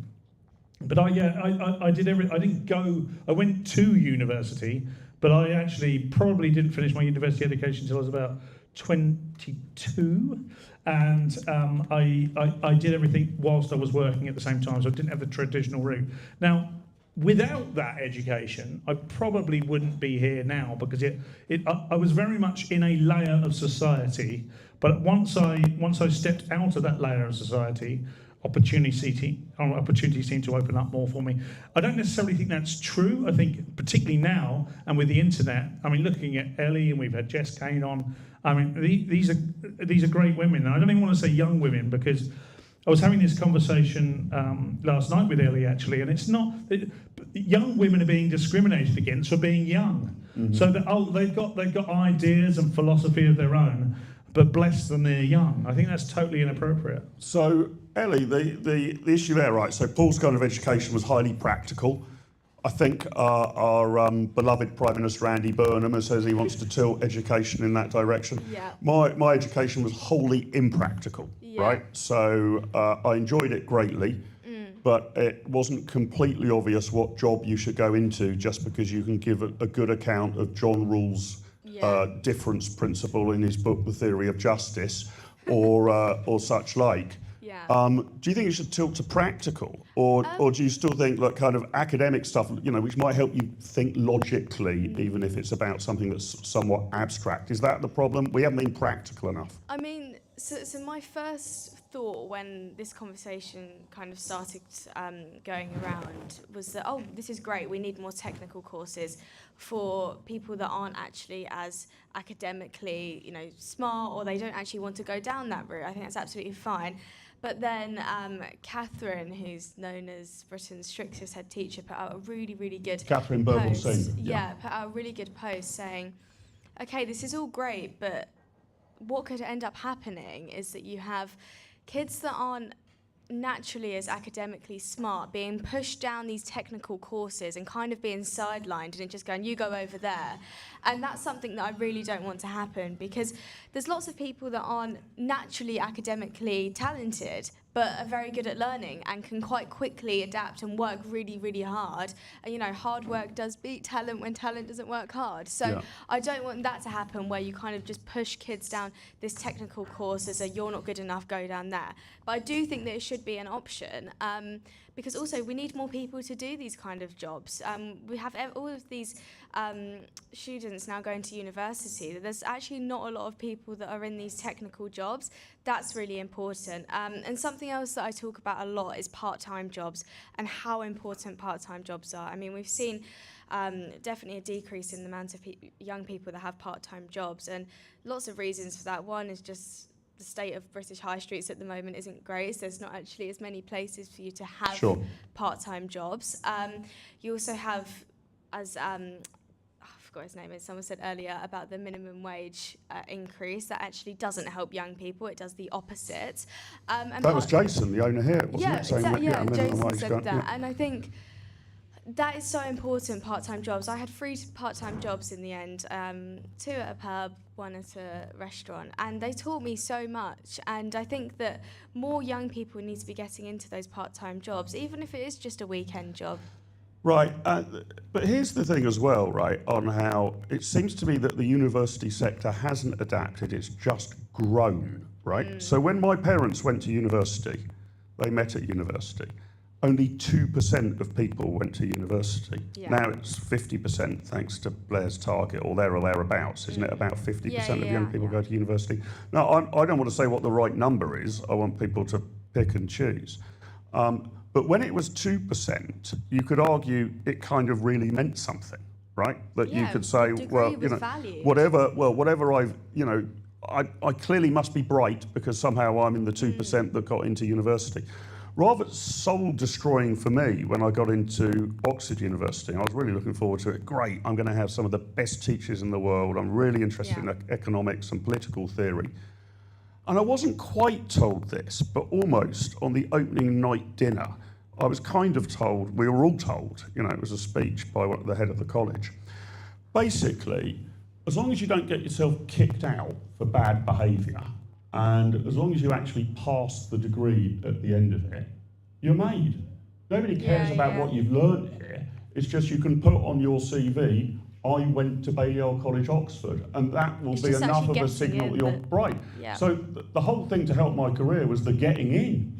But I did I didn't go, I went to university, but I actually probably didn't finish my university education until I was about 22. And I did everything whilst I was working at the same time, so I didn't have the traditional route. Now, without that education, I probably wouldn't be here now, because I was very much in a layer of society. But once I stepped out of that layer of society, opportunities seem to open up more for me. I don't necessarily think that's true. I think particularly now and with the internet, I mean, looking at Ellie, and we've had Jess Kane on, I mean, these are great women. And I don't even want to say young women, because I was having this conversation last night with Ellie, actually, and it's not... young women are being discriminated against for being young. Mm-hmm. So that, they've got ideas and philosophy of their own, but bless them, they're young. I think that's totally inappropriate. So, Ellie, the issue there, right, so Paul's kind of education was highly practical. I think our beloved Prime Minister Andy Burnham says he wants to tilt education in that direction. Yeah. My education was wholly impractical, right? So I enjoyed it greatly, but it wasn't completely obvious what job you should go into just because you can give a good account of John Rawls' difference principle in his book, The Theory of Justice, or such like. Yeah. Do you think you should tilt to practical, or do you still think like kind of academic stuff, you know, which might help you think logically, even if it's about something that's somewhat abstract? Is that the problem? We haven't been practical enough. I mean, so my first thought when this conversation kind of started going around was that, oh, this is great, we need more technical courses for people that aren't actually as academically, you know, smart, or they don't actually want to go down that route. I think that's absolutely fine. But then Catherine, who's known as Britain's strictest head teacher, put out a really, really good Catherine post. Burwell-Singh. Yeah, put out a really good post saying, okay, this is all great, but what could end up happening is that you have kids that aren't naturally as academically smart being pushed down these technical courses and kind of being sidelined and just going, you go over there. And that's something that I really don't want to happen, because there's lots of people that aren't naturally academically talented but are very good at learning and can quite quickly adapt and work really, really hard. And, you know, hard work does beat talent when talent doesn't work hard. So I don't want that to happen, where you kind of just push kids down this technical course as a you're not good enough, go down there. But I do think that it should be an option, because also we need more people to do these kind of jobs. We have all of these students now going to university. There's actually not a lot of people that are in these technical jobs. That's really important. And something else that I talk about a lot is part-time jobs and how important part-time jobs are. I mean, we've seen definitely a decrease in the amount of young people that have part-time jobs, and lots of reasons for that. One is just the state of British high streets at the moment isn't great, so there's not actually as many places for you to have part-time jobs. You also have, as I forgot his name, as someone said earlier about the minimum wage increase, that actually doesn't help young people, it does the opposite. And that was Jason, the owner here, wasn't yeah, it? Saying exactly, that, Jason said that, and I think that is so important, part-time jobs. I had 3 part-time jobs in the end, 2 at a pub, 1 at a restaurant, and they taught me so much. And I think that more young people need to be getting into those part-time jobs, even if it is just a weekend job. Right, but here's the thing as well, right, on how it seems to me that the university sector hasn't adapted, it's just grown, right? So when my parents went to university, they met at university. Only 2% of people went to university. Yeah. Now it's 50% thanks to Blair's target, or there or thereabouts, isn't it? About 50% of young people go to university. Now, I don't want to say what the right number is. I want people to pick and choose. But when it was 2%, you could argue it kind of really meant something, right? That you could say, well, you know, whatever I've, you know, I clearly must be bright because somehow I'm in the 2% that got into university. Rather soul-destroying for me when I got into Oxford University. I was really looking forward to it. Great, I'm going to have some of the best teachers in the world. I'm really interested in economics and political theory. And I wasn't quite told this, but almost on the opening night dinner, I was kind of told, we were all told, you know, it was a speech by the head of the college. Basically, as long as you don't get yourself kicked out for bad behaviour, and as long as you actually pass the degree at the end of it, you're made. Nobody cares about what you've learned here. It's just you can put on your CV, I went to Balliol College, Oxford, and that will be enough of a signal that you're bright. Yeah. So the whole thing to help my career was the getting in.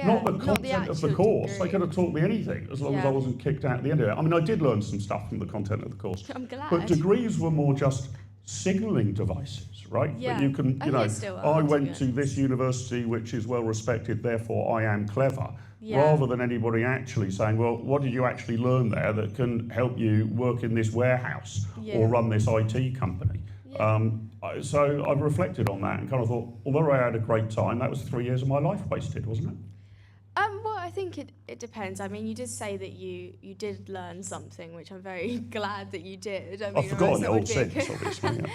Not the content of the course. Degree. They could have taught me anything as long as I wasn't kicked out at the end of it. I mean, I did learn some stuff from the content of the course. I'm glad. But degrees were more just signalling devices, right? Yeah. That you can, Oh, you know, yeah, still are, I to be went to this university which is well respected, therefore I am clever. Yeah. Rather than anybody actually saying, well, what did you actually learn there that can help you work in this warehouse or run this IT company? So I've reflected on that and kind of thought, although I had a great time, that was 3 years of my life wasted, wasn't it? Well, I think it depends. I mean, you did say that you did learn something, which I'm very glad that you did. I mean, I've forgotten it all would be since, obviously. Yeah.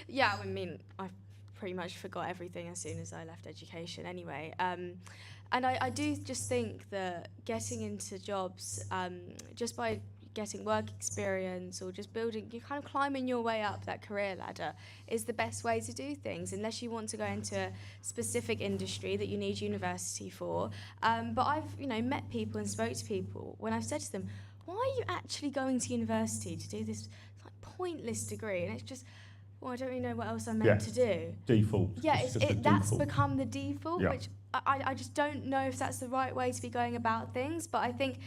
Yeah, I mean, I pretty much forgot everything as soon as I left education anyway. And I do just think that getting into jobs, just by getting work experience or just building, you're kind of climbing your way up that career ladder is the best way to do things, unless you want to go into a specific industry that you need university for. But I've, met people and spoke to people when I've said to them, why are you actually going to university to do this like pointless degree? And it's just, well, I don't really know what else I'm meant to do. Default. Yeah, It's just a that's default. become the default, Yeah. which I just don't know if that's the right way to be going about things. But I think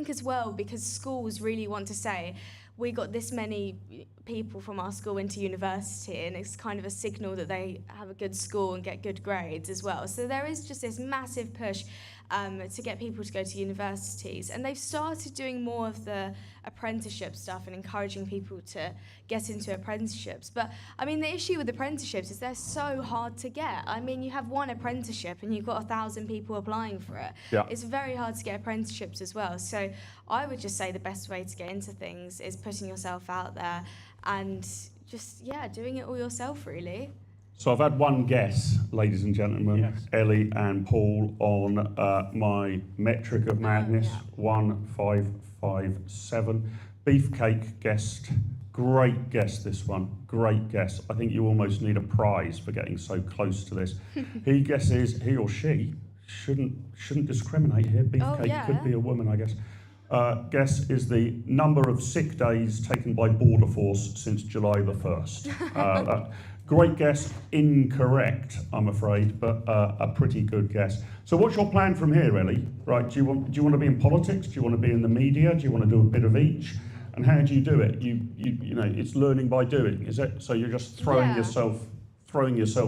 as well, because schools really want to say, we got this many people from our school into university, and it's kind of a signal that they have a good school and get good grades as well. So there is just this massive push to get people to go to universities, and they've started doing more of the apprenticeship stuff and encouraging people to get into apprenticeships. But I mean, the issue with apprenticeships is they're so hard to get. I mean, you have one apprenticeship and you've got 1,000 people applying for it. Yeah. It's very hard to get apprenticeships as well. So I would just say the best way to get into things is putting yourself out there and just, doing it all yourself, really. So I've had one guess, ladies and gentlemen, Ellie and Paul, on my metric of madness, 1557. Beefcake guessed, great guess this one, great guess. I think you almost need a prize for getting so close to this. He guesses, he or she, shouldn't discriminate here, Beefcake could be a woman, I guess. Guess is the number of sick days taken by Border Force since July the 1st. Great guess, incorrect, I'm afraid, but a pretty good guess. So what's your plan from here, Ellie? Right, do you want to be in politics? Do you want to be in the media? Do you want to do a bit of each? And how do you do it? You know, it's learning by doing, is it? So you're just throwing yourself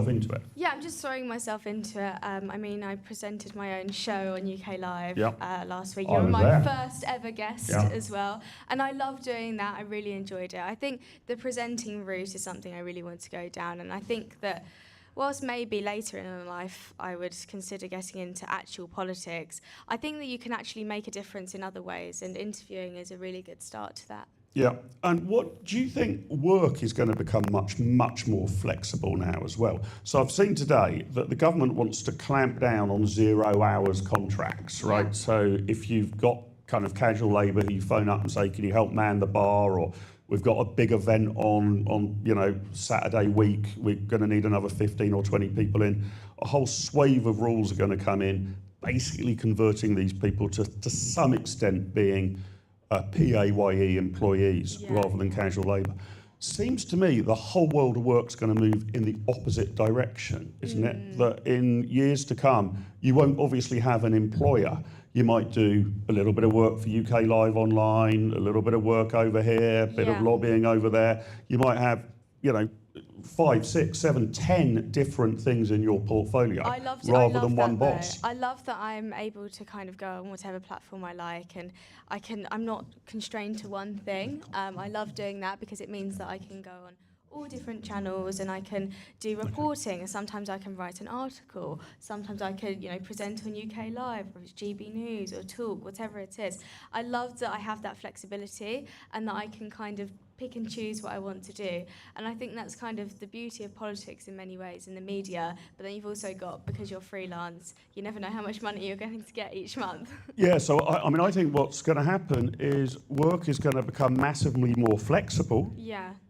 into it. Yeah, I'm just throwing myself into it. I mean, I presented my own show on UK Live last week. You were my first ever guest as well. And I love doing that. I really enjoyed it. I think the presenting route is something I really want to go down. And I think that whilst maybe later in my life I would consider getting into actual politics, I think that you can actually make a difference in other ways. And interviewing is a really good start to that. Yeah, and what do you think work is going to become much more flexible now as well? So I've seen today that the government wants to clamp down on 0 hours contracts, right? So if you've got kind of casual labour who you phone up and say, can you help man the bar, or we've got a big event on Saturday week, we're going to need another 15 or 20 people in. A whole swathe of rules are going to come in, basically converting these people to some extent being PAYE employees rather than casual labour. Seems to me the whole world of work's going to move in the opposite direction, isn't it? That in years to come, you won't obviously have an employer. You might do a little bit of work for UK Live Online, a little bit of work over here, a bit of lobbying over there. You might have, 5, 6, 7, 10 different things in your portfolio rather than one boss. I love that I'm able to kind of go on whatever platform I like, and I'm not constrained to one thing. I love doing that because it means that I can go on all different channels and I can do reporting, and sometimes I can write an article, sometimes I could present on UK Live, or it's GB News or Talk, whatever it is. I love that I have that flexibility and that I can kind of pick and choose what I want to do. And I think that's kind of the beauty of politics in many ways, in the media. But then you've also got, because you're freelance, you never know how much money you're going to get each month. Yeah, so I think what's going to happen is work is going to become massively more flexible,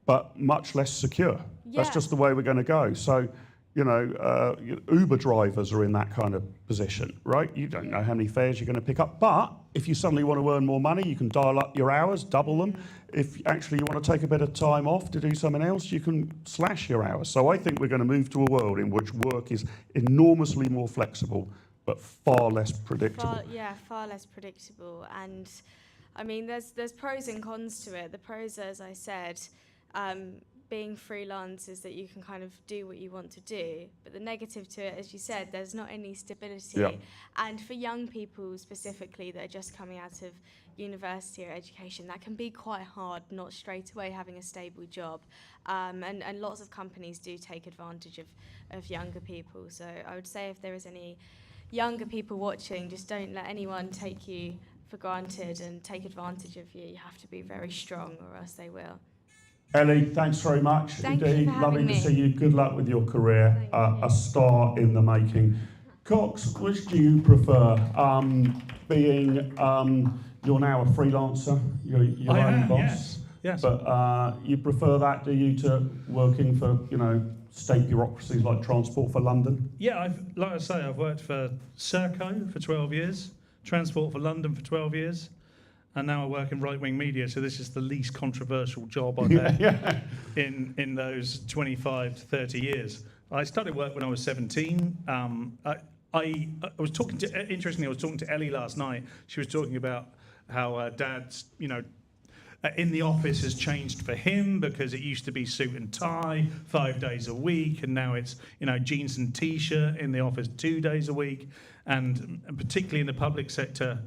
but much less secure. That's just the way we're going to go. So, Uber drivers are in that kind of position, right? You don't know how many fares you're going to pick up, but if you suddenly want to earn more money, you can dial up your hours, double them. If actually you want to take a bit of time off to do something else, you can slash your hours. So I think we're going to move to a world in which work is enormously more flexible, but far less predictable. Far less predictable. And I mean, there's pros and cons to it. The pros, as I said, being freelance is that you can kind of do what you want to do. But the negative to it, as you said, there's not any stability. Yeah. And for young people specifically that are just coming out of university or education, that can be quite hard, not straight away having a stable job. And lots of companies do take advantage of younger people. So I would say if there is any younger people watching, just don't let anyone take you for granted and take advantage of you. You have to be very strong or else they will. Ellie, thanks very much. Thank you Indeed, for having lovely me. to see you. Good luck with your career. A star in the making. Cox, which do you prefer? Being you're now a freelancer, you're your I own am, boss. yes. But you prefer that, do you, to working for state bureaucracies like Transport for London? Yeah, like I say, I've worked for Serco for 12 years, Transport for London for 12 years, and now I work in right-wing media, so this is the least controversial job I've had in those 25 to 30 years. I started work when I was 17. I was talking to, interestingly, I was talking to Ellie last night. She was talking about how Dad's, in the office has changed for him because it used to be suit and tie 5 days a week, and now it's jeans and t-shirt in the office 2 days a week, and particularly in the public sector,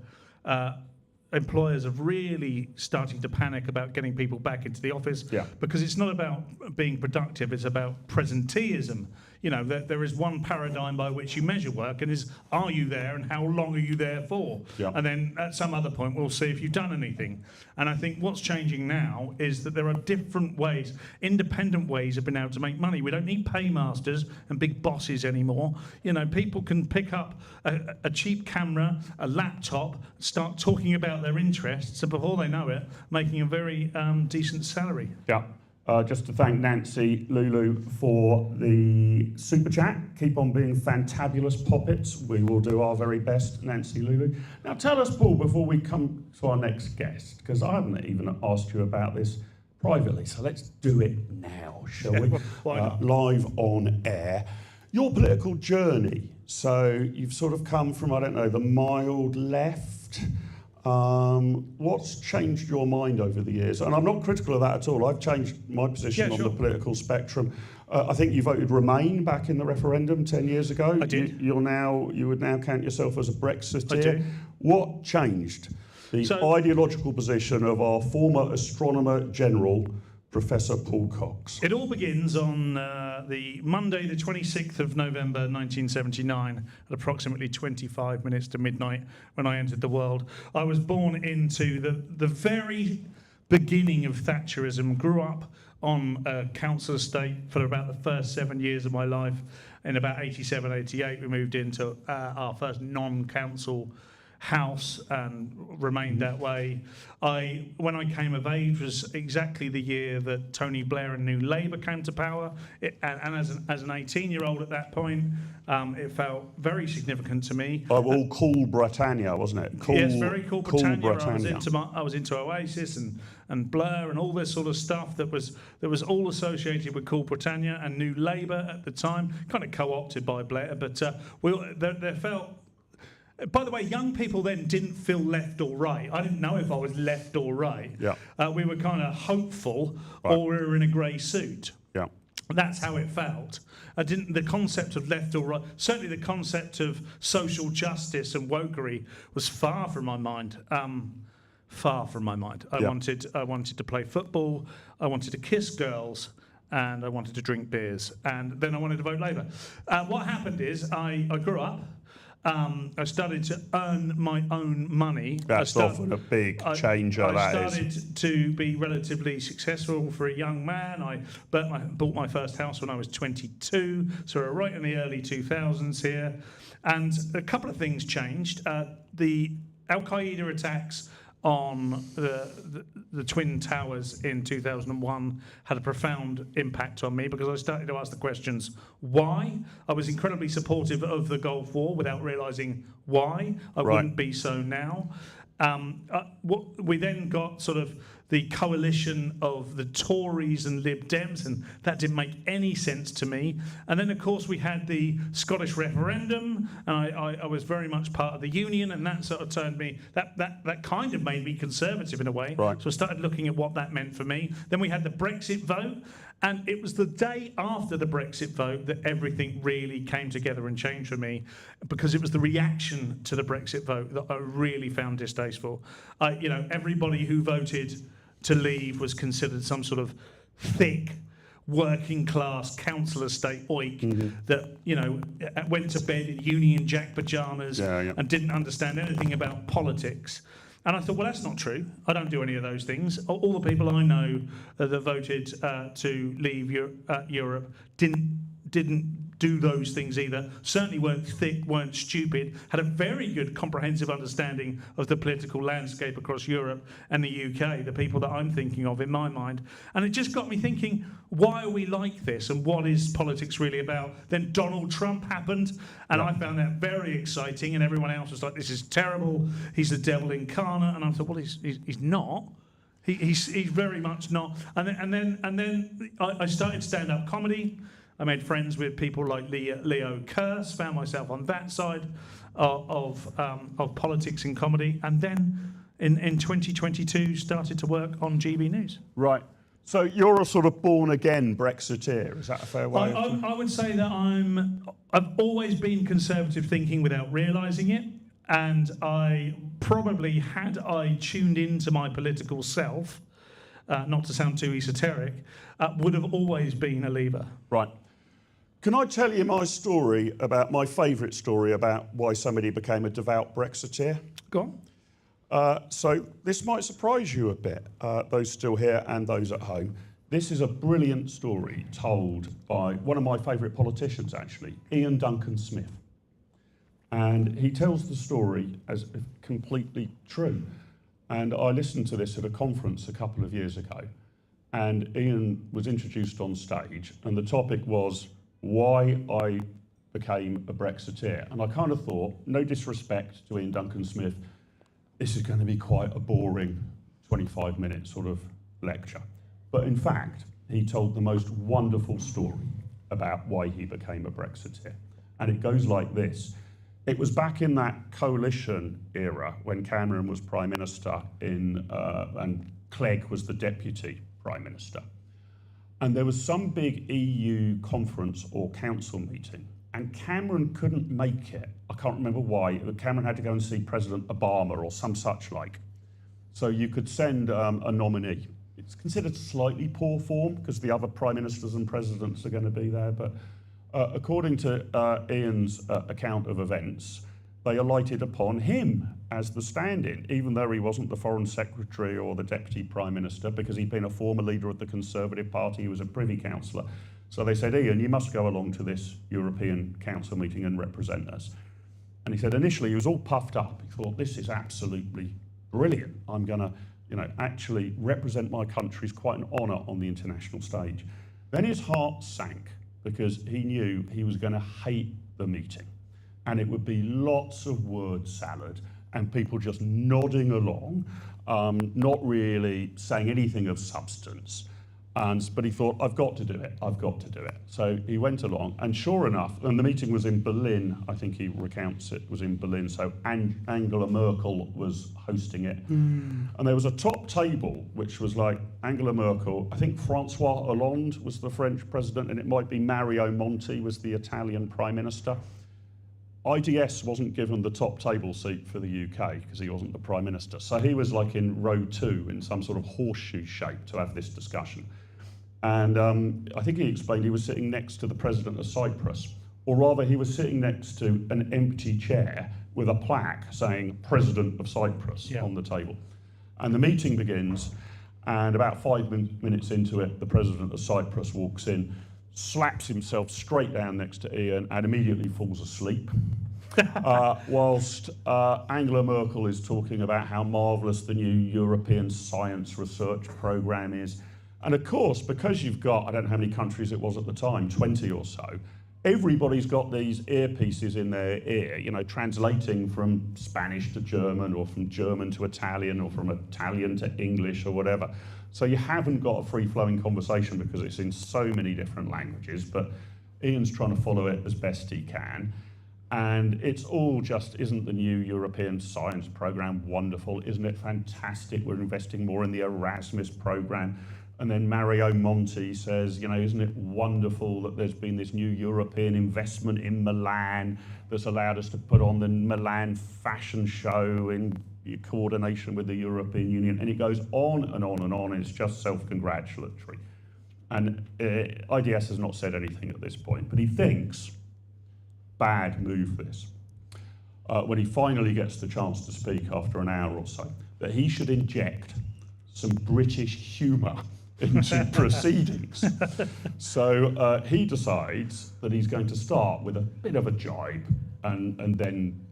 employers are really starting to panic about getting people back into the office because it's not about being productive, it's about presenteeism. There is one paradigm by which you measure work, and is, are you there and how long are you there for? And then at some other point we'll see if you've done anything. And I think what's changing now is that there are different ways, independent ways of being able to make money. We don't need paymasters and big bosses anymore. People can pick up a cheap camera, a laptop, start talking about their interests, and before they know it, making a very decent salary. Yeah. Just to thank Nancy Lulu for the super chat. Keep on being fantabulous poppets. We will do our very best, Nancy Lulu. Now tell us, Paul, before we come to our next guest, because I haven't even asked you about this privately, so let's do it now, shall we? Live on air. Your political journey. So you've sort of come from, I don't know, the mild left. What's changed your mind over the years? And I'm not critical of that at all. I've changed my position on the political spectrum. I think you voted Remain back in the referendum 10 years ago. I did. You would now count yourself as a Brexiteer. I do. What changed? The ideological position of our former astronomer general, Professor Paul Cox. It all begins on the Monday, the 26th of November 1979, at approximately 25 minutes to midnight, when I entered the world. I was born into the very beginning of Thatcherism, grew up on a council estate for about the first 7 years of my life. In about 87, 88, we moved into our first non-council house and remained that way. When I came of age was exactly the year that Tony Blair and New Labour came to power, and as an 18-year-old at that point, it felt very significant to me. All Cool Britannia, wasn't it? Yes, very Cool Britannia. I was into Oasis and Blur and all this sort of stuff that was all associated with Cool Britannia and New Labour at the time, kind of co-opted by Blair, but there felt. By the way, young people then didn't feel left or right. I didn't know if I was left or right. Yeah. We were kind of hopeful, or we were in a grey suit. Yeah. That's how it felt. The concept of left or right, certainly the concept of social justice and wokery was far from my mind. Far from my mind. I wanted to play football. I wanted to kiss girls. And I wanted to drink beers. And then I wanted to vote Labour. What happened is I grew up. I started to earn my own money. That's often a big changer. I started to be relatively successful for a young man. I bought my first house when I was 22, so we're right in the early 2000s here. And a couple of things changed. The Al-Qaeda attacks on the Twin Towers in 2001 had a profound impact on me because I started to ask the questions, why? I was incredibly supportive of the Gulf War without realising why. I wouldn't be so now. We then got sort of the coalition of the Tories and Lib Dems, and that didn't make any sense to me. And then, of course, we had the Scottish referendum, and I was very much part of the Union, and that sort of turned me, that kind of made me conservative in a way. So I started looking at what that meant for me. Then we had the Brexit vote, And it was the day after the Brexit vote that everything really came together and changed for me, because it was the reaction to the Brexit vote that I really found distasteful. Everybody who voted to leave was considered some sort of thick, working class council estate oik that went to bed in Union Jack pajamas and didn't understand anything about politics. And I thought, well, that's not true. I don't do any of those things. All the people I know that voted to leave Europe didn't do those things either. Certainly weren't thick, weren't stupid, had a very good comprehensive understanding of the political landscape across Europe and the UK, the people that I'm thinking of in my mind. And it just got me thinking, why are we like this, and what is politics really about? Then Donald Trump happened, and I found that very exciting, and everyone else was like, this is terrible, he's the devil incarnate. And I thought, well, he's not. He's very much not. And then I started stand-up comedy. I made friends with people like Leo Kearse, found myself on that side of politics and comedy, and then in 2022 started to work on GB News. Right. So you're a sort of born-again Brexiteer, is that a fair way? I would say that I've always been conservative thinking without realising it, and I probably, had I tuned into my political self, not to sound too esoteric, would have always been a leaver. Right. Can I tell you my favourite story about why somebody became a devout Brexiteer? Go on. So this might surprise you a bit, those still here and those at home. This is a brilliant story told by one of my favourite politicians, actually, Ian Duncan Smith. And he tells the story as completely true. And I listened to this at a conference a couple of years ago, and Ian was introduced on stage, and the topic was why I became a Brexiteer. And I kind of thought, no disrespect to Ian Duncan Smith, this is going to be quite a boring 25-minute sort of lecture. But in fact, he told the most wonderful story about why he became a Brexiteer. And it goes like this. It was back in that coalition era when Cameron was Prime Minister and Clegg was the Deputy Prime Minister. And there was some big EU conference or council meeting, and Cameron couldn't make it. I can't remember why. Cameron had to go and see President Obama or some such like. So you could send a nominee. It's considered slightly poor form because the other prime ministers and presidents are going to be there, but according to Ian's account of events, they alighted upon him as the stand-in, even though he wasn't the Foreign Secretary or the Deputy Prime Minister, because he'd been a former leader of the Conservative Party, he was a Privy Councillor. So they said, Ian, you must go along to this European Council meeting and represent us. And he said initially he was all puffed up. He thought, this is absolutely brilliant. I'm going to actually represent my country is quite an honour on the international stage. Then his heart sank because he knew he was going to hate the meeting. And it would be lots of word salad and people just nodding along, not really saying anything of substance. But he thought, I've got to do it, I've got to do it. So he went along, and sure enough, and the meeting was in Berlin, I think he recounts it was in Berlin, so Angela Merkel was hosting it. And there was a top table, which was like Angela Merkel, I think Francois Hollande was the French president, and it might be Mario Monti was the Italian prime minister. IDS wasn't given the top table seat for the UK because he wasn't the Prime Minister. So he was like in row 2 in some sort of horseshoe shape to have this discussion. And I think he explained he was sitting next to the President of Cyprus, or rather he was sitting next to an empty chair with a plaque saying President of Cyprus on the table. And the meeting begins, and about 5 minutes into it, the President of Cyprus walks in, slaps himself straight down next to Ian and immediately falls asleep. Whilst Angela Merkel is talking about how marvellous the new European science research programme is. And of course, because you've got, I don't know how many countries it was at the time, 20 or so, everybody's got these earpieces in their ear, translating from Spanish to German or from German to Italian or from Italian to English or whatever. So you haven't got a free-flowing conversation because it's in so many different languages, but Ian's trying to follow it as best he can. And it's all just, isn't the new European science programme wonderful? Isn't it fantastic? We're investing more in the Erasmus programme. And then Mario Monti says, you know, isn't it wonderful that there's been this new European investment in Milan that's allowed us to put on the Milan fashion show in coordination with the European Union? And it goes on and on and on, and it's just self-congratulatory. And IDS has not said anything at this point, but he thinks, bad move this, when he finally gets the chance to speak after an hour or so, that he should inject some British humour into proceedings. So he decides that he's going to start with a bit of a jibe and then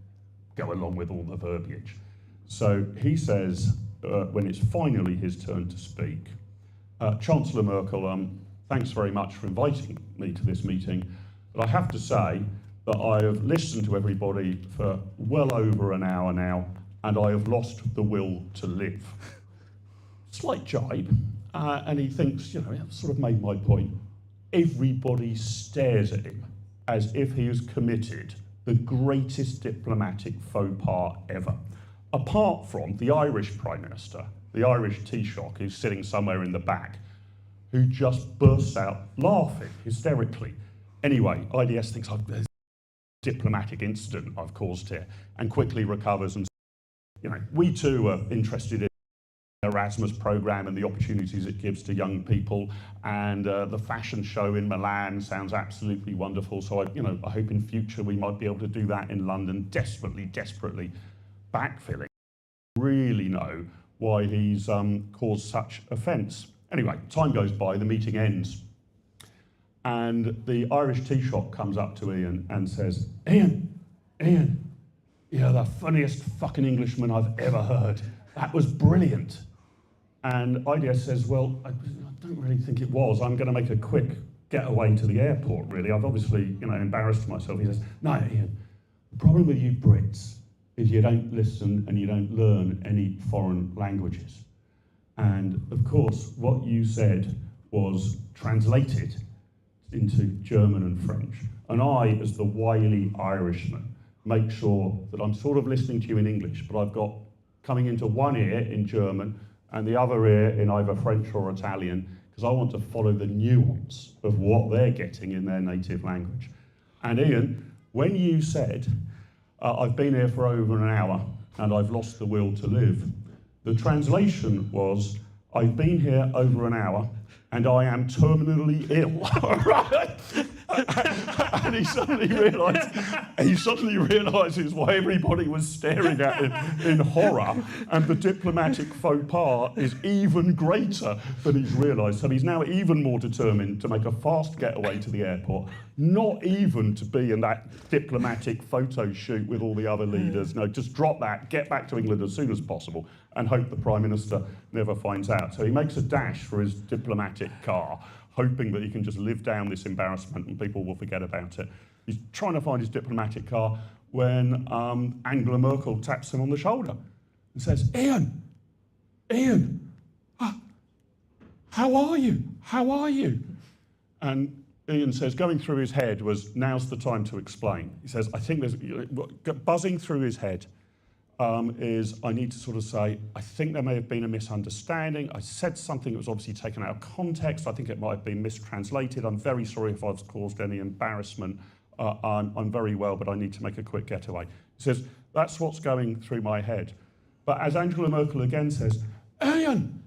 go along with all the verbiage. So he says, when it's finally his turn to speak, Chancellor Merkel, thanks very much for inviting me to this meeting, but I have to say that I have listened to everybody for well over an hour now, and I have lost the will to live. Slight jibe. And he thinks, you know, I've sort of made my point. Everybody stares at him as if he has committed the greatest diplomatic faux pas ever. Apart from the Irish Prime Minister, the Irish Taoiseach, who's sitting somewhere in the back, who just bursts out laughing hysterically. Anyway, IDS thinks, oh, there's a diplomatic incident I've caused here, and quickly recovers and, you know, we too are interested in Erasmus program and the opportunities it gives to young people, and the fashion show in Milan sounds absolutely wonderful. So I hope in future we might be able to do that in London. Desperately backfilling. Really know why he's caused such offence. Anyway, time goes by, the meeting ends, and the Irish Taoiseach comes up to Ian and says, Ian, you're the funniest fucking Englishman I've ever heard. That was brilliant. And IDS says, well, I don't really think it was. I'm going to make a quick getaway to the airport, really. I've obviously, you know, embarrassed myself. He says, no, Ian, the problem with you Brits is you don't listen and you don't learn any foreign languages. And of course, what you said was translated into German and French. And I, as the wily Irishman, make sure that I'm sort of listening to you in English, but I've got coming into one ear in German and the other ear in either French or Italian, because I want to follow the nuance of what they're getting in their native language. And Ian, when you said, I've been here for over an hour and I've lost the will to live, the translation was, I've been here over an hour and I am terminally ill. Right? And he suddenly realises why everybody was staring at him in horror, and the diplomatic faux pas is even greater than he's realised. So he's now even more determined to make a fast getaway to the airport, not even to be in that diplomatic photo shoot with all the other leaders. No, just drop that, get back to England as soon as possible, and hope the Prime Minister never finds out. So he makes a dash for his diplomatic car, hoping that he can just live down this embarrassment and people will forget about it. He's trying to find his diplomatic car when Angela Merkel taps him on the shoulder and says, Ian, how are you? How are you? And Ian says, going through his head was, now's the time to explain. He says, I think there's, buzzing through his head is, I need to sort of say, I think there may have been a misunderstanding. I said something that was obviously taken out of context. I think it might have been mistranslated. I'm very sorry if I've caused any embarrassment. I'm very well, but I need to make a quick getaway. He says, that's what's going through my head. But as Angela Merkel again says, Ian,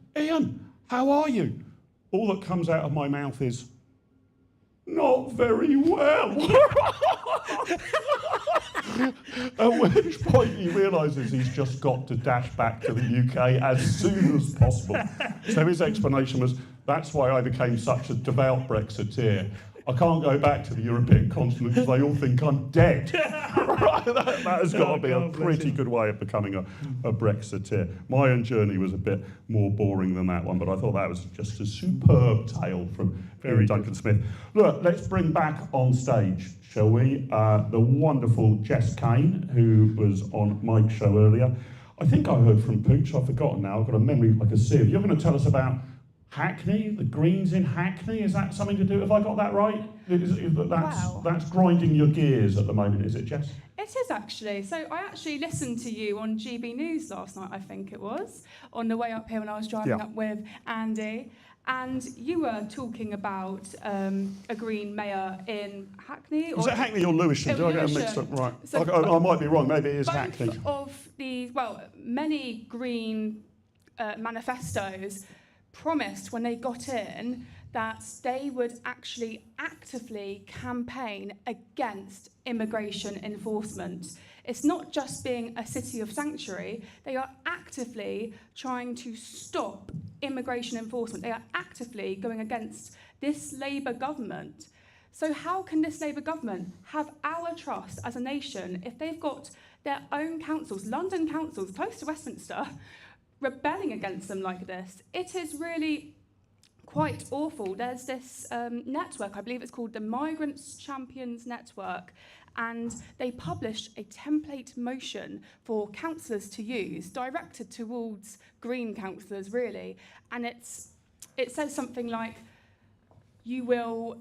how are you? All that comes out of my mouth is, not very well. At which point he realises he's just got to dash back to the UK as soon as possible. So his explanation was, that's why I became such a devout Brexiteer. I can't go back to the European continent because they all think I'm dead. Right? That has got to be a pretty good way of becoming a Brexiteer. My own journey was a bit more boring than that one, but I thought that was just a superb tale from Duncan Smith. Look, let's bring back on stage, shall we, the wonderful Jess Kane, who was on Mike's show earlier. I think I heard from Pooch, I've forgotten now, I've got a memory like a sieve. You're going to tell us about Hackney, the Greens in Hackney, is that something to do, have I got that right? That's grinding your gears at the moment, is it, Jess? It is actually. So I actually listened to you on GB News last night, I think it was, on the way up here when I was driving up with Andy. And you were talking about a Green mayor in Hackney. Was it Hackney or Lewisham? Did I get them mixed up? Right. So I might be wrong. Maybe it is both Hackney. of these, well, many Green manifestos promised when they got in that they would actually actively campaign against immigration enforcement. It's not just being a city of sanctuary, they are actively trying to stop immigration enforcement. They are actively going against this Labour government. So how can this Labour government have our trust as a nation if they've got their own councils, London councils, close to Westminster, rebelling against them like this? It is really quite awful. There's this network, I believe it's called the Migrants Champions Network, and they published a template motion for councillors to use, directed towards Green councillors, really. And it says something like, you will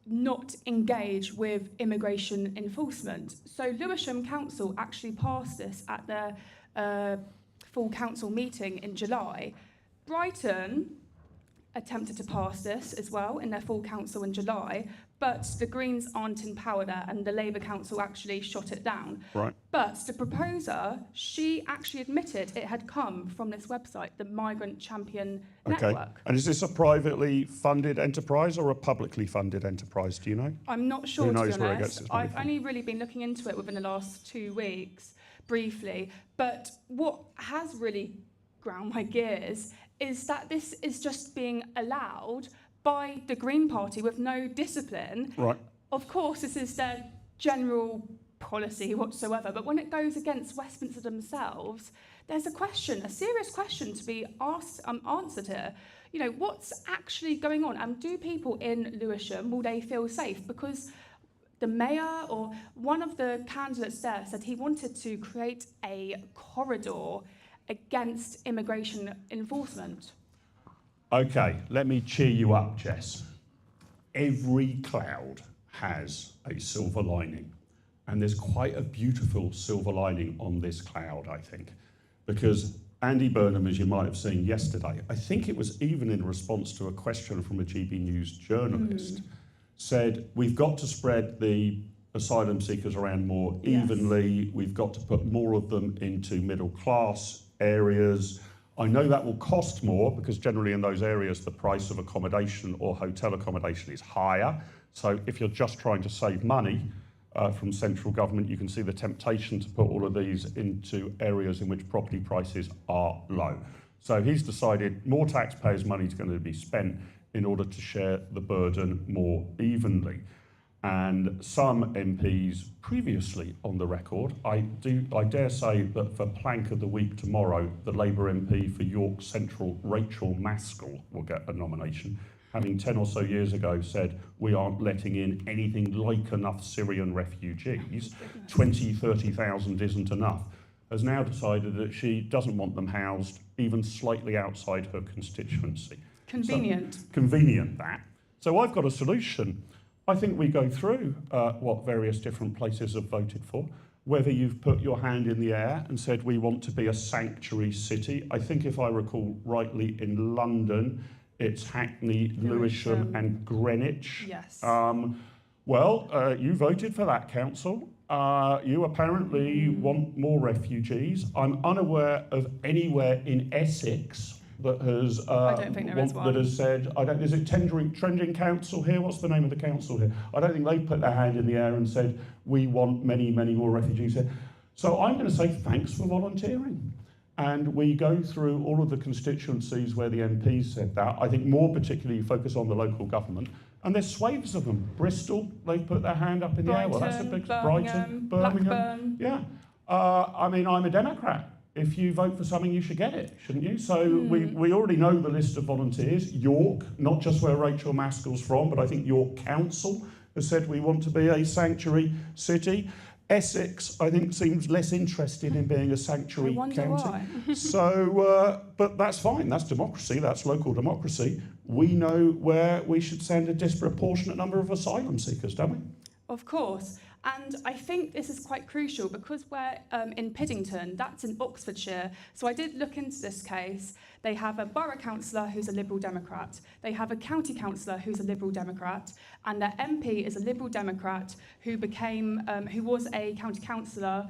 not engage with immigration enforcement. So Lewisham Council actually passed this at their full council meeting in July. Brighton attempted to pass this as well in their full council in July, but the Greens aren't in power there, and the Labour council actually shot it down. Right. But the proposer, she actually admitted it had come from this website, the Migrant Champion Network. And is this a privately funded enterprise or a publicly funded enterprise? Do you know? I'm not sure, Who knows to be where it honest. gets its money I've from? only really been looking into it within the last 2 weeks, briefly. But what has really ground my gears is that this is just being allowed by the Green Party with no discipline. Right. Of course, this is their general policy whatsoever, but when it goes against Westminster themselves, there's a question, a serious question to be asked, answered here. You know, what's actually going on? And do people in Lewisham, will they feel safe? Because the mayor or one of the candidates there said he wanted to create a corridor against immigration enforcement. Okay, let me cheer you up, Jess. Every cloud has a silver lining, and there's quite a beautiful silver lining on this cloud, I think, because Andy Burnham, as you might have seen yesterday, I think it was even in response to a question from a GB News journalist, said we've got to spread the asylum seekers around more evenly, we've got to put more of them into middle class areas. I know that will cost more because generally in those areas the price of accommodation or hotel accommodation is higher. So if you're just trying to save money from central government, you can see the temptation to put all of these into areas in which property prices are low. So he's decided more taxpayers' money is going to be spent in order to share the burden more evenly. And some MPs previously on the record, I dare say that for Plank of the Week tomorrow, the Labour MP for York Central, Rachel Maskell, will get a nomination, having 10 or so years ago said, we aren't letting in anything like enough Syrian refugees, 20, 30,000 isn't enough, has now decided that she doesn't want them housed even slightly outside her constituency. Convenient. So, convenient, that. So I've got a solution. I think we go through what various different places have voted for, whether you've put your hand in the air and said we want to be a sanctuary city. I think if I recall rightly, in London, it's Hackney, Lewisham and Greenwich. Yes. You voted for that council. You apparently want more refugees. I'm unaware of anywhere in Essex that has I don't think there is one. that has said, is it Trending Council here? What's the name of the council here? I don't think they've put their hand in the air and said, we want many, many more refugees here. So I'm going to say thanks for volunteering. And we go through all of the constituencies where the MPs said that. I think more particularly focus on the local government. And there's swathes of them. Bristol, they've put their hand up in the air. Well, that's a big Brighton, Birmingham. Blackburn. Yeah. I'm a Democrat. If you vote for something, you should get it, shouldn't you? So we already know the list of volunteers. York, not just where Rachel Maskell's from, but I think York Council has said we want to be a sanctuary city. Essex, I think, seems less interested in being a sanctuary county. Why. But that's fine. That's democracy. That's local democracy. We know where we should send a disproportionate number of asylum seekers, don't we? Of course. And I think this is quite crucial because we're in Piddington, that's in Oxfordshire. So I did look into this case. They have a borough councillor who's a Liberal Democrat. They have a county councillor who's a Liberal Democrat. And their MP is a Liberal Democrat who was a county councillor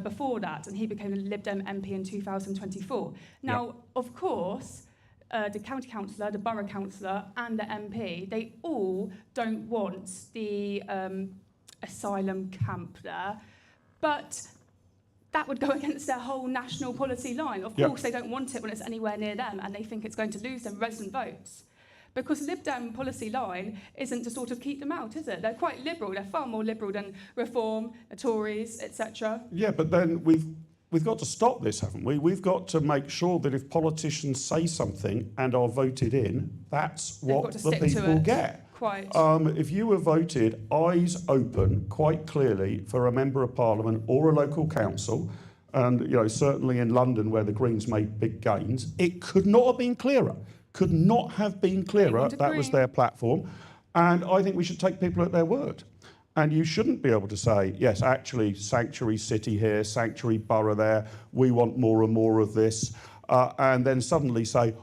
before that. And he became a Lib Dem MP in 2024. Now, of course, the county councillor, the borough councillor and the MP, they all don't want the asylum camp there, but that would go against their whole national policy line. Of course, they don't want it when it's anywhere near them, and they think it's going to lose them resident votes. Because Lib Dem policy line isn't to sort of keep them out, is it? They're quite liberal. They're far more liberal than Reform, the Tories, etc. Yeah, but then we've got to stop this, haven't we? We've got to make sure that if politicians say something and are voted in, that's what the people get. Quite. If you were voted eyes open quite clearly for a member of parliament or a local council, and certainly in London where the Greens made big gains, it could not have been clearer. Could not have been clearer. That was their platform. And I think we should take people at their word. And you shouldn't be able to say, yes, actually, sanctuary city here, sanctuary borough there, we want more and more of this. And then suddenly say,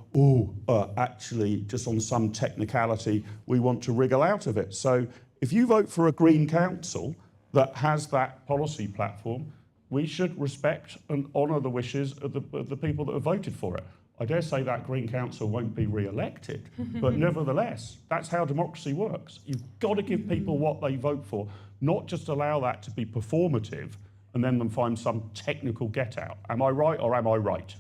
actually, just on some technicality, we want to wriggle out of it. So if you vote for a Green Council that has that policy platform, we should respect and honour the wishes of the people that have voted for it. I dare say that Green Council won't be re-elected, but nevertheless, that's how democracy works. You've got to give people what they vote for, not just allow that to be performative and then them find some technical get-out. Am I right or am I right?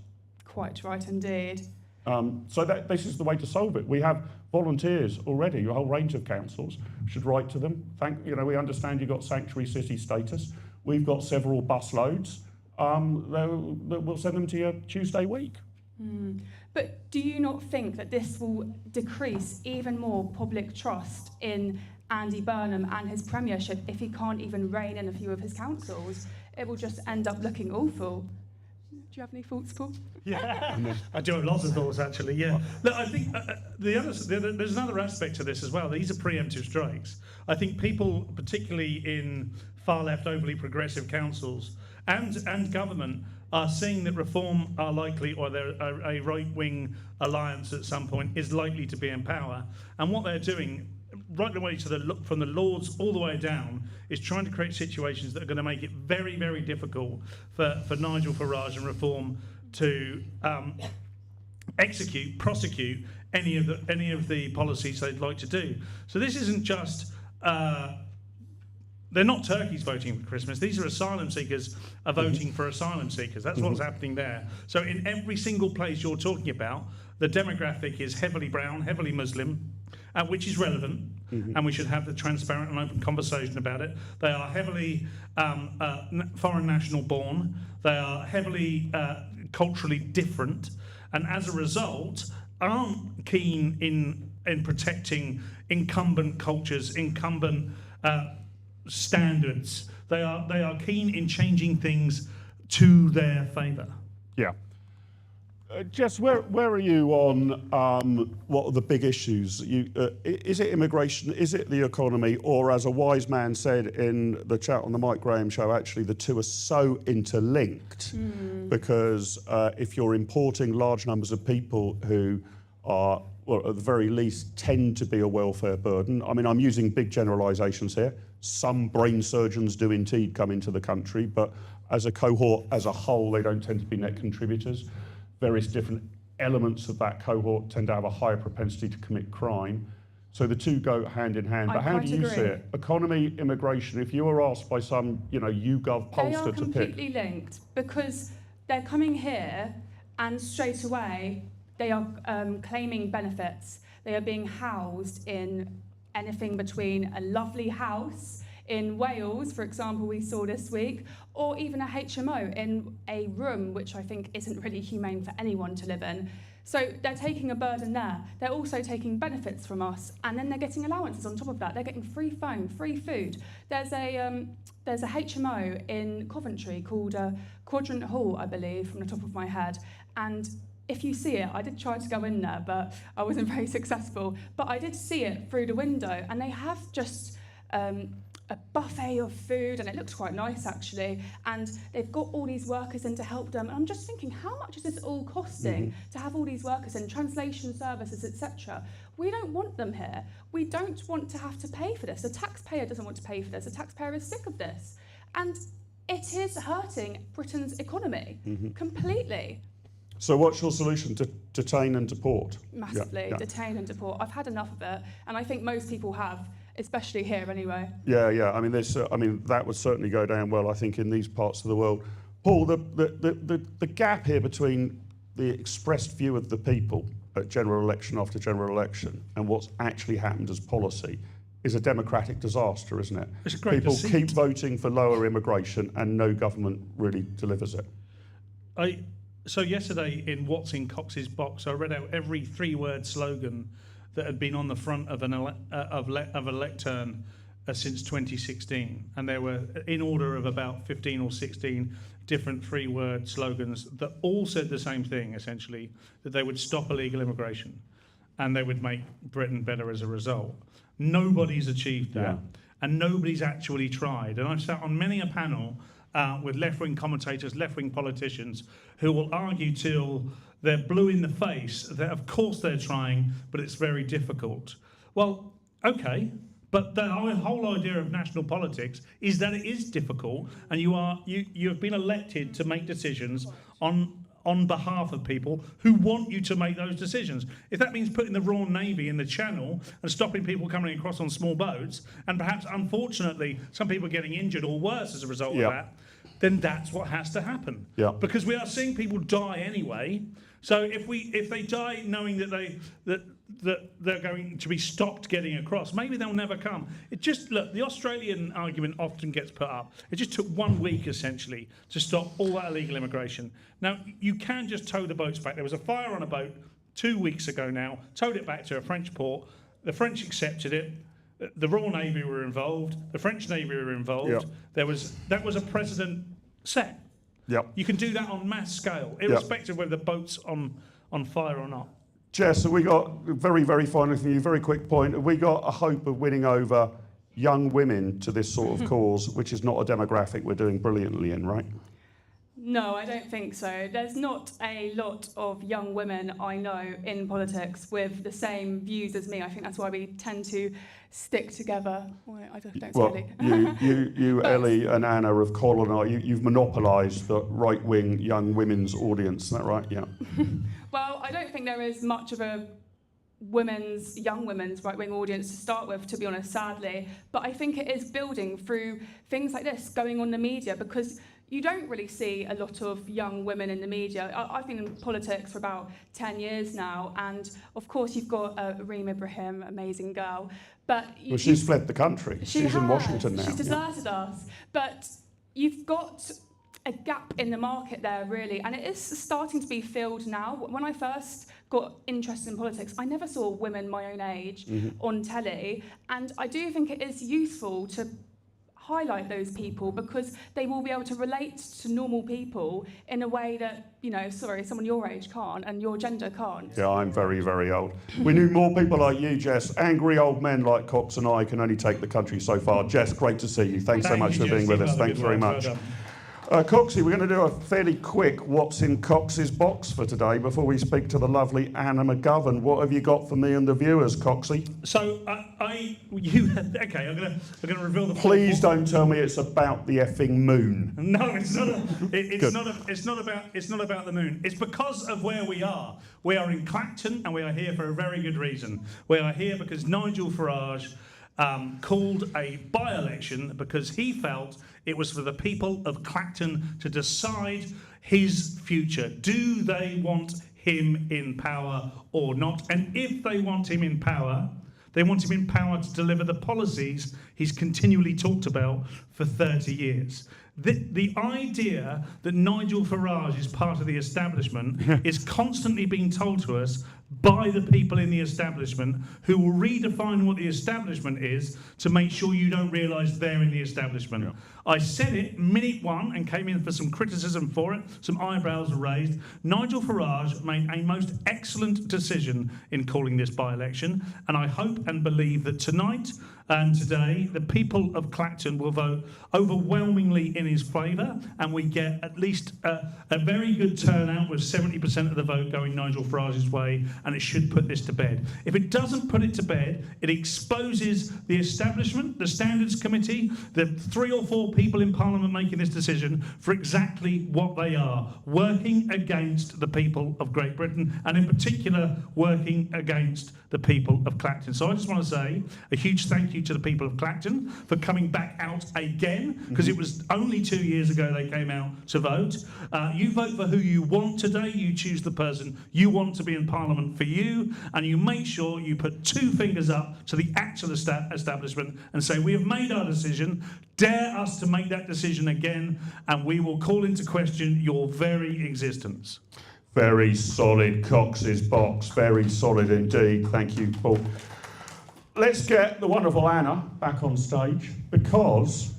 Quite right indeed. So this is the way to solve it. We have volunteers already, a whole range of councils. We should write to them. We understand you've got sanctuary city status. We've got several bus loads. We'll send them to you Tuesday week. But do you not think that this will decrease even more public trust in Andy Burnham and his premiership if he can't even rein in a few of his councils? It will just end up looking awful. Do you have any thoughts, Paul? Yeah, I do have lots of thoughts actually. Yeah, look, I think there's another aspect to this as well. These are preemptive strikes. I think people, particularly in far left, overly progressive councils and government, are seeing that Reform are likely, or a right-wing alliance at some point is likely to be in power, and what they're doing right the way to from the Lords all the way down is trying to create situations that are going to make it very, very difficult for Nigel Farage and Reform to prosecute any of the policies they'd like to do. So this isn't just they're not turkeys voting for Christmas. These are asylum seekers are voting for asylum seekers. That's what's happening there. So in every single place you're talking about, the demographic is heavily brown, heavily Muslim, which is relevant, and we should have the transparent and open conversation about it. They are heavily foreign national born. They are heavily culturally different, and as a result, aren't keen in protecting incumbent cultures, incumbent standards. They are keen in changing things to their favour. Yeah. Jess, where are you on what are the big issues? Is it immigration? Is it the economy? Or, as a wise man said in the chat on the Mike Graham show, actually the two are so interlinked because if you're importing large numbers of people who are, well, at the very least, tend to be a welfare burden. I mean, I'm using big generalisations here. Some brain surgeons do indeed come into the country, but as a cohort, as a whole, they don't tend to be net contributors. Various different elements of that cohort tend to have a higher propensity to commit crime. So the two go hand in hand. But how do you see it? Economy, immigration, if you were asked by some, YouGov pollster to pick... They are completely linked because they're coming here and straight away they are claiming benefits. They are being housed in anything between a lovely house in Wales, for example, we saw this week, or even a HMO in a room, which I think isn't really humane for anyone to live in. So they're taking a burden there. They're also taking benefits from us, and then they're getting allowances on top of that. They're getting free phone, free food. There's a HMO in Coventry called Quadrant Hall, I believe, from the top of my head, and if you see it, I did try to go in there, but I wasn't very successful. But I did see it through the window, and they have just a buffet of food, and it looks quite nice actually, and they've got all these workers in to help them. And I'm just thinking, how much is this all costing to have all these workers in, translation services, etc.? We don't want them here. We don't want to have to pay for this. The taxpayer doesn't want to pay for this. The taxpayer is sick of this. And it is hurting Britain's economy completely. So what's your solution? To detain and deport? Massively, detain and deport. I've had enough of it, and I think most people have, especially here anyway. Yeah. I mean, that would certainly go down well, I think, in these parts of the world. Paul, the gap here between the expressed view of the people at general election after general election and what's actually happened as policy is a democratic disaster, isn't it? It's a great People deceit. keep voting for lower immigration and no government really delivers it. So yesterday in What's in Cox's Box, I read out every three-word slogan that had been on the front of a lectern since 2016, and there were in order of about 15 or 16 different three-word slogans that all said the same thing, essentially, that they would stop illegal immigration and they would make Britain better as a result. Nobody's achieved that, and nobody's actually tried. And I've sat on many a panel with left-wing commentators, left-wing politicians, who will argue till they're blue in the face that of course they're trying, but it's very difficult. Well, okay, but the whole idea of national politics is that it is difficult, and you have been elected to make decisions on behalf of people who want you to make those decisions. If that means putting the Royal Navy in the Channel and stopping people coming across on small boats, and perhaps unfortunately some people getting injured or worse as a result of that, then that's what has to happen. Because we are seeing people die anyway. So if they die knowing that they're going to be stopped getting across, maybe they'll never come. Look, the Australian argument often gets put up. It just took 1 week essentially to stop all that illegal immigration. Now you can just tow the boats back. There was a fire on a boat 2 weeks ago now. Towed it back to a French port. The French accepted it. The Royal Navy were involved. The French Navy were involved. That was a precedent set. You can do that on mass scale, irrespective of whether the boat's on fire or not. Jess, have we got, very, very finally from you, very quick point, have we got a hope of winning over young women to this sort of cause, which is not a demographic we're doing brilliantly in, right? No, I don't think so. There's not a lot of young women I know in politics with the same views as me. I think that's why we tend to stick together. Well, I don't Well, really. you Ellie and Anna have colonised, you've monopolised the right-wing young women's audience, is that right? Yeah. Well, I don't think there is much of a young women's right-wing audience to start with, to be honest, sadly. But I think it is building through things like this going on the media, because you don't really see a lot of young women in the media. I've been in politics for about 10 years now, and of course you've got Reem Ibrahim, amazing girl. But Well, she's fled the country. She's in Washington now. She's deserted us. But you've got a gap in the market there, really, and it is starting to be filled now. When I first got interested in politics, I never saw women my own age on telly, and I do think it is useful to highlight those people, because they will be able to relate to normal people in a way that, someone your age can't and your gender can't. Yeah, I'm very, very old. We need more people like you, Jess. Angry old men like Cox and I can only take the country so far. Jess, great to see you. Thanks so much for being with us. Thanks very much. Coxie, we're going to do a fairly quick What's in Cox's Box for today before we speak to the lovely Anna McGovern. What have you got for me and the viewers, Coxie? So I'm going to reveal the. Please don't tell me it's about the effing moon. No, it's not. It's not about the moon. It's because of where we are. We are in Clacton, and we are here for a very good reason. We are here because Nigel Farage called a by-election because he felt it was for the people of Clacton to decide his future. Do they want him in power or not? And if they want him in power, they want him in power to deliver the policies he's continually talked about for 30 years. The idea that Nigel Farage is part of the establishment is constantly being told to us by the people in the establishment, who will redefine what the establishment is to make sure you don't realise they're in the establishment. Yeah. I said it minute one and came in for some criticism for it, some eyebrows were raised. Nigel Farage made a most excellent decision in calling this by-election, and I hope and believe that tonight And today, the people of Clacton will vote overwhelmingly in his favour, and we get at least a very good turnout with 70% of the vote going Nigel Farage's way, and it should put this to bed. If it doesn't put it to bed, it exposes the establishment, the Standards Committee, the 3 or 4 people in Parliament making this decision for exactly what they are, working against the people of Great Britain, and in particular, working against the people of Clacton. So I just want to say a huge thank you to the people of Clacton for coming back out again, because it was only 2 years ago they came out to vote. You vote for who you want today, you choose the person you want to be in Parliament for you, and you make sure you put 2 fingers up to the actual establishment and say, we have made our decision, dare us to make that decision again, and we will call into question your very existence. Very solid, Cox's box. Very solid indeed. Thank you, Paul. Let's get the wonderful Anna back on stage, because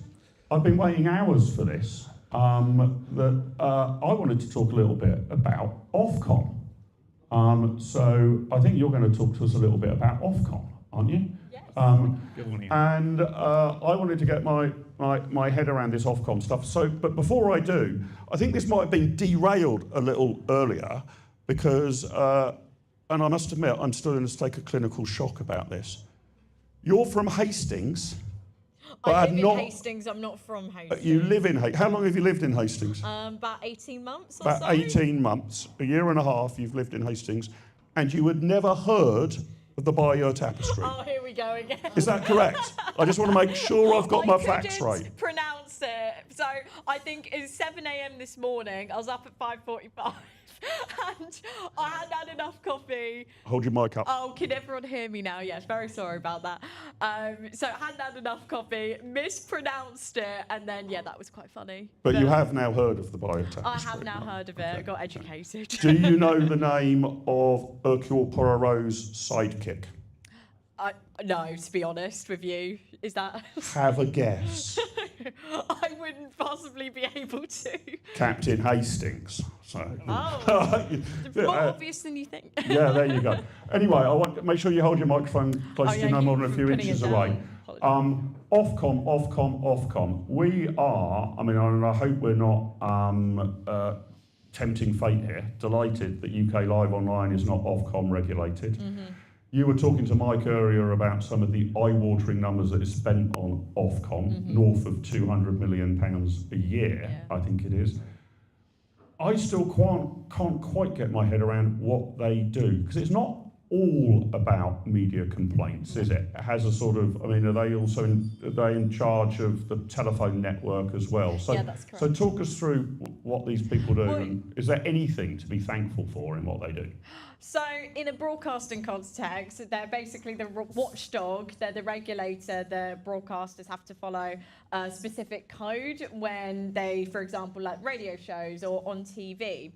I've been waiting hours for this. I wanted to talk a little bit about Ofcom. So I think you're going to talk to us a little bit about Ofcom, aren't you? Yes. And I wanted to get my head around this Ofcom stuff. But before I do, I think this might have been derailed a little earlier, because, and I must admit, I'm still in a state of clinical shock about this. You're from Hastings. But I live in Hastings, I'm not from Hastings. You live in Hastings. How long have you lived in Hastings? About 18 months or About so. 18 months, a year and a half you've lived in Hastings, and you had never heard of the Bayeux Tapestry. Oh, here we go again. Is that correct? I just want to make sure I've got my facts right. I couldn't pronounce it. So I think it's 7 a.m. this morning. I was up at 5:45. And I hadn't had enough coffee. Hold your mic up. Oh, can everyone hear me now? Yes, very sorry about that. So I hadn't had enough coffee, mispronounced it, and then, yeah, that was quite funny. But you have now heard of the Bayeux Tapestry. I have now heard of it. I got educated. Do you know the name of Hercule Poirot's sidekick? No, to be honest with you. Is that... Have a guess. I wouldn't possibly be able to. Captain Hastings. So. Oh, more obvious than you think. Yeah, there you go. Anyway, I want to make sure you hold your microphone close to you, no more than a few inches away. Ofcom. We are, I mean, and I hope we're not tempting fate here, delighted that UK Live Online is not Ofcom regulated. Mm-hmm. You were talking to Mike earlier about some of the eye-watering numbers that is spent on Ofcom, north of £200 million a year, I think it is. I still can't quite get my head around what they do, because it's not all about media complaints, is it? It has a sort of, I mean, are they also are they in charge of the telephone network as well? So, yeah, that's correct. So talk us through what these people do, and is there anything to be thankful for in what they do? So in a broadcasting context, they're basically the watchdog, they're the regulator. The broadcasters have to follow a specific code when they, for example, like radio shows or on TV.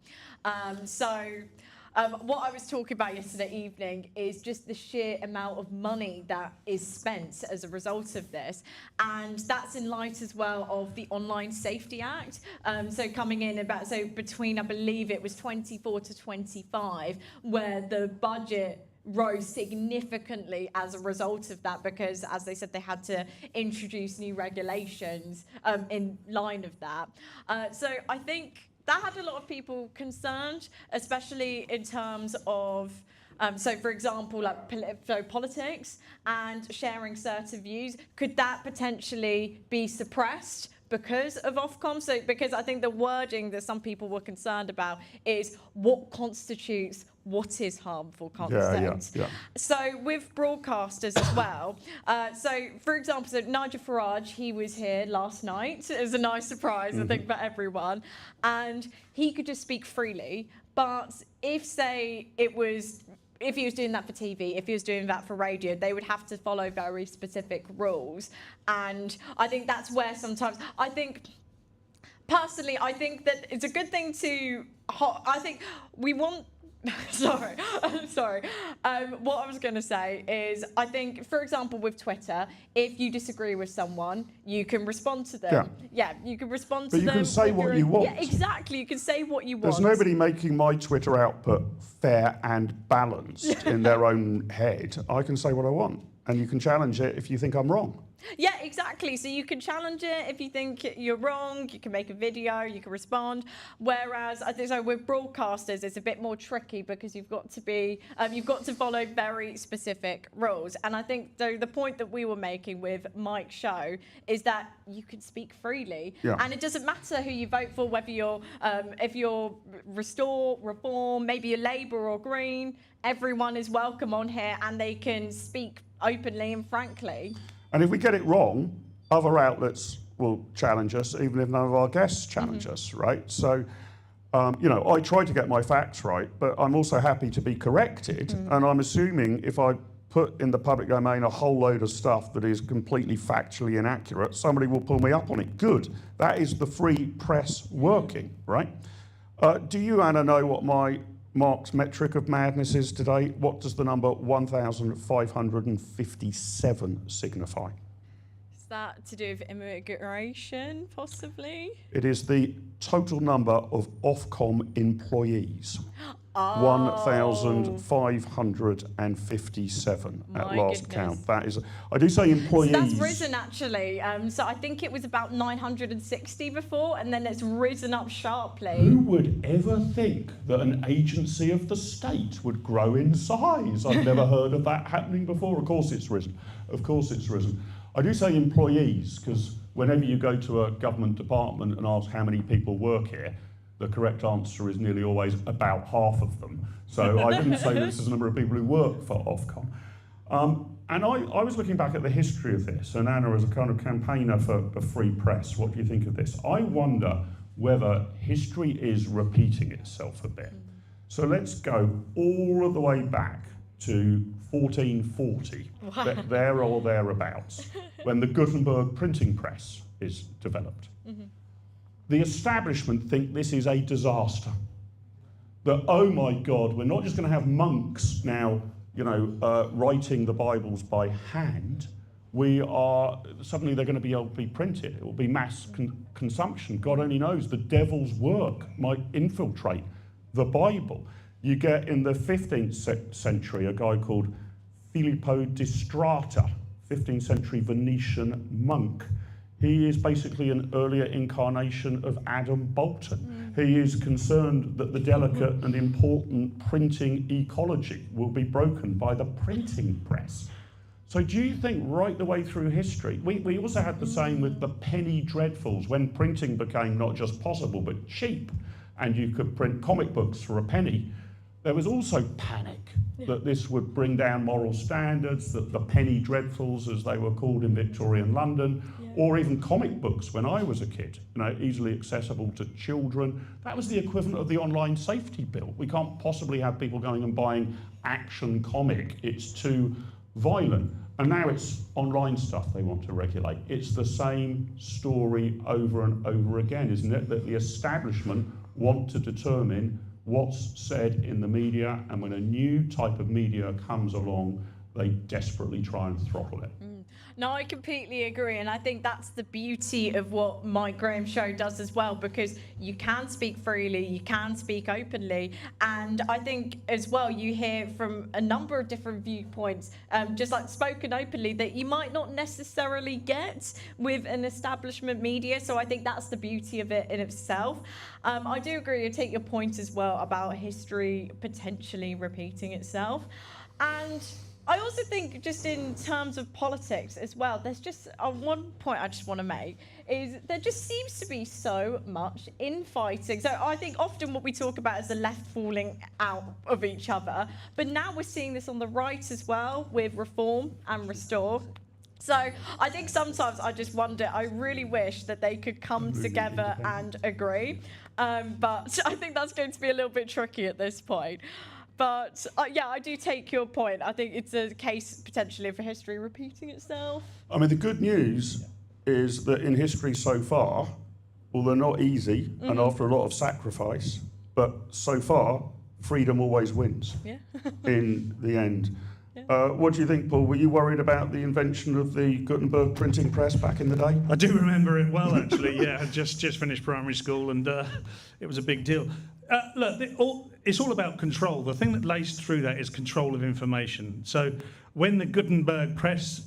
What I was talking about yesterday evening is just the sheer amount of money that is spent as a result of this. And that's in light as well of the Online Safety Act. So coming in between, I believe it was 24 to 25, where the budget rose significantly as a result of that, because, as they said, they had to introduce new regulations in line of that. So I think that had a lot of people concerned, especially in terms of, so for example, like politics and sharing certain views. Could that potentially be suppressed because of Ofcom? So, because I think the wording that some people were concerned about is what constitutes what is harmful content. Yeah. So with broadcasters as well. So for example, Nigel Farage, he was here last night. It was a nice surprise, I think, for everyone. And he could just speak freely. But if he was doing that for TV, if he was doing that for radio, they would have to follow very specific rules. And I think that's where sometimes, personally, I think that it's a good thing to, I think we want, sorry. What I was going to say is, I think, for example, with Twitter, if you disagree with someone, you can respond to them. Yeah, you can respond to them. But you can say what you want. Yeah, exactly. You can say what you want. There's nobody making my Twitter output fair and balanced in their own head. I can say what I want. and you can challenge it if you think I'm wrong. Yeah, exactly. So you can challenge it if you think you're wrong. You can make a video. You can respond. Whereas I think so with broadcasters, it's a bit more tricky because you've got to follow very specific rules. And I think the point that we were making with Mike's show is that you can speak freely, and it doesn't matter who you vote for, whether you're if you're Restore, Reform, maybe you're Labour or Green. Everyone is welcome on here, and they can speak openly and frankly. And if we get it wrong, other outlets will challenge us, even if none of our guests challenge us, right? So, I try to get my facts right, but I'm also happy to be corrected. And I'm assuming if I put in the public domain a whole load of stuff that is completely factually inaccurate, somebody will pull me up on it. Good. That is the free press working, right? Do you, Anna, know what Mark's metric of madness is today? What does the number 1,557 signify? Is that to do with immigration, possibly? It is the total number of Ofcom employees. 1,557 at last count. That is, I do say employees. So that's risen actually. So I think it was about 960 before, and then it's risen up sharply. Who would ever think that an agency of the state would grow in size? I've never heard of that happening before. Of course it's risen. Of course it's risen. I do say employees because whenever you go to a government department and ask how many people work here, the correct answer is nearly always about half of them. So I didn't say this is the number of people who work for Ofcom. And I was looking back at the history of this, and Anna, as a kind of campaigner for free press, what do you think of this? I wonder whether history is repeating itself a bit. So let's go all of the way back to 1440, there or thereabouts, when the Gutenberg printing press is developed. The establishment think this is a disaster. That, oh my God, we're not just going to have monks now, writing the Bibles by hand. Suddenly they're going to be able to be printed. It will be mass consumption. God only knows the devil's work might infiltrate the Bible. You get in the 15th century a guy called Filippo di Strata, 15th century Venetian monk. He is basically an earlier incarnation of Adam Bolton. He is concerned that the delicate and important printing ecology will be broken by the printing press. So do you think right the way through history, we also had the same with the penny dreadfuls, when printing became not just possible but cheap, and you could print comic books for a penny. There was also panic that this would bring down moral standards, that the penny dreadfuls, as they were called in Victorian London, or even comic books when I was a kid, easily accessible to children. That was the equivalent of the online safety bill. We can't possibly have people going and buying Action comic. It's too violent. And now it's online stuff they want to regulate. It's the same story over and over again, isn't it? That the establishment want to determine what's said in the media, and when a new type of media comes along, they desperately try and throttle it. No, I completely agree, and I think that's the beauty of what Mike Graham's show does as well, because you can speak freely, you can speak openly, and I think as well you hear from a number of different viewpoints, just like spoken openly, that you might not necessarily get with an establishment media. So I think that's the beauty of it in itself. I do agree, I take your point as well about history potentially repeating itself, and I also think just in terms of politics as well, there's just one point I just want to make is there just seems to be so much infighting. So I think often what we talk about is the left falling out of each other, but now we're seeing this on the right as well with Reform and Restore. So I think sometimes I just wonder, I really wish that they could come together and agree, but I think that's going to be a little bit tricky at this point. But yeah, I do take your point. I think it's a case potentially for history repeating itself. I mean, the good news is that in history so far, although not easy and after a lot of sacrifice, but so far, freedom always wins in the end. What do you think, Paul? Were you worried about the invention of the Gutenberg printing press back in the day? I do remember it well, actually. Yeah, I just finished primary school, and it was a big deal. Look, it's all about control. The thing that lays through that is control of information. So when the Gutenberg press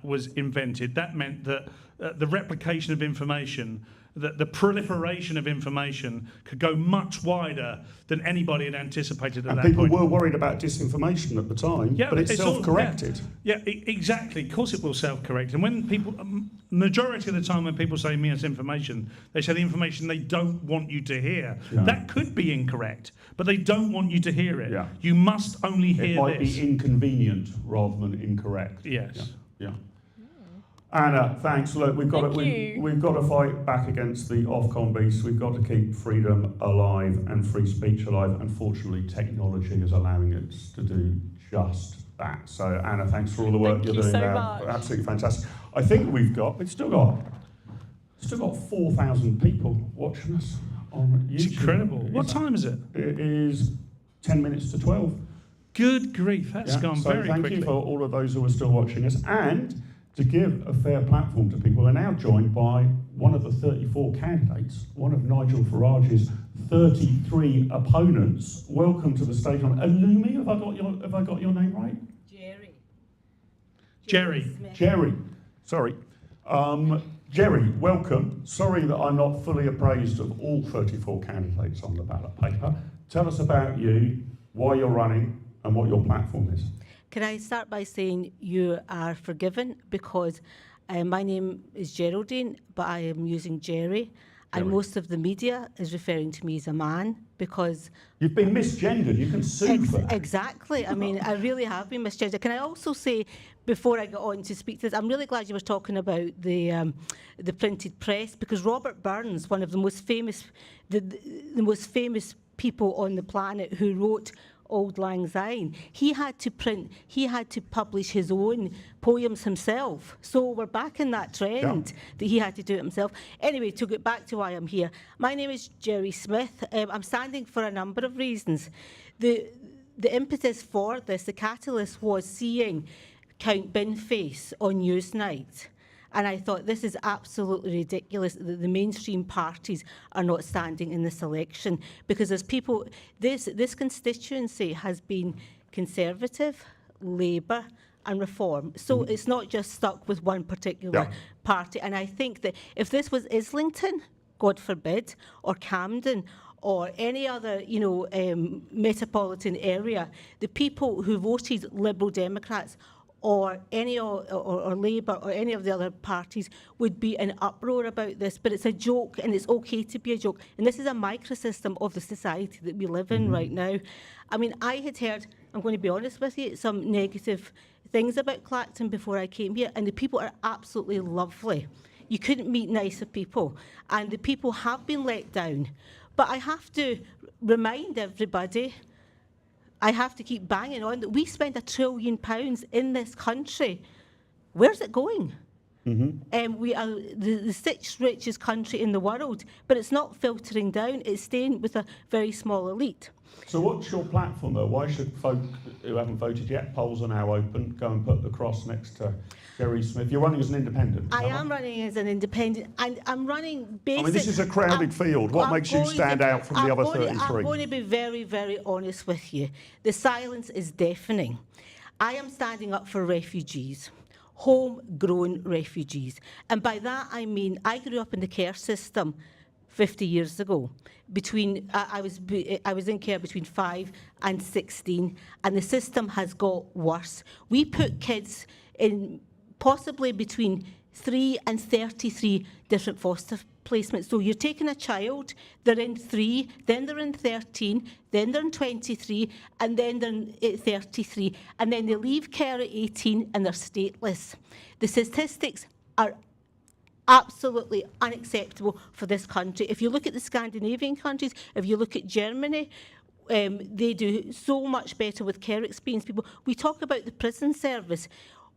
was invented, that meant that the replication of information, that the proliferation of information could go much wider than anybody had anticipated at And that people point. were worried about disinformation at the time, but it's self-corrected. Exactly. Of course it will self-correct. And when people, majority of the time when people say misinformation, they say the information they don't want you to hear. Yeah. That could be incorrect, but they don't want you to hear it. Yeah. You must only hear It might this. be inconvenient rather than incorrect. Yes. Yeah. Anna, thanks. Look, we've got to fight back against the Ofcom beast. We've got to keep freedom alive and free speech alive. Unfortunately, technology is allowing us to do just that. So, Anna, thanks for all the work you're doing so there. much. Absolutely fantastic. I think we've still got 4,000 people watching us on YouTube. It's incredible. What time is it? It is 10 minutes to 12. Good grief, that's gone so very thank quickly. you for all of those who are still watching us. And to give a fair platform to people, we're now joined by one of the 34 candidates, one of Nigel Farage's 33 opponents. Welcome to the stage on Illumi. Have I got your name right? Jerry. Sorry. Jerry, welcome. Sorry that I'm not fully appraised of all 34 candidates on the ballot paper. Tell us about you, why you're running, and what your platform is. Can I start by saying you are forgiven because my name is Geraldine, but I am using Jerry, and most of the media is referring to me as a man because... You've been misgendered, you can sue for that. Exactly, I mean, I really have been misgendered. Can I also say, before I get on to speak to this, I'm really glad you were talking about the printed press, because Robert Burns, one of the most famous, the most famous people on the planet who wrote Auld Lang Syne, he had to publish his own poems himself. So we're back in that trend that he had to do it himself. Anyway, to get back to why I'm here, my name is Jerry Smith. I'm standing for a number of reasons. The impetus for this, the catalyst, was seeing Count Binface on Newsnight. And I thought, this is absolutely ridiculous that the mainstream parties are not standing in this election, because as people, this constituency has been Conservative, Labour and Reform. So it's not just stuck with one particular party. And I think that if this was Islington, God forbid, or Camden, or any other, metropolitan area, the people who voted Liberal Democrats or Labour or any of the other parties would be in uproar about this. But it's a joke, and it's okay to be a joke. And this is a microsystem of the society that we live in right now. I mean, I had heard, I'm going to be honest with you, some negative things about Clacton before I came here, and the people are absolutely lovely. You couldn't meet nicer people, and the people have been let down. But I have to remind everybody, I have to keep banging on that we spend £1 trillion in this country. Where's it going? We are the sixth richest country in the world, but it's not filtering down. It's staying with a very small elite. So what's your platform, though? Why should folk who haven't voted yet, polls are now open, go and put the cross next to Jerry Smith? You're running as an independent. I am running as an independent, and I'm running basically... I mean, this is a crowded field. What makes you stand out from the other 33? I'm going to be very, very honest with you. The silence is deafening. I am standing up for refugees, homegrown refugees. And by that, I mean, I grew up in the care system 50 years ago. I was in care between 5 and 16, and the system has got worse. We put kids in possibly between 3 and 33 different foster placements. So you're taking a child, they're in 3, then they're in 13, then they're in 23, and then they're in 33, and then they leave care at 18 and they're stateless. The statistics are absolutely unacceptable for this country. If you look at the Scandinavian countries, if you look at Germany, they do so much better with care experienced people. We talk about the prison service.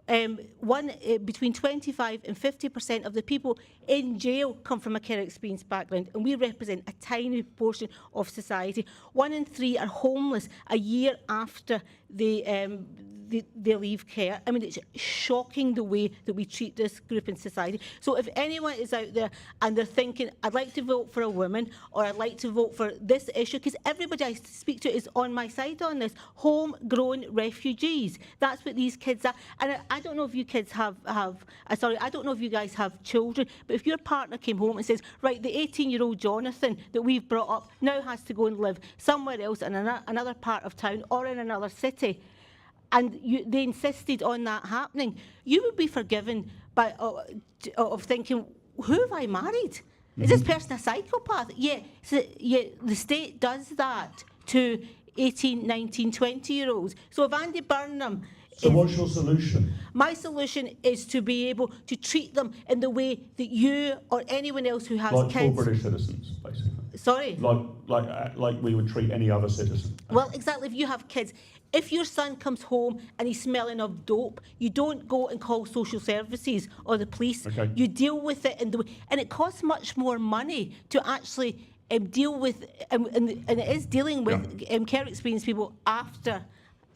Between 25 and 50% of the people in jail come from a care experience background, and we represent a tiny portion of society. 1 in 3 are homeless a year after they leave care. I mean, it's shocking the way that we treat this group in society. So if anyone is out there and they're thinking, I'd like to vote for a woman, or I'd like to vote for this issue, because everybody I speak to is on my side on this, homegrown refugees. That's what these kids are. And I don't know if you kids I don't know if you guys have children, but if your partner came home and says, right, the 18-year-old Jonathan that we've brought up now has to go and live somewhere else in another part of town or in another city, and they insisted on that happening, you would be forgiven by of thinking, who have I married? Is this person a psychopath? Yeah, the state does that to 18, 19, 20-year-olds. So if Andy Burnham... So what's your solution? My solution is to be able to treat them in the way that you or anyone else who has like kids... full British citizens, basically. Sorry? Like we would treat any other citizen. Well, exactly, if you have kids. If your son comes home and he's smelling of dope, you don't go and call social services or the police. Okay. You deal with it and it costs much more money to actually deal with, and it is dealing with care experienced people after.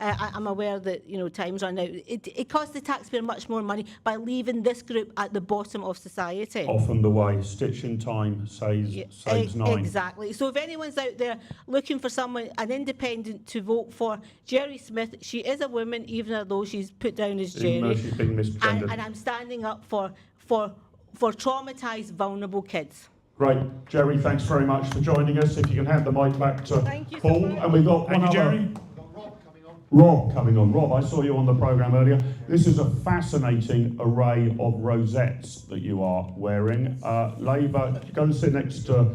I'm aware that times run out. It costs the taxpayer much more money by leaving this group at the bottom of society. Often the way, stitching time saves 9. Exactly. So if anyone's out there looking for someone, an independent, to vote for Jerry Smith, she is a woman, even though she's put down as Jerry. Even though she's been misgendered. And I'm standing up for traumatised, vulnerable kids. Great. Jerry, thanks very much for joining us. If you can hand the mic back to Paul. And we've got one other. Jerry. Rob coming on. Rob, I saw you on the programme earlier. This is a fascinating array of rosettes that you are wearing. Labour, go and sit next to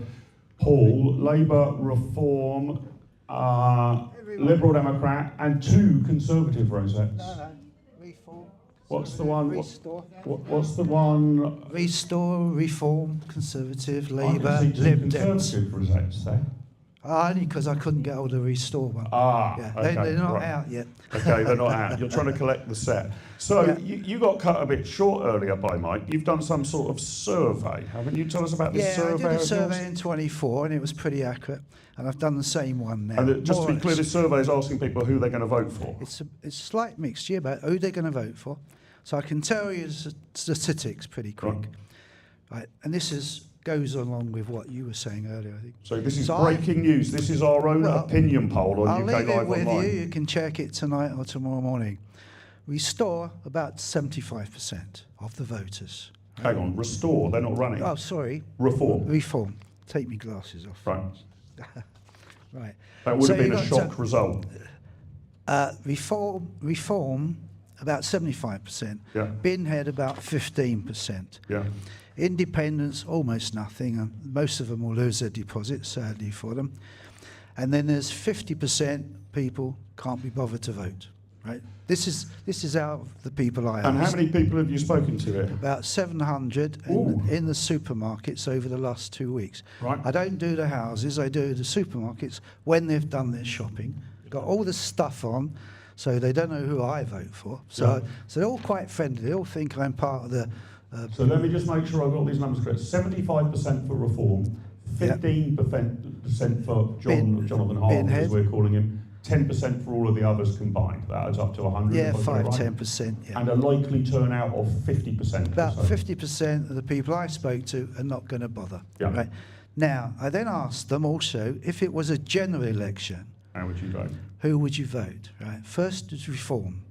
Paul. Labour, Reform, Liberal Democrat, and 2 Conservative rosettes. No, Reform. What's the one? Restore. What's the one? Restore, Reform, Conservative, I Labour, can see 2 Lib Dems. Conservative rosettes there. Only because I couldn't get hold of the Restore one. Okay, They're not right. out yet. Okay, they're not out. You're trying to collect the set. So you got cut a bit short earlier by Mike. You've done some sort of survey, haven't you? Tell us about this survey. I did a of survey yours. in 24 and it was pretty accurate. And I've done the same one now. And just to be more or clear, less. this survey is asking people who they're going to vote for. It's a slight mixture about who they're going to vote for. So I can tell you the statistics pretty quick. Right. And this goes along with what you were saying earlier, I think. So this is breaking news. This is our own opinion poll on I'll UK leave it Live with Online. you. You can check it tonight or tomorrow morning. Restore about 75% of the voters. Hang on, Restore, they're not running. Oh, sorry. Reform. Reform. Take me glasses off. Right. Right. That would So have been you a got shock result. Reform, about 75%. Yeah. Binhead, about 15%. Yeah. Independents, almost nothing. And most of them will lose their deposits, sadly for them. And then there's 50% people can't be bothered to vote. Right. This is out of the people I asked. And how many people have you spoken to here? About 700 in the supermarkets over the last 2 weeks. Right. I don't do the houses, I do the supermarkets when they've done their shopping. Got all the stuff on, so they don't know who I vote for. So they're all quite friendly. They all think I'm part of the... So let me just make sure I've got these numbers correct. 75% for Reform, 15% for Jonathan Harwood, as we're calling him, 10% for all of the others combined. That adds up to 100. Yeah, if I got it 10%. Yeah. And a likely turnout of 50%. About or so. 50% of the people I spoke to are not going to bother. Yeah. Right? Now, I then asked them also, if it was a general election, how would you vote? Who would you vote? Right. First is Reform.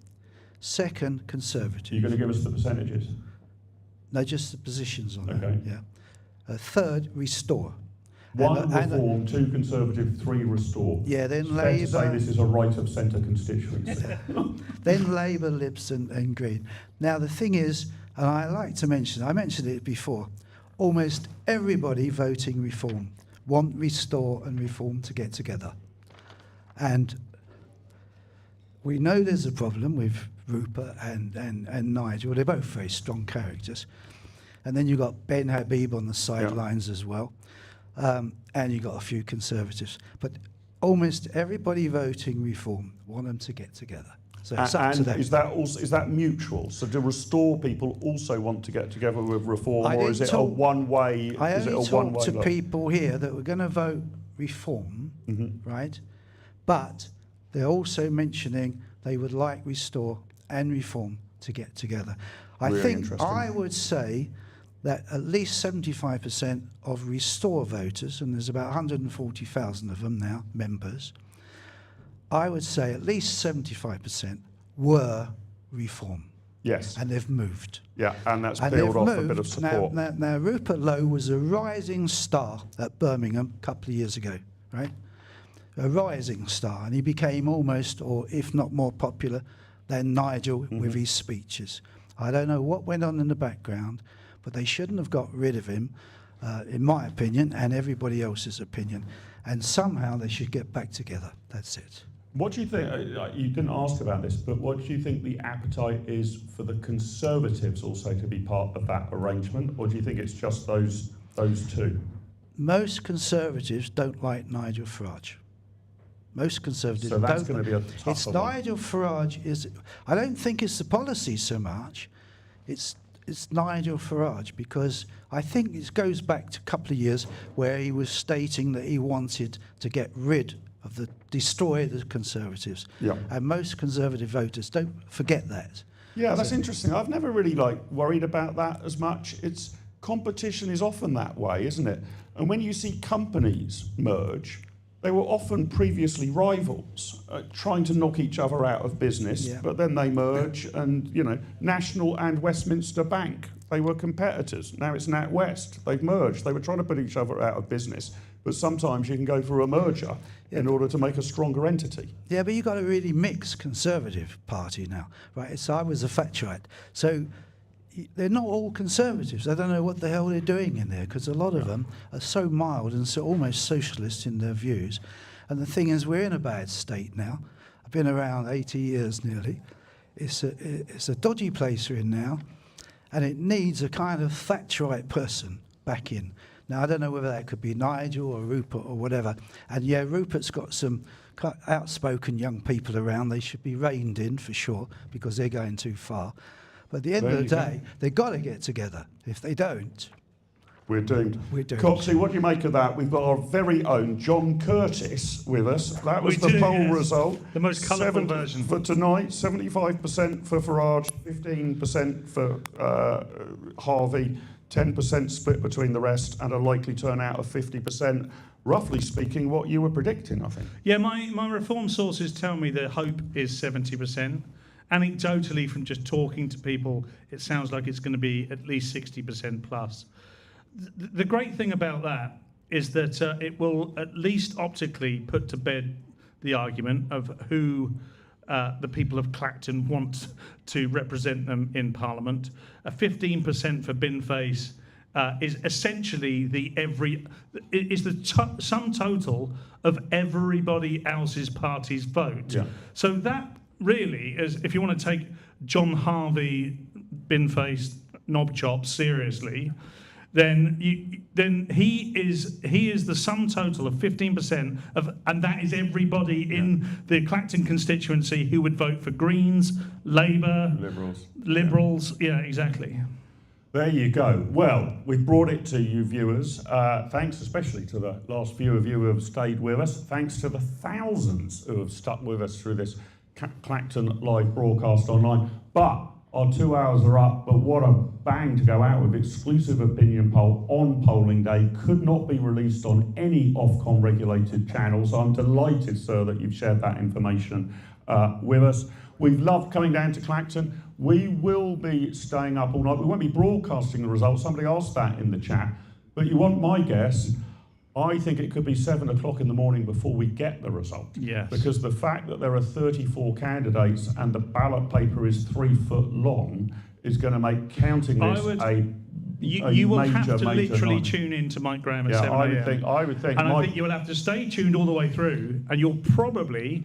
Second, Conservative. You're going to give us the percentages? No, just the positions on Okay. that. Yeah. Third, Restore. 1 Reform, 2 Conservative, 3 Restore. Yeah, then It's fair to say Labour. this is a right of centre constituency. Then Labour, Libs and Green. Now the thing is, and I like to mention, I mentioned it before, almost everybody voting Reform want Restore and Reform to get together. And we know there's a problem with Rupert and Nigel. They're both very strong characters. And then you've got Ben Habib on the sidelines as well. And you've got a few Conservatives. But almost everybody voting Reform want them to get together. So it's up to And them. is that mutual? So do Restore people also want to get together with Reform, I or is didn't it a talk- one-way? I is it only a talked one-way to vote? people here that were going to vote Reform, right? But they're also mentioning they would like Restore and Reform to get together. I Really think interesting. I would say that at least 75% of Restore voters, and there's about 140,000 of them now, members, I would say at least 75% were Reform. Yes. And they've moved. Yeah, and that's And built they've off a bit of moved. support. Now, Rupert Lowe was a rising star at Birmingham a couple of years ago, right? A rising star, and he became almost, or if not more popular than Nigel with his speeches. I don't know what went on in the background, but they shouldn't have got rid of him, in my opinion, and everybody else's opinion. And somehow they should get back together. That's it. What do you think, you didn't ask about this, but what do you think the appetite is for the Conservatives also to be part of that arrangement, or do you think it's just those two? Most Conservatives don't like Nigel Farage. Most Conservatives So that's don't. going to be a It's tougher one. Nigel Farage is. I don't think it's the policy so much. It's Nigel Farage, because I think it goes back to a couple of years where he was stating that he wanted to get rid of destroy the Conservatives. Yeah. And most Conservative voters don't forget that. Yeah, that's interesting. I've never really worried about that as much. It's competition is often that way, isn't it? And when you see companies merge, they were often previously rivals, trying to knock each other out of business, Yeah. but then they merge, and National and Westminster Bank, they were competitors. Now it's NatWest. They've merged. They were trying to put each other out of business, but sometimes you can go for a merger in order to make a stronger entity. Yeah, but you've got a really mixed Conservative party now, right? So I was a Thatcherite. So they're not all Conservatives. I don't know what the hell they're doing in there, because a lot of them are so mild and so almost socialist in their views. And the thing is, we're in a bad state now. I've been around 80 years nearly. It's a dodgy place we're in now, and it needs a kind of Thatcherite person back in. Now, I don't know whether that could be Nigel or Rupert or whatever. And yeah, Rupert's got some outspoken young people around. They should be reined in for sure, because they're going too far. But at the end of the day, they've got to get together. If they don't, we're doomed. We're doomed. Coxie, what do you make of that? We've got our very own John Curtis with us. That was We the do, poll yes. result. The most colourful version. For tonight, 75% for Farage, 15% for Harvey, 10% split between the rest, and a likely turnout of 50%. Roughly speaking, what you were predicting, I think. Yeah, my reform sources tell me that hope is 70%. Anecdotally, from just talking to people, it sounds like it's going to be at least 60% plus. The great thing about that is that it will at least optically put to bed the argument of who the people of Clacton want to represent them in Parliament. A 15% for Binface is essentially the sum total of everybody else's party's vote. Yeah. So that really is, if you want to take John Harvey, Binface, Knobchop seriously, then he is the sum total of 15% of, and that is everybody in the Clacton constituency who would vote for Greens, Labour, Liberals. Yeah, exactly. There you go. Well, we've brought it to you viewers. Thanks especially to the last few of you who have stayed with us. Thanks to the thousands who have stuck with us through this Clacton live broadcast online. But our 2 hours are up, but what a bang to go out with. Exclusive opinion poll on polling day. Could not be released on any Ofcom regulated channels. I'm delighted, sir, that you've shared that information with us. We've loved coming down to Clacton. We will be staying up all night. We won't be broadcasting the results. Somebody asked that in the chat. But you want my guess? I think it could be 7 o'clock in the morning before we get the result. Yes. Because the fact that there are 34 candidates and the ballot paper is 3 foot long is going to make counting this You will have to major literally night. tune in to Mike Graham at Yeah, 7 I a.m. would think. And I Mike- think you will have to stay tuned all the way through, and you'll probably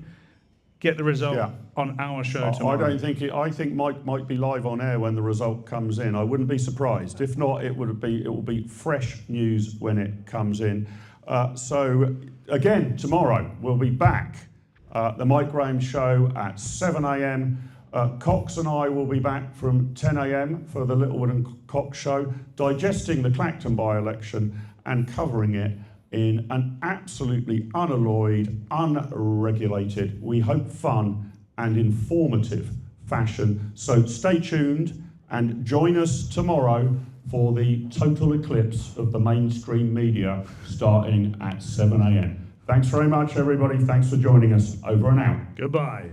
get the result on our show tomorrow. I don't think I think Mike might be live on air when the result comes in. I wouldn't be surprised. If not, it will be fresh news when it comes in. So again, tomorrow we'll be back. The Mike Graham show at 7 a.m. Cox and I will be back from 10 a.m. for the Littlewood and Cox show, digesting the Clacton by-election and covering it in an absolutely unalloyed, unregulated, we hope fun and informative fashion. So stay tuned and join us tomorrow for the total eclipse of the mainstream media starting at 7 a.m. Thanks very much, everybody. Thanks for joining us. Over and out. Goodbye.